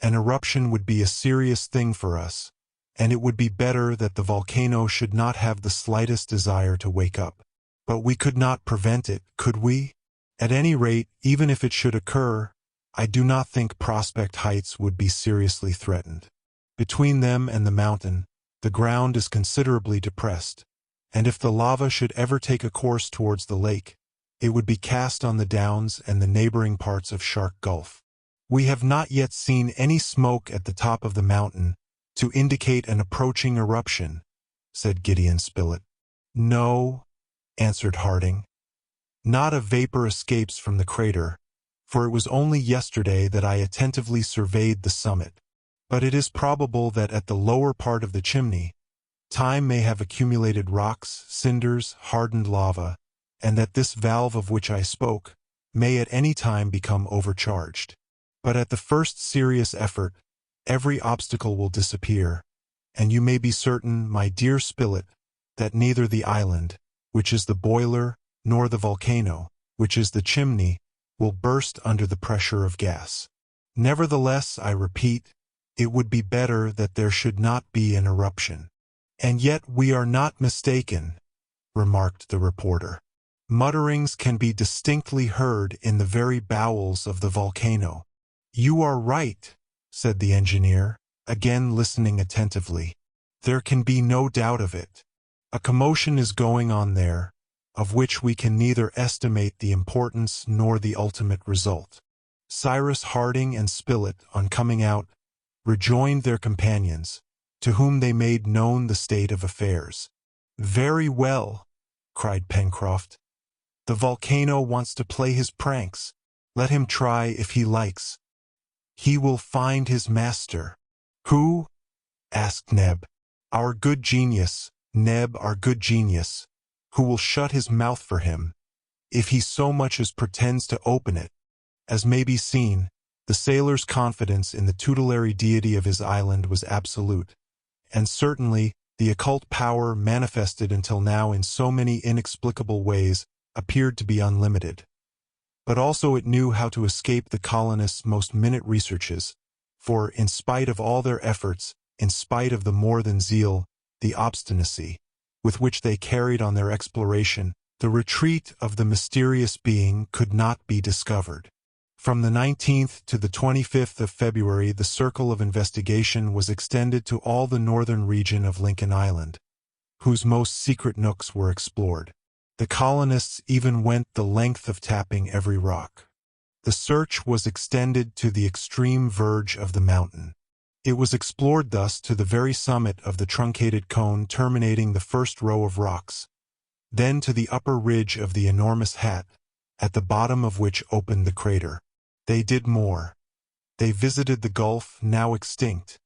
an eruption would be a serious thing for us, and it would be better that the volcano should not have the slightest desire to wake up. But we could not prevent it, could we? At any rate, even if it should occur, I do not think Prospect Heights would be seriously threatened. Between them and the mountain, the ground is considerably depressed, and if the lava should ever take a course towards the lake, it would be cast on the downs and the neighboring parts of Shark Gulf. We have not yet seen any smoke at the top of the mountain to indicate an approaching eruption, said Gideon Spilett. No, answered Harding. Not a vapor escapes from the crater, for it was only yesterday that I attentively surveyed the summit. But it is probable that at the lower part of the chimney, time may have accumulated rocks, cinders, hardened lava, and that this valve of which I spoke may at any time become overcharged. But at the first serious effort, every obstacle will disappear, and you may be certain, my dear Spilett, that neither the island, which is the boiler, nor the volcano, which is the chimney, will burst under the pressure of gas. Nevertheless, I repeat, it would be better that there should not be an eruption. And yet we are not mistaken, remarked the reporter. Mutterings can be distinctly heard in the very bowels of the volcano. You are right, said the engineer, again listening attentively. There can be no doubt of it. A commotion is going on there, of which we can neither estimate the importance nor the ultimate result. Cyrus Harding and Spilett, on coming out, rejoined their companions, to whom they made known the state of affairs. Very well, cried Pencroft. The volcano wants to play his pranks. Let him try if he likes. He will find his master. Who? Asked Neb. Our good genius, Neb, our good genius, who will shut his mouth for him, if he so much as pretends to open it. As may be seen, the sailor's confidence in the tutelary deity of his island was absolute, and certainly the occult power manifested until now in so many inexplicable ways appeared to be unlimited. But also it knew how to escape the colonists' most minute researches, for in spite of all their efforts, in spite of the more than zeal, the obstinacy, with which they carried on their exploration, the retreat of the mysterious being could not be discovered. From the 19th to the 25th of February, the circle of investigation was extended to all the northern region of Lincoln Island, whose most secret nooks were explored. The colonists even went the length of tapping every rock. The search was extended to the extreme verge of the mountain. It was explored thus to the very summit of the truncated cone terminating the first row of rocks, then to the upper ridge of the enormous hat, at the bottom of which opened the crater. They did more. They visited the gulf, now extinct,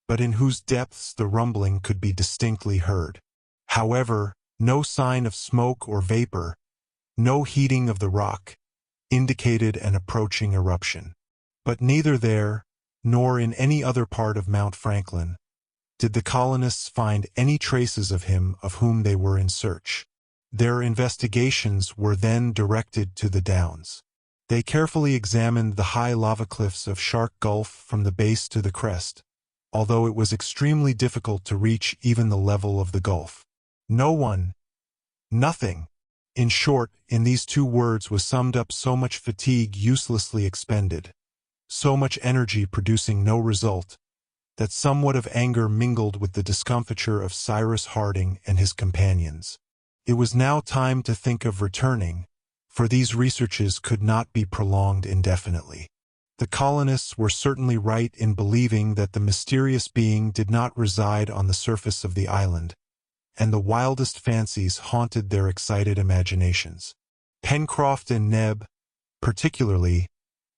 but in whose depths the rumbling could be distinctly heard. However, no sign of smoke or vapor, no heating of the rock, indicated an approaching eruption. But neither there, nor in any other part of Mount Franklin, did the colonists find any traces of him of whom they were in search. Their investigations were then directed to the Downs. They carefully examined the high lava cliffs of Shark Gulf from the base to the crest, although it was extremely difficult to reach even the level of the gulf. Nothing. In short, in these two words was summed up so much fatigue uselessly expended, so much energy producing no result, that somewhat of anger mingled with the discomfiture of Cyrus Harding and his companions. It was now time to think of returning, for these researches could not be prolonged indefinitely. The colonists were certainly right in believing that the mysterious being did not reside on the surface of the island, and the wildest fancies haunted their excited imaginations. Pencroft and Neb, particularly,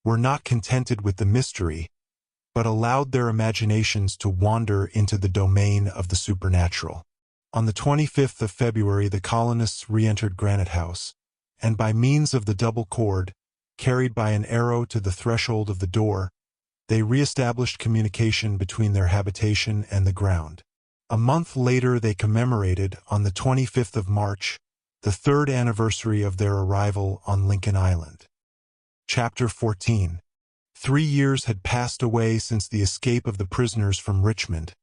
were not contented with the mystery, but allowed their imaginations to wander into the domain of the supernatural. On the 25th of February the colonists re-entered Granite House, and by means of the double cord, carried by an arrow to the threshold of the door, they re-established communication between their habitation and the ground. A month later they commemorated, on the 25th of March, the third anniversary of their arrival on Lincoln Island. Chapter 14. 3 years had passed away since the escape of the prisoners from Richmond,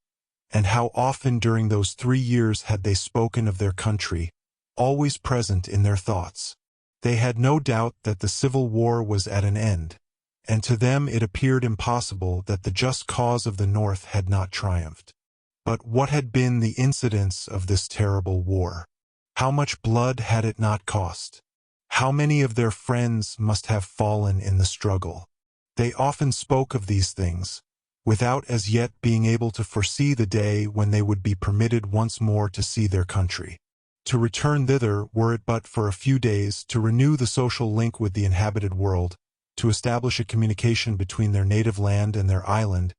and how often during those 3 years had they spoken of their country, always present in their thoughts. They had no doubt that the Civil War was at an end, and to them it appeared impossible that the just cause of the North had not triumphed. But what had been the incidents of this terrible war? How much blood had it not cost? How many of their friends must have fallen in the struggle? They often spoke of these things, without as yet being able to foresee the day when they would be permitted once more to see their country. To return thither, were it but for a few days, to renew the social link with the inhabited world, to establish a communication between their native land and their island,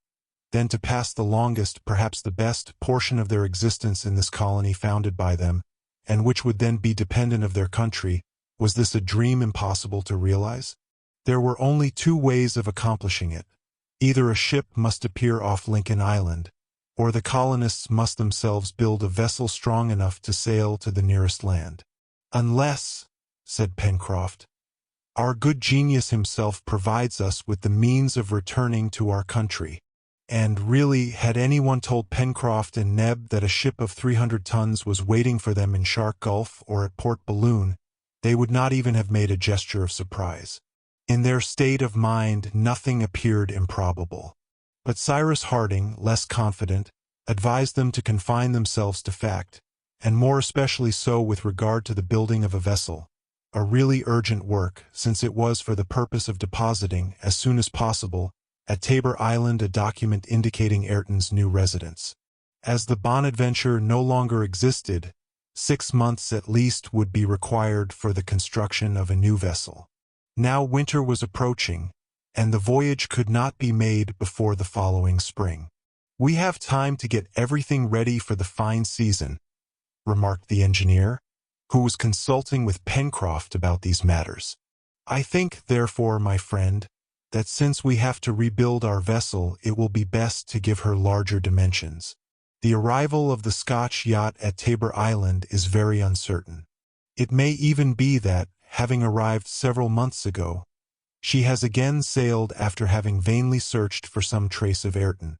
then to pass the longest, perhaps the best, portion of their existence in this colony founded by them, and which would then be dependent of their country, was this a dream impossible to realize? There were only 2 ways of accomplishing it. Either a ship must appear off Lincoln Island, or the colonists must themselves build a vessel strong enough to sail to the nearest land. Unless, said Pencroft, our good genius himself provides us with the means of returning to our country. And really, had anyone told Pencroft and Neb that a ship of 300 tons was waiting for them in Shark Gulf or at Port Balloon, they would not even have made a gesture of surprise. In their state of mind, nothing appeared improbable. But Cyrus Harding, less confident, advised them to confine themselves to fact, and more especially so with regard to the building of a vessel, a really urgent work, since it was for the purpose of depositing, as soon as possible, at Tabor Island a document indicating Ayrton's new residence. As the Bonadventure no longer existed, 6 months at least would be required for the construction of a new vessel. Now winter was approaching, and the voyage could not be made before the following spring. "We have time to get everything ready for the fine season," remarked the engineer, who was consulting with Pencroft about these matters. "I think, therefore, my friend, that since we have to rebuild our vessel, it will be best to give her larger dimensions. The arrival of the Scotch yacht at Tabor Island is very uncertain. It may even be that, having arrived several months ago, she has again sailed after having vainly searched for some trace of Ayrton.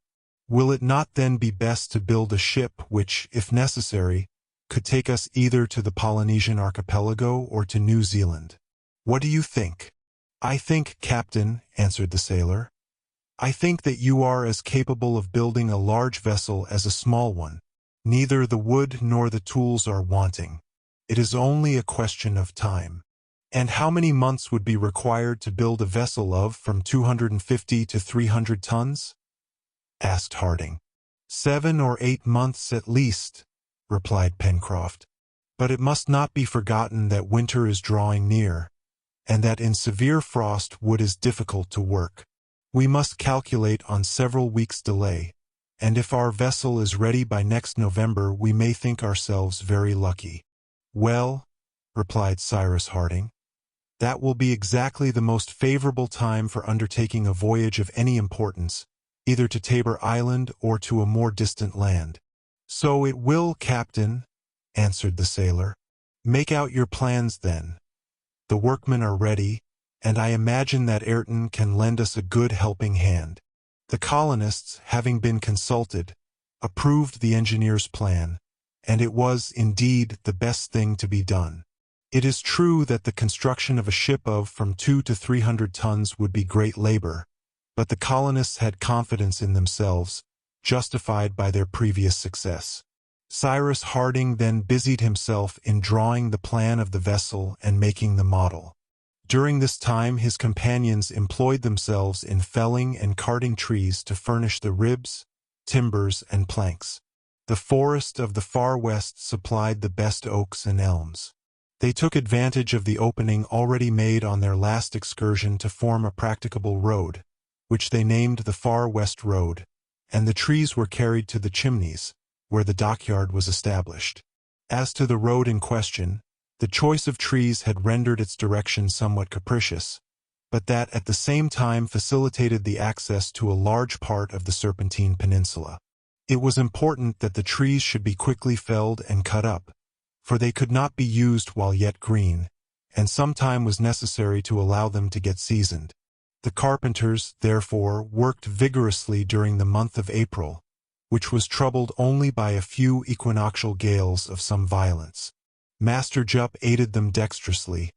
Will it not then be best to build a ship which, if necessary, could take us either to the Polynesian archipelago or to New Zealand? What do you think?" "I think, Captain," answered the sailor, "I think that you are as capable of building a large vessel as a small one. Neither the wood nor the tools are wanting. It is only a question of time." "And how many months would be required to build a vessel of from 250 to 300 tons? asked Harding. 7 or 8 months at least," replied Pencroft. "But it must not be forgotten that winter is drawing near, and that in severe frost wood is difficult to work. We must calculate on several weeks' delay, and if our vessel is ready by next November we may think ourselves very lucky." "Well," replied Cyrus Harding, "that will be exactly the most favorable time for undertaking a voyage of any importance, either to Tabor Island or to a more distant land. "So it will, Captain," answered the sailor. "Make out your plans then. The workmen are ready, and I imagine that Ayrton can lend us a good helping hand." The colonists, having been consulted, approved the engineer's plan, and it was, indeed, the best thing to be done. It is true that the construction of a ship of from 200 to 300 tons would be great labor, but the colonists had confidence in themselves, justified by their previous success. Cyrus Harding then busied himself in drawing the plan of the vessel and making the model. During this time his companions employed themselves in felling and carting trees to furnish the ribs, timbers, and planks. The forest of the far west supplied the best oaks and elms. They took advantage of the opening already made on their last excursion to form a practicable road, which they named the Far West Road, and the trees were carried to the Chimneys, where the dockyard was established. As to the road in question, the choice of trees had rendered its direction somewhat capricious, but that at the same time facilitated the access to a large part of the Serpentine Peninsula. It was important that the trees should be quickly felled and cut up, for they could not be used while yet green, and some time was necessary to allow them to get seasoned. The carpenters, therefore, worked vigorously during the month of April, which was troubled only by a few equinoctial gales of some violence. Master Jup aided them dexterously,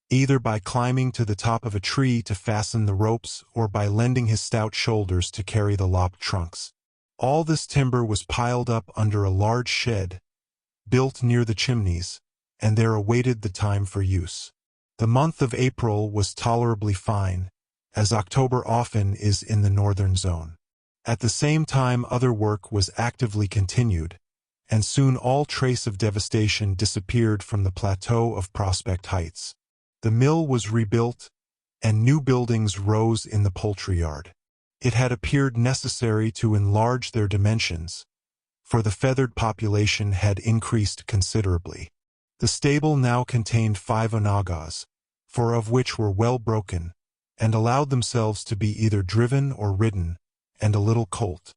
either by climbing to the top of a tree to fasten the ropes or by lending his stout shoulders to carry the lopped trunks. All this timber was piled up under a large shed, built near the Chimneys, and there awaited the time for use. The month of April was tolerably fine, as October often is in the northern zone. At the same time other work was actively continued, and soon all trace of devastation disappeared from the plateau of Prospect Heights. The mill was rebuilt, and new buildings rose in the poultry yard. It had appeared necessary to enlarge their dimensions, for the feathered population had increased considerably. The stable now contained 5 onagas, 4 of which were well broken, and allowed themselves to be either driven or ridden, and a little colt.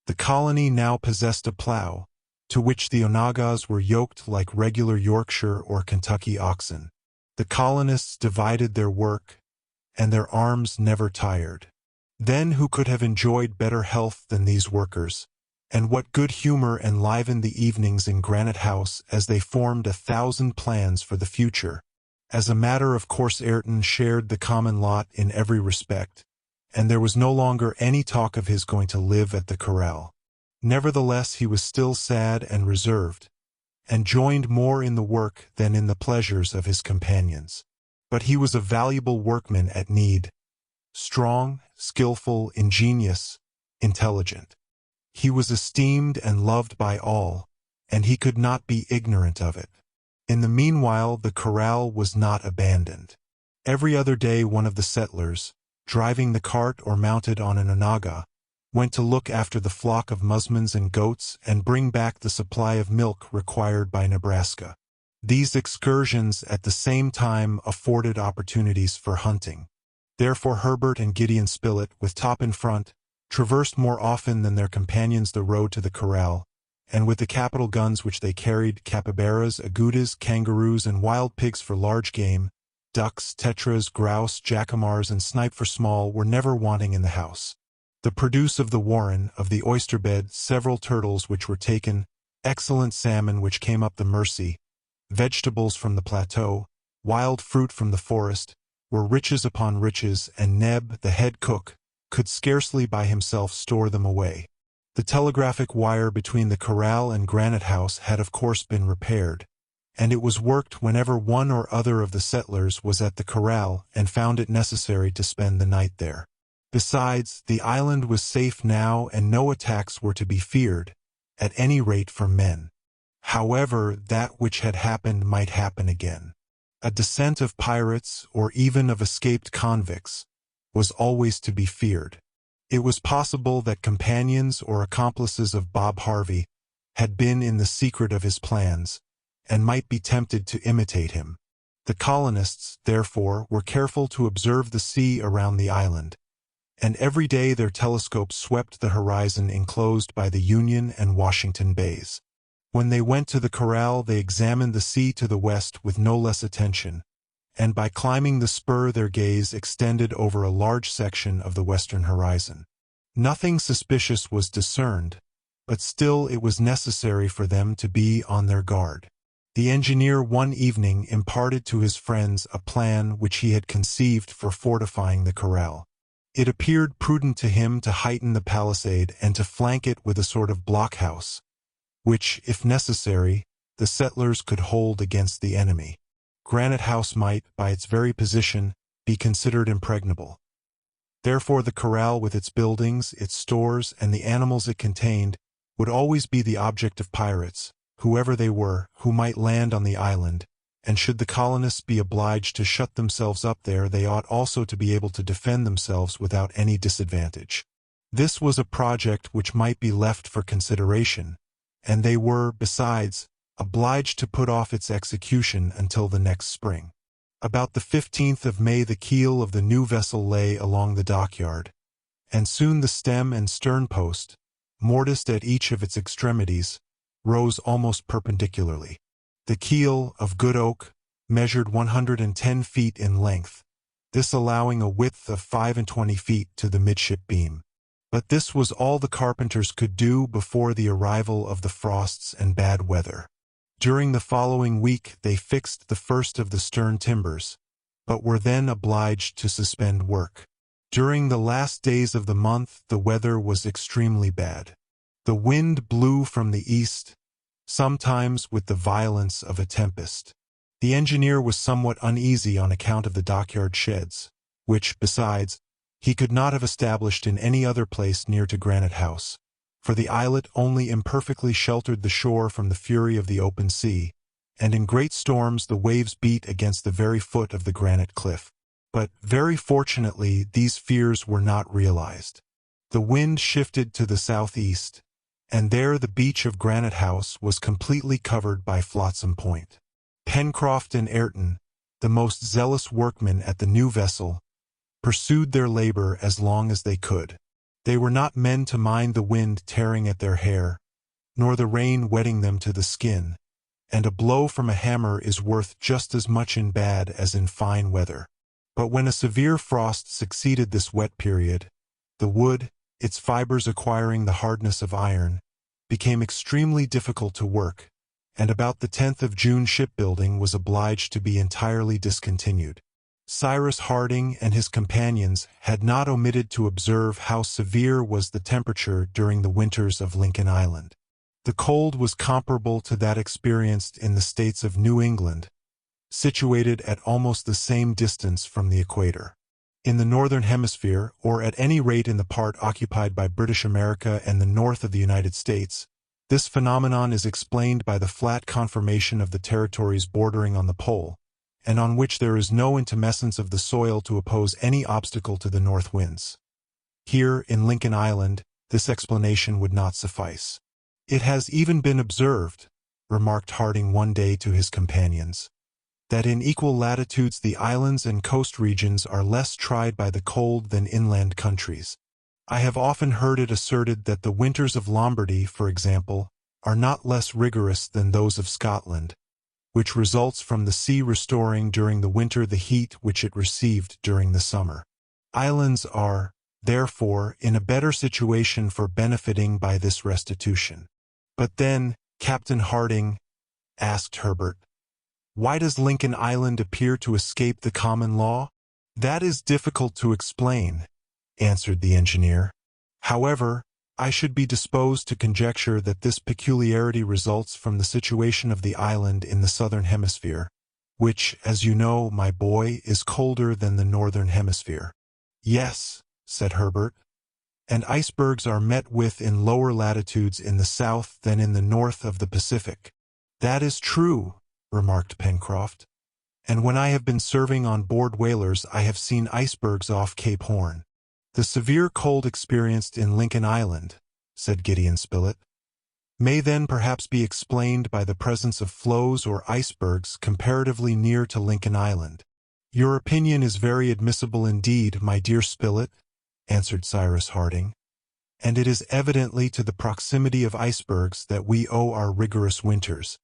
The colony now possessed a plow, to which the onagas were yoked like regular Yorkshire or Kentucky oxen. The colonists divided their work, and their arms never tired. Then who could have enjoyed better health than these workers, and what good humor enlivened the evenings in Granite House as they formed 1,000 plans for the future. As a matter of course Ayrton shared the common lot in every respect, and there was no longer any talk of his going to live at the corral. Nevertheless he was still sad and reserved, and joined more in the work than in the pleasures of his companions. But he was a valuable workman at need, strong, skillful, ingenious, intelligent. He was esteemed and loved by all, and he could not be ignorant of it. In the meanwhile the corral was not abandoned. Every other day one of the settlers, driving the cart or mounted on an onaga, went to look after the flock of musmons and goats and bring back the supply of milk required by Nebraska. These excursions at the same time afforded opportunities for hunting. Therefore Herbert and Gideon Spilett, with Top in front, traversed more often than their companions the road to the corral, and with the capital guns which they carried, capybaras, agudas, kangaroos, and wild pigs for large game, ducks, tetras, grouse, jacamars, and snipe for small were never wanting in the house. The produce of the warren, of the oyster bed, several turtles which were taken, excellent salmon which came up the Mercy, vegetables from the plateau, wild fruit from the forest, were riches upon riches, and Neb, the head cook, could scarcely by himself store them away. The telegraphic wire between the corral and Granite House had of course been repaired, and it was worked whenever one or other of the settlers was at the corral and found it necessary to spend the night there. Besides, the island was safe now and no attacks were to be feared, at any rate from men. However, that which had happened might happen again. A descent of pirates, or even of escaped convicts, was always to be feared. It was possible that companions or accomplices of Bob Harvey had been in the secret of his plans, and might be tempted to imitate him. The colonists, therefore, were careful to observe the sea around the island, and every day their telescopes swept the horizon enclosed by the Union and Washington Bays. When they went to the corral, they examined the sea to the west with no less attention, and by climbing the spur their gaze extended over a large section of the western horizon. Nothing suspicious was discerned, but still it was necessary for them to be on their guard. The engineer one evening imparted to his friends a plan which he had conceived for fortifying the corral. It appeared prudent to him to heighten the palisade and to flank it with a sort of blockhouse, which, if necessary, the settlers could hold against the enemy. Granite House might, by its very position, be considered impregnable. Therefore the corral with its buildings, its stores, and the animals it contained would always be the object of pirates, whoever they were, who might land on the island, and should the colonists be obliged to shut themselves up there, they ought also to be able to defend themselves without any disadvantage. This was a project which might be left for consideration, and they were, besides, obliged to put off its execution until the next spring. About the 15th of May the keel of the new vessel lay along the dockyard, and soon the stem and stern post, mortised at each of its extremities, rose almost perpendicularly. The keel, of good oak, measured 110 feet in length, this allowing a width of 25 feet to the midship beam. But this was all the carpenters could do before the arrival of the frosts and bad weather. During the following week they fixed the first of the stern timbers, but were then obliged to suspend work. During the last days of the month the weather was extremely bad. The wind blew from the east, sometimes with the violence of a tempest. The engineer was somewhat uneasy on account of the dockyard sheds, which, besides, he could not have established in any other place near to Granite House, for the islet only imperfectly sheltered the shore from the fury of the open sea, and in great storms the waves beat against the very foot of the granite cliff. But, very fortunately, these fears were not realized. The wind shifted to the southeast, and there the beach of Granite House was completely covered by Flotsam Point. Pencroft and Ayrton, the most zealous workmen at the new vessel, pursued their labor as long as they could. They were not men to mind the wind tearing at their hair, nor the rain wetting them to the skin, and a blow from a hammer is worth just as much in bad as in fine weather. But when a severe frost succeeded this wet period, the wood, its fibers acquiring the hardness of iron, became extremely difficult to work, and about the 10th of June shipbuilding was obliged to be entirely discontinued. Cyrus Harding and his companions had not omitted to observe how severe was the temperature during the winters of Lincoln Island. The cold was comparable to that experienced in the states of New England, situated at almost the same distance from the equator. In the northern hemisphere, or at any rate in the part occupied by British America and the north of the United States, this phenomenon is explained by the flat conformation of the territories bordering on the pole, and on which there is no intumescence of the soil to oppose any obstacle to the north winds. Here, in Lincoln Island, this explanation would not suffice. It has even been observed, remarked Harding one day to his companions, that in equal latitudes the islands and coast regions are less tried by the cold than inland countries. I have often heard it asserted that the winters of Lombardy, for example, are not less rigorous than those of Scotland, which results from the sea restoring during the winter the heat which it received during the summer. Islands are, therefore, in a better situation for benefiting by this restitution. But then, Captain Harding, asked Herbert, why does Lincoln Island appear to escape the common law? That is difficult to explain, answered the engineer. However, I should be disposed to conjecture that this peculiarity results from the situation of the island in the southern hemisphere, which, as you know, my boy, is colder than the northern hemisphere. Yes, said Herbert, and icebergs are met with in lower latitudes in the south than in the north of the Pacific. That is true, remarked Pencroft, and when I have been serving on board whalers I have seen icebergs off Cape Horn. The severe cold experienced in Lincoln Island, said Gideon Spilett, may then perhaps be explained by the presence of floes or icebergs comparatively near to Lincoln Island. Your opinion is very admissible indeed, my dear Spilett, answered Cyrus Harding. "And it is evidently to the proximity of icebergs that we owe our rigorous winters.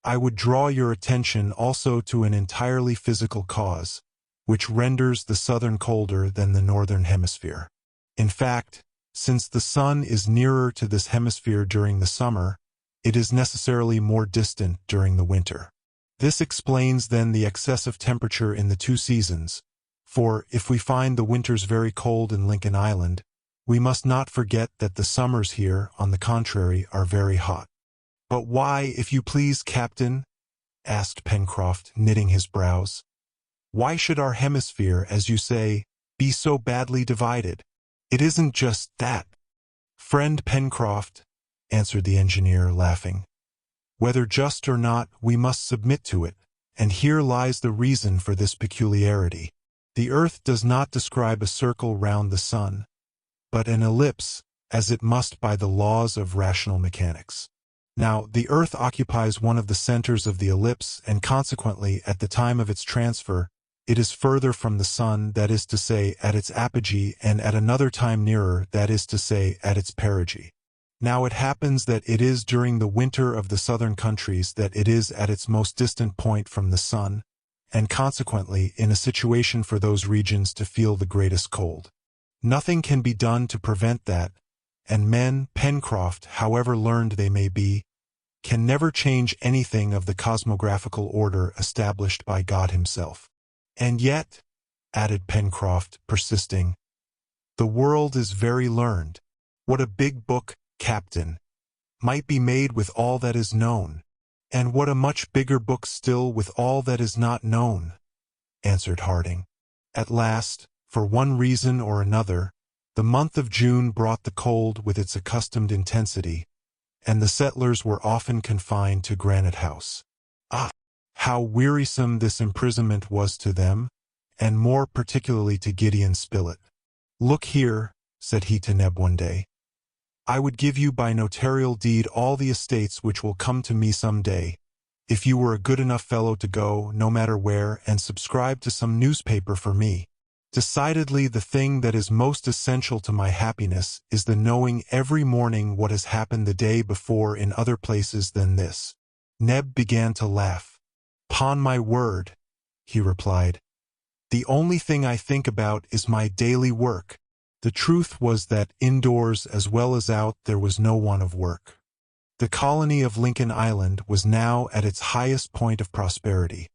I would draw your attention also to an entirely physical cause, which renders the southern colder than the northern hemisphere. In fact, since the sun is nearer to this hemisphere during the summer, it is necessarily more distant during the winter. This explains then the excessive temperature in the two seasons, for if we find the winters very cold in Lincoln Island, we must not forget that the summers here, on the contrary, are very hot." "But why, if you please, Captain?" asked Pencroft, knitting his brows. "Why should our hemisphere, as you say, be so badly divided?" "It isn't just that, friend Pencroft," answered the engineer, laughing. "Whether just or not, we must submit to it, and here lies the reason for this peculiarity. The earth does not describe a circle round the sun, but an ellipse, as it must by the laws of rational mechanics. Now, the earth occupies one of the centers of the ellipse, and consequently, at the time of its transfer, it is further from the sun, that is to say, at its apogee, and at another time nearer, that is to say, at its perigee. Now it happens that it is during the winter of the southern countries that it is at its most distant point from the sun, and consequently in a situation for those regions to feel the greatest cold. Nothing can be done to prevent that, and men, Pencroft, however learned they may be, can never change anything of the cosmographical order established by God himself. And yet," added Pencroft, persisting, "the world is very learned. What a big book, Captain, might be made with all that is known, and what a much bigger book still with all that is not known," answered Harding. At last, for one reason or another, the month of June brought the cold with its accustomed intensity, and the settlers were often confined to Granite House. Ah! How wearisome this imprisonment was to them, and more particularly to Gideon Spilett. "Look here," said he to Neb one day, "I would give you by notarial deed all the estates which will come to me some day, if you were a good enough fellow to go, no matter where, and subscribe to some newspaper for me. Decidedly the thing that is most essential to my happiness is the knowing every morning what has happened the day before in other places than this." Neb began to laugh. "'Pon my word," he replied, "the only thing I think about is my daily work." The truth was that indoors as well as out there was no want of work. The colony of Lincoln Island was now at its highest point of prosperity,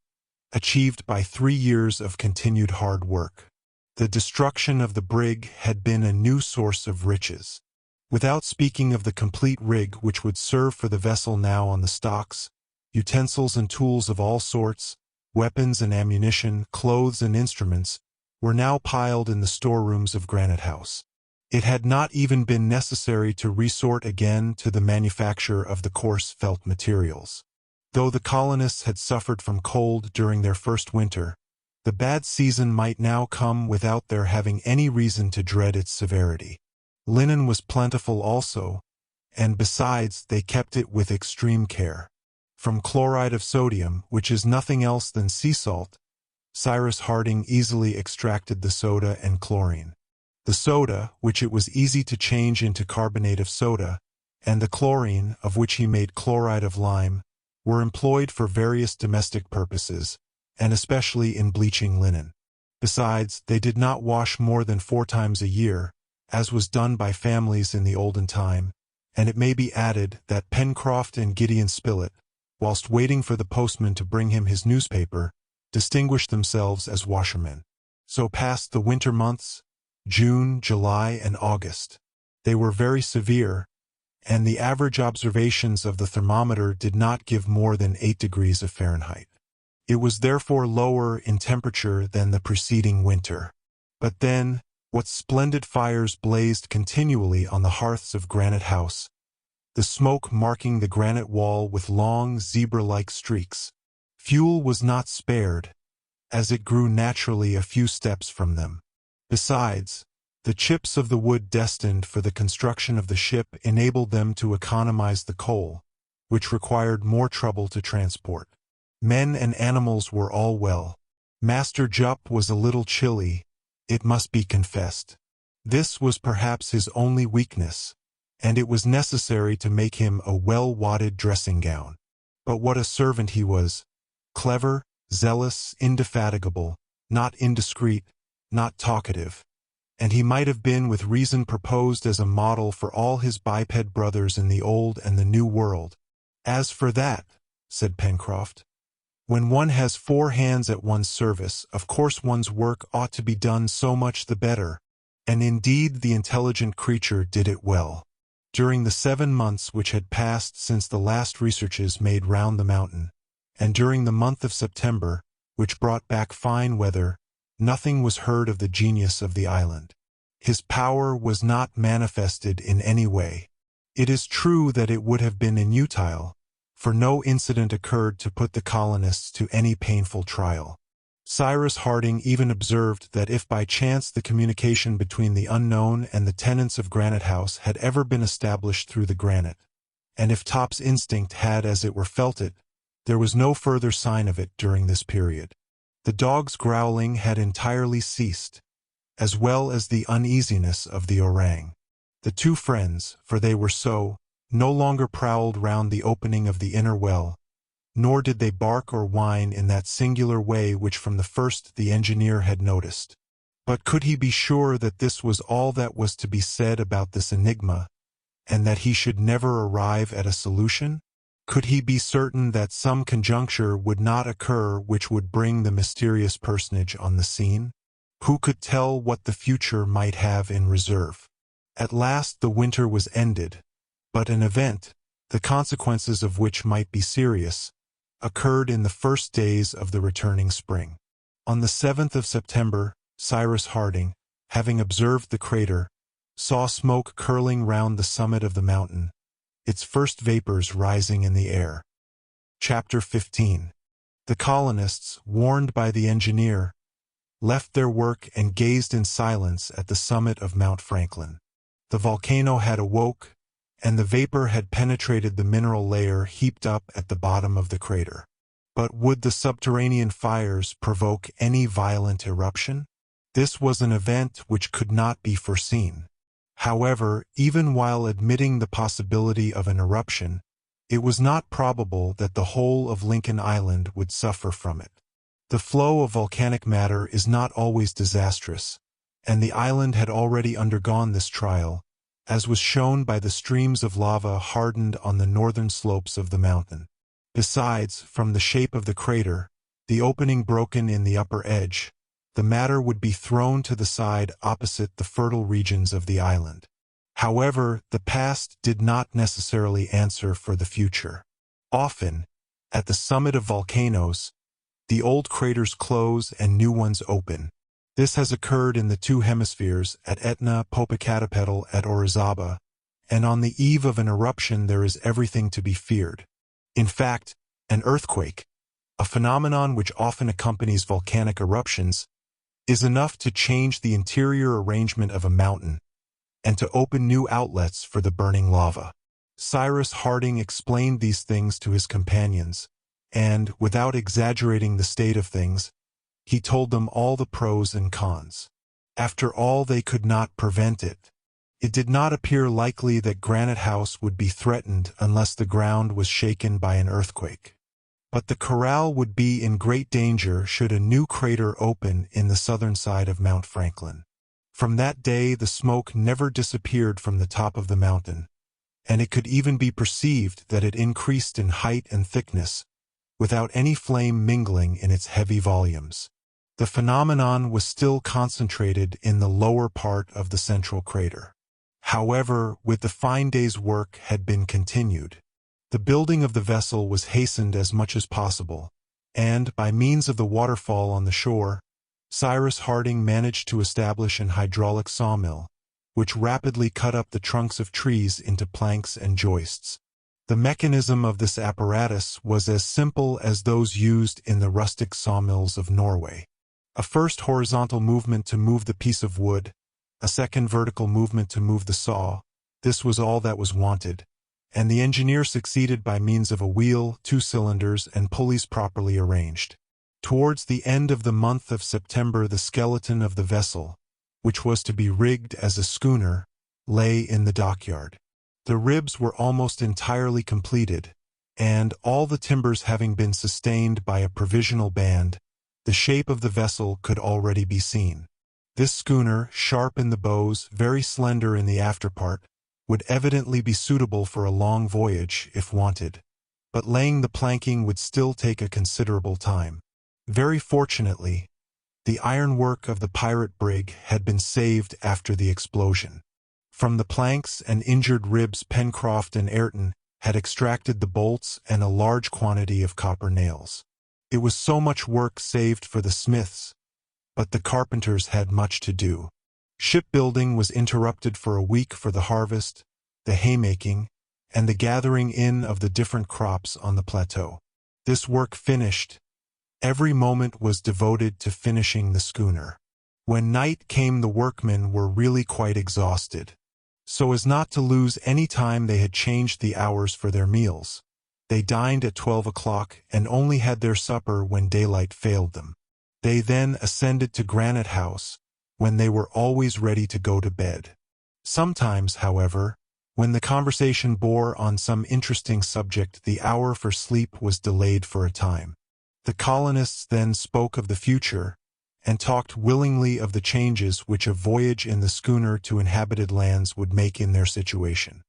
achieved by 3 years of continued hard work. The destruction of the brig had been a new source of riches. Without speaking of the complete rig which would serve for the vessel now on the stocks, utensils and tools of all sorts, weapons and ammunition, clothes and instruments, were now piled in the storerooms of Granite House. It had not even been necessary to resort again to the manufacture of the coarse felt materials. Though the colonists had suffered from cold during their first winter, the bad season might now come without their having any reason to dread its severity. Linen was plentiful also, and besides they kept it with extreme care. From chloride of sodium, which is nothing else than sea salt, Cyrus Harding easily extracted the soda and chlorine. The soda, which it was easy to change into carbonate of soda, and the chlorine, of which he made chloride of lime, were employed for various domestic purposes, and especially in bleaching linen. Besides, they did not wash more than 4 times a year, as was done by families in the olden time, and it may be added that Pencroft and Gideon Spilett, whilst waiting for the postman to bring him his newspaper, distinguished themselves as washermen. So passed the winter months, June, July, and August. They were very severe, and the average observations of the thermometer did not give more than 8 degrees of Fahrenheit. It was therefore lower in temperature than the preceding winter. But then, what splendid fires blazed continually on the hearths of Granite House, the smoke marking the granite wall with long zebra-like streaks. Fuel was not spared, as it grew naturally a few steps from them. Besides, the chips of the wood destined for the construction of the ship enabled them to economize the coal, which required more trouble to transport. Men and animals were all well. Master Jup was a little chilly, it must be confessed. This was perhaps his only weakness, and it was necessary to make him a well-wadded dressing gown. But what a servant he was! Clever, zealous, indefatigable, not indiscreet, not talkative. And he might have been with reason proposed as a model for all his biped brothers in the Old and the New World. "As for that," said Pencroft, "when one has 4 hands at one's service, of course one's work ought to be done so much the better." And indeed the intelligent creature did it well. During the 7 months which had passed since the last researches made round the mountain, and during the month of September, which brought back fine weather, nothing was heard of the genius of the island. His power was not manifested in any way. It is true that it would have been inutile, for no incident occurred to put the colonists to any painful trial. Cyrus Harding even observed that if by chance the communication between the unknown and the tenants of Granite House had ever been established through the granite, and if Top's instinct had as it were felt it, there was no further sign of it during this period. The dog's growling had entirely ceased, as well as the uneasiness of the orang. The 2 friends, for they were so, no longer prowled round the opening of the inner well, nor did they bark or whine in that singular way which from the first the engineer had noticed. But could he be sure that this was all that was to be said about this enigma, and that he should never arrive at a solution? Could he be certain that some conjuncture would not occur which would bring the mysterious personage on the scene? Who could tell what the future might have in reserve? At last the winter was ended, but an event, the consequences of which might be serious, occurred in the first days of the returning spring. On the 7th of September, Cyrus Harding, having observed the crater, saw smoke curling round the summit of the mountain, its first vapors rising in the air. Chapter 15. The colonists, warned by the engineer, left their work and gazed in silence at the summit of Mount Franklin. The volcano had awoke, and the vapor had penetrated the mineral layer heaped up at the bottom of the crater. But would the subterranean fires provoke any violent eruption? This was an event which could not be foreseen. However, even while admitting the possibility of an eruption, it was not probable that the whole of Lincoln Island would suffer from it. The flow of volcanic matter is not always disastrous, and the island had already undergone this trial, as was shown by the streams of lava hardened on the northern slopes of the mountain. Besides, from the shape of the crater, the opening broken in the upper edge, the matter would be thrown to the side opposite the fertile regions of the island. However, the past did not necessarily answer for the future. Often, at the summit of volcanoes, the old craters close and new ones open. This has occurred in the 2 hemispheres, at Etna, Popocatépetl, at Orizaba, and on the eve of an eruption there is everything to be feared. In fact, an earthquake, a phenomenon which often accompanies volcanic eruptions, is enough to change the interior arrangement of a mountain and to open new outlets for the burning lava. Cyrus Harding explained these things to his companions, and, without exaggerating the state of things, he told them all the pros and cons. After all, they could not prevent it. It did not appear likely that Granite House would be threatened unless the ground was shaken by an earthquake. But the corral would be in great danger should a new crater open in the southern side of Mount Franklin. From that day the smoke never disappeared from the top of the mountain, and it could even be perceived that it increased in height and thickness, without any flame mingling in its heavy volumes. The phenomenon was still concentrated in the lower part of the central crater. However, with the fine day's work had been continued. The building of the vessel was hastened as much as possible, and, by means of the waterfall on the shore, Cyrus Harding managed to establish an hydraulic sawmill, which rapidly cut up the trunks of trees into planks and joists. The mechanism of this apparatus was as simple as those used in the rustic sawmills of Norway. A first horizontal movement to move the piece of wood, a second vertical movement to move the saw, this was all that was wanted, and the engineer succeeded by means of a wheel, 2 cylinders, and pulleys properly arranged. Towards the end of the month of September the skeleton of the vessel, which was to be rigged as a schooner, lay in the dockyard. The ribs were almost entirely completed, and, all the timbers having been sustained by a provisional band, the shape of the vessel could already be seen. This schooner, sharp in the bows, very slender in the afterpart, would evidently be suitable for a long voyage if wanted, but laying the planking would still take a considerable time. Very fortunately, the ironwork of the pirate brig had been saved after the explosion. From the planks and injured ribs Pencroft and Ayrton had extracted the bolts and a large quantity of copper nails. It was so much work saved for the smiths, but the carpenters had much to do. Shipbuilding was interrupted for a week for the harvest, the haymaking, and the gathering in of the different crops on the plateau. This work finished, every moment was devoted to finishing the schooner. When night came, the workmen were really quite exhausted. So as not to lose any time, they had changed the hours for their meals. They dined at 12 o'clock and only had their supper when daylight failed them. They then ascended to Granite House, when they were always ready to go to bed. Sometimes, however, when the conversation bore on some interesting subject, the hour for sleep was delayed for a time. The colonists then spoke of the future, and talked willingly of the changes which a voyage in the schooner to inhabited lands would make in their situation.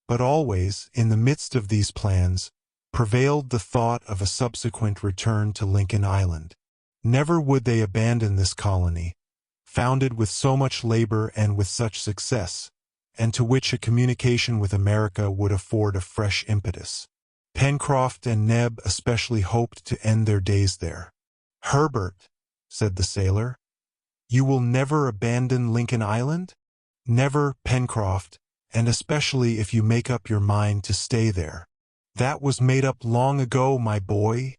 But always, in the midst of these plans, prevailed the thought of a subsequent return to Lincoln Island. Never would they abandon this colony, founded with so much labor and with such success, and to which a communication with America would afford a fresh impetus. Pencroft and Neb especially hoped to end their days there. "Herbert," said the sailor, "you will never abandon Lincoln Island?" "Never, Pencroft, and especially if you make up your mind to stay there." "That was made up long ago, my boy,"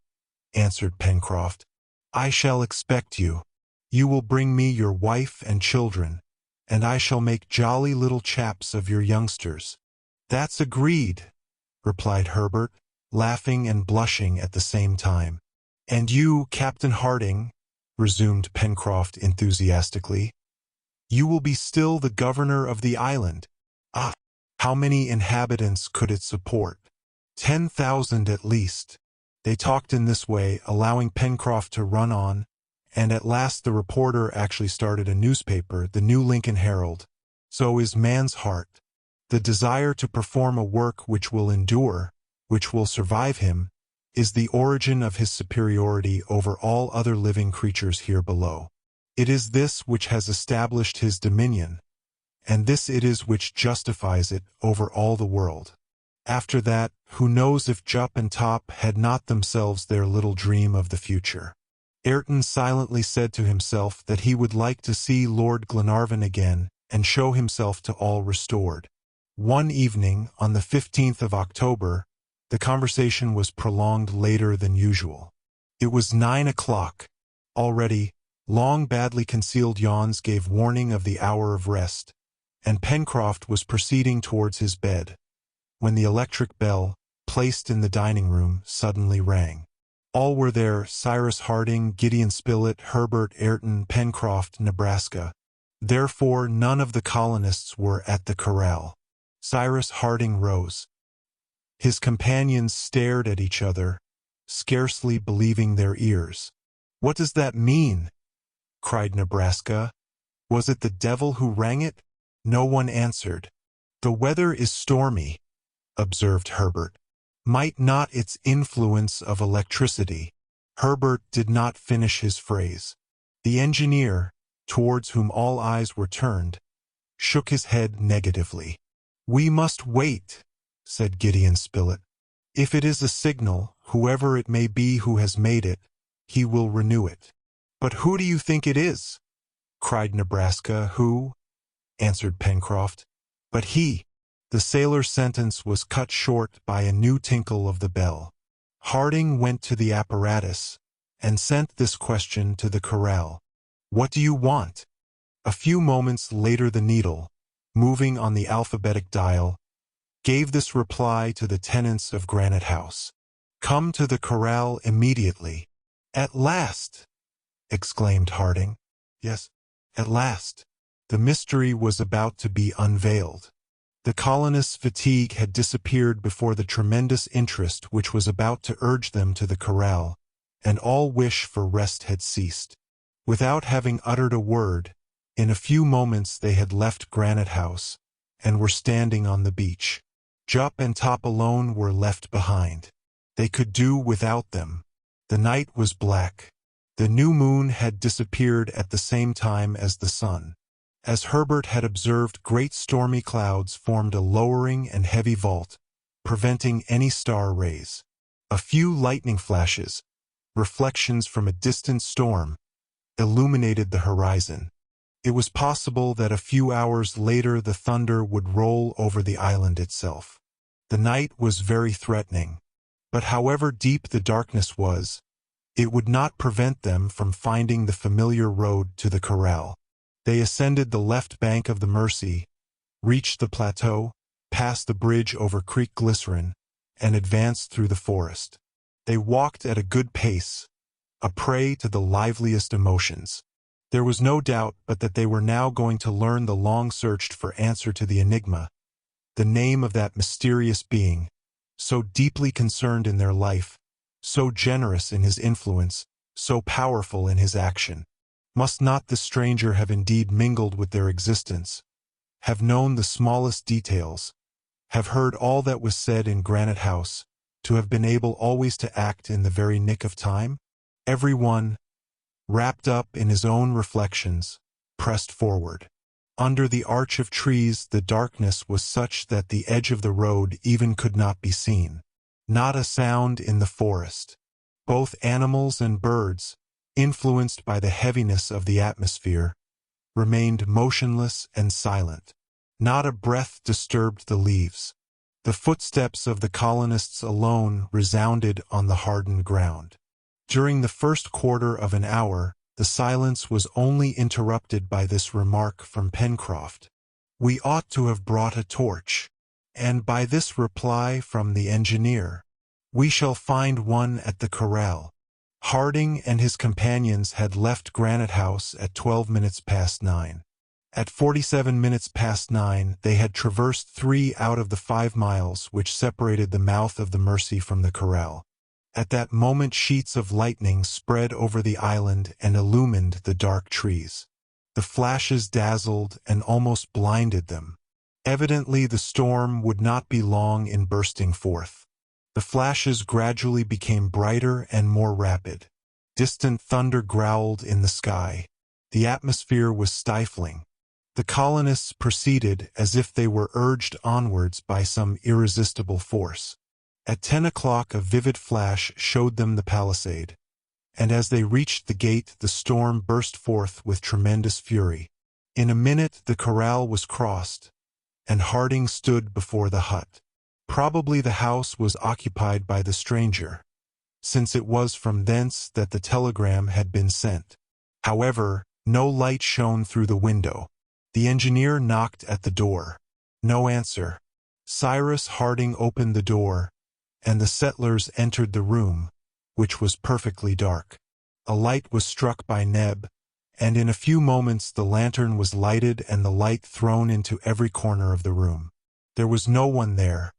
answered Pencroft. "I shall expect you. You will bring me your wife and children, and I shall make jolly little chaps of your youngsters." "That's agreed," replied Herbert, laughing and blushing at the same time. "And you, Captain Harding," resumed Pencroft enthusiastically, "you will be still the governor of the island." "Ah, how many inhabitants could it support?" 10,000 at least." They talked in this way, allowing Pencroft to run on, and at last the reporter actually started a newspaper, the New Lincoln Herald. So is man's heart. The desire to perform a work which will endure, which will survive him, is the origin of his superiority over all other living creatures here below. It is this which has established his dominion, and this it is which justifies it over all the world. After that, who knows if Jup and Top had not themselves their little dream of the future? Ayrton silently said to himself that he would like to see Lord Glenarvan again and show himself to all restored. One evening, on the 15th of October, the conversation was prolonged later than usual. It was 9 o'clock. Already, long badly concealed yawns gave warning of the hour of rest, and Pencroft was proceeding towards his bed, when the electric bell, placed in the dining-room, suddenly rang. All were there: Cyrus Harding, Gideon Spilett, Herbert, Ayrton, Pencroft, Nebraska. Therefore none of the colonists were at the corral. Cyrus Harding rose. His companions stared at each other, scarcely believing their ears. "What does that mean?" cried Nebraska. "Was it the devil who rang it?" No one answered. "The weather is stormy," observed Herbert. "Might not its influence of electricity—" Herbert did not finish his phrase. The engineer, towards whom all eyes were turned, shook his head negatively. "We must wait," said Gideon Spilett. "If it is a signal, whoever it may be who has made it, he will renew it." "But who do you think it is?" cried Nebraska. "Who?" answered Pencroft. "But he—" The sailor's sentence was cut short by a new tinkle of the bell. Harding went to the apparatus, and sent this question to the corral: "What do you want?" A few moments later the needle, moving on the alphabetic dial, gave this reply to the tenants of Granite House: "Come to the corral immediately." "At last!" exclaimed Harding. "Yes, at last," The mystery was about to be unveiled. The colonists' fatigue had disappeared before the tremendous interest which was about to urge them to the corral, and all wish for rest had ceased. Without having uttered a word, in a few moments they had left Granite House, and were standing on the beach. Jup and Top alone were left behind. They could do without them. The night was black. The new moon had disappeared at the same time as the sun. As Herbert had observed, great stormy clouds formed a lowering and heavy vault, preventing any star rays. A few lightning flashes, reflections from a distant storm, illuminated the horizon. It was possible that a few hours later the thunder would roll over the island itself. The night was very threatening, but however deep the darkness was, it would not prevent them from finding the familiar road to the corral. They ascended the left bank of the Mersey, reached the plateau, passed the bridge over Creek Glycerin, and advanced through the forest. They walked at a good pace, a prey to the liveliest emotions. There was no doubt but that they were now going to learn the long-searched for answer to the enigma, the name of that mysterious being, so deeply concerned in their life, so generous in his influence, so powerful in his action. Must not the stranger have indeed mingled with their existence, have known the smallest details, have heard all that was said in Granite House, to have been able always to act in the very nick of time? Every one, wrapped up in his own reflections, pressed forward. Under the arch of trees the darkness was such that the edge of the road even could not be seen. Not a sound in the forest. Both animals and birds, influenced by the heaviness of the atmosphere, remained motionless and silent. Not a breath disturbed the leaves. The footsteps of the colonists alone resounded on the hardened ground. During the first quarter of an hour, the silence was only interrupted by this remark from Pencroft: "We ought to have brought a torch," and by this reply from the engineer: "We shall find one at the corral." Harding and his companions had left Granite House at 12 minutes past 9. At 47 minutes past 9 they had traversed 3 out of the 5 miles which separated the mouth of the Mersey from the corral. At that moment sheets of lightning spread over the island and illumined the dark trees. The flashes dazzled and almost blinded them. Evidently the storm would not be long in bursting forth. The flashes gradually became brighter and more rapid. Distant thunder growled in the sky. The atmosphere was stifling. The colonists proceeded as if they were urged onwards by some irresistible force. At 10 o'clock a vivid flash showed them the palisade, and as they reached the gate the storm burst forth with tremendous fury. In a minute the corral was crossed, and Harding stood before the hut. Probably the house was occupied by the stranger, since it was from thence that the telegram had been sent. However, no light shone through the window. The engineer knocked at the door. No answer. Cyrus Harding opened the door, and the settlers entered the room, which was perfectly dark. A light was struck by Neb, and in a few moments the lantern was lighted and the light thrown into every corner of the room. There was no one there.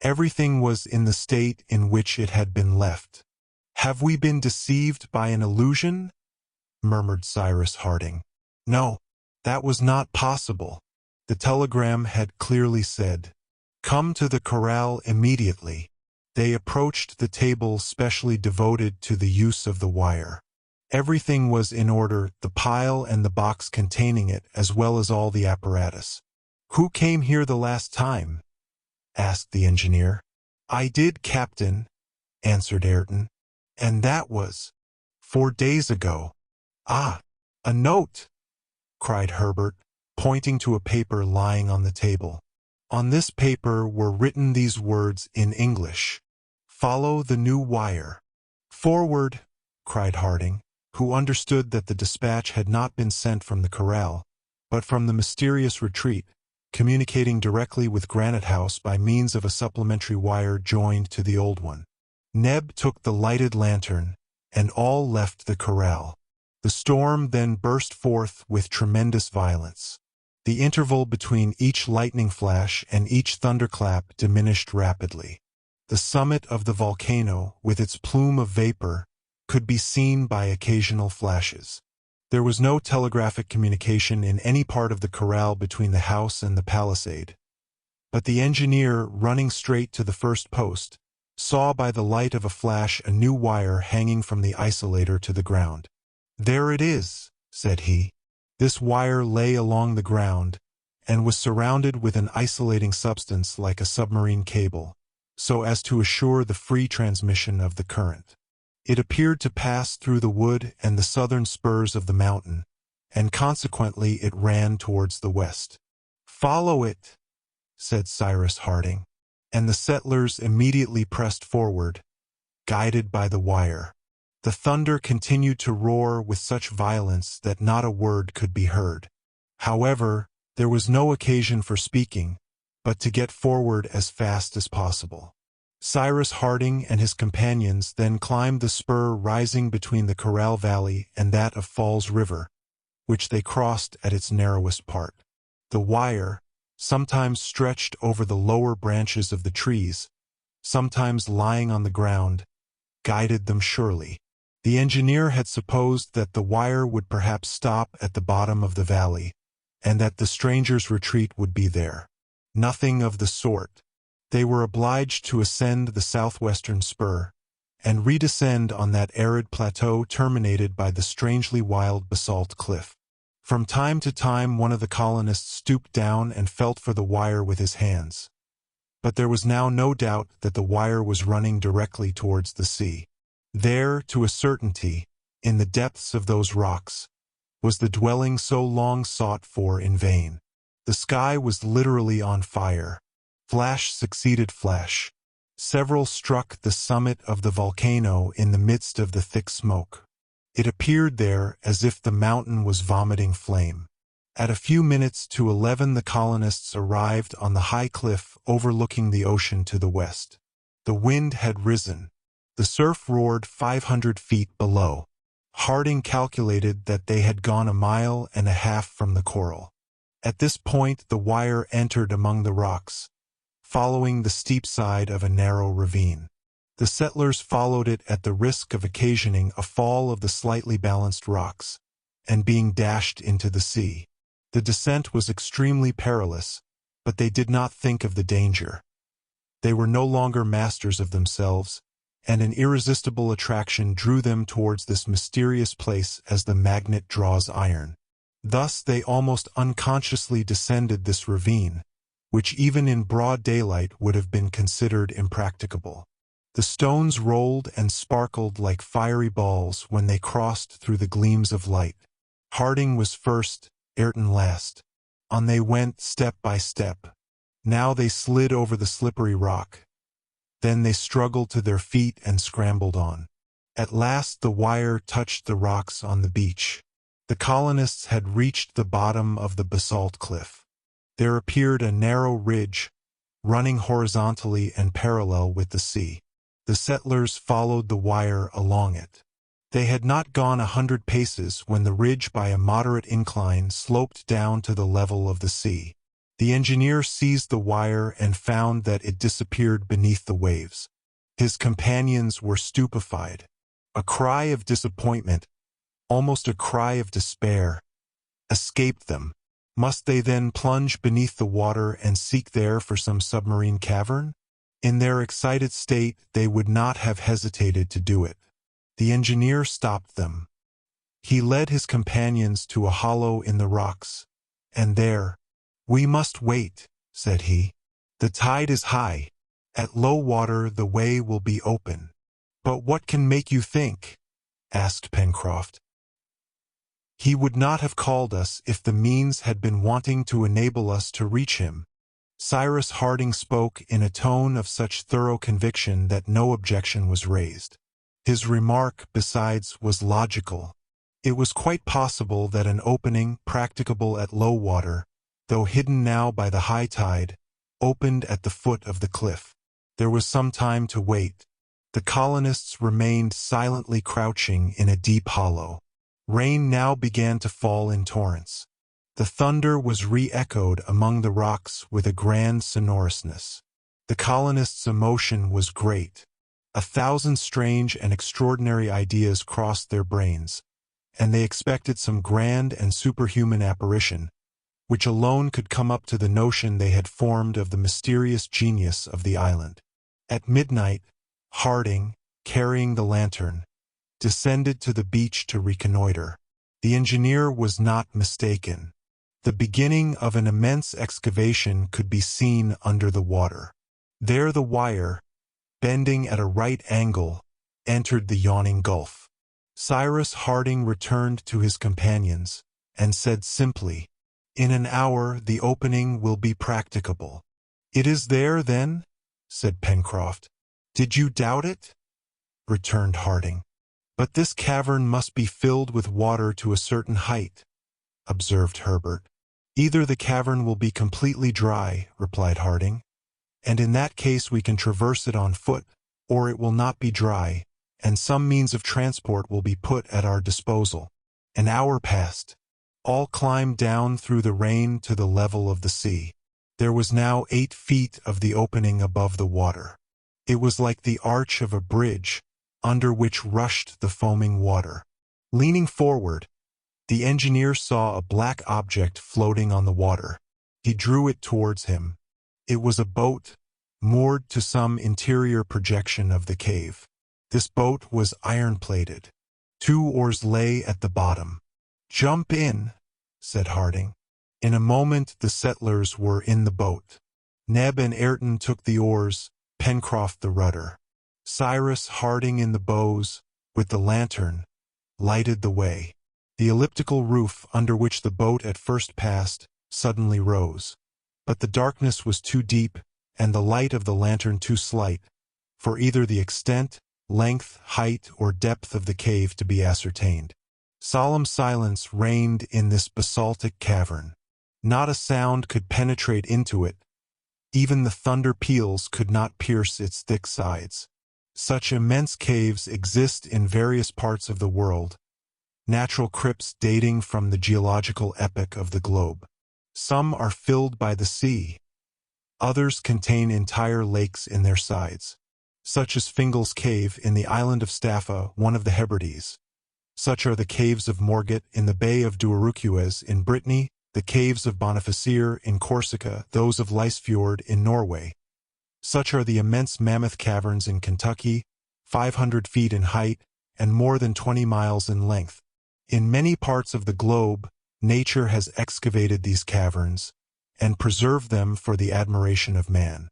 Everything was in the state in which it had been left. "Have we been deceived by an illusion?" murmured Cyrus Harding. No, that was not possible. The telegram had clearly said, "Come to the corral immediately." They approached the table specially devoted to the use of the wire. Everything was in order, the pile and the box containing it, as well as all the apparatus. "Who came here the last time?" asked the engineer. "I did, Captain," answered Ayrton. "And that was 4 days ago." "Ah, a note!" cried Herbert, pointing to a paper lying on the table. On this paper were written these words in English: "Follow the new wire." "Forward!" cried Harding, who understood that the dispatch had not been sent from the corral, but from the mysterious retreat, communicating directly with Granite House by means of a supplementary wire joined to the old one. Neb took the lighted lantern, and all left the corral. The storm then burst forth with tremendous violence. The interval between each lightning flash and each thunderclap diminished rapidly. The summit of the volcano, with its plume of vapor, could be seen by occasional flashes. There was no telegraphic communication in any part of the corral between the house and the palisade. But the engineer, running straight to the first post, saw by the light of a flash a new wire hanging from the isolator to the ground. "There it is," said he. This wire lay along the ground, and was surrounded with an isolating substance like a submarine cable, so as to assure the free transmission of the current. It appeared to pass through the wood and the southern spurs of the mountain, and consequently it ran towards the west. "Follow it," said Cyrus Harding, and the settlers immediately pressed forward, guided by the wire. The thunder continued to roar with such violence that not a word could be heard. However, there was no occasion for speaking, but to get forward as fast as possible. Cyrus Harding and his companions then climbed the spur rising between the Corral Valley and that of Falls River, which they crossed at its narrowest part. The wire, sometimes stretched over the lower branches of the trees, sometimes lying on the ground, guided them surely. The engineer had supposed that the wire would perhaps stop at the bottom of the valley, and that the strangers' retreat would be there. Nothing of the sort. They were obliged to ascend the southwestern spur, and redescend on that arid plateau terminated by the strangely wild basalt cliff. From time to time one of the colonists stooped down and felt for the wire with his hands. But there was now no doubt that the wire was running directly towards the sea. There, to a certainty, in the depths of those rocks, was the dwelling so long sought for in vain. The sky was literally on fire. Flash succeeded flash. Several struck the summit of the volcano in the midst of the thick smoke. It appeared there as if the mountain was vomiting flame. At a few minutes to 11 the colonists arrived on the high cliff overlooking the ocean to the west. The wind had risen. The surf roared 500 feet below. Harding calculated that they had gone a mile and a half from the coral. At this point the wire entered among the rocks, following the steep side of a narrow ravine. The settlers followed it at the risk of occasioning a fall of the slightly balanced rocks, and being dashed into the sea. The descent was extremely perilous, but they did not think of the danger. They were no longer masters of themselves, and an irresistible attraction drew them towards this mysterious place as the magnet draws iron. Thus they almost unconsciously descended this ravine, which even in broad daylight would have been considered impracticable. The stones rolled and sparkled like fiery balls when they crossed through the gleams of light. Harding was first, Ayrton last. On they went step by step. Now they slid over the slippery rock. Then they struggled to their feet and scrambled on. At last the wire touched the rocks on the beach. The colonists had reached the bottom of the basalt cliff. There appeared a narrow ridge, running horizontally and parallel with the sea. The settlers followed the wire along it. They had not gone 100 paces when the ridge by a moderate incline sloped down to the level of the sea. The engineer seized the wire and found that it disappeared beneath the waves. His companions were stupefied. A cry of disappointment, almost a cry of despair, escaped them. Must they then plunge beneath the water and seek there for some submarine cavern? In their excited state, they would not have hesitated to do it. The engineer stopped them. He led his companions to a hollow in the rocks, and there, "We must wait," said he. "The tide is high. At low water the way will be open." "But what can make you think?" asked Pencroft. "He would not have called us if the means had been wanting to enable us to reach him." Cyrus Harding spoke in a tone of such thorough conviction that no objection was raised. His remark, besides, was logical. It was quite possible that an opening, practicable at low water, though hidden now by the high tide, opened at the foot of the cliff. There was some time to wait. The colonists remained silently crouching in a deep hollow. Rain now began to fall in torrents. The thunder was re-echoed among the rocks with a grand sonorousness. The colonists' emotion was great. 1,000 strange and extraordinary ideas crossed their brains, and they expected some grand and superhuman apparition, which alone could come up to the notion they had formed of the mysterious genius of the island. At midnight, Harding, carrying the lantern, descended to the beach to reconnoiter. The engineer was not mistaken. The beginning of an immense excavation could be seen under the water. There the wire, bending at a right angle, entered the yawning gulf. Cyrus Harding returned to his companions and said simply, "In an hour the opening will be practicable." "It is there, then?" said Pencroft. "Did you doubt it?" returned Harding. "But this cavern must be filled with water to a certain height," observed Herbert. "Either the cavern will be completely dry," replied Harding, "and in that case we can traverse it on foot, or it will not be dry, and some means of transport will be put at our disposal." An hour passed. All climbed down through the rain to the level of the sea. There was now 8 feet of the opening above the water. It was like the arch of a bridge, under which rushed the foaming water. Leaning forward, the engineer saw a black object floating on the water. He drew it towards him. It was a boat, moored to some interior projection of the cave. This boat was iron-plated. 2 oars lay at the bottom. "Jump in," said Harding. In a moment the settlers were in the boat. Neb and Ayrton took the oars, Pencroft the rudder. Cyrus Harding in the bows, with the lantern, lighted the way. The elliptical roof under which the boat at first passed suddenly rose, but the darkness was too deep and the light of the lantern too slight for either the extent, length, height, or depth of the cave to be ascertained. Solemn silence reigned in this basaltic cavern. Not a sound could penetrate into it. Even the thunder peals could not pierce its thick sides. Such immense caves exist in various parts of the world, natural crypts dating from the geological epoch of the globe. Some are filled by the sea. Others contain entire lakes in their sides, such as Fingal's Cave in the island of Staffa, one of the Hebrides. Such are the caves of Morgat in the Bay of Duarucues in Brittany, the caves of Bonifacier in Corsica, those of Lysfjord in Norway. Such are the immense Mammoth Caverns in Kentucky, 500 feet in height and more than 20 miles in length. In many parts of the globe, nature has excavated these caverns and preserved them for the admiration of man.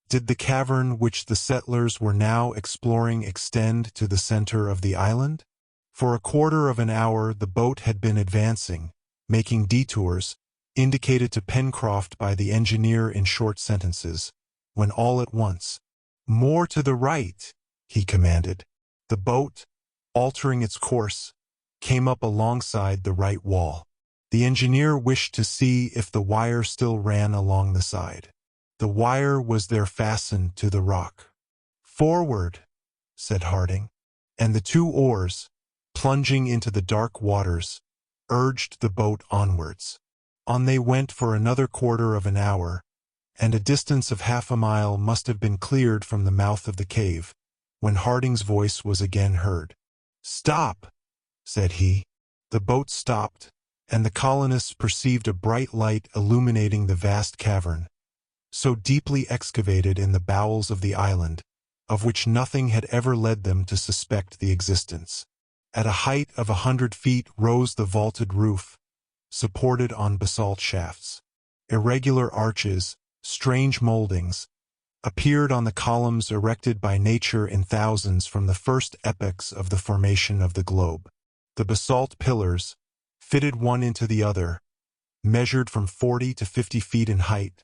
Did the cavern which the settlers were now exploring extend to the center of the island? For a quarter of an hour the boat had been advancing, making detours, indicated to Pencroft by the engineer in short sentences, when all at once, "More to the right," he commanded. The boat, altering its course, came up alongside the right wall. The engineer wished to see if the wire still ran along the side. The wire was there fastened to the rock. "Forward," said Harding, and the 2 oars, plunging into the dark waters, urged the boat onwards. On they went for another quarter of an hour, and a distance of half a mile must have been cleared from the mouth of the cave, when Harding's voice was again heard. "Stop," said he. The boat stopped, and the colonists perceived a bright light illuminating the vast cavern, so deeply excavated in the bowels of the island, of which nothing had ever led them to suspect the existence. At a height of 100 feet rose the vaulted roof, supported on basalt shafts. Irregular arches, strange moldings, appeared on the columns erected by nature in thousands from the first epochs of the formation of the globe. The basalt pillars, fitted one into the other, measured from 40 to 50 feet in height,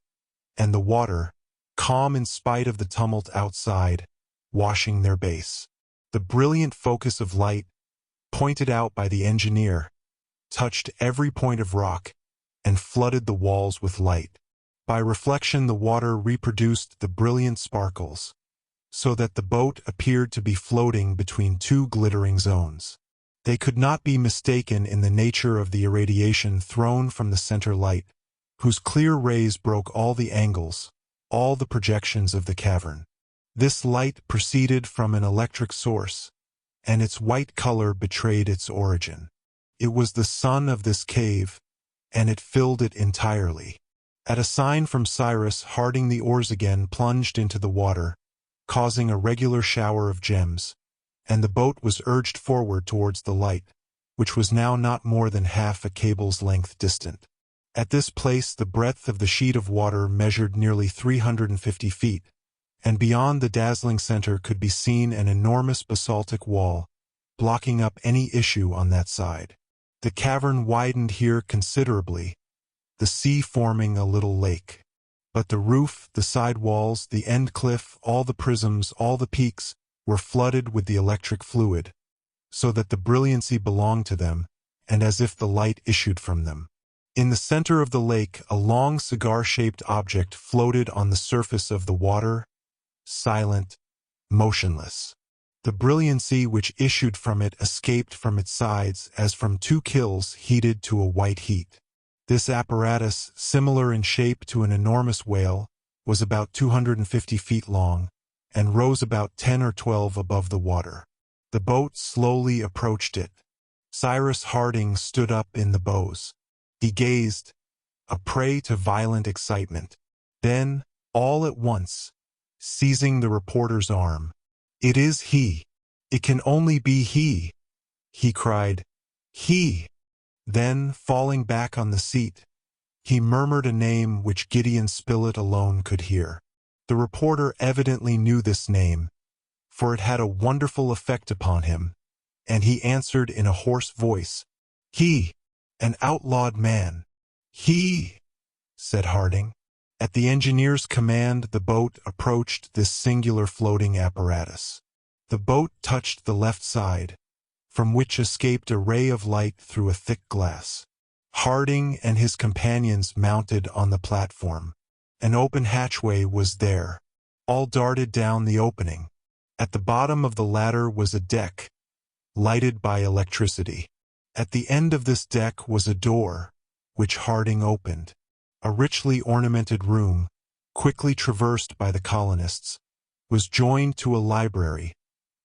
and the water, calm in spite of the tumult outside, washing their base. The brilliant focus of light, pointed out by the engineer, touched every point of rock and flooded the walls with light. By reflection the water reproduced the brilliant sparkles, so that the boat appeared to be floating between 2 glittering zones. They could not be mistaken in the nature of the irradiation thrown from the center light, whose clear rays broke all the angles, all the projections of the cavern. This light proceeded from an electric source, and its white color betrayed its origin. It was the sun of this cave, and it filled it entirely. At a sign from Cyrus, Harding the oars again plunged into the water, causing a regular shower of gems, and the boat was urged forward towards the light, which was now not more than half a cable's length distant. At this place the breadth of the sheet of water measured nearly 350 feet, and beyond the dazzling center could be seen an enormous basaltic wall, blocking up any issue on that side. The cavern widened here considerably, the sea forming a little lake. But the roof, the side walls, the end cliff, all the prisms, all the peaks, were flooded with the electric fluid, so that the brilliancy belonged to them, and as if the light issued from them. In the center of the lake, a long cigar-shaped object floated on the surface of the water, silent, motionless. The brilliancy which issued from it escaped from its sides as from two kilns heated to a white heat. This apparatus, similar in shape to an enormous whale, was about 250 feet long, and rose about 10 or 12 above the water. The boat slowly approached it. Cyrus Harding stood up in the bows. He gazed, a prey to violent excitement. Then, all at once, seizing the reporter's arm, "It is he! It can only be he!" he cried. "He!" Then, falling back on the seat, he murmured a name which Gideon Spilett alone could hear. The reporter evidently knew this name, for it had a wonderful effect upon him, and he answered in a hoarse voice, "He! An outlawed man!" "He!" said Harding. At the engineer's command, the boat approached this singular floating apparatus. The boat touched the left side, from which escaped a ray of light through a thick glass. Harding and his companions mounted on the platform. An open hatchway was there. All darted down the opening. At the bottom of the ladder was a deck, lighted by electricity. At the end of this deck was a door, which Harding opened. A richly ornamented room, quickly traversed by the colonists, was joined to a library,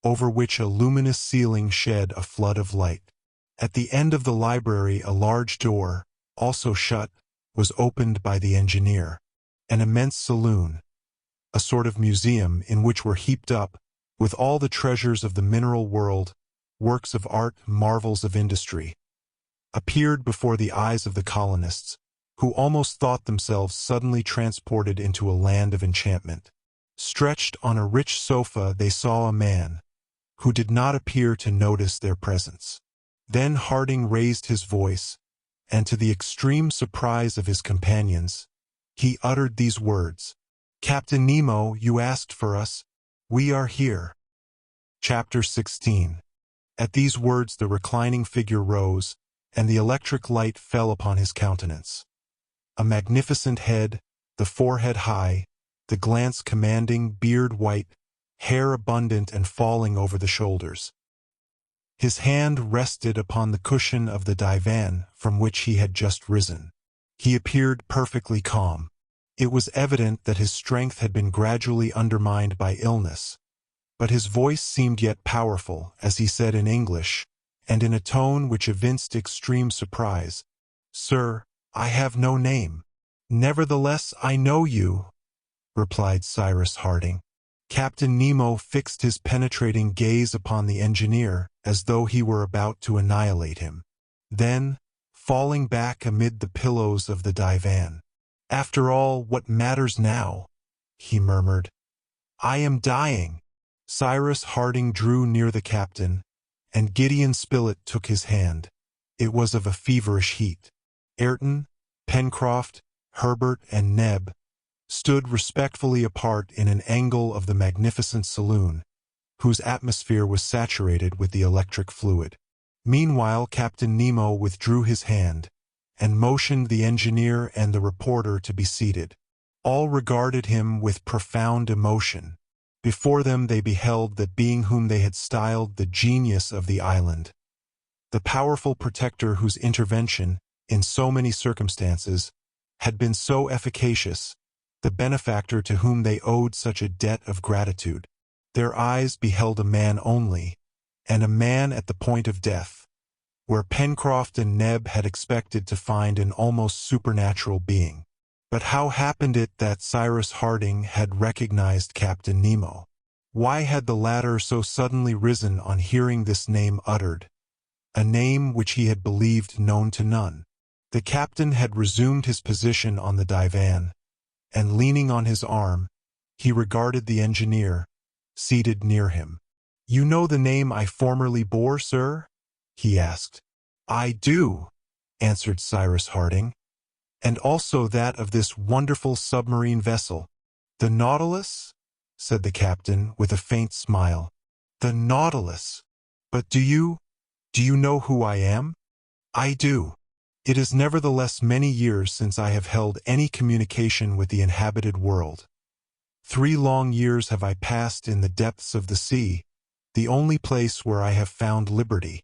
over which a luminous ceiling shed a flood of light. At the end of the library a large door, also shut, was opened by the engineer. An immense saloon, a sort of museum in which were heaped up, with all the treasures of the mineral world, works of art, marvels of industry, appeared before the eyes of the colonists, who almost thought themselves suddenly transported into a land of enchantment. Stretched on a rich sofa they saw a man, who did not appear to notice their presence. Then Harding raised his voice, and to the extreme surprise of his companions, he uttered these words, "Captain Nemo, you asked for us. We are here." Chapter 16. At these words the reclining figure rose, and the electric light fell upon his countenance. A magnificent head, the forehead high, the glance commanding, beard white, hair abundant and falling over the shoulders. His hand rested upon the cushion of the divan from which he had just risen. He appeared perfectly calm. It was evident that his strength had been gradually undermined by illness, but his voice seemed yet powerful as he said in English, and in a tone which evinced extreme surprise, "Sir, I have no name." "Nevertheless, I know you," replied Cyrus Harding. Captain Nemo fixed his penetrating gaze upon the engineer as though he were about to annihilate him. Then, falling back amid the pillows of the divan, "After all, what matters now?" he murmured. "I am dying." Cyrus Harding drew near the captain, and Gideon Spilett took his hand. It was of a feverish heat. Ayrton, Pencroft, Herbert, and Neb stood respectfully apart in an angle of the magnificent saloon, whose atmosphere was saturated with the electric fluid. Meanwhile Captain Nemo withdrew his hand, and motioned the engineer and the reporter to be seated. All regarded him with profound emotion. Before them they beheld that being whom they had styled the genius of the island, the powerful protector whose intervention, in so many circumstances, had been so efficacious, the benefactor to whom they owed such a debt of gratitude. Their eyes beheld a man only, and a man at the point of death, where Pencroft and Neb had expected to find an almost supernatural being. But how happened it that Cyrus Harding had recognized Captain Nemo? Why had the latter so suddenly risen on hearing this name uttered, a name which he had believed known to none? The captain had resumed his position on the divan, and leaning on his arm, he regarded the engineer, seated near him. "You know the name I formerly bore, sir?" he asked. "I do," answered Cyrus Harding, "and also that of this wonderful submarine vessel." "The Nautilus?" said the captain with a faint smile. "The Nautilus! But do you know who I am?" "I do. It is nevertheless many years since I have held any communication with the inhabited world. 3 long years have I passed in the depths of the sea, the only place where I have found liberty.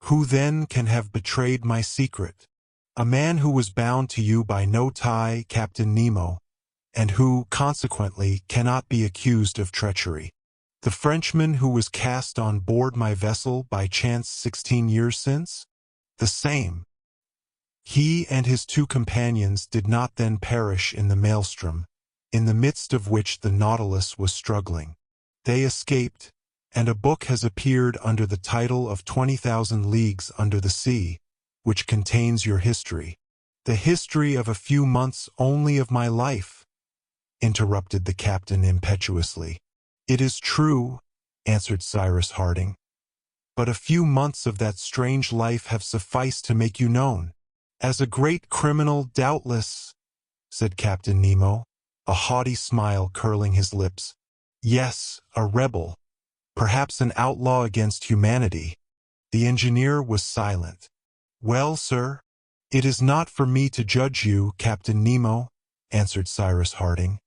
Who then can have betrayed my secret? A man who was bound to you by no tie, Captain Nemo, and who, consequently, cannot be accused of treachery. The Frenchman who was cast on board my vessel by chance 16 years since? The same. He and his 2 companions did not then perish in the maelstrom, in the midst of which the Nautilus was struggling. They escaped, and a book has appeared under the title of 20,000 Leagues Under the Sea, which contains your history. "The history of a few months only of my life," interrupted the captain impetuously. "It is true," answered Cyrus Harding, "but a few months of that strange life have sufficed to make you known." "As a great criminal, doubtless," said Captain Nemo, a haughty smile curling his lips. "Yes, a rebel, perhaps an outlaw against humanity." The engineer was silent. "Well, sir, it is not for me to judge you, Captain Nemo," answered Cyrus Harding.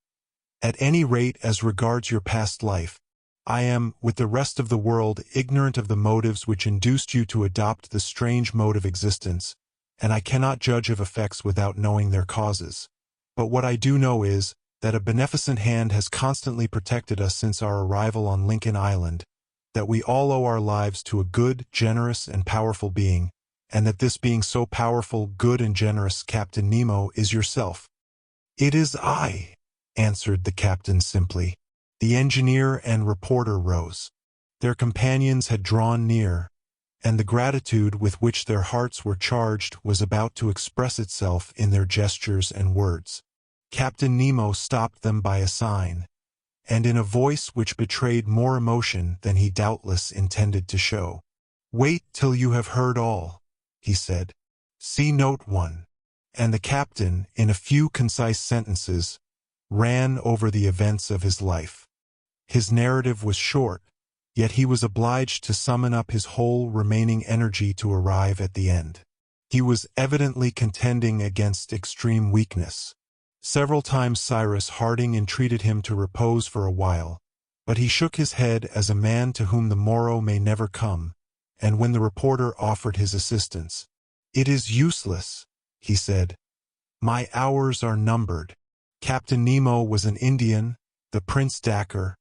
"At any rate, as regards your past life, I am, with the rest of the world, ignorant of the motives which induced you to adopt the strange mode of existence, and I cannot judge of effects without knowing their causes. But what I do know is, that a beneficent hand has constantly protected us since our arrival on Lincoln Island, that we all owe our lives to a good, generous, and powerful being, and that this being so powerful, good, and generous, Captain Nemo, is yourself." "It is I," answered the captain simply. The engineer and reporter rose. Their companions had drawn near, and the gratitude with which their hearts were charged was about to express itself in their gestures and words. Captain Nemo stopped them by a sign, and in a voice which betrayed more emotion than he doubtless intended to show. "Wait till you have heard all," he said. "See Note 1." And the captain, in a few concise sentences, ran over the events of his life. His narrative was short, yet he was obliged to summon up his whole remaining energy to arrive at the end. He was evidently contending against extreme weakness. Several times Cyrus Harding entreated him to repose for a while, but he shook his head as a man to whom the morrow may never come, and when the reporter offered his assistance, "It is useless," he said. "My hours are numbered." Captain Nemo was an Indian, the Prince Dakkar,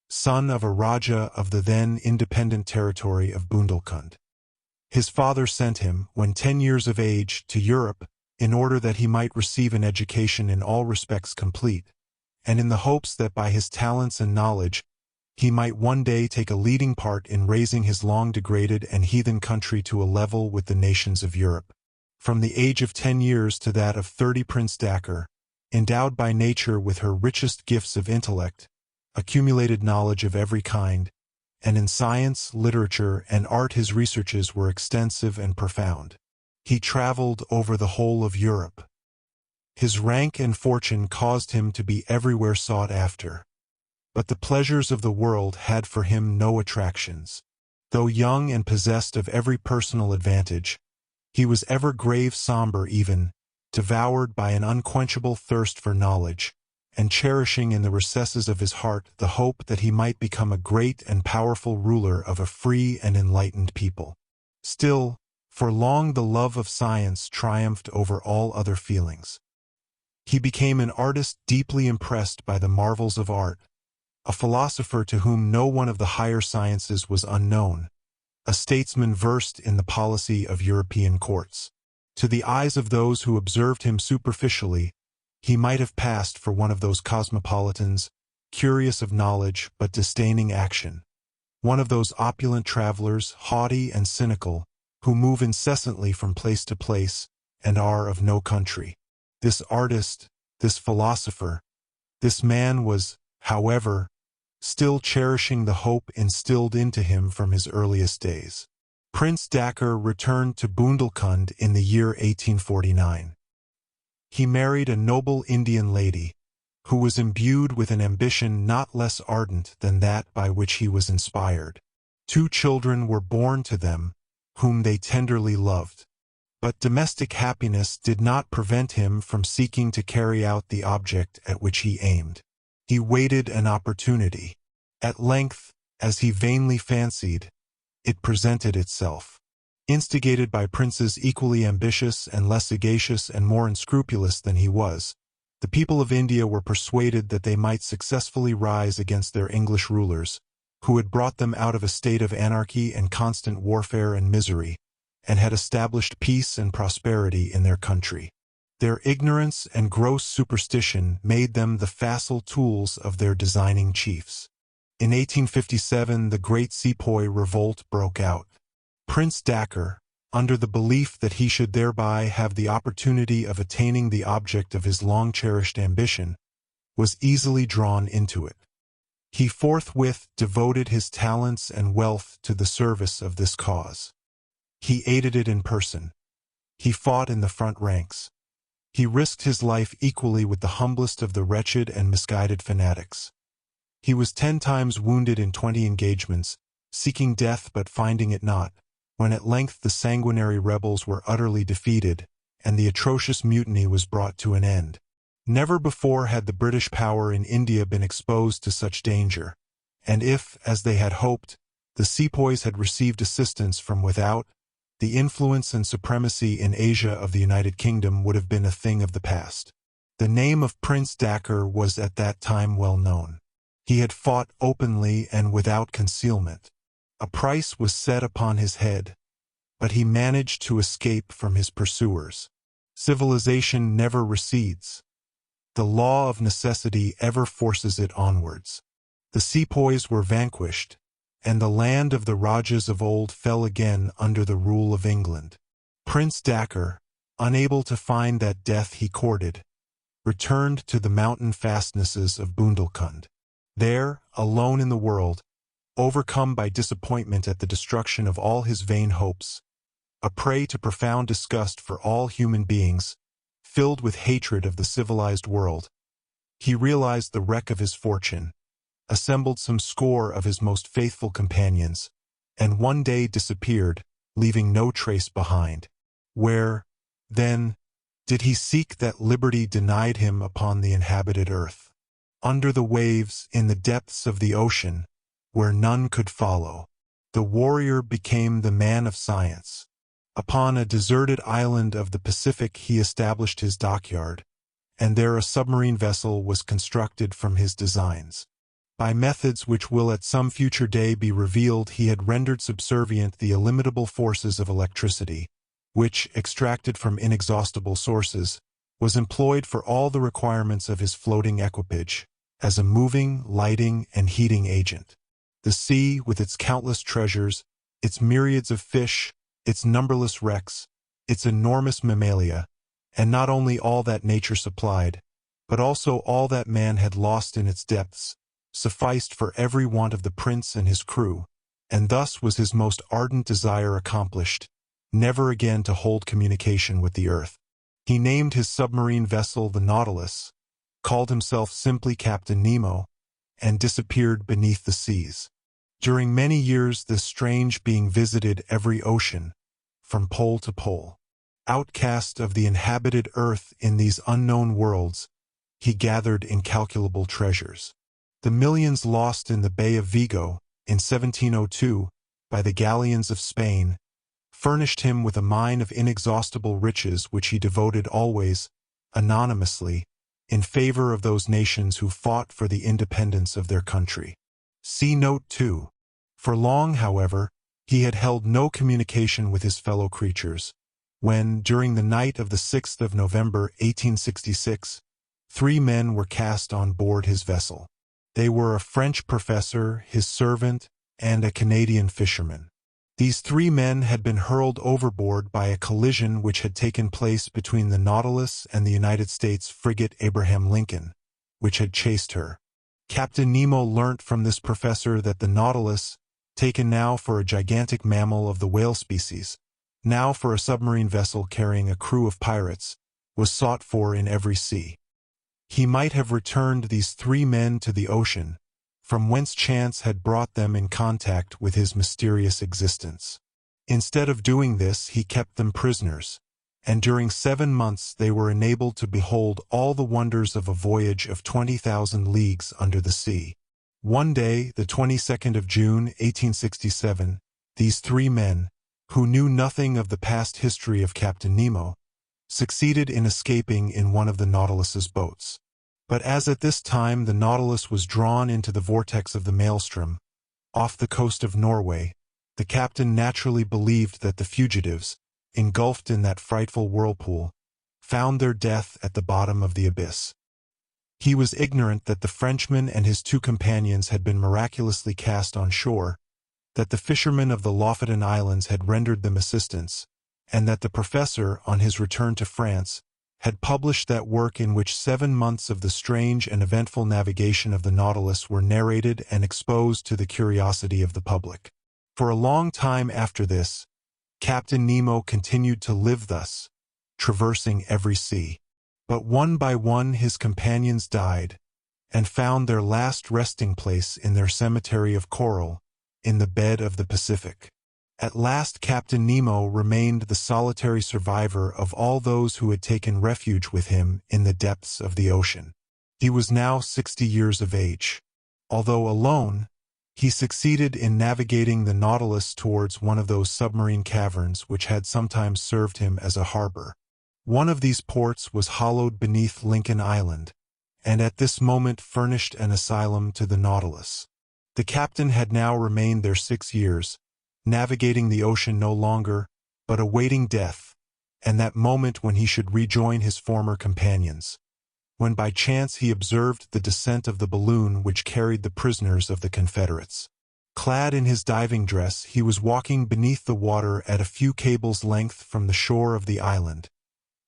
son of a Raja of the then independent territory of Bundelkund. His father sent him, when 10 years of age, to Europe, in order that he might receive an education in all respects complete, and in the hopes that by his talents and knowledge he might one day take a leading part in raising his long degraded and heathen country to a level with the nations of Europe. From the age of 10 years to that of 30, Prince Dakkar, endowed by nature with her richest gifts of intellect, accumulated knowledge of every kind, and in science, literature, and art his researches were extensive and profound. He traveled over the whole of Europe. His rank and fortune caused him to be everywhere sought after. But the pleasures of the world had for him no attractions. Though young and possessed of every personal advantage, he was ever grave, somber even, devoured by an unquenchable thirst for knowledge, and cherishing in the recesses of his heart the hope that he might become a great and powerful ruler of a free and enlightened people. Still, For long the love of science triumphed over all other feelings. He became an artist deeply impressed by the marvels of art, a philosopher to whom no one of the higher sciences was unknown, a statesman versed in the policy of European courts. To the eyes of those who observed him superficially, he might have passed for one of those cosmopolitans, curious of knowledge but disdaining action, one of those opulent travelers, haughty and cynical, who move incessantly from place to place and are of no country. This artist, this philosopher, this man was, however, still cherishing the hope instilled into him from his earliest days. Prince Dacre returned to Bundelkund in the year 1849. He married a noble Indian lady, who was imbued with an ambition not less ardent than that by which he was inspired. 2 children were born to them, whom they tenderly loved. But domestic happiness did not prevent him from seeking to carry out the object at which he aimed. He waited an opportunity. At length, as he vainly fancied, it presented itself. Instigated by princes equally ambitious and less sagacious and more unscrupulous than he was, the people of India were persuaded that they might successfully rise against their English rulers, who had brought them out of a state of anarchy and constant warfare and misery, and had established peace and prosperity in their country. Their ignorance and gross superstition made them the facile tools of their designing chiefs. In 1857 the Great Sepoy Revolt broke out. Prince Dacre, under the belief that he should thereby have the opportunity of attaining the object of his long-cherished ambition, was easily drawn into it. He forthwith devoted his talents and wealth to the service of this cause. He aided it in person. He fought in the front ranks. He risked his life equally with the humblest of the wretched and misguided fanatics. He was 10 times wounded in 20 engagements, seeking death but finding it not, when at length the sanguinary rebels were utterly defeated, and the atrocious mutiny was brought to an end. Never before had the British power in India been exposed to such danger, and if, as they had hoped, the sepoys had received assistance from without, the influence and supremacy in Asia of the United Kingdom would have been a thing of the past. The name of Prince Dacre was at that time well known. He had fought openly and without concealment. A price was set upon his head, but he managed to escape from his pursuers. Civilization never recedes. The law of necessity ever forces it onwards. The sepoys were vanquished, and the land of the Rajas of old fell again under the rule of England. Prince Dacre, unable to find that death he courted, returned to the mountain fastnesses of Bundelkund. There, alone in the world, overcome by disappointment at the destruction of all his vain hopes, a prey to profound disgust for all human beings, filled with hatred of the civilized world, he realized the wreck of his fortune, assembled some score of his most faithful companions, and one day disappeared, leaving no trace behind. Where, then, did he seek that liberty denied him upon the inhabited earth? Under the waves, in the depths of the ocean, where none could follow. The warrior became the man of science. Upon a deserted island of the Pacific he established his dockyard, and there a submarine vessel was constructed from his designs. By methods which will at some future day be revealed, he had rendered subservient the illimitable forces of electricity, which, extracted from inexhaustible sources, was employed for all the requirements of his floating equipage, as a moving, lighting, and heating agent. The sea, with its countless treasures, its myriads of fish, its numberless wrecks, its enormous mammalia, and not only all that nature supplied, but also all that man had lost in its depths, sufficed for every want of the prince and his crew, and thus was his most ardent desire accomplished, never again to hold communication with the earth. He named his submarine vessel the Nautilus, called himself simply Captain Nemo, and disappeared beneath the seas. During many years this strange being visited every ocean, from pole to pole. Outcast of the inhabited earth in these unknown worlds, he gathered incalculable treasures. The millions lost in the Bay of Vigo, in 1702, by the galleons of Spain, furnished him with a mine of inexhaustible riches which he devoted always, anonymously, in favor of those nations who fought for the independence of their country. See Note 2. For long, however, he had held no communication with his fellow creatures, when, during the night of the 6th of November 1866, 3 men were cast on board his vessel. They were a French professor, his servant, and a Canadian fisherman. These 3 men had been hurled overboard by a collision which had taken place between the Nautilus and the United States frigate Abraham Lincoln, which had chased her. Captain Nemo learnt from this professor that the Nautilus, taken now for a gigantic mammal of the whale species, now for a submarine vessel carrying a crew of pirates, was sought for in every sea. He might have returned these 3 men to the ocean, from whence chance had brought them in contact with his mysterious existence. Instead of doing this, he kept them prisoners, and during 7 months they were enabled to behold all the wonders of a voyage of 20,000 leagues under the sea. One day, the 22nd of June, 1867, these 3 men, who knew nothing of the past history of Captain Nemo, succeeded in escaping in one of the Nautilus's boats. But as at this time the Nautilus was drawn into the vortex of the maelstrom, off the coast of Norway, the captain naturally believed that the fugitives, engulfed in that frightful whirlpool, found their death at the bottom of the abyss. He was ignorant that the Frenchman and his 2 companions had been miraculously cast on shore, that the fishermen of the Lofoten Islands had rendered them assistance, and that the professor, on his return to France, had published that work in which 7 months of the strange and eventful navigation of the Nautilus were narrated and exposed to the curiosity of the public. For a long time after this, Captain Nemo continued to live thus, traversing every sea. But one by one his companions died, and found their last resting place in their cemetery of coral, in the bed of the Pacific. At last Captain Nemo remained the solitary survivor of all those who had taken refuge with him in the depths of the ocean. He was now 60 years of age. Although alone, he succeeded in navigating the Nautilus towards one of those submarine caverns which had sometimes served him as a harbor. One of these ports was hollowed beneath Lincoln Island, and at this moment furnished an asylum to the Nautilus. The captain had now remained there 6 years, navigating the ocean no longer, but awaiting death, and that moment when he should rejoin his former companions, when by chance he observed the descent of the balloon which carried the prisoners of the Confederates. Clad in his diving dress, he was walking beneath the water at a few cables' length from the shore of the island,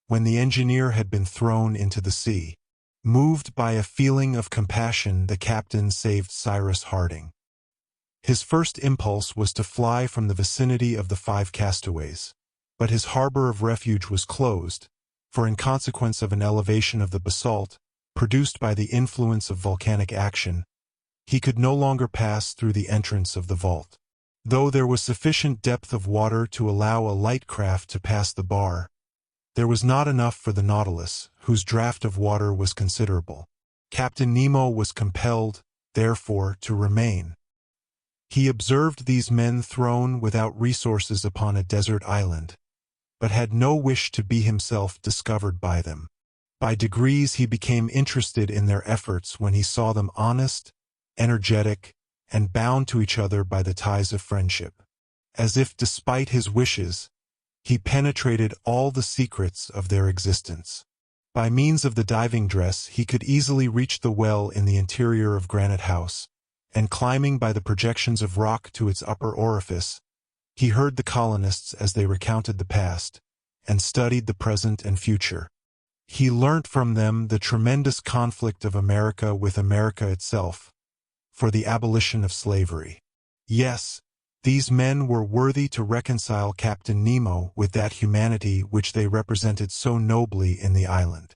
when the engineer had been thrown into the sea. Moved by a feeling of compassion, the captain saved Cyrus Harding. His first impulse was to fly from the vicinity of the 5 castaways, but his harbor of refuge was closed, for in consequence of an elevation of the basalt, produced by the influence of volcanic action, he could no longer pass through the entrance of the vault. Though there was sufficient depth of water to allow a light craft to pass the bar, there was not enough for the Nautilus, whose draught of water was considerable. Captain Nemo was compelled, therefore, to remain. He observed these men thrown without resources upon a desert island, but had no wish to be himself discovered by them. By degrees he became interested in their efforts when he saw them honest, energetic, and bound to each other by the ties of friendship. As if despite his wishes, he penetrated all the secrets of their existence. By means of the diving dress he could easily reach the well in the interior of Granite House, and climbing by the projections of rock to its upper orifice, he heard the colonists as they recounted the past, and studied the present and future. He learnt from them the tremendous conflict of America with America itself, for the abolition of slavery. Yes, these men were worthy to reconcile Captain Nemo with that humanity which they represented so nobly in the island.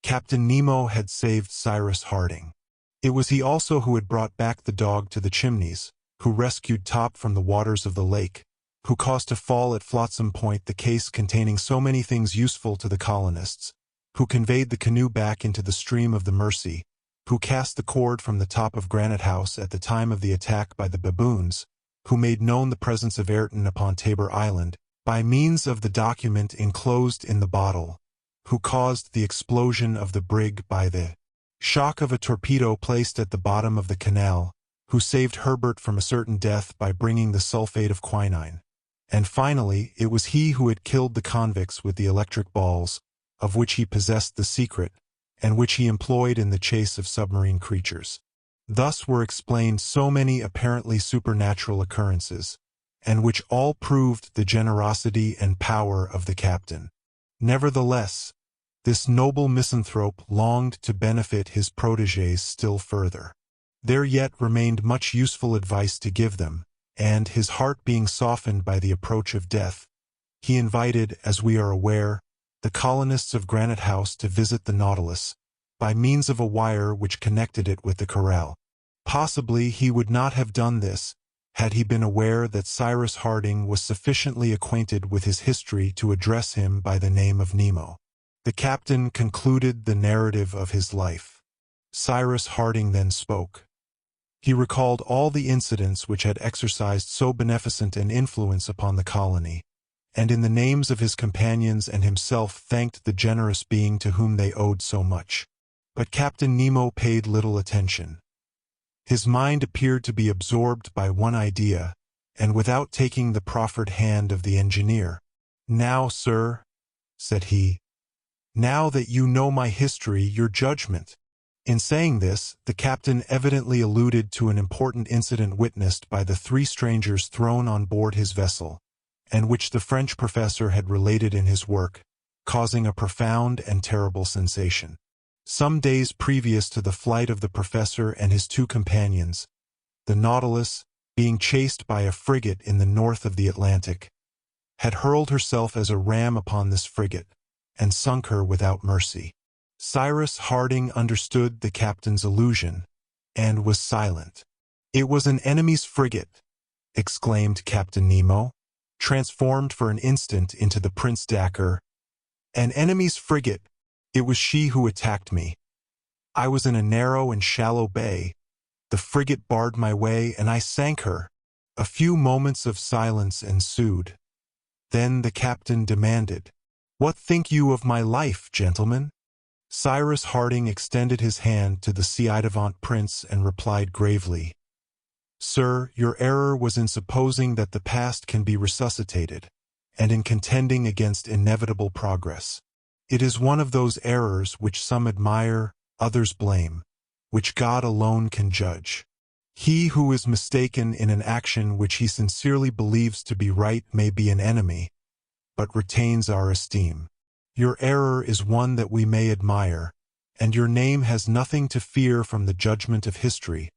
Captain Nemo had saved Cyrus Harding. It was he also who had brought back the dog to the Chimneys, who rescued Top from the waters of the lake, who caused to fall at Flotsam Point the case containing so many things useful to the colonists, who conveyed the canoe back into the stream of the Mersey, who cast the cord from the top of Granite House at the time of the attack by the baboons, who made known the presence of Ayrton upon Tabor Island, by means of the document enclosed in the bottle, who caused the explosion of the brig by the shock of a torpedo placed at the bottom of the canal, who saved Herbert from a certain death by bringing the sulfate of quinine. And finally, it was he who had killed the convicts with the electric balls, of which he possessed the secret, and which he employed in the chase of submarine creatures. Thus were explained so many apparently supernatural occurrences, and which all proved the generosity and power of the captain. Nevertheless, this noble misanthrope longed to benefit his protégés still further. There yet remained much useful advice to give them, and, his heart being softened by the approach of death, he invited, as we are aware, the colonists of Granite House to visit the Nautilus, by means of a wire which connected it with the corral. Possibly he would not have done this, had he been aware that Cyrus Harding was sufficiently acquainted with his history to address him by the name of Nemo. The captain concluded the narrative of his life. Cyrus Harding then spoke. He recalled all the incidents which had exercised so beneficent an influence upon the colony, and in the names of his companions and himself thanked the generous being to whom they owed so much. But Captain Nemo paid little attention. His mind appeared to be absorbed by one idea, and without taking the proffered hand of the engineer. "Now, sir," said he, "now that you know my history, your judgment." In saying this, the captain evidently alluded to an important incident witnessed by the three strangers thrown on board his vessel, and which the French professor had related in his work, causing a profound and terrible sensation. Some days previous to the flight of the professor and his two companions, the Nautilus, being chased by a frigate in the north of the Atlantic, had hurled herself as a ram upon this frigate, and sunk her without mercy. Cyrus Harding understood the captain's allusion, and was silent. "It was an enemy's frigate," exclaimed Captain Nemo, transformed for an instant into the Prince Dakkar. "An enemy's frigate. It was she who attacked me. I was in a narrow and shallow bay. The frigate barred my way, and I sank her." A few moments of silence ensued. Then the captain demanded, "What think you of my life, gentlemen?" Cyrus Harding extended his hand to the ci-devant prince and replied gravely, "Sir, your error was in supposing that the past can be resuscitated, and in contending against inevitable progress. It is one of those errors which some admire, others blame, which God alone can judge. He who is mistaken in an action which he sincerely believes to be right may be an enemy, but retains our esteem. Your error is one that we may admire, and your name has nothing to fear from the judgment of history,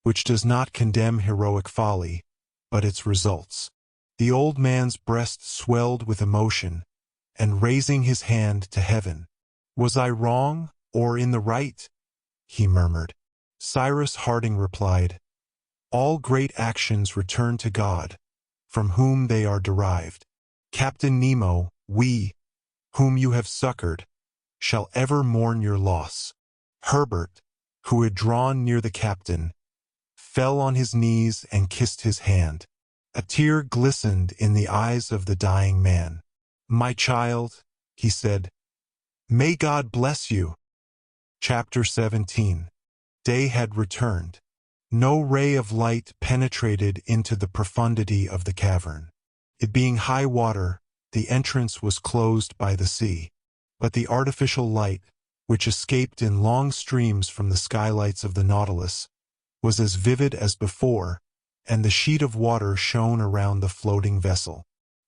which does not condemn heroic folly, but its results." The old man's breast swelled with emotion, and raising his hand to heaven, "Was I wrong, or in the right?" he murmured. Cyrus Harding replied, "All great actions return to God, from whom they are derived. Captain Nemo, we, whom you have succored, shall ever mourn your loss." Herbert, who had drawn near the captain, fell on his knees and kissed his hand. A tear glistened in the eyes of the dying man. "My child," he said, "may God bless you." Chapter 17. Day had returned. No ray of light penetrated into the profundity of the cavern. It being high water, the entrance was closed by the sea, but the artificial light, which escaped in long streams from the skylights of the Nautilus, was as vivid as before, and the sheet of water shone around the floating vessel.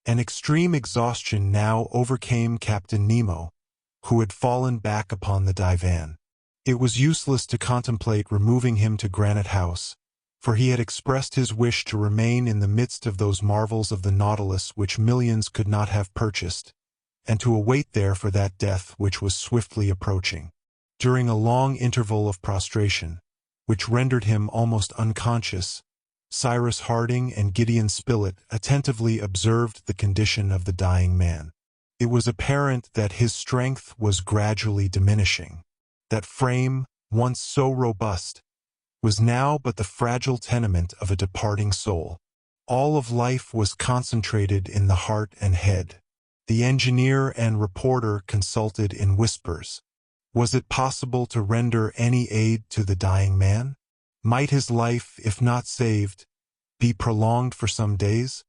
An extreme exhaustion now overcame Captain Nemo, who had fallen back upon the divan. It was useless to contemplate removing him to Granite House, for he had expressed his wish to remain in the midst of those marvels of the Nautilus which millions could not have purchased, and to await there for that death which was swiftly approaching. During a long interval of prostration, which rendered him almost unconscious, Cyrus Harding and Gideon Spilett attentively observed the condition of the dying man. It was apparent that his strength was gradually diminishing. That frame, once so robust, was now but the fragile tenement of a departing soul. All of life was concentrated in the heart and head. The engineer and reporter consulted in whispers. Was it possible to render any aid to the dying man? Might his life, if not saved, be prolonged for some days?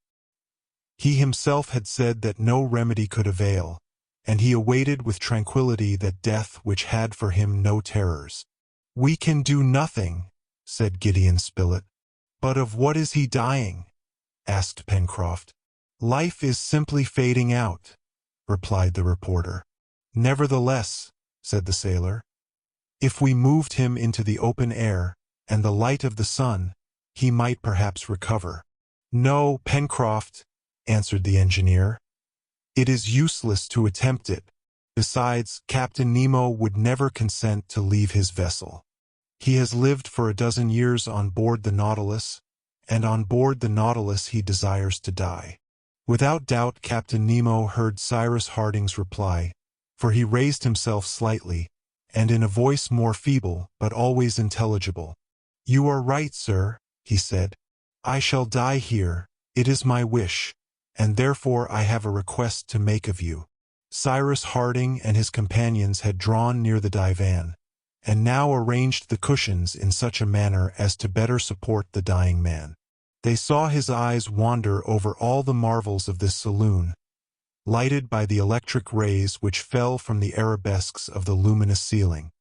He himself had said that no remedy could avail, and he awaited with tranquility that death which had for him no terrors. "We can do nothing," said Gideon Spilett. "But of what is he dying?" asked Pencroft. "Life is simply fading out," replied the reporter. "Nevertheless," said the sailor, "if we moved him into the open air and the light of the sun, he might perhaps recover." "No, Pencroft," answered the engineer. "It is useless to attempt it. Besides, Captain Nemo would never consent to leave his vessel. He has lived for a dozen years on board the Nautilus, and on board the Nautilus he desires to die." Without doubt Captain Nemo heard Cyrus Harding's reply, for he raised himself slightly, and in a voice more feeble but always intelligible. "You are right, sir," he said. "I shall die here. It is my wish, and therefore I have a request to make of you." Cyrus Harding and his companions had drawn near the divan, and now arranged the cushions in such a manner as to better support the dying man. They saw his eyes wander over all the marvels of this saloon, lighted by the electric rays which fell from the arabesques of the luminous ceiling.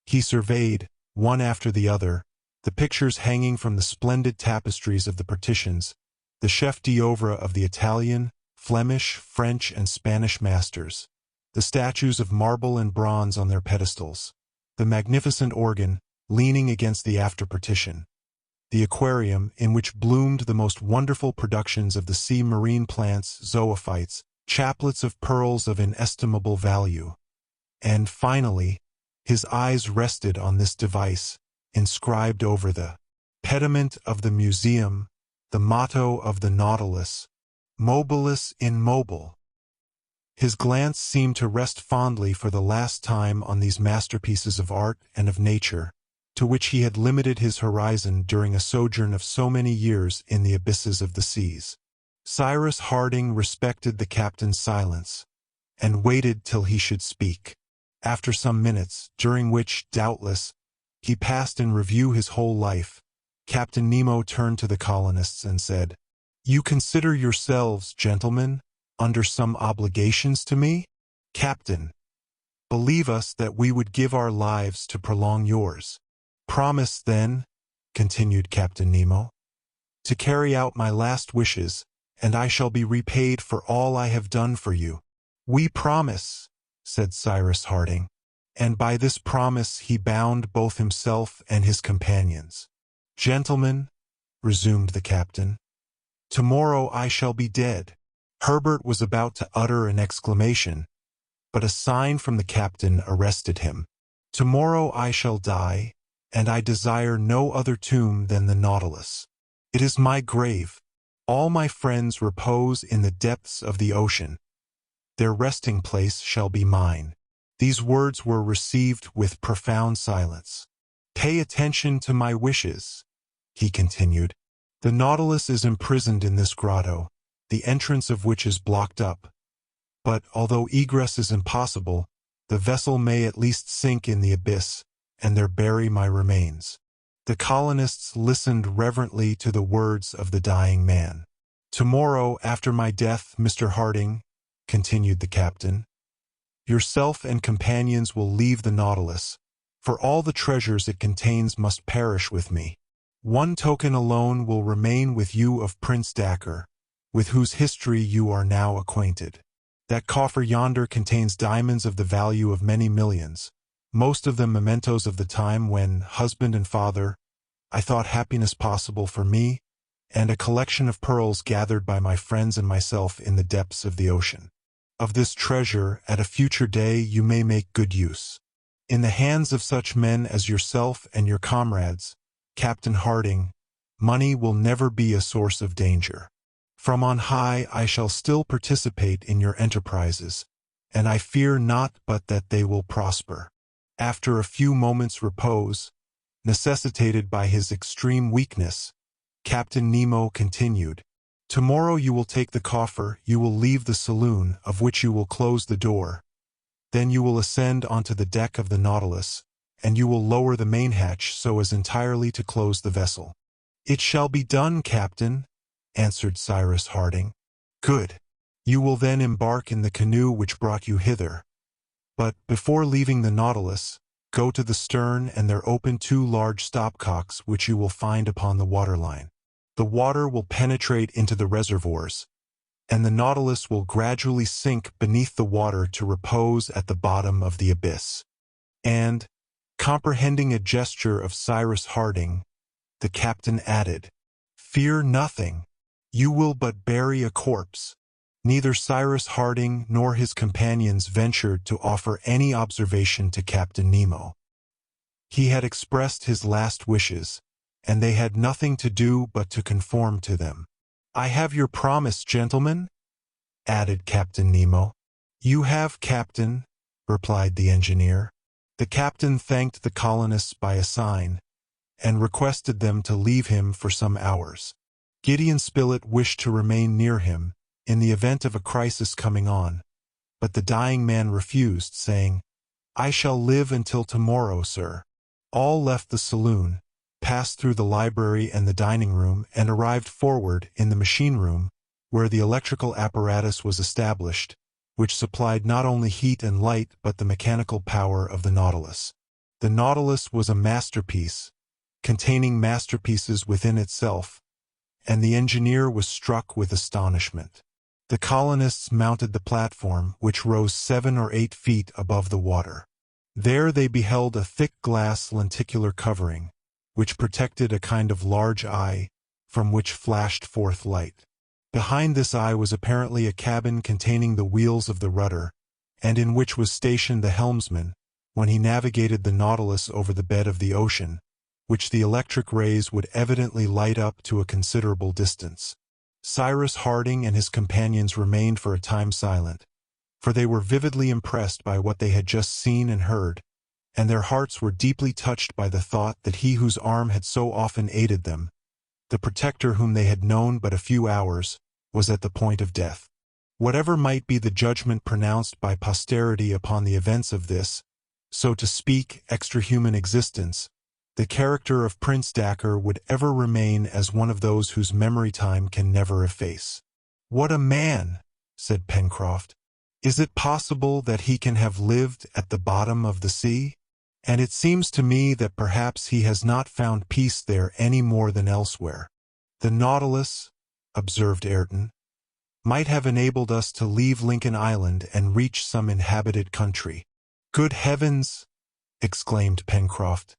He surveyed, one after the other, the pictures hanging from the splendid tapestries of the partitions, the chef d'oeuvre of the Italian, Flemish, French, and Spanish masters, the statues of marble and bronze on their pedestals, the magnificent organ leaning against the after partition, the aquarium in which bloomed the most wonderful productions of the sea marine plants, zoophytes, chaplets of pearls of inestimable value. And finally, his eyes rested on this device, inscribed over the pediment of the museum, the motto of the Nautilus, Mobilis in mobile. His glance seemed to rest fondly for the last time on these masterpieces of art and of nature, to which he had limited his horizon during a sojourn of so many years in the abysses of the seas. Cyrus Harding respected the captain's silence, and waited till he should speak. After some minutes, during which, doubtless, he passed in review his whole life, Captain Nemo turned to the colonists and said, "You consider yourselves, gentlemen, under some obligations to me? Captain, believe us that we would give our lives to prolong yours. Promise, then," continued Captain Nemo, "to carry out my last wishes, and I shall be repaid for all I have done for you." "We promise," said Cyrus Harding, and by this promise he bound both himself and his companions. "Gentlemen," resumed the captain, "tomorrow I shall be dead." Herbert was about to utter an exclamation, but a sign from the captain arrested him. "Tomorrow I shall die, and I desire no other tomb than the Nautilus. It is my grave. All my friends repose in the depths of the ocean. Their resting place shall be mine." These words were received with profound silence. "Pay attention to my wishes," he continued. "The Nautilus is imprisoned in this grotto, the entrance of which is blocked up. But, although egress is impossible, the vessel may at least sink in the abyss, and there bury my remains." The colonists listened reverently to the words of the dying man. "Tomorrow, after my death, Mr. Harding," continued the captain, "yourself and companions will leave the Nautilus, for all the treasures it contains must perish with me. One token alone will remain with you of Prince Dakkar, with whose history you are now acquainted. That coffer yonder contains diamonds of the value of many millions, most of them mementos of the time when, husband and father, I thought happiness possible for me, and a collection of pearls gathered by my friends and myself in the depths of the ocean. Of this treasure, at a future day, you may make good use. In the hands of such men as yourself and your comrades, Captain Harding, money will never be a source of danger. From on high I shall still participate in your enterprises, and I fear not but that they will prosper." After a few moments' repose, necessitated by his extreme weakness, Captain Nemo continued, Tomorrow you will take the coffer, you will leave the saloon, of which you will close the door. Then you will ascend onto the deck of the Nautilus, and you will lower the main hatch so as entirely to close the vessel." "It shall be done, Captain," answered Cyrus Harding. "Good. You will then embark in the canoe which brought you hither. But, before leaving the Nautilus, go to the stern and there open 2 large stopcocks which you will find upon the waterline. The water will penetrate into the reservoirs, and the Nautilus will gradually sink beneath the water to repose at the bottom of the abyss." And, comprehending a gesture of Cyrus Harding, the captain added, "Fear nothing. You will but bury a corpse." Neither Cyrus Harding nor his companions ventured to offer any observation to Captain Nemo. He had expressed his last wishes, and they had nothing to do but to conform to them. "I have your promise, gentlemen," added Captain Nemo. "You have, Captain," replied the engineer. The captain thanked the colonists by a sign, and requested them to leave him for some hours. Gideon Spilett wished to remain near him, in the event of a crisis coming on, but the dying man refused, saying, "I shall live until tomorrow, sir." All left the saloon, passed through the library and the dining room, and arrived forward in the machine room, where the electrical apparatus was established, which supplied not only heat and light but the mechanical power of the Nautilus. The Nautilus was a masterpiece, containing masterpieces within itself, and the engineer was struck with astonishment. The colonists mounted the platform, which rose 7 or 8 feet above the water. There they beheld a thick glass lenticular covering, which protected a kind of large eye, from which flashed forth light. Behind this eye was apparently a cabin containing the wheels of the rudder, and in which was stationed the helmsman, when he navigated the Nautilus over the bed of the ocean, which the electric rays would evidently light up to a considerable distance. Cyrus Harding and his companions remained for a time silent, for they were vividly impressed by what they had just seen and heard, and their hearts were deeply touched by the thought that he whose arm had so often aided them, the protector whom they had known but a few hours, was at the point of death. Whatever might be the judgment pronounced by posterity upon the events of this, so to speak, extrahuman existence, the character of Prince Dacre would ever remain as one of those whose memory time can never efface. "What a man!" said Pencroft. "Is it possible that he can have lived at the bottom of the sea? And it seems to me that perhaps he has not found peace there any more than elsewhere." "The Nautilus," observed Ayrton, "might have enabled us to leave Lincoln Island and reach some inhabited country." "Good heavens!" exclaimed Pencroft.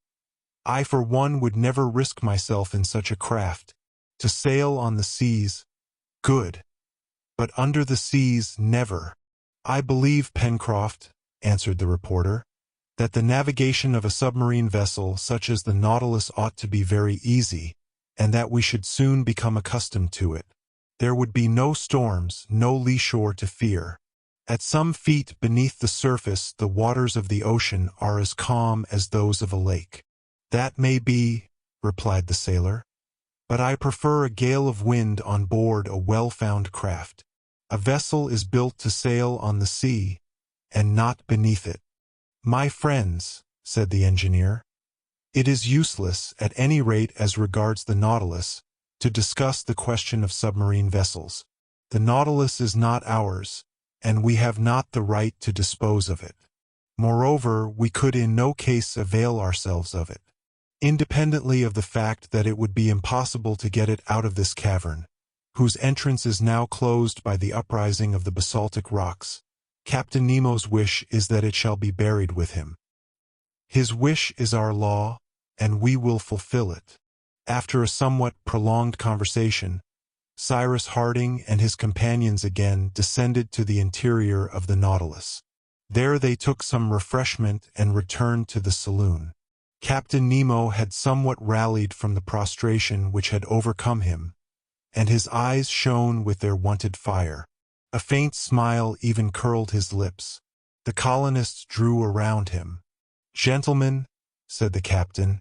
"I for one would never risk myself in such a craft. To sail on the seas, good, but under the seas, never." "I believe, Pencroft," answered the reporter, "that the navigation of a submarine vessel such as the Nautilus ought to be very easy, and that we should soon become accustomed to it. There would be no storms, no lee shore to fear. At some feet beneath the surface the waters of the ocean are as calm as those of a lake." "That may be," replied the sailor, "but I prefer a gale of wind on board a well-found craft. A vessel is built to sail on the sea, and not beneath it." "My friends," said the engineer, "it is useless, at any rate as regards the Nautilus, to discuss the question of submarine vessels. The Nautilus is not ours, and we have not the right to dispose of it. Moreover, we could in no case avail ourselves of it. Independently of the fact that it would be impossible to get it out of this cavern, whose entrance is now closed by the uprising of the basaltic rocks, Captain Nemo's wish is that it shall be buried with him. His wish is our law, and we will fulfill it." After a somewhat prolonged conversation, Cyrus Harding and his companions again descended to the interior of the Nautilus. There they took some refreshment and returned to the saloon. Captain Nemo had somewhat rallied from the prostration which had overcome him, and his eyes shone with their wonted fire. A faint smile even curled his lips. The colonists drew around him. "Gentlemen," said the captain,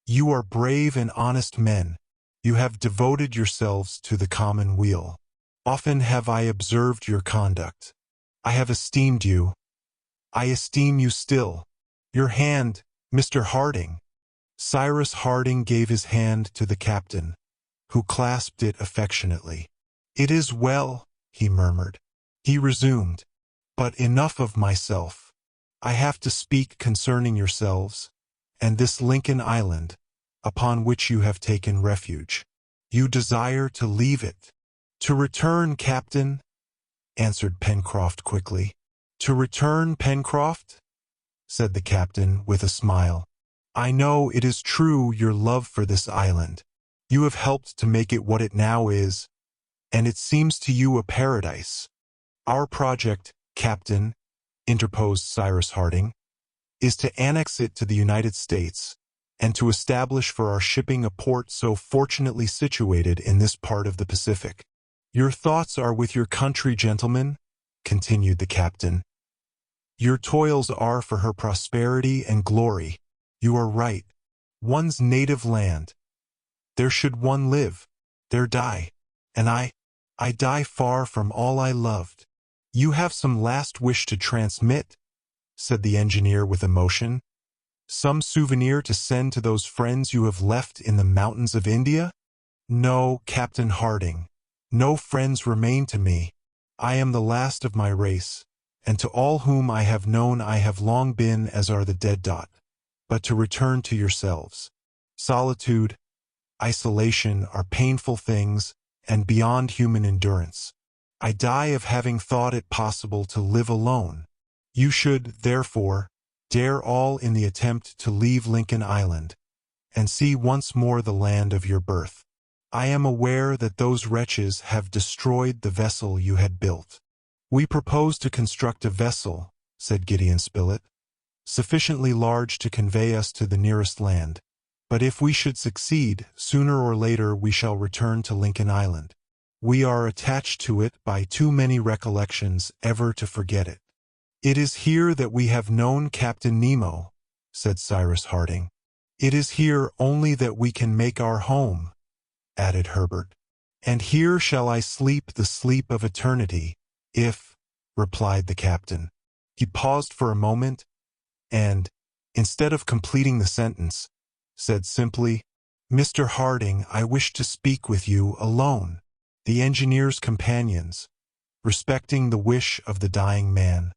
"you are brave and honest men, You have devoted yourselves to the common weal. Often have I observed your conduct. I have esteemed you. I esteem you still. Your hand, Mr. Harding." Cyrus Harding gave his hand to the captain, who clasped it affectionately. "It is well," he murmured. He resumed, "But enough of myself. I have to speak concerning yourselves, and this Lincoln Island, upon which you have taken refuge. You desire to leave it." "To return, Captain," answered Pencroft quickly. "To return, Pencroft?" said the captain with a smile. "I know it is true your love for this island. You have helped to make it what it now is, and it seems to you a paradise." "Our project, Captain," interposed Cyrus Harding, "is to annex it to the United States, and to establish for our shipping a port so fortunately situated in this part of the Pacific." "Your thoughts are with your country, gentlemen," continued the captain. "Your toils are for her prosperity and glory. You are right. One's native land. There should one live, there die. And I die far from all I loved." "You have some last wish to transmit?" said the engineer with emotion. "Some souvenir to send to those friends you have left in the mountains of India?" "No, Captain Harding. No friends remain to me. I am the last of my race, and to all whom I have known I have long been as are the dead dot. But to return to yourselves. Solitude, isolation are painful things and beyond human endurance. I die of having thought it possible to live alone. You should, therefore, dare all in the attempt to leave Lincoln Island, and see once more the land of your birth. I am aware that those wretches have destroyed the vessel you had built." "We propose to construct a vessel," said Gideon Spilett, "sufficiently large to convey us to the nearest land. But if we should succeed, sooner or later we shall return to Lincoln Island. We are attached to it by too many recollections ever to forget it." "It is here that we have known Captain Nemo," said Cyrus Harding. "It is here only that we can make our home," added Herbert. "And here shall I sleep the sleep of eternity, if," replied the captain. He paused for a moment, and, instead of completing the sentence, said simply, "Mr. Harding, I wish to speak with you alone." The engineer's companions, respecting the wish of the dying man,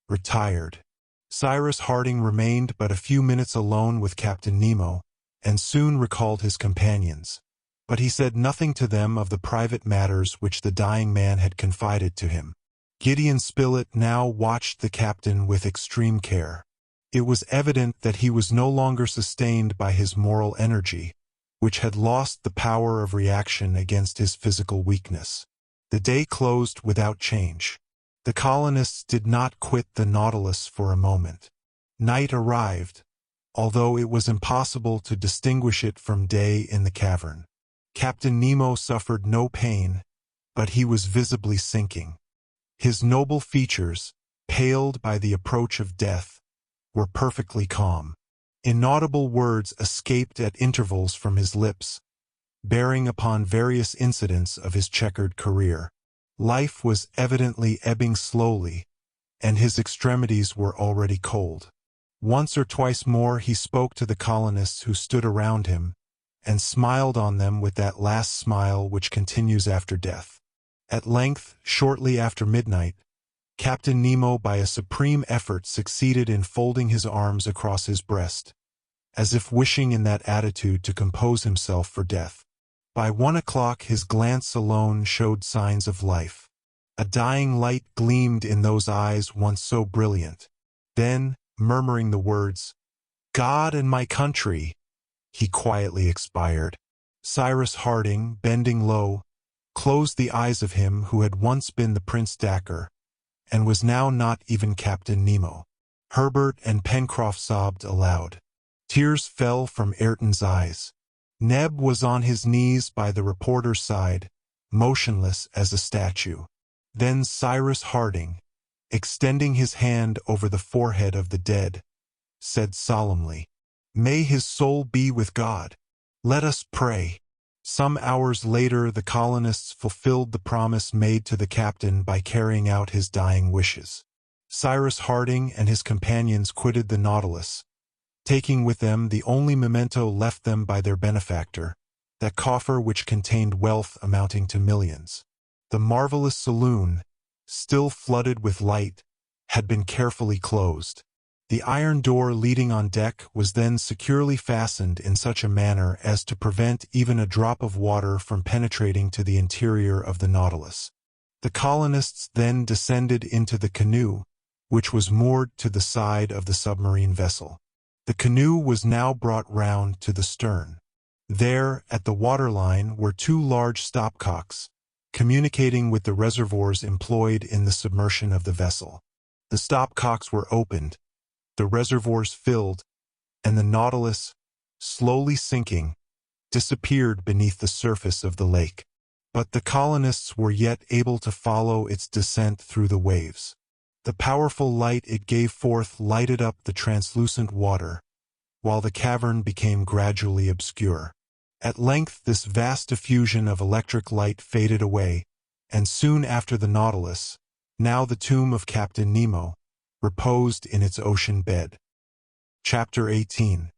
retired. Cyrus Harding remained but a few minutes alone with Captain Nemo, and soon recalled his companions. But he said nothing to them of the private matters which the dying man had confided to him. Gideon Spilett now watched the captain with extreme care. It was evident that he was no longer sustained by his moral energy, which had lost the power of reaction against his physical weakness. The day closed without change. The colonists did not quit the Nautilus for a moment. Night arrived, although it was impossible to distinguish it from day in the cavern. Captain Nemo suffered no pain, but he was visibly sinking. His noble features, paled by the approach of death, were perfectly calm. Inaudible words escaped at intervals from his lips, bearing upon various incidents of his checkered career. Life was evidently ebbing slowly, and his extremities were already cold. Once or twice more he spoke to the colonists who stood around him, and smiled on them with that last smile which continues after death. At length, shortly after midnight, Captain Nemo by a supreme effort succeeded in folding his arms across his breast, as if wishing in that attitude to compose himself for death. By 1 o'clock his glance alone showed signs of life. A dying light gleamed in those eyes once so brilliant. Then, murmuring the words, "God and my country," he quietly expired. Cyrus Harding, bending low, closed the eyes of him who had once been the Prince Dakkar, and was now not even Captain Nemo. Herbert and Pencroft sobbed aloud. Tears fell from Ayrton's eyes. Neb was on his knees by the reporter's side, motionless as a statue. Then Cyrus Harding, extending his hand over the forehead of the dead, said solemnly, "May his soul be with God. Let us pray." Some hours later, the colonists fulfilled the promise made to the captain by carrying out his dying wishes. Cyrus Harding and his companions quitted the Nautilus, taking with them the only memento left them by their benefactor, that coffer which contained wealth amounting to millions. The marvelous saloon, still flooded with light, had been carefully closed. The iron door leading on deck was then securely fastened in such a manner as to prevent even a drop of water from penetrating to the interior of the Nautilus. The colonists then descended into the canoe, which was moored to the side of the submarine vessel. The canoe was now brought round to the stern. There, at the waterline, were two large stopcocks, communicating with the reservoirs employed in the submersion of the vessel. The stopcocks were opened, the reservoirs filled, and the Nautilus, slowly sinking, disappeared beneath the surface of the lake. But the colonists were yet able to follow its descent through the waves. The powerful light it gave forth lighted up the translucent water, while the cavern became gradually obscure. At length this vast diffusion of electric light faded away, and soon after the Nautilus, now the tomb of Captain Nemo, reposed in its ocean bed. Chapter 18.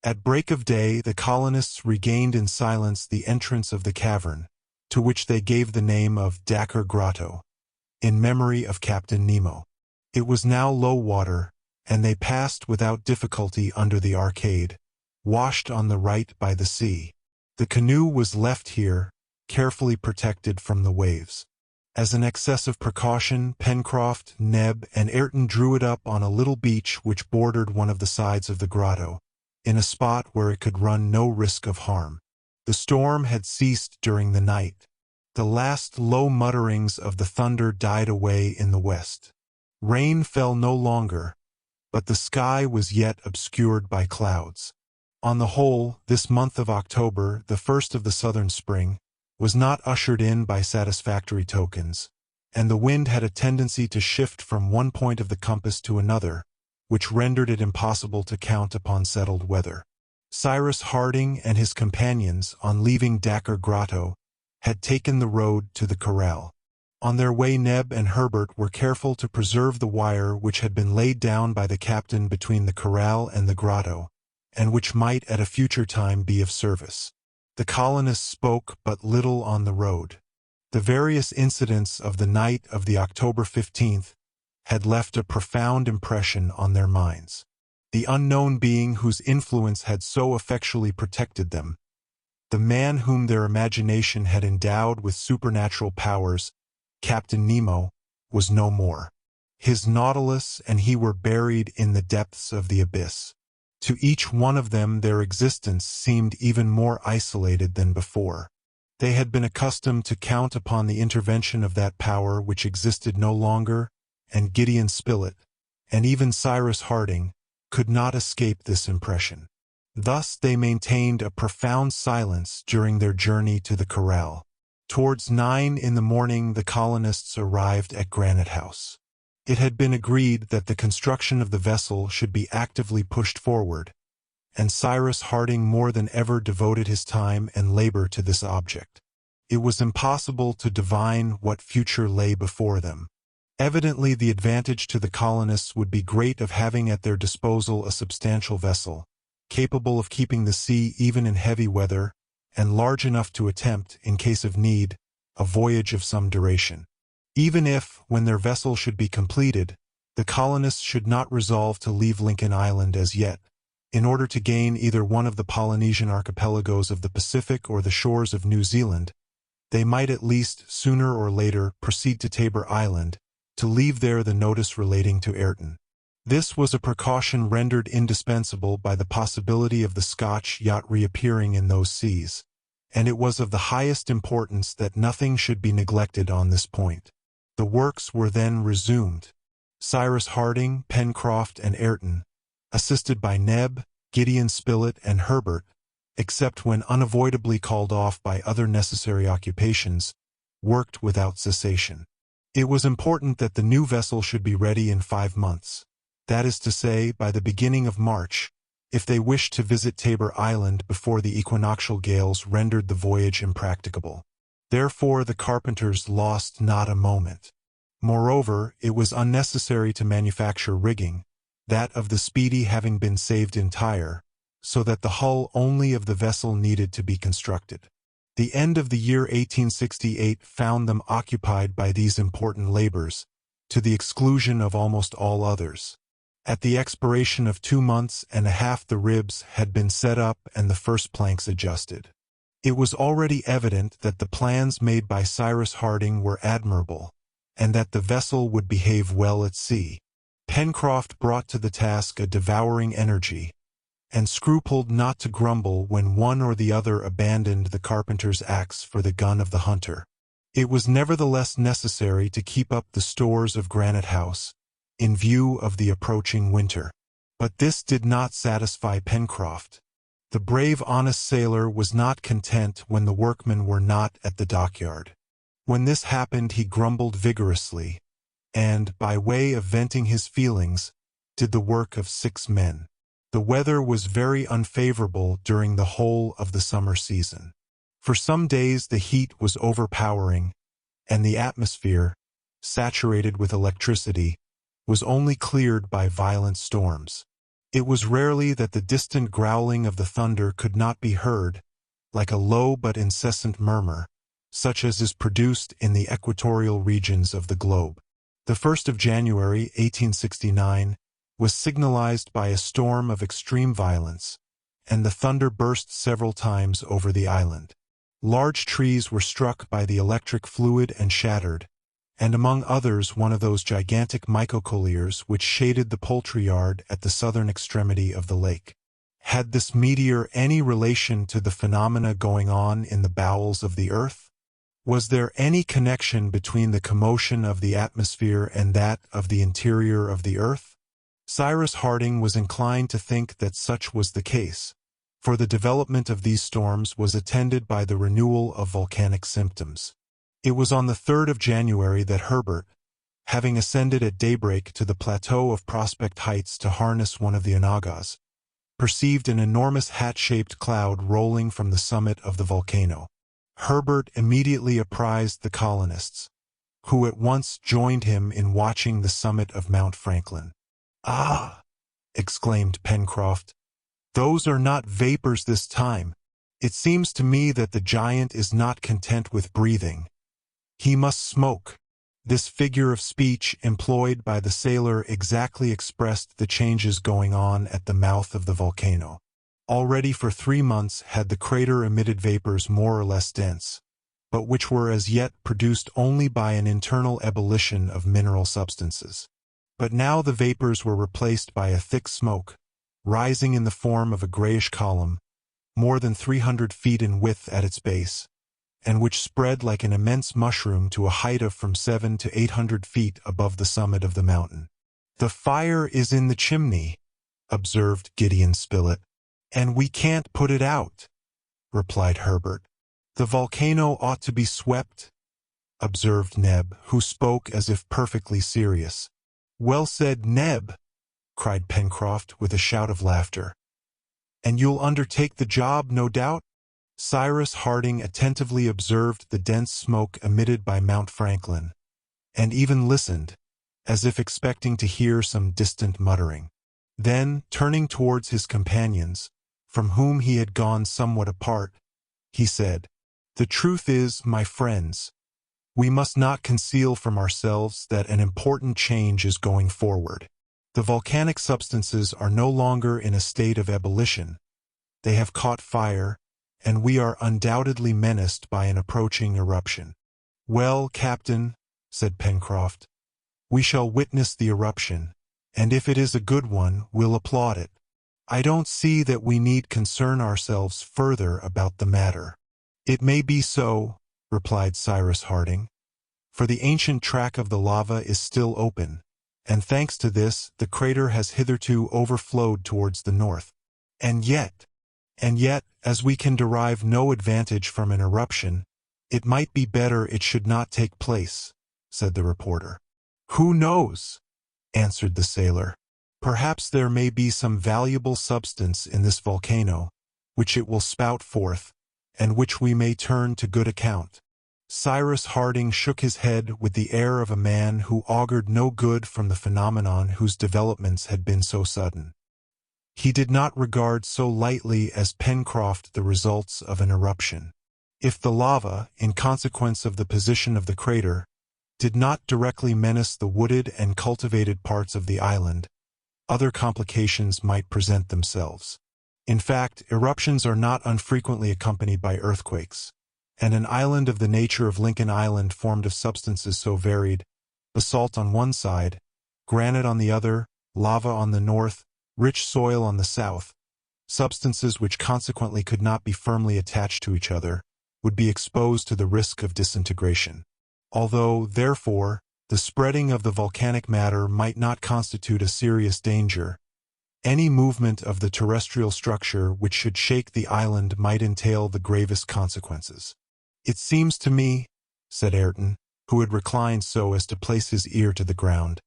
At break of day, the colonists regained in silence the entrance of the cavern, to which they gave the name of Dakkar Grotto, in memory of Captain Nemo. It was now low water, and they passed without difficulty under the arcade, washed on the right by the sea. The canoe was left here, carefully protected from the waves. As an excessive precaution, Pencroft, Neb, and Ayrton drew it up on a little beach which bordered one of the sides of the grotto, in a spot where it could run no risk of harm. The storm had ceased during the night. The last low mutterings of the thunder died away in the west. Rain fell no longer, but the sky was yet obscured by clouds. On the whole, this month of October, the first of the southern spring, was not ushered in by satisfactory tokens, and the wind had a tendency to shift from one point of the compass to another, which rendered it impossible to count upon settled weather. Cyrus Harding and his companions, on leaving Dakkar Grotto, had taken the road to the corral. On their way, Neb and Herbert were careful to preserve the wire which had been laid down by the captain between the corral and the grotto, and which might at a future time be of service. The colonists spoke but little on the road. The various incidents of the night of the October 15th had left a profound impression on their minds. The unknown being whose influence had so effectually protected them, the man whom their imagination had endowed with supernatural powers, Captain Nemo, was no more. His Nautilus and he were buried in the depths of the abyss. To each one of them their existence seemed even more isolated than before. They had been accustomed to count upon the intervention of that power which existed no longer, and Gideon Spilett, and even Cyrus Harding, could not escape this impression. Thus they maintained a profound silence during their journey to the corral. Towards 9 in the morning the colonists arrived at Granite House. It had been agreed that the construction of the vessel should be actively pushed forward, and Cyrus Harding more than ever devoted his time and labor to this object. It was impossible to divine what future lay before them. Evidently the advantage to the colonists would be great of having at their disposal a substantial vessel, capable of keeping the sea even in heavy weather, and large enough to attempt, in case of need, a voyage of some duration. Even if, when their vessel should be completed, the colonists should not resolve to leave Lincoln Island as yet, in order to gain either one of the Polynesian archipelagos of the Pacific or the shores of New Zealand, they might at least, sooner or later, proceed to Tabor Island, to leave there the notice relating to Ayrton. This was a precaution rendered indispensable by the possibility of the Scotch yacht reappearing in those seas, and it was of the highest importance that nothing should be neglected on this point. The works were then resumed. Cyrus Harding, Pencroft, and Ayrton, assisted by Neb, Gideon Spilett, and Herbert, except when unavoidably called off by other necessary occupations, worked without cessation. It was important that the new vessel should be ready in 5 months. That is to say, by the beginning of March, if they wished to visit Tabor Island before the equinoctial gales rendered the voyage impracticable. Therefore the carpenters lost not a moment. Moreover, it was unnecessary to manufacture rigging, that of the Speedy having been saved entire, so that the hull only of the vessel needed to be constructed. The end of the year 1868 found them occupied by these important labors, to the exclusion of almost all others. At the expiration of 2 months and a half the ribs had been set up and the first planks adjusted. It was already evident that the plans made by Cyrus Harding were admirable, and that the vessel would behave well at sea. Pencroft brought to the task a devouring energy, and scrupled not to grumble when one or the other abandoned the carpenter's axe for the gun of the hunter. It was nevertheless necessary to keep up the stores of Granite House, in view of the approaching winter. But this did not satisfy Pencroft. The brave honest sailor was not content when the workmen were not at the dockyard. When this happened he grumbled vigorously, and, by way of venting his feelings, did the work of 6 men. The weather was very unfavorable during the whole of the summer season. For some days the heat was overpowering, and the atmosphere, saturated with electricity, was only cleared by violent storms. It was rarely that the distant growling of the thunder could not be heard, like a low but incessant murmur, such as is produced in the equatorial regions of the globe. The 1st of January, 1869, was signalized by a storm of extreme violence, and the thunder burst several times over the island. Large trees were struck by the electric fluid and shattered, and among others one of those gigantic mycocolliers which shaded the poultry yard at the southern extremity of the lake. Had this meteor any relation to the phenomena going on in the bowels of the earth? Was there any connection between the commotion of the atmosphere and that of the interior of the earth? Cyrus Harding was inclined to think that such was the case, for the development of these storms was attended by the renewal of volcanic symptoms. It was on the 3rd of January that Herbert, having ascended at daybreak to the plateau of Prospect Heights to harness one of the onagas, perceived an enormous hat-shaped cloud rolling from the summit of the volcano. Herbert immediately apprised the colonists, who at once joined him in watching the summit of Mount Franklin. "Ah!" exclaimed Pencroft, "those are not vapors this time. It seems to me that the giant is not content with breathing. He must smoke." This figure of speech employed by the sailor exactly expressed the changes going on at the mouth of the volcano. Already for 3 months had the crater emitted vapors more or less dense, but which were as yet produced only by an internal ebullition of mineral substances. But now the vapors were replaced by a thick smoke, rising in the form of a grayish column, more than 300 feet in width at its base, and which spread like an immense mushroom to a height of from 700 to 800 feet above the summit of the mountain. "The fire is in the chimney," observed Gideon Spilett. "And we can't put it out," replied Herbert. "The volcano ought to be swept," observed Neb, who spoke as if perfectly serious. "Well said, Neb," cried Pencroft with a shout of laughter. "And you'll undertake the job, no doubt?" Cyrus Harding attentively observed the dense smoke emitted by Mount Franklin, and even listened, as if expecting to hear some distant muttering. Then, turning towards his companions, from whom he had gone somewhat apart, he said, "The truth is, my friends, we must not conceal from ourselves that an important change is going forward. The volcanic substances are no longer in a state of ebullition. They have caught fire, and we are undoubtedly menaced by an approaching eruption." "Well, Captain," said Pencroft, "we shall witness the eruption, and if it is a good one, we'll applaud it. I don't see that we need concern ourselves further about the matter." "It may be so," replied Cyrus Harding, "for the ancient track of the lava is still open, and thanks to this, the crater has hitherto overflowed towards the north. And yet, as we can derive no advantage from an eruption, it might be better it should not take place," said the reporter. "Who knows?" answered the sailor. Perhaps there may be some valuable substance in this volcano, which it will spout forth, and which we may turn to good account." Cyrus Harding shook his head with the air of a man who augured no good from the phenomenon whose developments had been so sudden. He did not regard so lightly as Pencroft the results of an eruption. If the lava, in consequence of the position of the crater, did not directly menace the wooded and cultivated parts of the island, other complications might present themselves. In fact, eruptions are not unfrequently accompanied by earthquakes, and an island of the nature of Lincoln Island formed of substances so varied, basalt on one side, granite on the other, lava on the north, rich soil on the south, substances which consequently could not be firmly attached to each other, would be exposed to the risk of disintegration. Although, therefore, the spreading of the volcanic matter might not constitute a serious danger, any movement of the terrestrial structure which should shake the island might entail the gravest consequences. "It seems to me," said Ayrton, who had reclined so as to place his ear to the ground,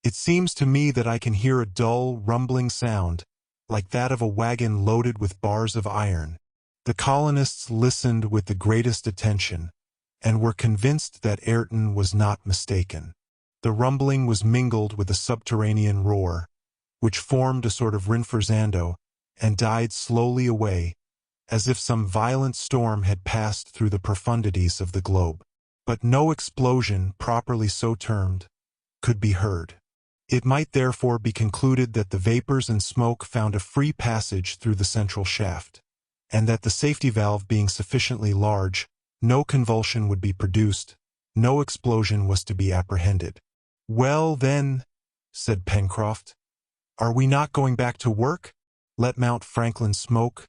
"it seems to me that I can hear a dull, rumbling sound, like that of a wagon loaded with bars of iron." The colonists listened with the greatest attention, and were convinced that Ayrton was not mistaken. The rumbling was mingled with a subterranean roar, which formed a sort of rinforzando, and died slowly away, as if some violent storm had passed through the profundities of the globe. But no explosion, properly so termed, could be heard. It might therefore be concluded that the vapors and smoke found a free passage through the central shaft, and that the safety valve being sufficiently large, no convulsion would be produced, no explosion was to be apprehended. "Well, then," said Pencroft, "are we not going back to work? Let Mount Franklin smoke,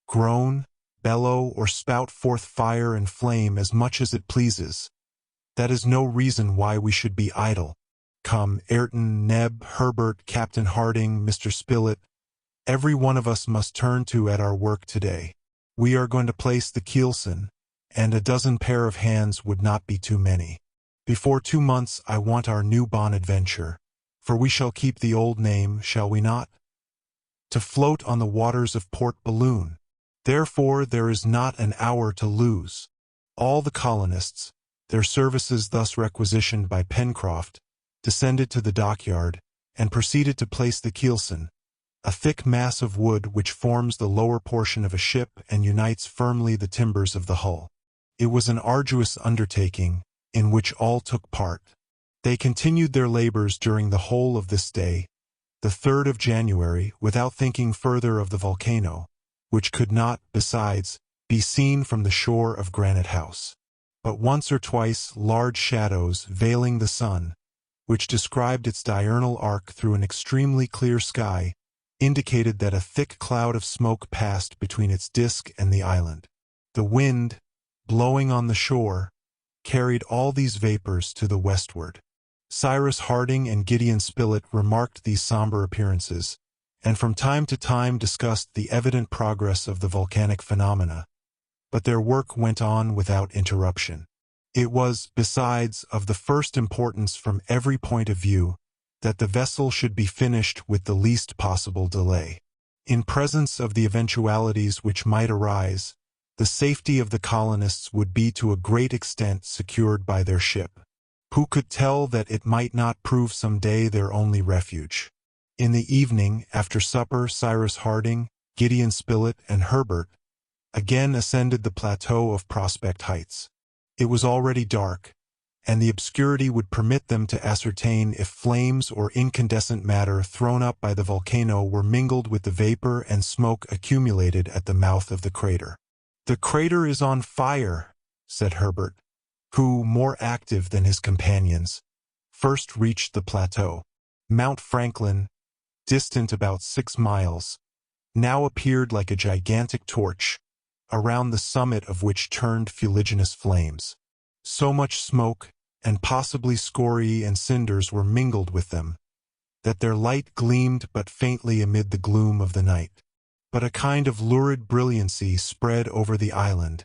groan, bellow, or spout forth fire and flame as much as it pleases. That is no reason why we should be idle. Come, Ayrton, Neb, Herbert, Captain Harding, Mr. Spilett, every one of us must turn to at our work today. We are going to place the keelson, and a dozen pair of hands would not be too many. Before 2 months I want our new Bonadventure, for we shall keep the old name, shall we not? To float on the waters of Port Balloon. Therefore there is not an hour to lose." All the colonists, their services thus requisitioned by Pencroft, descended to the dockyard, and proceeded to place the keelson, a thick mass of wood which forms the lower portion of a ship and unites firmly the timbers of the hull. It was an arduous undertaking, in which all took part. They continued their labors during the whole of this day, the 3rd of January, without thinking further of the volcano, which could not, besides, be seen from the shore of Granite House. But once or twice large shadows veiling the sun, which described its diurnal arc through an extremely clear sky, indicated that a thick cloud of smoke passed between its disk and the island. The wind, blowing on the shore, carried all these vapors to the westward. Cyrus Harding and Gideon Spilett remarked these somber appearances, and from time to time discussed the evident progress of the volcanic phenomena, but their work went on without interruption. It was, besides, of the first importance from every point of view, that the vessel should be finished with the least possible delay. In presence of the eventualities which might arise, the safety of the colonists would be to a great extent secured by their ship. Who could tell that it might not prove some day their only refuge? In the evening, after supper, Cyrus Harding, Gideon Spilett, and Herbert again ascended the plateau of Prospect Heights. It was already dark, and the obscurity would permit them to ascertain if flames or incandescent matter thrown up by the volcano were mingled with the vapor and smoke accumulated at the mouth of the crater. "The crater is on fire," said Herbert, who, more active than his companions, first reached the plateau. Mount Franklin, distant about 6 miles, now appeared like a gigantic torch, around the summit of which turned fuliginous flames. So much smoke, and possibly scoriae and cinders were mingled with them, that their light gleamed but faintly amid the gloom of the night. But a kind of lurid brilliancy spread over the island,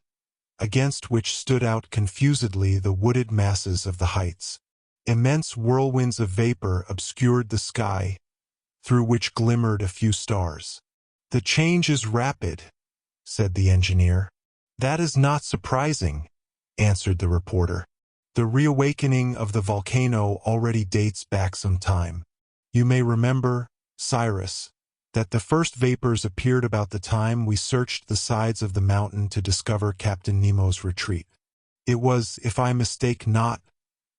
against which stood out confusedly the wooded masses of the heights. Immense whirlwinds of vapor obscured the sky, through which glimmered a few stars. "The change is rapid," said the engineer. "That is not surprising," answered the reporter. "The reawakening of the volcano already dates back some time. You may remember, Cyrus, that the first vapors appeared about the time we searched the sides of the mountain to discover Captain Nemo's retreat. It was, if I mistake not,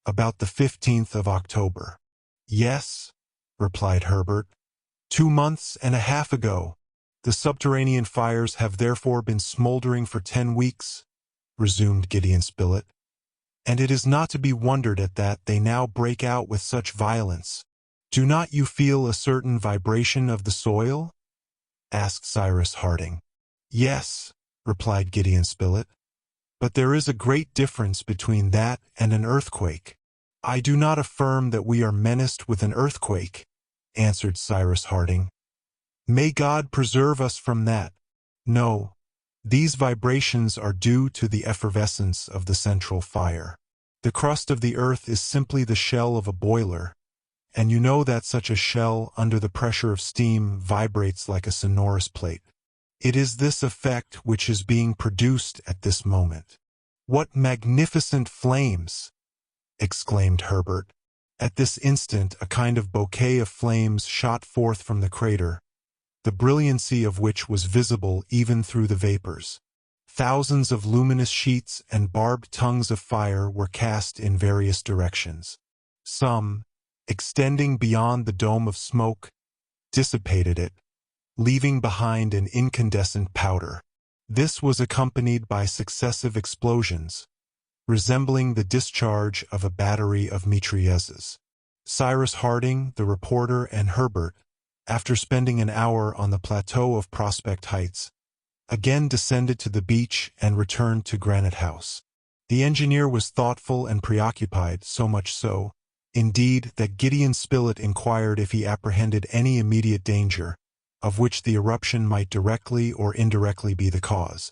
about the 15th of October." "Yes," replied Herbert, 2 months and a half ago. "The subterranean fires have therefore been smoldering for 10 weeks, resumed Gideon Spilett, "and it is not to be wondered at that they now break out with such violence." "Do not you feel a certain vibration of the soil?" asked Cyrus Harding. "Yes," replied Gideon Spilett, "but there is a great difference between that and an earthquake." "I do not affirm that we are menaced with an earthquake," answered Cyrus Harding. "May God preserve us from that. No, these vibrations are due to the effervescence of the central fire. The crust of the earth is simply the shell of a boiler, and you know that such a shell, under the pressure of steam, vibrates like a sonorous plate. It is this effect which is being produced at this moment." "What magnificent flames!" exclaimed Herbert. At this instant a kind of bouquet of flames shot forth from the crater, the brilliancy of which was visible even through the vapors. Thousands of luminous sheets and barbed tongues of fire were cast in various directions. Some, extending beyond the dome of smoke, dissipated it, leaving behind an incandescent powder. This was accompanied by successive explosions, resembling the discharge of a battery of mitrailleuses. Cyrus Harding, the reporter, and Herbert, after spending an hour on the plateau of Prospect Heights, again descended to the beach and returned to Granite House. The engineer was thoughtful and preoccupied, so much so, indeed, that Gideon Spilett inquired if he apprehended any immediate danger, of which the eruption might directly or indirectly be the cause.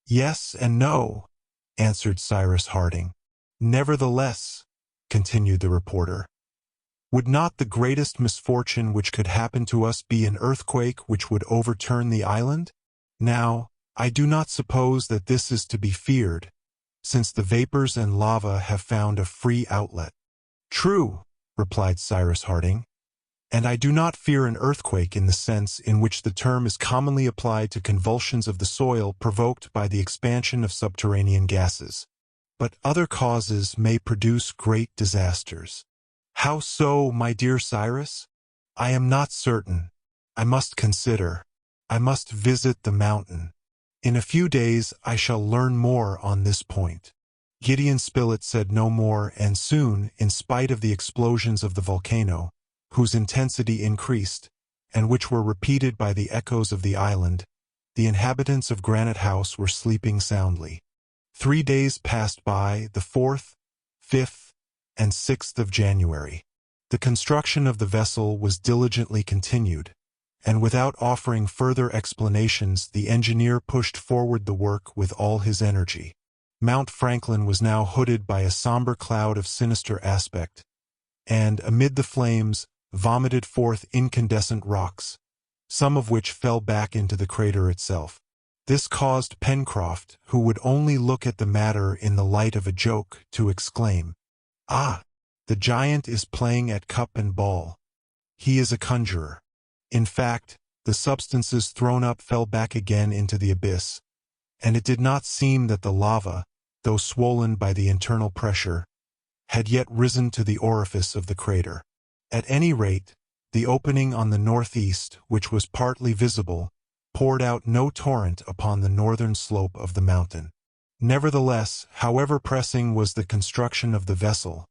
"Yes and no," answered Cyrus Harding. "Nevertheless," continued the reporter, "would not the greatest misfortune which could happen to us be an earthquake which would overturn the island? Now, I do not suppose that this is to be feared, since the vapors and lava have found a free outlet." "True," replied Cyrus Harding, "and I do not fear an earthquake in the sense in which the term is commonly applied to convulsions of the soil provoked by the expansion of subterranean gases. But other causes may produce great disasters." "How so, my dear Cyrus?" "I am not certain. I must consider. I must visit the mountain. In a few days I shall learn more on this point." Gideon Spilett said no more, and soon, in spite of the explosions of the volcano, whose intensity increased, and which were repeated by the echoes of the island, the inhabitants of Granite House were sleeping soundly. 3 days passed by, the 4th, 5th, and 6th of January. The construction of the vessel was diligently continued, and without offering further explanations the engineer pushed forward the work with all his energy. Mount Franklin was now hooded by a somber cloud of sinister aspect, and, amid the flames, vomited forth incandescent rocks, some of which fell back into the crater itself. This caused Pencroft, who would only look at the matter in the light of a joke, to exclaim, "Ah, the giant is playing at cup and ball. He is a conjurer." In fact, the substances thrown up fell back again into the abyss, and it did not seem that the lava, though swollen by the internal pressure, had yet risen to the orifice of the crater. At any rate, the opening on the northeast, which was partly visible, poured out no torrent upon the northern slope of the mountain. Nevertheless, however pressing was the construction of the vessel,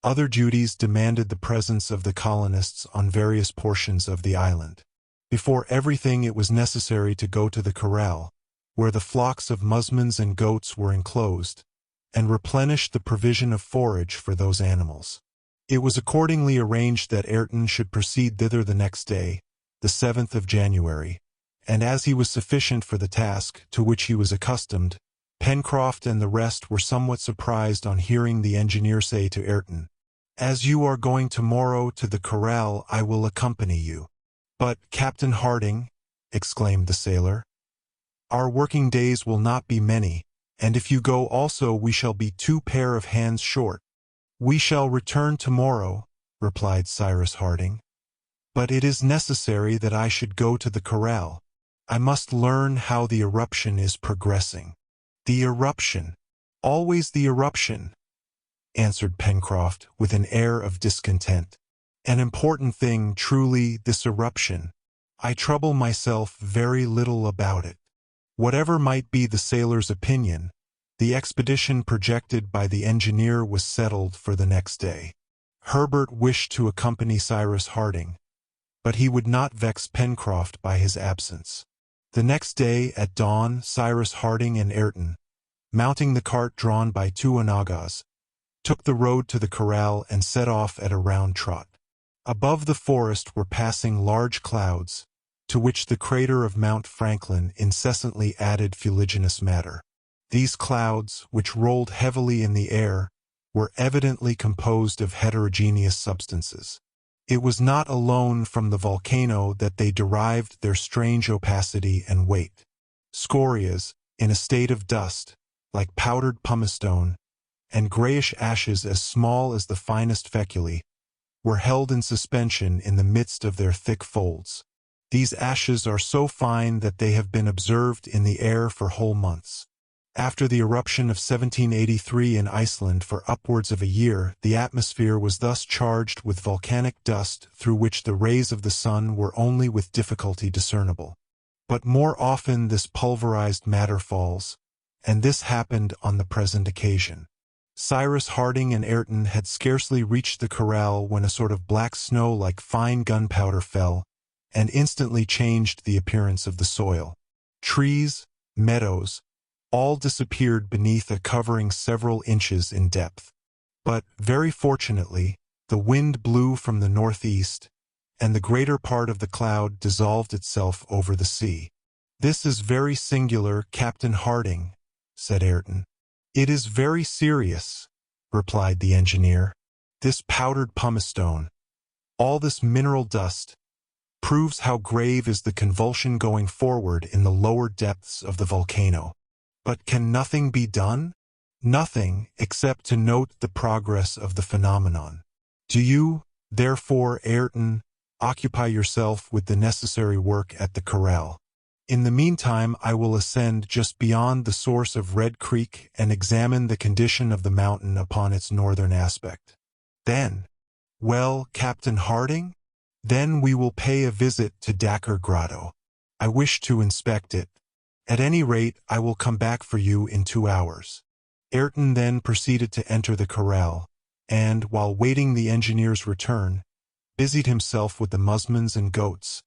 other duties demanded the presence of the colonists on various portions of the island. Before everything it was necessary to go to the corral, where the flocks of musmons and goats were enclosed, and replenish the provision of forage for those animals. It was accordingly arranged that Ayrton should proceed thither the next day, the 7th of January, and as he was sufficient for the task to which he was accustomed, Pencroft and the rest were somewhat surprised on hearing the engineer say to Ayrton, "As you are going tomorrow to the corral, I will accompany you." "But, Captain Harding," exclaimed the sailor, "our working days will not be many, and if you go also we shall be 2 pair of hands short." "We shall return tomorrow," replied Cyrus Harding. "But it is necessary that I should go to the corral. I must learn how the eruption is progressing." "The eruption! Always the eruption," answered Pencroft with an air of discontent. "An important thing, truly, this eruption. I trouble myself very little about it." Whatever might be the sailor's opinion, the expedition projected by the engineer was settled for the next day. Herbert wished to accompany Cyrus Harding, but he would not vex Pencroft by his absence. The next day, at dawn, Cyrus Harding and Ayrton, mounting the cart drawn by 2 onagas, took the road to the corral and set off at a round trot. Above the forest were passing large clouds, to which the crater of Mount Franklin incessantly added fuliginous matter. These clouds, which rolled heavily in the air, were evidently composed of heterogeneous substances. It was not alone from the volcano that they derived their strange opacity and weight. Scorias, in a state of dust, like powdered pumice stone, and grayish ashes as small as the finest feculae, were held in suspension in the midst of their thick folds. These ashes are so fine that they have been observed in the air for whole months. After the eruption of 1783 in Iceland for upwards of a year, the atmosphere was thus charged with volcanic dust through which the rays of the sun were only with difficulty discernible. But more often this pulverized matter falls, and this happened on the present occasion. Cyrus Harding and Ayrton had scarcely reached the corral when a sort of black snow like fine gunpowder fell, and instantly changed the appearance of the soil. Trees, meadows, all disappeared beneath a covering several inches in depth. But, very fortunately, the wind blew from the northeast, and the greater part of the cloud dissolved itself over the sea. "This is very singular, Captain Harding," said Ayrton. "It is very serious," replied the engineer. "This powdered pumice stone, all this mineral dust, proves how grave is the convulsion going forward in the lower depths of the volcano. But can nothing be done? Nothing, except to note the progress of the phenomenon. Do you, therefore, Ayrton, occupy yourself with the necessary work at the corral. In the meantime I will ascend just beyond the source of Red Creek and examine the condition of the mountain upon its northern aspect. Then, well, Captain Harding, then we will pay a visit to Dacker Grotto. I wish to inspect it. At any rate, I will come back for you in 2 hours." Ayrton then proceeded to enter the corral, and, while waiting the engineer's return, busied himself with the musmons and goats,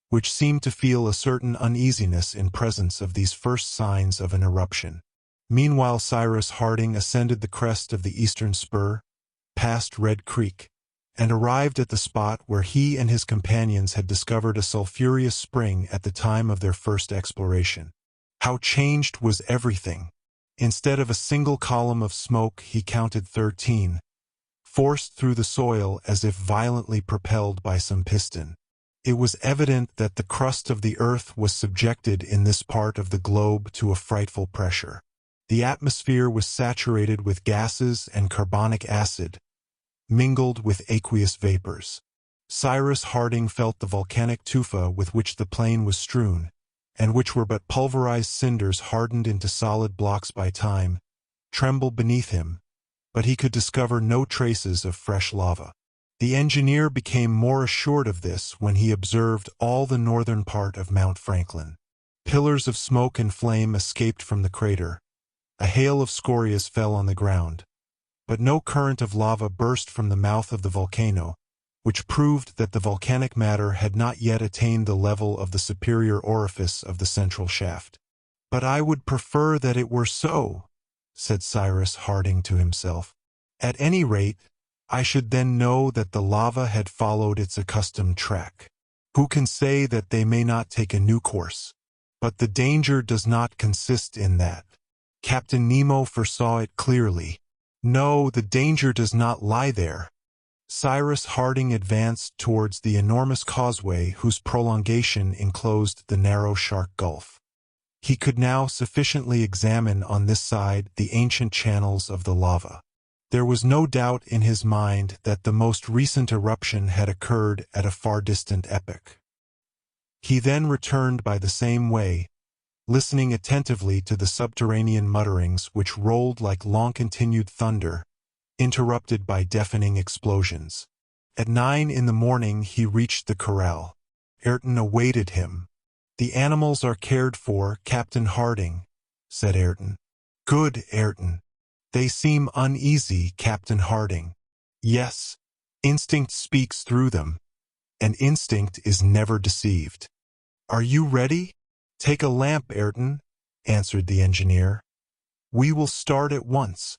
which seemed to feel a certain uneasiness in presence of these first signs of an eruption. Meanwhile Cyrus Harding ascended the crest of the eastern spur, passed Red Creek, and arrived at the spot where he and his companions had discovered a sulphureous spring at the time of their first exploration. How changed was everything! Instead of a single column of smoke he counted 13, forced through the soil as if violently propelled by some piston. It was evident that the crust of the earth was subjected in this part of the globe to a frightful pressure. The atmosphere was saturated with gases and carbonic acid, mingled with aqueous vapors. Cyrus Harding felt the volcanic tufa with which the plain was strewn, and which were but pulverized cinders hardened into solid blocks by time, tremble beneath him, but he could discover no traces of fresh lava. The engineer became more assured of this when he observed all the northern part of Mount Franklin. Pillars of smoke and flame escaped from the crater. A hail of scorias fell on the ground, but no current of lava burst from the mouth of the volcano, which proved that the volcanic matter had not yet attained the level of the superior orifice of the central shaft. "But I would prefer that it were so," said Cyrus Harding to himself. "At any rate, I should then know that the lava had followed its accustomed track. Who can say that they may not take a new course? But the danger does not consist in that. Captain Nemo foresaw it clearly. No, the danger does not lie there. Cyrus Harding advanced towards the enormous causeway whose prolongation enclosed the narrow Shark Gulf. He could now sufficiently examine on this side the ancient channels of the lava. There was no doubt in his mind that the most recent eruption had occurred at a far distant epoch. He then returned by the same way, listening attentively to the subterranean mutterings which rolled like long-continued thunder, interrupted by deafening explosions. At 9 in the morning he reached the corral. Ayrton awaited him. "The animals are cared for, Captain Harding," said Ayrton. "Good, Ayrton. They seem uneasy, Captain Harding." "Yes. Instinct speaks through them, and instinct is never deceived." "Are you ready?" "Take a lamp, Ayrton," answered the engineer. "We will start at once."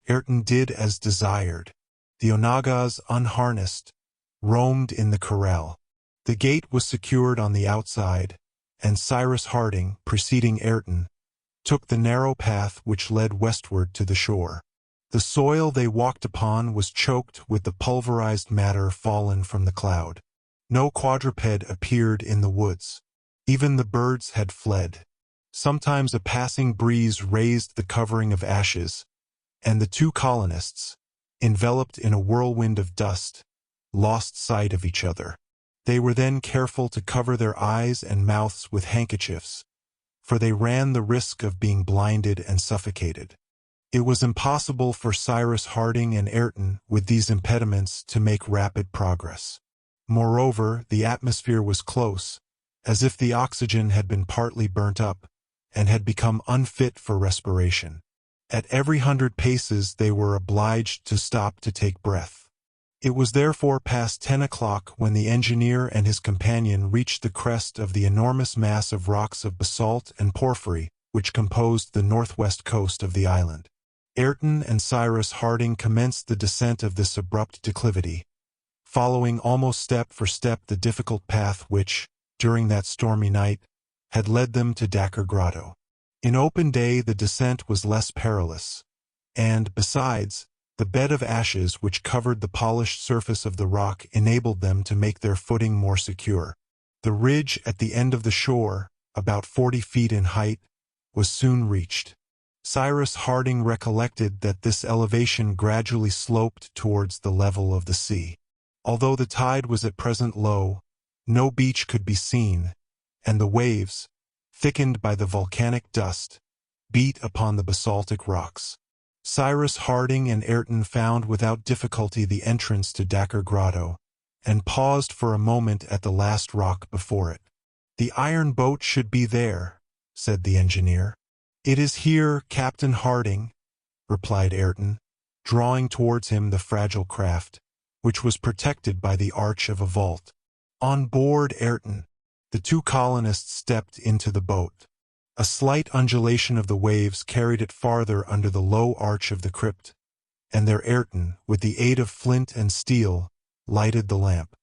Ayrton did as desired. The onagas, unharnessed, roamed in the corral. The gate was secured on the outside, and Cyrus Harding, preceding Ayrton, took the narrow path which led westward to the shore. The soil they walked upon was choked with the pulverized matter fallen from the cloud. No quadruped appeared in the woods. Even the birds had fled. Sometimes a passing breeze raised the covering of ashes, and the two colonists, enveloped in a whirlwind of dust, lost sight of each other. They were then careful to cover their eyes and mouths with handkerchiefs, for they ran the risk of being blinded and suffocated. It was impossible for Cyrus Harding and Ayrton, with these impediments, to make rapid progress. Moreover, the atmosphere was close, as if the oxygen had been partly burnt up, and had become unfit for respiration. At every 100 paces they were obliged to stop to take breath. It was therefore past 10 o'clock when the engineer and his companion reached the crest of the enormous mass of rocks of basalt and porphyry which composed the northwest coast of the island. Ayrton and Cyrus Harding commenced the descent of this abrupt declivity, following almost step for step the difficult path which, during that stormy night, had led them to Dakkar Grotto. In open day the descent was less perilous, and, besides, the bed of ashes which covered the polished surface of the rock enabled them to make their footing more secure. The ridge at the end of the shore, about 40 feet in height, was soon reached. Cyrus Harding recollected that this elevation gradually sloped towards the level of the sea. Although the tide was at present low, no beach could be seen, and the waves, thickened by the volcanic dust, beat upon the basaltic rocks. Cyrus Harding and Ayrton found without difficulty the entrance to Dakkar Grotto, and paused for a moment at the last rock before it. "The iron boat should be there," said the engineer. "It is here, Captain Harding," replied Ayrton, drawing towards him the fragile craft, which was protected by the arch of a vault. "On board, Ayrton." The two colonists stepped into the boat. A slight undulation of the waves carried it farther under the low arch of the crypt, and there Ayrton, with the aid of flint and steel, lighted the lamp.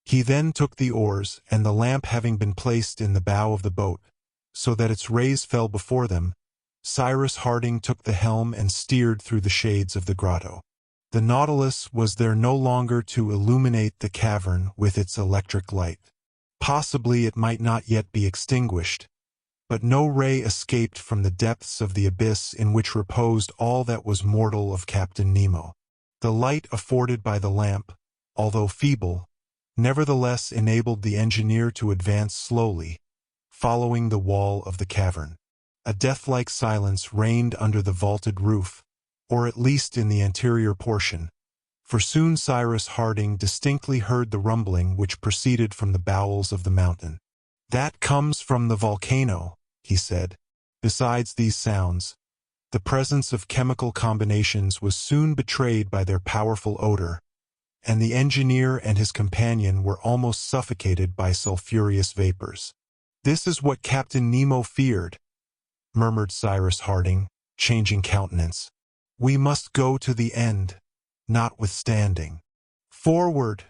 He then took the oars, and the lamp having been placed in the bow of the boat, so that its rays fell before them, Cyrus Harding took the helm and steered through the shades of the grotto. The Nautilus was there no longer to illuminate the cavern with its electric light. Possibly it might not yet be extinguished, but no ray escaped from the depths of the abyss in which reposed all that was mortal of Captain Nemo. The light afforded by the lamp, although feeble, nevertheless enabled the engineer to advance slowly, following the wall of the cavern. A death-like silence reigned under the vaulted roof, or at least in the anterior portion, for soon Cyrus Harding distinctly heard the rumbling which proceeded from the bowels of the mountain. "That comes from the volcano," he said. Besides these sounds, the presence of chemical combinations was soon betrayed by their powerful odor, and the engineer and his companion were almost suffocated by sulphurous vapors. "This is what Captain Nemo feared," murmured Cyrus Harding, changing countenance. "We must go to the end, notwithstanding." "Forward,"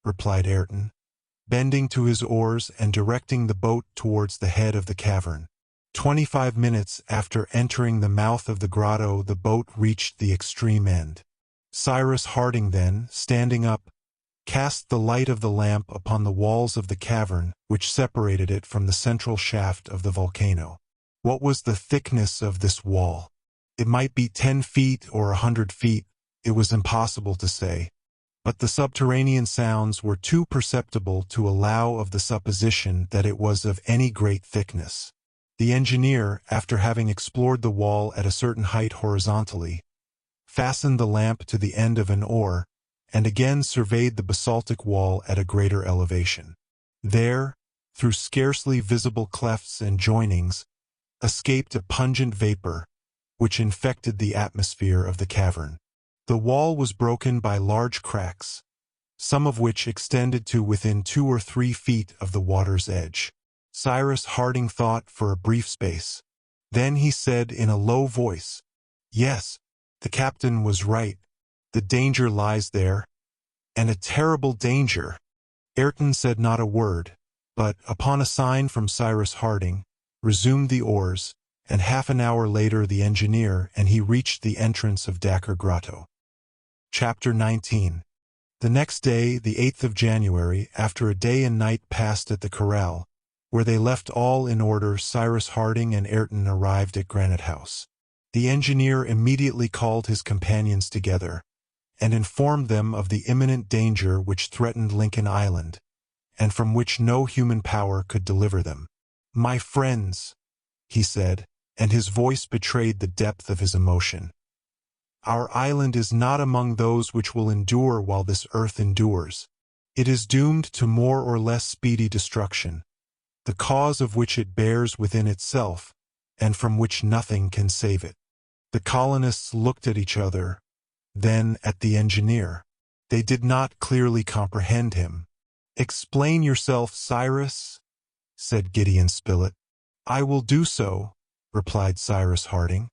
replied Ayrton, bending to his oars and directing the boat towards the head of the cavern. 25 minutes after entering the mouth of the grotto, the boat reached the extreme end. Cyrus Harding then, standing up, cast the light of the lamp upon the walls of the cavern which separated it from the central shaft of the volcano. What was the thickness of this wall? It might be 10 feet or 100 feet, it was impossible to say, but the subterranean sounds were too perceptible to allow of the supposition that it was of any great thickness. The engineer, after having explored the wall at a certain height horizontally, fastened the lamp to the end of an oar, and again surveyed the basaltic wall at a greater elevation. There, through scarcely visible clefts and joinings, escaped a pungent vapor, which infected the atmosphere of the cavern. The wall was broken by large cracks, some of which extended to within 2 or 3 feet of the water's edge. Cyrus Harding thought for a brief space. Then he said in a low voice, "Yes, the captain was right. The danger lies there, and a terrible danger." Ayrton said not a word, but, upon a sign from Cyrus Harding, resumed the oars, and half an hour later the engineer and he reached the entrance of Dakkar Grotto. Chapter 19. The next day, the 8th of January, after a day and night passed at the corral, where they left all in order, Cyrus Harding and Ayrton arrived at Granite House. The engineer immediately called his companions together, and informed them of the imminent danger which threatened Lincoln Island, and from which no human power could deliver them. "My friends," he said, and his voice betrayed the depth of his emotion, "our island is not among those which will endure while this earth endures. It is doomed to more or less speedy destruction, the cause of which it bears within itself, and from which nothing can save it." The colonists looked at each other, then at the engineer. They did not clearly comprehend him. "Explain yourself, Cyrus," said Gideon Spilett. "I will do so," replied Cyrus Harding.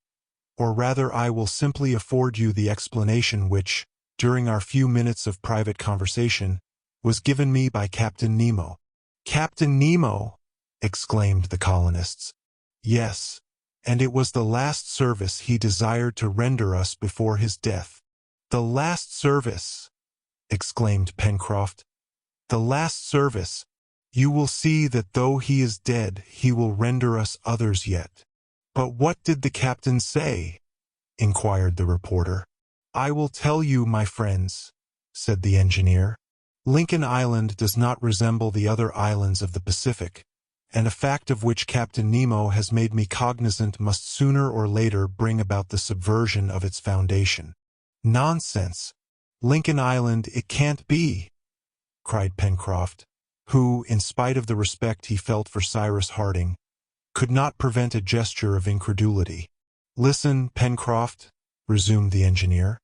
"Or rather I will simply afford you the explanation which, during our few minutes of private conversation, was given me by Captain Nemo." "Captain Nemo!" exclaimed the colonists. "Yes, and it was the last service he desired to render us before his death." "The last service!" exclaimed Pencroft. "The last service! You will see that though he is dead, he will render us others yet." "But what did the captain say?" inquired the reporter. "I will tell you, my friends," said the engineer. "Lincoln Island does not resemble the other islands of the Pacific, and a fact of which Captain Nemo has made me cognizant must sooner or later bring about the subversion of its foundation." "Nonsense! Lincoln Island, it can't be!" cried Pencroft, who, in spite of the respect he felt for Cyrus Harding, could not prevent a gesture of incredulity. "Listen, Pencroft," resumed the engineer.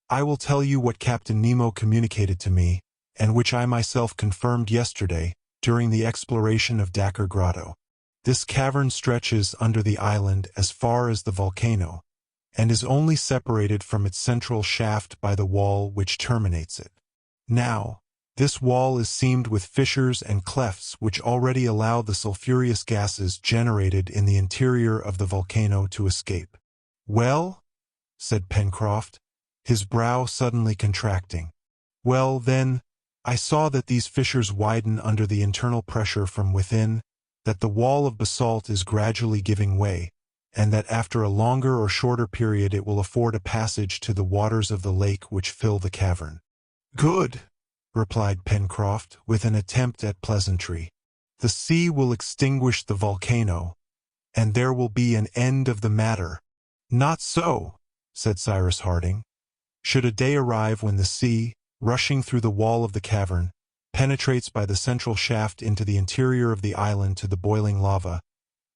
"I will tell you what Captain Nemo communicated to me, and which I myself confirmed yesterday, during the exploration of Dakkar Grotto. This cavern stretches under the island as far as the volcano, and is only separated from its central shaft by the wall which terminates it. Now, this wall is seamed with fissures and clefts which already allow the sulfurous gases generated in the interior of the volcano to escape." "Well?" said Pencroft, his brow suddenly contracting. "Well, then, I saw that these fissures widen under the internal pressure from within, that the wall of basalt is gradually giving way, and that after a longer or shorter period it will afford a passage to the waters of the lake which fill the cavern." "Good," replied Pencroft, with an attempt at pleasantry. "The sea will extinguish the volcano, and there will be an end of the matter." "Not so," said Cyrus Harding. "Should a day arrive when the sea, rushing through the wall of the cavern, penetrates by the central shaft into the interior of the island to the boiling lava,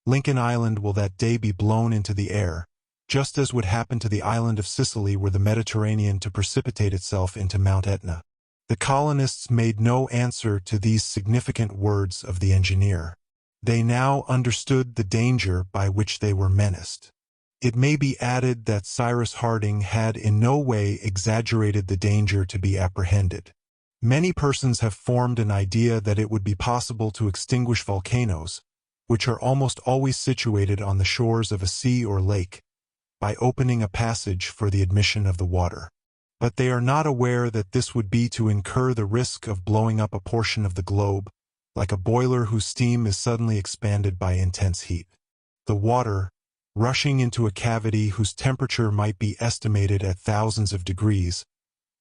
Lincoln Island will that day be blown into the air, just as would happen to the island of Sicily were the Mediterranean to precipitate itself into Mount Etna." The colonists made no answer to these significant words of the engineer. They now understood the danger by which they were menaced. It may be added that Cyrus Harding had in no way exaggerated the danger to be apprehended. Many persons have formed an idea that it would be possible to extinguish volcanoes, which are almost always situated on the shores of a sea or lake, by opening a passage for the admission of the water. But they are not aware that this would be to incur the risk of blowing up a portion of the globe, like a boiler whose steam is suddenly expanded by intense heat. The water, rushing into a cavity whose temperature might be estimated at thousands of degrees,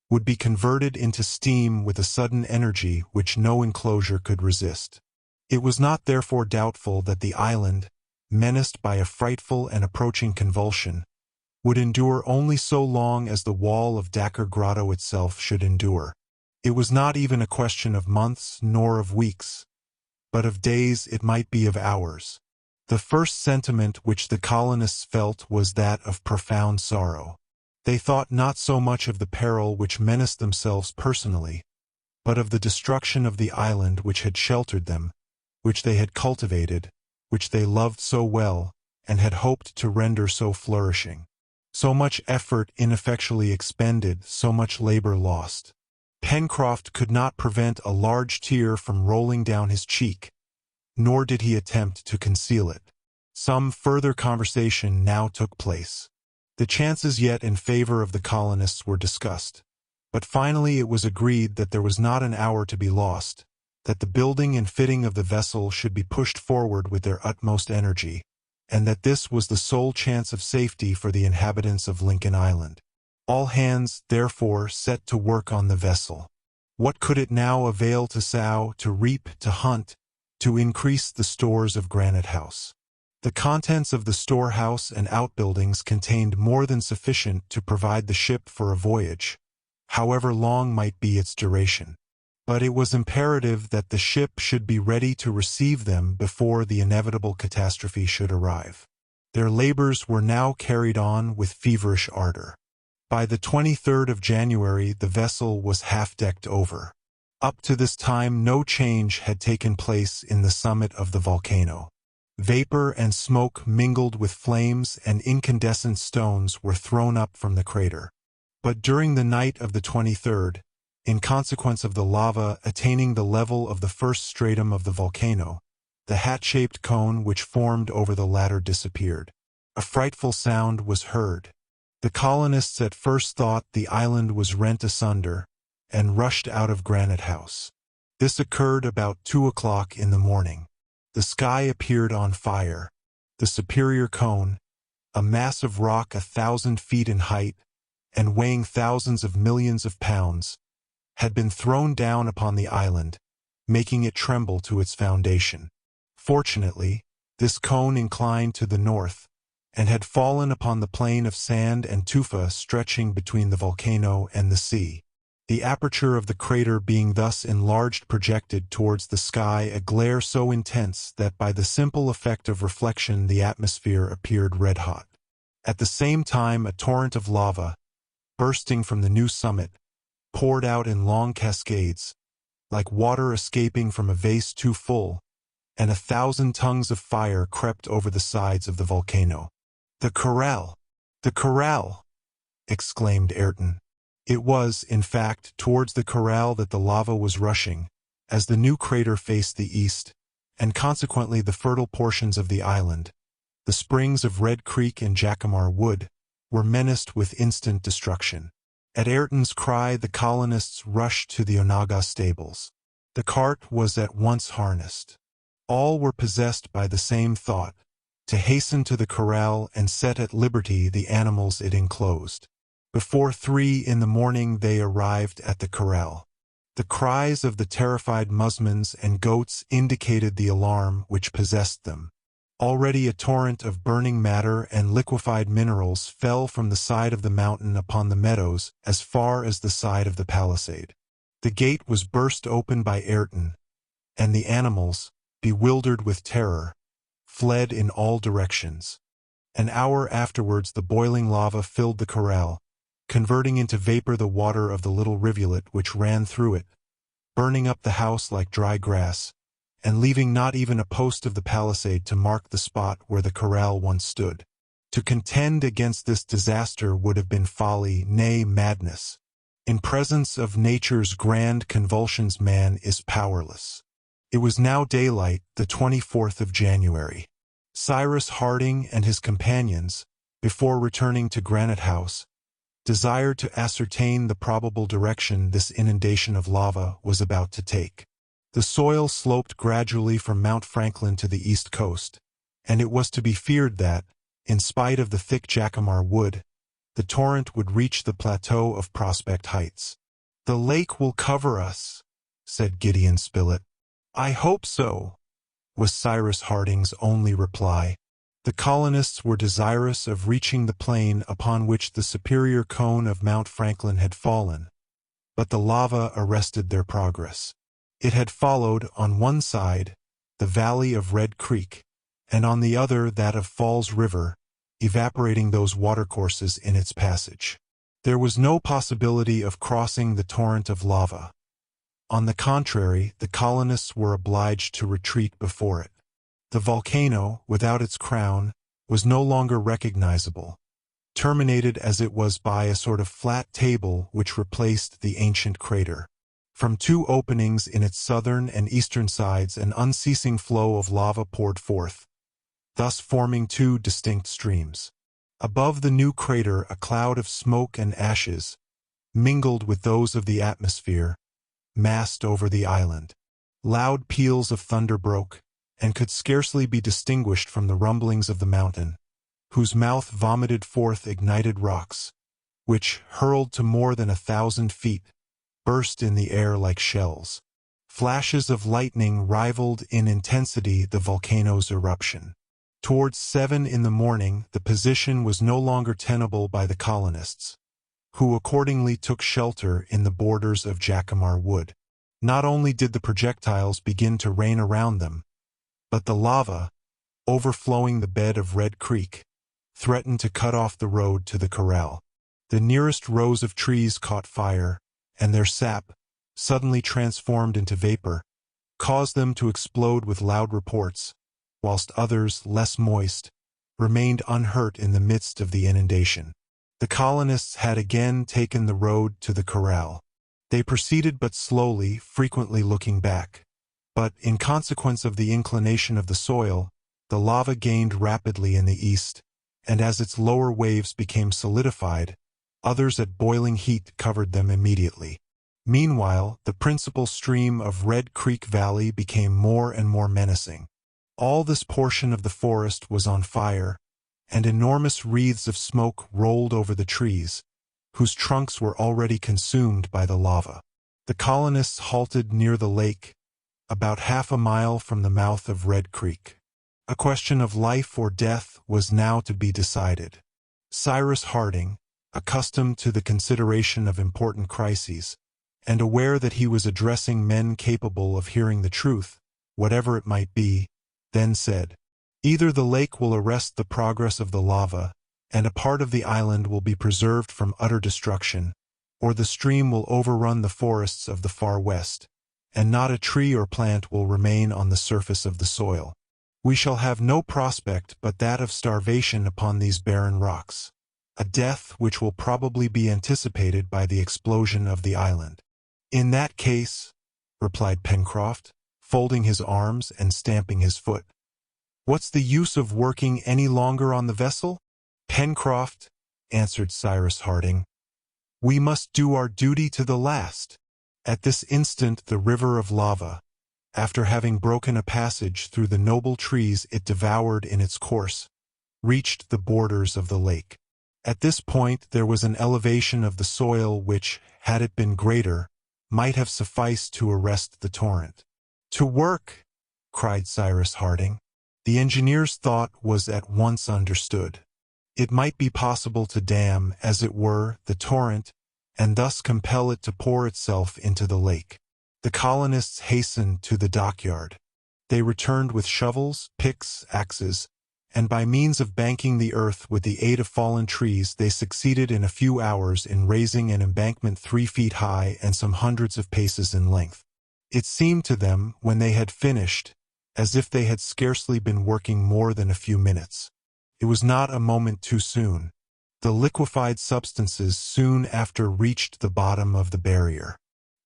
would be converted into steam with a sudden energy which no enclosure could resist. It was not therefore doubtful that the island, menaced by a frightful and approaching convulsion, would endure only so long as the wall of Dakar Grotto itself should endure. It was not even a question of months nor of weeks, but of days, it might be of hours. The first sentiment which the colonists felt was that of profound sorrow. They thought not so much of the peril which menaced themselves personally, but of the destruction of the island which had sheltered them, which they had cultivated, which they loved so well, and had hoped to render so flourishing. So much effort ineffectually expended, so much labor lost. Pencroft could not prevent a large tear from rolling down his cheek, nor did he attempt to conceal it. Some further conversation now took place. The chances yet in favor of the colonists were discussed, but finally it was agreed that there was not an hour to be lost, that the building and fitting of the vessel should be pushed forward with their utmost energy, and that this was the sole chance of safety for the inhabitants of Lincoln Island. All hands, therefore, set to work on the vessel. What could it now avail to sow, to reap, to hunt, to increase the stores of Granite House? The contents of the storehouse and outbuildings contained more than sufficient to provide the ship for a voyage, however long might be its duration. But it was imperative that the ship should be ready to receive them before the inevitable catastrophe should arrive. Their labors were now carried on with feverish ardor. By the 23rd of January the vessel was half-decked over. Up to this time no change had taken place in the summit of the volcano. Vapor and smoke mingled with flames and incandescent stones were thrown up from the crater. But during the night of the 23rd, in consequence of the lava attaining the level of the first stratum of the volcano, the hat-shaped cone which formed over the latter disappeared. A frightful sound was heard. The colonists at first thought the island was rent asunder, and rushed out of Granite House. This occurred about 2 o'clock in the morning. The sky appeared on fire. The superior cone, a mass of rock 1,000 feet in height, and weighing thousands of millions of pounds, had been thrown down upon the island, making it tremble to its foundation. Fortunately, this cone inclined to the north, and had fallen upon the plain of sand and tufa stretching between the volcano and the sea. The aperture of the crater being thus enlarged projected towards the sky a glare so intense that by the simple effect of reflection the atmosphere appeared red-hot. At the same time a torrent of lava, bursting from the new summit, poured out in long cascades, like water escaping from a vase too full, and 1,000 tongues of fire crept over the sides of the volcano. "The corral! The corral!" exclaimed Ayrton. It was, in fact, towards the corral that the lava was rushing, as the new crater faced the east, and consequently the fertile portions of the island, the springs of Red Creek and Jacamar Wood, were menaced with instant destruction. At Ayrton's cry the colonists rushed to the Onaga stables. The cart was at once harnessed. All were possessed by the same thought, to hasten to the corral and set at liberty the animals it enclosed. Before 3 in the morning they arrived at the corral. The cries of the terrified musmons and goats indicated the alarm which possessed them. Already a torrent of burning matter and liquefied minerals fell from the side of the mountain upon the meadows as far as the side of the palisade. The gate was burst open by Ayrton, and the animals, bewildered with terror, fled in all directions. An hour afterwards the boiling lava filled the corral, converting into vapor the water of the little rivulet which ran through it, burning up the house like dry grass, and leaving not even a post of the palisade to mark the spot where the corral once stood. To contend against this disaster would have been folly, nay, madness. In presence of nature's grand convulsions man is powerless. It was now daylight, the 24th of January. Cyrus Harding and his companions, before returning to Granite House, desired to ascertain the probable direction this inundation of lava was about to take. The soil sloped gradually from Mount Franklin to the east coast, and it was to be feared that, in spite of the thick jacamar wood, the torrent would reach the plateau of Prospect Heights. "The lake will cover us," said Gideon Spilett. "I hope so," was Cyrus Harding's only reply. The colonists were desirous of reaching the plain upon which the superior cone of Mount Franklin had fallen, but the lava arrested their progress. It had followed, on one side, the valley of Red Creek, and on the other that of Falls River, evaporating those watercourses in its passage. There was no possibility of crossing the torrent of lava. On the contrary, the colonists were obliged to retreat before it. The volcano, without its crown, was no longer recognizable, terminated as it was by a sort of flat table which replaced the ancient crater. From two openings in its southern and eastern sides an unceasing flow of lava poured forth, thus forming two distinct streams. Above the new crater a cloud of smoke and ashes, mingled with those of the atmosphere, massed over the island. Loud peals of thunder broke, and could scarcely be distinguished from the rumblings of the mountain, whose mouth vomited forth ignited rocks, which, hurled to more than 1,000 feet, burst in the air like shells. Flashes of lightning rivaled in intensity the volcano's eruption. Towards 7 in the morning the position was no longer tenable by the colonists, who accordingly took shelter in the borders of jacamar wood. Not only did the projectiles begin to rain around them, but the lava, overflowing the bed of Red Creek, threatened to cut off the road to the corral. The nearest rows of trees caught fire, and their sap, suddenly transformed into vapor, caused them to explode with loud reports, whilst others, less moist, remained unhurt in the midst of the inundation. The colonists had again taken the road to the corral. They proceeded but slowly, frequently looking back. But, in consequence of the inclination of the soil, the lava gained rapidly in the east, and as its lower waves became solidified, others at boiling heat covered them immediately. Meanwhile, the principal stream of Red Creek Valley became more and more menacing. All this portion of the forest was on fire, and enormous wreaths of smoke rolled over the trees, whose trunks were already consumed by the lava. The colonists halted near the lake, about half a mile from the mouth of Red Creek. A question of life or death was now to be decided. Cyrus Harding, accustomed to the consideration of important crises, and aware that he was addressing men capable of hearing the truth, whatever it might be, then said, "Either the lake will arrest the progress of the lava, and a part of the island will be preserved from utter destruction, or the stream will overrun the forests of the far west, and not a tree or plant will remain on the surface of the soil. We shall have no prospect but that of starvation upon these barren rocks, a death which will probably be anticipated by the explosion of the island." "In that case," replied Pencroft, folding his arms and stamping his foot, "what's the use of working any longer on the vessel?" "Pencroft," answered Cyrus Harding, "we must do our duty to the last." At this instant the river of lava, after having broken a passage through the noble trees it devoured in its course, reached the borders of the lake. At this point there was an elevation of the soil which, had it been greater, might have sufficed to arrest the torrent. "To work!" cried Cyrus Harding. The engineer's thought was at once understood. It might be possible to dam, as it were, the torrent, and thus compel it to pour itself into the lake. The colonists hastened to the dockyard. They returned with shovels, picks, axes, and by means of banking the earth with the aid of fallen trees they succeeded in a few hours in raising an embankment 3 feet high and some hundreds of paces in length. It seemed to them, when they had finished, as if they had scarcely been working more than a few minutes. It was not a moment too soon. The liquefied substances soon after reached the bottom of the barrier.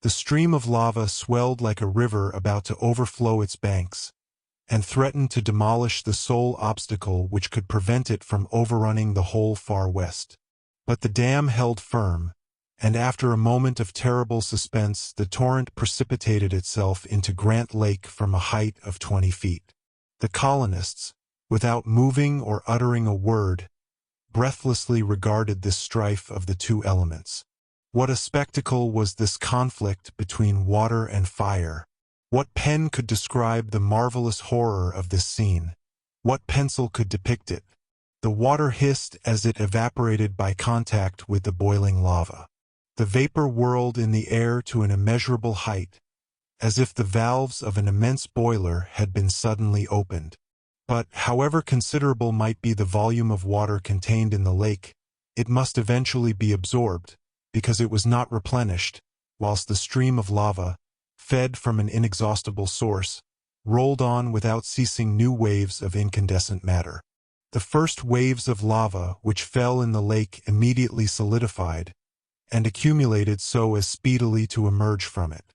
The stream of lava swelled like a river about to overflow its banks, and threatened to demolish the sole obstacle which could prevent it from overrunning the whole far west. But the dam held firm, and after a moment of terrible suspense, the torrent precipitated itself into Grant Lake from a height of 20 feet. The colonists, without moving or uttering a word, breathlessly regarded this strife of the two elements. What a spectacle was this conflict between water and fire! What pen could describe the marvelous horror of this scene? What pencil could depict it? The water hissed as it evaporated by contact with the boiling lava. The vapor whirled in the air to an immeasurable height, as if the valves of an immense boiler had been suddenly opened. But, however considerable might be the volume of water contained in the lake, it must eventually be absorbed, because it was not replenished, whilst the stream of lava, fed from an inexhaustible source, rolled on without ceasing new waves of incandescent matter. The first waves of lava which fell in the lake immediately solidified, and accumulated so as speedily to emerge from it.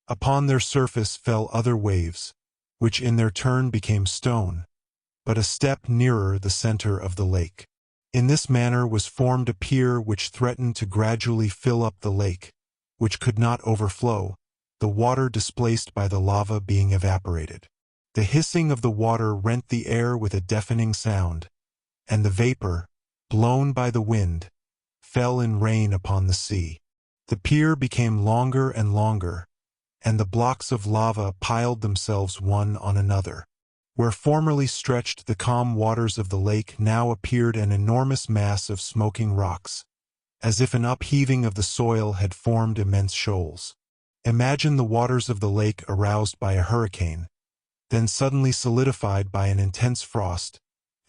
Upon their surface fell other waves, which in their turn became stone, but a step nearer the center of the lake. In this manner was formed a pier which threatened to gradually fill up the lake, which could not overflow, the water displaced by the lava being evaporated. The hissing of the water rent the air with a deafening sound, and the vapor, blown by the wind, fell in rain upon the sea. The pier became longer and longer, and the blocks of lava piled themselves one on another. Where formerly stretched the calm waters of the lake now appeared an enormous mass of smoking rocks, as if an upheaving of the soil had formed immense shoals. Imagine the waters of the lake aroused by a hurricane, then suddenly solidified by an intense frost,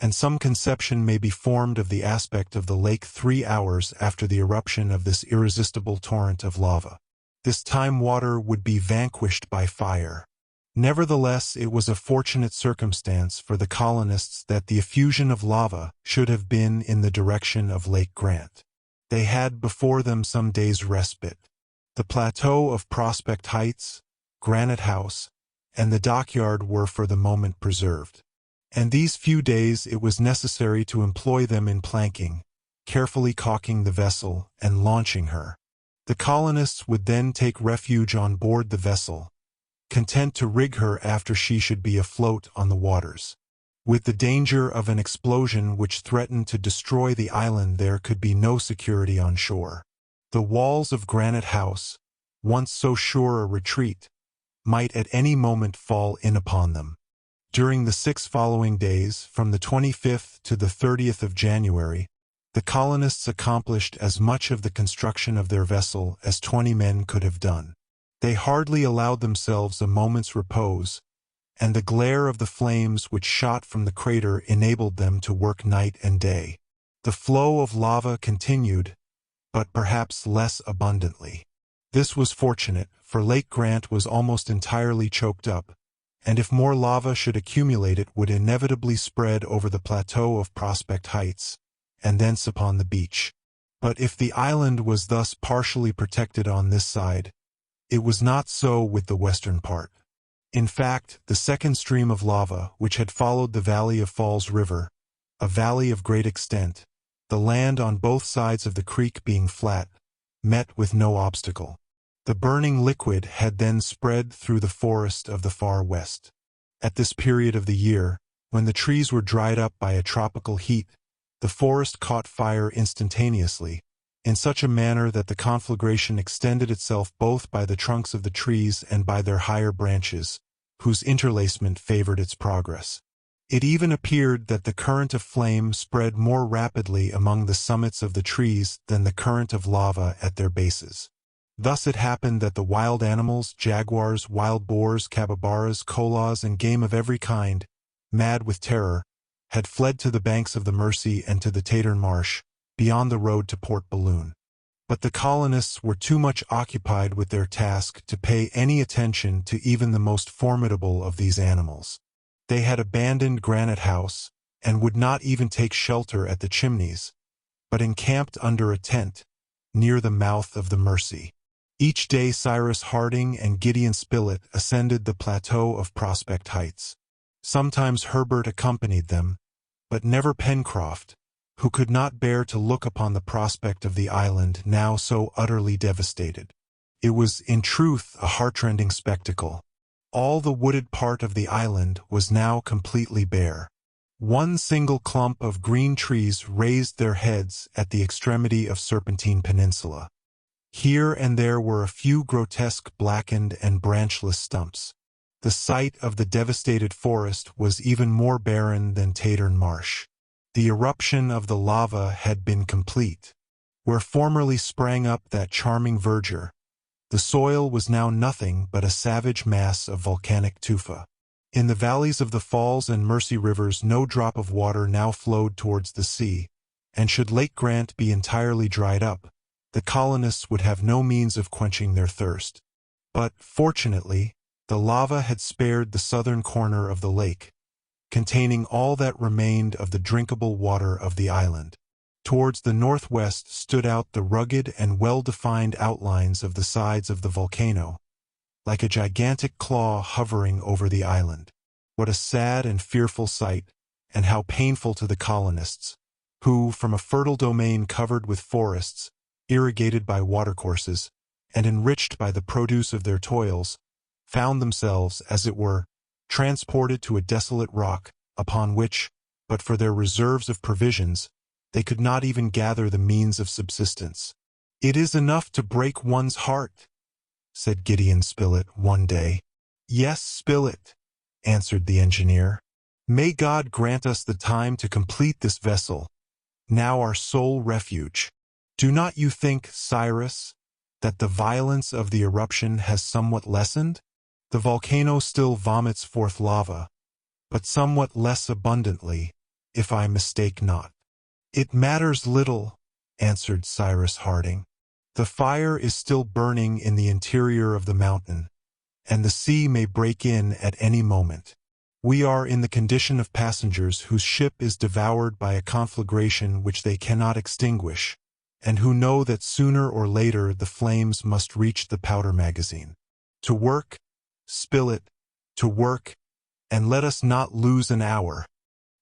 and some conception may be formed of the aspect of the lake 3 hours after the eruption of this irresistible torrent of lava. This time water would be vanquished by fire. Nevertheless, it was a fortunate circumstance for the colonists that the effusion of lava should have been in the direction of Lake Grant. They had before them some days' respite. The plateau of Prospect Heights, Granite House, and the dockyard were for the moment preserved. And these few days it was necessary to employ them in planking, carefully caulking the vessel, and launching her. The colonists would then take refuge on board the vessel, content to rig her after she should be afloat on the waters. With the danger of an explosion which threatened to destroy the island, there could be no security on shore. The walls of Granite House, once so sure a retreat, might at any moment fall in upon them. During the 6 following days, from the 25th to the 30th of January, the colonists accomplished as much of the construction of their vessel as 20 men could have done. They hardly allowed themselves a moment's repose, and the glare of the flames which shot from the crater enabled them to work night and day. The flow of lava continued, but perhaps less abundantly. This was fortunate, for Lake Grant was almost entirely choked up, and if more lava should accumulate it would inevitably spread over the plateau of Prospect Heights, and thence upon the beach. But if the island was thus partially protected on this side, it was not so with the western part. In fact, the second stream of lava, which had followed the valley of Falls River, a valley of great extent, the land on both sides of the creek being flat, met with no obstacle. The burning liquid had then spread through the forest of the far west. At this period of the year, when the trees were dried up by a tropical heat, the forest caught fire instantaneously, in such a manner that the conflagration extended itself both by the trunks of the trees and by their higher branches, whose interlacement favored its progress. It even appeared that the current of flame spread more rapidly among the summits of the trees than the current of lava at their bases. Thus it happened that the wild animals, jaguars, wild boars, capybaras, koalas, and game of every kind, mad with terror, had fled to the banks of the Mersey and to the Tattern Marsh, beyond the road to Port Balloon. But the colonists were too much occupied with their task to pay any attention to even the most formidable of these animals. They had abandoned Granite House, and would not even take shelter at the Chimneys, but encamped under a tent, near the mouth of the Mersey. Each day Cyrus Harding and Gideon Spilett ascended the plateau of Prospect Heights. Sometimes Herbert accompanied them, but never Pencroft, who could not bear to look upon the prospect of the island now so utterly devastated. It was, in truth, a heartrending spectacle. All the wooded part of the island was now completely bare. One single clump of green trees raised their heads at the extremity of Serpentine Peninsula. Here and there were a few grotesque blackened and branchless stumps. The site of the devastated forest was even more barren than Tattern Marsh. The eruption of the lava had been complete. Where formerly sprang up that charming verdure, the soil was now nothing but a savage mass of volcanic tufa. In the valleys of the Falls and Mersey rivers no drop of water now flowed towards the sea, and should Lake Grant be entirely dried up, the colonists would have no means of quenching their thirst. But, fortunately, the lava had spared the southern corner of the lake, containing all that remained of the drinkable water of the island. Towards the northwest stood out the rugged and well-defined outlines of the sides of the volcano, like a gigantic claw hovering over the island. What a sad and fearful sight, and how painful to the colonists, who, from a fertile domain covered with forests, irrigated by watercourses, and enriched by the produce of their toils, found themselves, as it were, transported to a desolate rock, upon which, but for their reserves of provisions, they could not even gather the means of subsistence. "It is enough to break one's heart," said Gideon Spilett one day. "Yes, Spilett," answered the engineer. "May God grant us the time to complete this vessel, now our sole refuge. Do not you think, Cyrus, that the violence of the eruption has somewhat lessened? The volcano still vomits forth lava, but somewhat less abundantly, if I mistake not." "It matters little," answered Cyrus Harding. "The fire is still burning in the interior of the mountain, and the sea may break in at any moment. We are in the condition of passengers whose ship is devoured by a conflagration which they cannot extinguish, and who know that sooner or later the flames must reach the powder magazine. To work, Spilett, to work, and let us not lose an hour.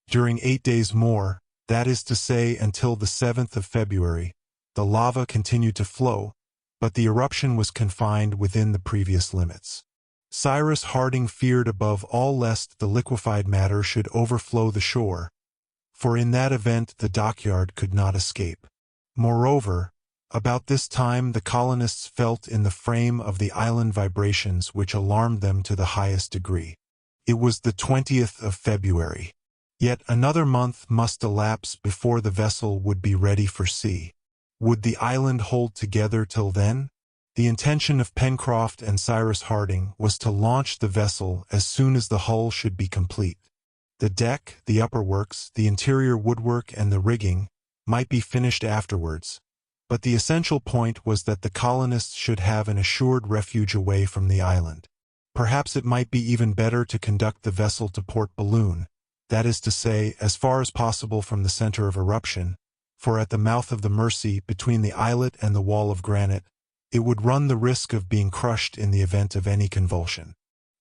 During 8 days more, that is to say until the 7th of February, the lava continued to flow, but the eruption was confined within the previous limits. Cyrus Harding feared above all lest the liquefied matter should overflow the shore, for in that event the dockyard could not escape. Moreover, about this time the colonists felt in the frame of the island vibrations which alarmed them to the highest degree. It was the 20th of February. Yet another month must elapse before the vessel would be ready for sea. Would the island hold together till then? The intention of Pencroft and Cyrus Harding was to launch the vessel as soon as the hull should be complete. The deck, the upper works, the interior woodwork, and the rigging might be finished afterwards, but the essential point was that the colonists should have an assured refuge away from the island. Perhaps it might be even better to conduct the vessel to Port Balloon, that is to say, as far as possible from the center of eruption, for at the mouth of the Mersey, between the islet and the wall of granite, it would run the risk of being crushed in the event of any convulsion.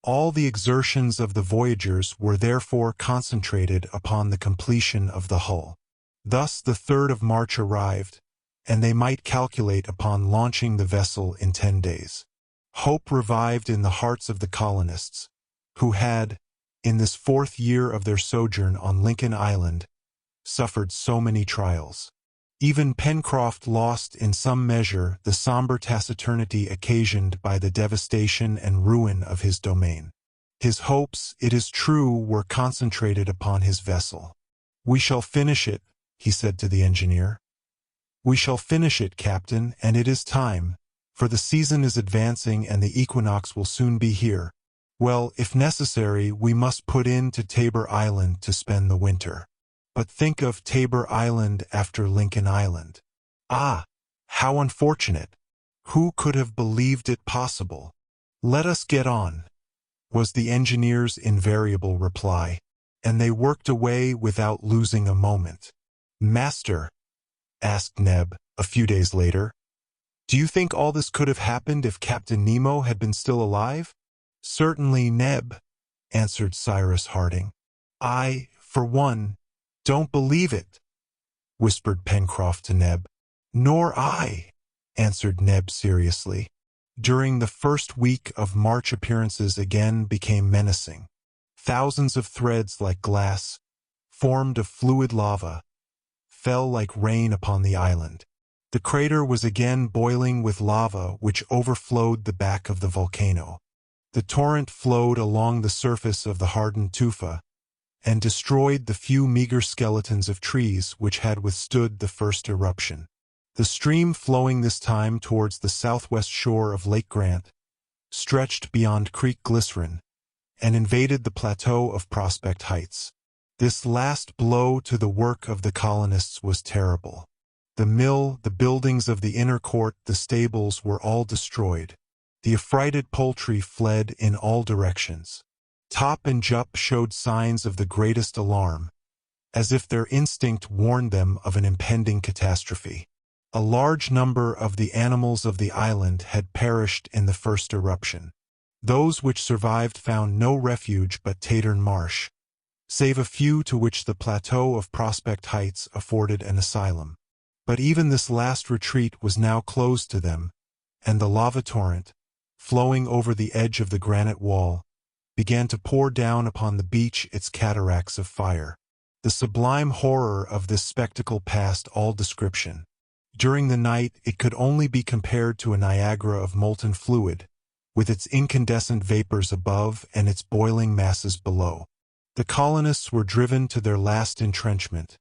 All the exertions of the voyagers were therefore concentrated upon the completion of the hull. Thus the 3rd of March arrived, and they might calculate upon launching the vessel in 10 days. Hope revived in the hearts of the colonists, who had, in this 4th year of their sojourn on Lincoln Island, suffered so many trials. Even Pencroft lost in some measure the somber taciturnity occasioned by the devastation and ruin of his domain. His hopes, it is true, were concentrated upon his vessel. "We shall finish it," he said to the engineer. "We shall finish it, Captain, and it is time, for the season is advancing and the equinox will soon be here. Well, if necessary, we must put in to Tabor Island to spend the winter. But think of Tabor Island after Lincoln Island. Ah, how unfortunate! Who could have believed it possible? Let us get on," was the engineer's invariable reply, and they worked away without losing a moment. "Master," asked Neb, a few days later, "do you think all this could have happened if Captain Nemo had been still alive?" "Certainly, Neb," answered Cyrus Harding. "I, for one, don't believe it." whispered Pencroft to Neb. "Nor I," answered Neb seriously. During the first week of March, appearances again became menacing. Thousands of threads like glass, formed of fluid lava, fell like rain upon the island. The crater was again boiling with lava which overflowed the back of the volcano. The torrent flowed along the surface of the hardened tufa and destroyed the few meager skeletons of trees which had withstood the first eruption. The stream, flowing this time towards the southwest shore of Lake Grant, stretched beyond Creek Glycerin and invaded the plateau of Prospect Heights. This last blow to the work of the colonists was terrible. The mill, the buildings of the inner court, the stables were all destroyed. The affrighted poultry fled in all directions. Top and Jup showed signs of the greatest alarm, as if their instinct warned them of an impending catastrophe. A large number of the animals of the island had perished in the first eruption. Those which survived found no refuge but Tattern Marsh, save a few to which the plateau of Prospect Heights afforded an asylum. But even this last retreat was now closed to them, and the lava torrent, flowing over the edge of the granite wall, began to pour down upon the beach its cataracts of fire. The sublime horror of this spectacle passed all description. During the night it could only be compared to a Niagara of molten fluid, with its incandescent vapors above and its boiling masses below. The colonists were driven to their last entrenchment,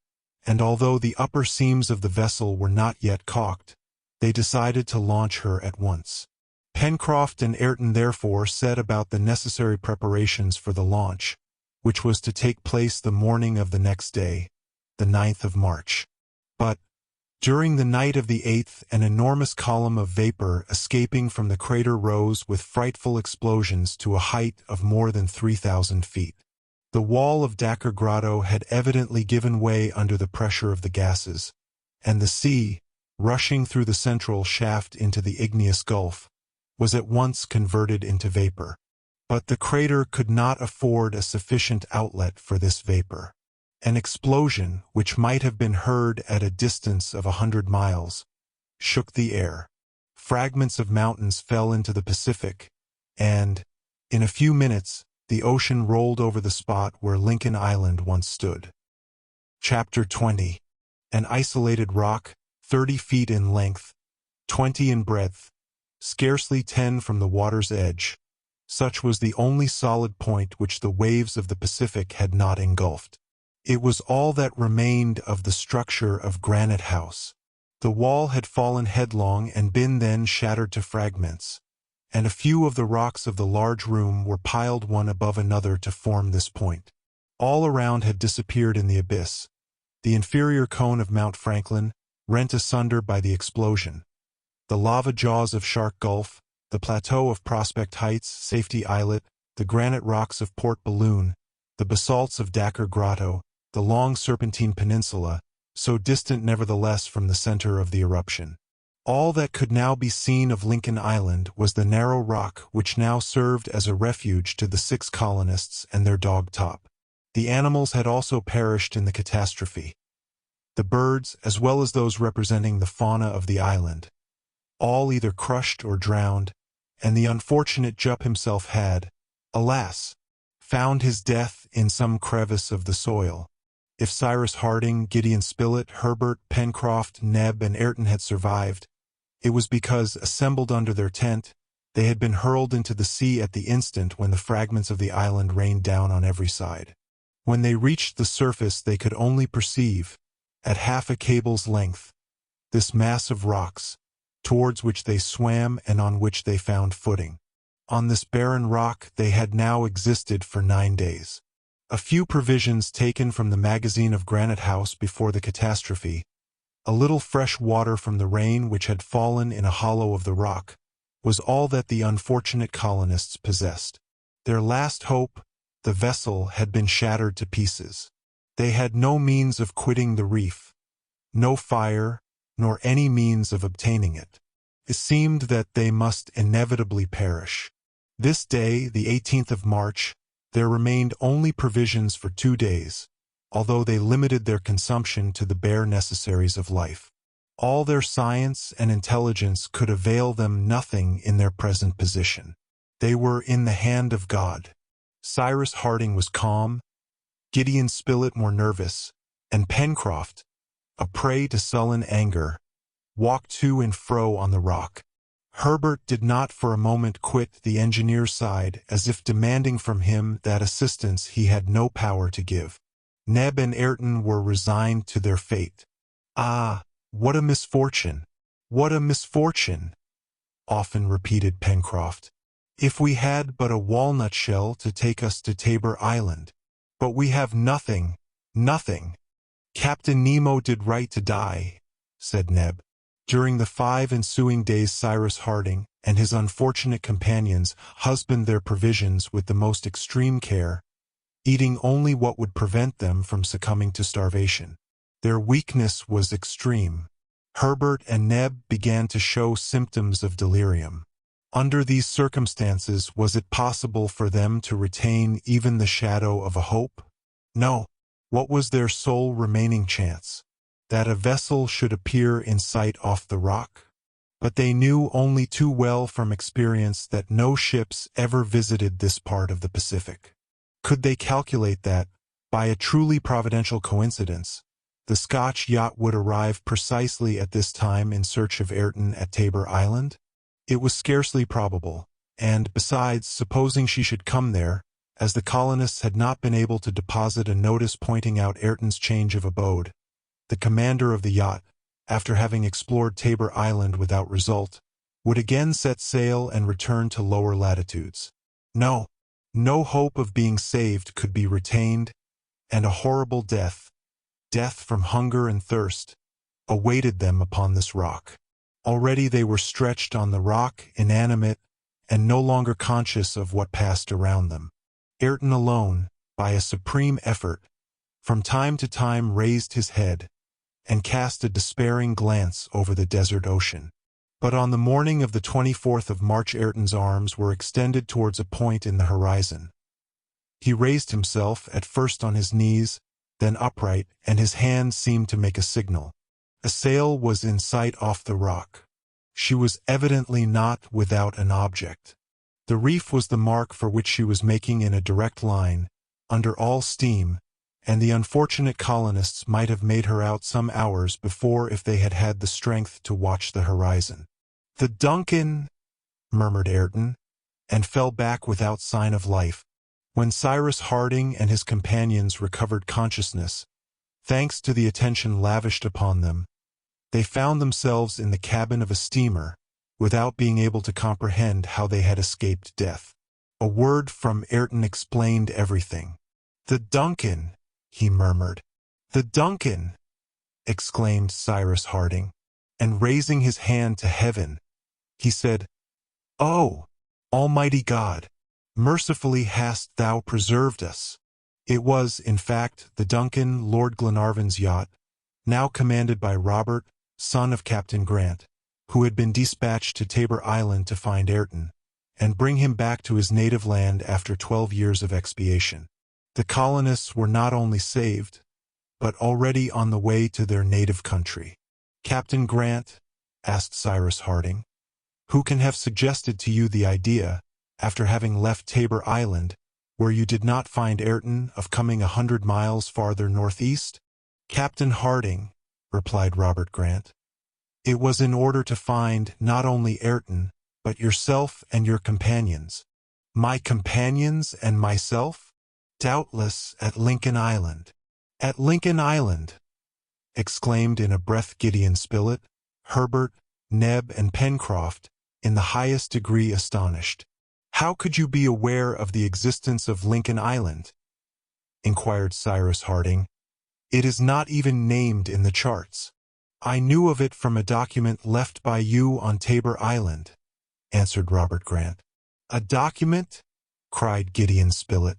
and although the upper seams of the vessel were not yet caulked, they decided to launch her at once. Pencroft and Ayrton therefore set about the necessary preparations for the launch, which was to take place the morning of the next day, the 9th of March. But, during the night of the 8th, an enormous column of vapor escaping from the crater rose with frightful explosions to a height of more than 3,000 feet. The wall of Dakkar Grotto had evidently given way under the pressure of the gases, and the sea, rushing through the central shaft into the igneous gulf, was at once converted into vapor. But the crater could not afford a sufficient outlet for this vapor. An explosion, which might have been heard at a distance of 100 miles, shook the air. Fragments of mountains fell into the Pacific, and, in a few minutes, the ocean rolled over the spot where Lincoln Island once stood. Chapter 20. An isolated rock, 30 feet in length, 20 in breadth, scarcely 10 from the water's edge. Such was the only solid point which the waves of the Pacific had not engulfed. It was all that remained of the structure of Granite House. The wall had fallen headlong and been then shattered to fragments, and a few of the rocks of the large room were piled one above another to form this point. All around had disappeared in the abyss. The inferior cone of Mount Franklin, rent asunder by the explosion, the lava jaws of Shark Gulf, the plateau of Prospect Heights, Safety Islet, the granite rocks of Port Balloon, the basalts of Dakkar Grotto, the long Serpentine Peninsula, so distant nevertheless from the center of the eruption. All that could now be seen of Lincoln Island was the narrow rock which now served as a refuge to the 6 colonists and their dog Top. The animals had also perished in the catastrophe. The birds, as well as those representing the fauna of the island, all either crushed or drowned, and the unfortunate Jup himself had, alas, found his death in some crevice of the soil. If Cyrus Harding, Gideon Spilett, Herbert, Pencroft, Neb, and Ayrton had survived, it was because, assembled under their tent, they had been hurled into the sea at the instant when the fragments of the island rained down on every side. When they reached the surface they could only perceive, at half a cable's length, this mass of rocks, towards which they swam and on which they found footing. On this barren rock they had now existed for 9 days. A few provisions taken from the magazine of Granite House before the catastrophe, a little fresh water from the rain which had fallen in a hollow of the rock, was all that the unfortunate colonists possessed. Their last hope, the vessel, had been shattered to pieces. They had no means of quitting the reef, no fire, nor any means of obtaining it. It seemed that they must inevitably perish. This day, the 18th of March, there remained only provisions for 2 days, although they limited their consumption to the bare necessaries of life. All their science and intelligence could avail them nothing in their present position. They were in the hand of God. Cyrus Harding was calm, Gideon Spilett more nervous, and Pencroft, a prey to sullen anger, walked to and fro on the rock. Herbert did not for a moment quit the engineer's side, as if demanding from him that assistance he had no power to give. Neb and Ayrton were resigned to their fate. "Ah, what a misfortune! What a misfortune!" often repeated Pencroft. "If we had but a walnut shell to take us to Tabor Island! But we have nothing, nothing!" "Captain Nemo did right to die," said Neb. During the 5 ensuing days Cyrus Harding and his unfortunate companions husbanded their provisions with the most extreme care, eating only what would prevent them from succumbing to starvation. Their weakness was extreme. Herbert and Neb began to show symptoms of delirium. Under these circumstances, was it possible for them to retain even the shadow of a hope? No. What was their sole remaining chance? That a vessel should appear in sight off the rock? But they knew only too well from experience that no ships ever visited this part of the Pacific. Could they calculate that, by a truly providential coincidence, the Scotch yacht would arrive precisely at this time in search of Ayrton at Tabor Island? It was scarcely probable, and, besides, supposing she should come there, as the colonists had not been able to deposit a notice pointing out Ayrton's change of abode, the commander of the yacht, after having explored Tabor Island without result, would again set sail and return to lower latitudes. No hope of being saved could be retained, and a horrible death from hunger and thirst, awaited them upon this rock. Already they were stretched on the rock, inanimate, and no longer conscious of what passed around them. Ayrton alone, by a supreme effort, from time to time raised his head, and cast a despairing glance over the desert ocean. But on the morning of the 24th of March Ayrton's arms were extended towards a point in the horizon. He raised himself, at first on his knees, then upright, and his hand seemed to make a signal. A sail was in sight off the rock. She was evidently not without an object. The reef was the mark for which she was making in a direct line, under all steam, and the unfortunate colonists might have made her out some hours before if they had had the strength to watch the horizon. "The Duncan!" murmured Ayrton, and fell back without sign of life. When Cyrus Harding and his companions recovered consciousness, thanks to the attention lavished upon them, they found themselves in the cabin of a steamer, without being able to comprehend how they had escaped death. A word from Ayrton explained everything. "The Duncan!" he murmured. "The Duncan!" exclaimed Cyrus Harding, and raising his hand to heaven, he said, "Oh, Almighty God, mercifully hast thou preserved us." It was, in fact, the Duncan, Lord Glenarvan's yacht, now commanded by Robert, son of Captain Grant, who had been dispatched to Tabor Island to find Ayrton, and bring him back to his native land after 12 years of expiation. The colonists were not only saved, but already on the way to their native country. "Captain Grant," asked Cyrus Harding, "who can have suggested to you the idea, after having left Tabor Island, where you did not find Ayrton, of coming 100 miles farther northeast?" "Captain Harding," replied Robert Grant, "it was in order to find not only Ayrton, but yourself and your companions." "My companions and myself?" "Doubtless at Lincoln Island." "At Lincoln Island!" exclaimed in a breath Gideon Spilett, Herbert, Neb, and Pencroft, in the highest degree astonished. "How could you be aware of the existence of Lincoln Island?" inquired Cyrus Harding. "It is not even named in the charts." "I knew of it from a document left by you on Tabor Island," answered Robert Grant. "A document?" cried Gideon Spilett.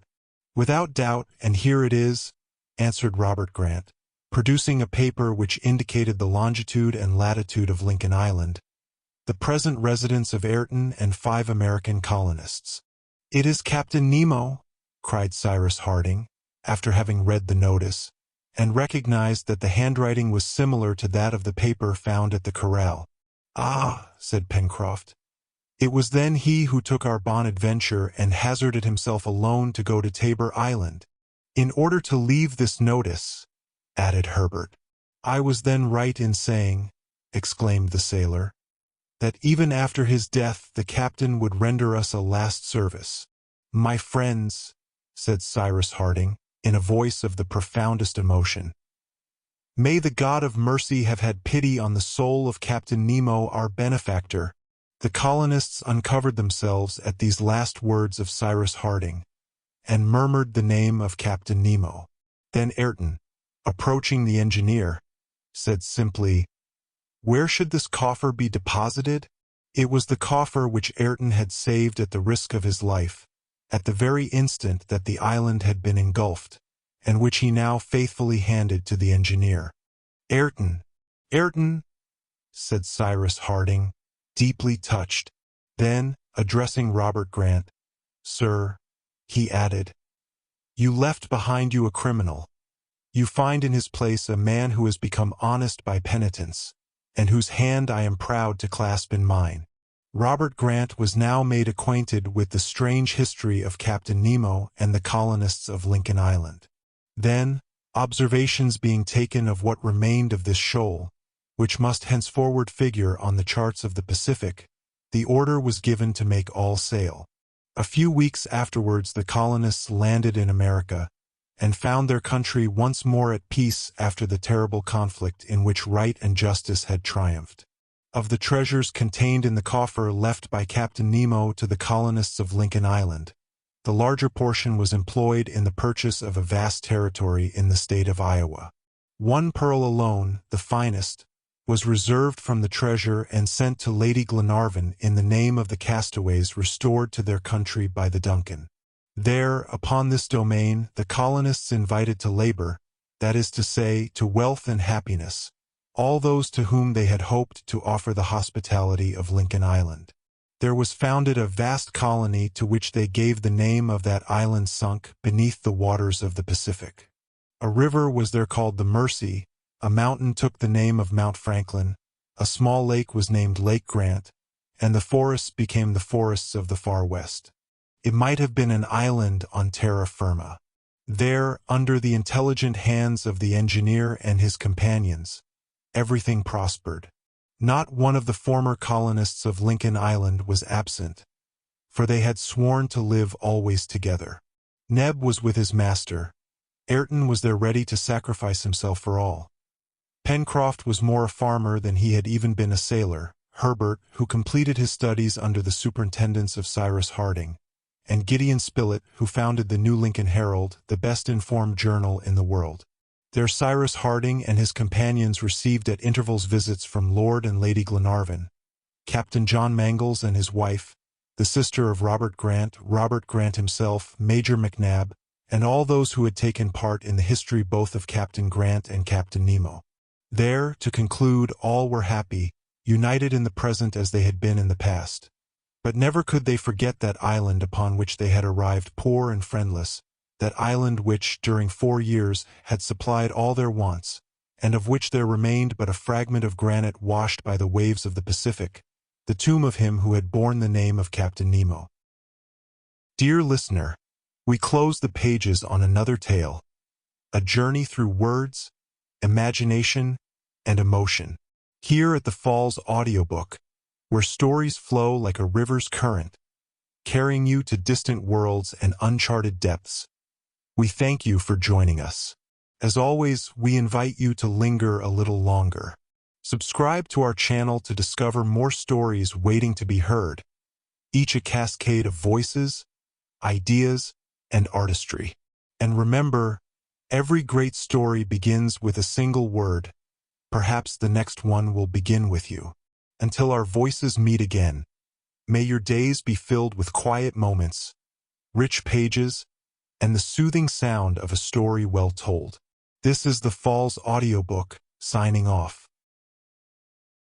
"Without doubt, and here it is," answered Robert Grant, producing a paper which indicated the longitude and latitude of Lincoln Island, the present residence of Ayrton and 5 American colonists. "It is Captain Nemo!" cried Cyrus Harding, after having read the notice, and recognized that the handwriting was similar to that of the paper found at the corral. "Ah," said Pencroft. "It was then he who took our Bonadventure and hazarded himself alone to go to Tabor Island, in order to leave this notice," added Herbert. "I was then right in saying," exclaimed the sailor, "that even after his death the captain would render us a last service." "My friends," said Cyrus Harding, in a voice of the profoundest emotion, "may the God of mercy have had pity on the soul of Captain Nemo, our benefactor." The colonists uncovered themselves at these last words of Cyrus Harding, and murmured the name of Captain Nemo. Then Ayrton, approaching the engineer, said simply, "Where should this coffer be deposited?" It was the coffer which Ayrton had saved at the risk of his life, at the very instant that the island had been engulfed, and which he now faithfully handed to the engineer. "Ayrton, Ayrton," said Cyrus Harding, deeply touched. Then, addressing Robert Grant, "Sir," he added, "you left behind you a criminal. You find in his place a man who has become honest by penitence, and whose hand I am proud to clasp in mine." Robert Grant was now made acquainted with the strange history of Captain Nemo and the colonists of Lincoln Island. Then, observations being taken of what remained of this shoal, which must henceforward figure on the charts of the Pacific, the order was given to make all sail. A few weeks afterwards the colonists landed in America, and found their country once more at peace after the terrible conflict in which right and justice had triumphed. Of the treasures contained in the coffer left by Captain Nemo to the colonists of Lincoln Island, the larger portion was employed in the purchase of a vast territory in the state of Iowa. One pearl alone, the finest, was reserved from the treasure and sent to Lady Glenarvan in the name of the castaways restored to their country by the Duncan. There, upon this domain, the colonists invited to labor, that is to say, to wealth and happiness, all those to whom they had hoped to offer the hospitality of Lincoln Island. There was founded a vast colony to which they gave the name of that island sunk beneath the waters of the Pacific. A river was there called the Mercy, a mountain took the name of Mount Franklin, a small lake was named Lake Grant, and the forests became the forests of the Far West. It might have been an island on terra firma. There, under the intelligent hands of the engineer and his companions, everything prospered. Not one of the former colonists of Lincoln Island was absent, for they had sworn to live always together. Neb was with his master. Ayrton was there ready to sacrifice himself for all. Pencroft was more a farmer than he had even been a sailor. Herbert, who completed his studies under the superintendence of Cyrus Harding, and Gideon Spilett, who founded the New Lincoln Herald, the best-informed journal in the world. There Cyrus Harding and his companions received at intervals visits from Lord and Lady Glenarvan, Captain John Mangles and his wife, the sister of Robert Grant himself, Major McNab, and all those who had taken part in the history both of Captain Grant and Captain Nemo. There, to conclude, all were happy, united in the present as they had been in the past. But never could they forget that island upon which they had arrived poor and friendless, that island which, during 4 years, had supplied all their wants, and of which there remained but a fragment of granite washed by the waves of the Pacific, the tomb of him who had borne the name of Captain Nemo. Dear listener, we close the pages on another tale, a journey through words, imagination, and emotion, here at the Falls Audiobook, where stories flow like a river's current, carrying you to distant worlds and uncharted depths. We thank you for joining us. As always, we invite you to linger a little longer. Subscribe to our channel to discover more stories waiting to be heard, each a cascade of voices, ideas, and artistry. And remember, every great story begins with a single word. Perhaps the next one will begin with you. Until our voices meet again, may your days be filled with quiet moments, rich pages, and the soothing sound of a story well told. This is the Falls Audiobook, signing off.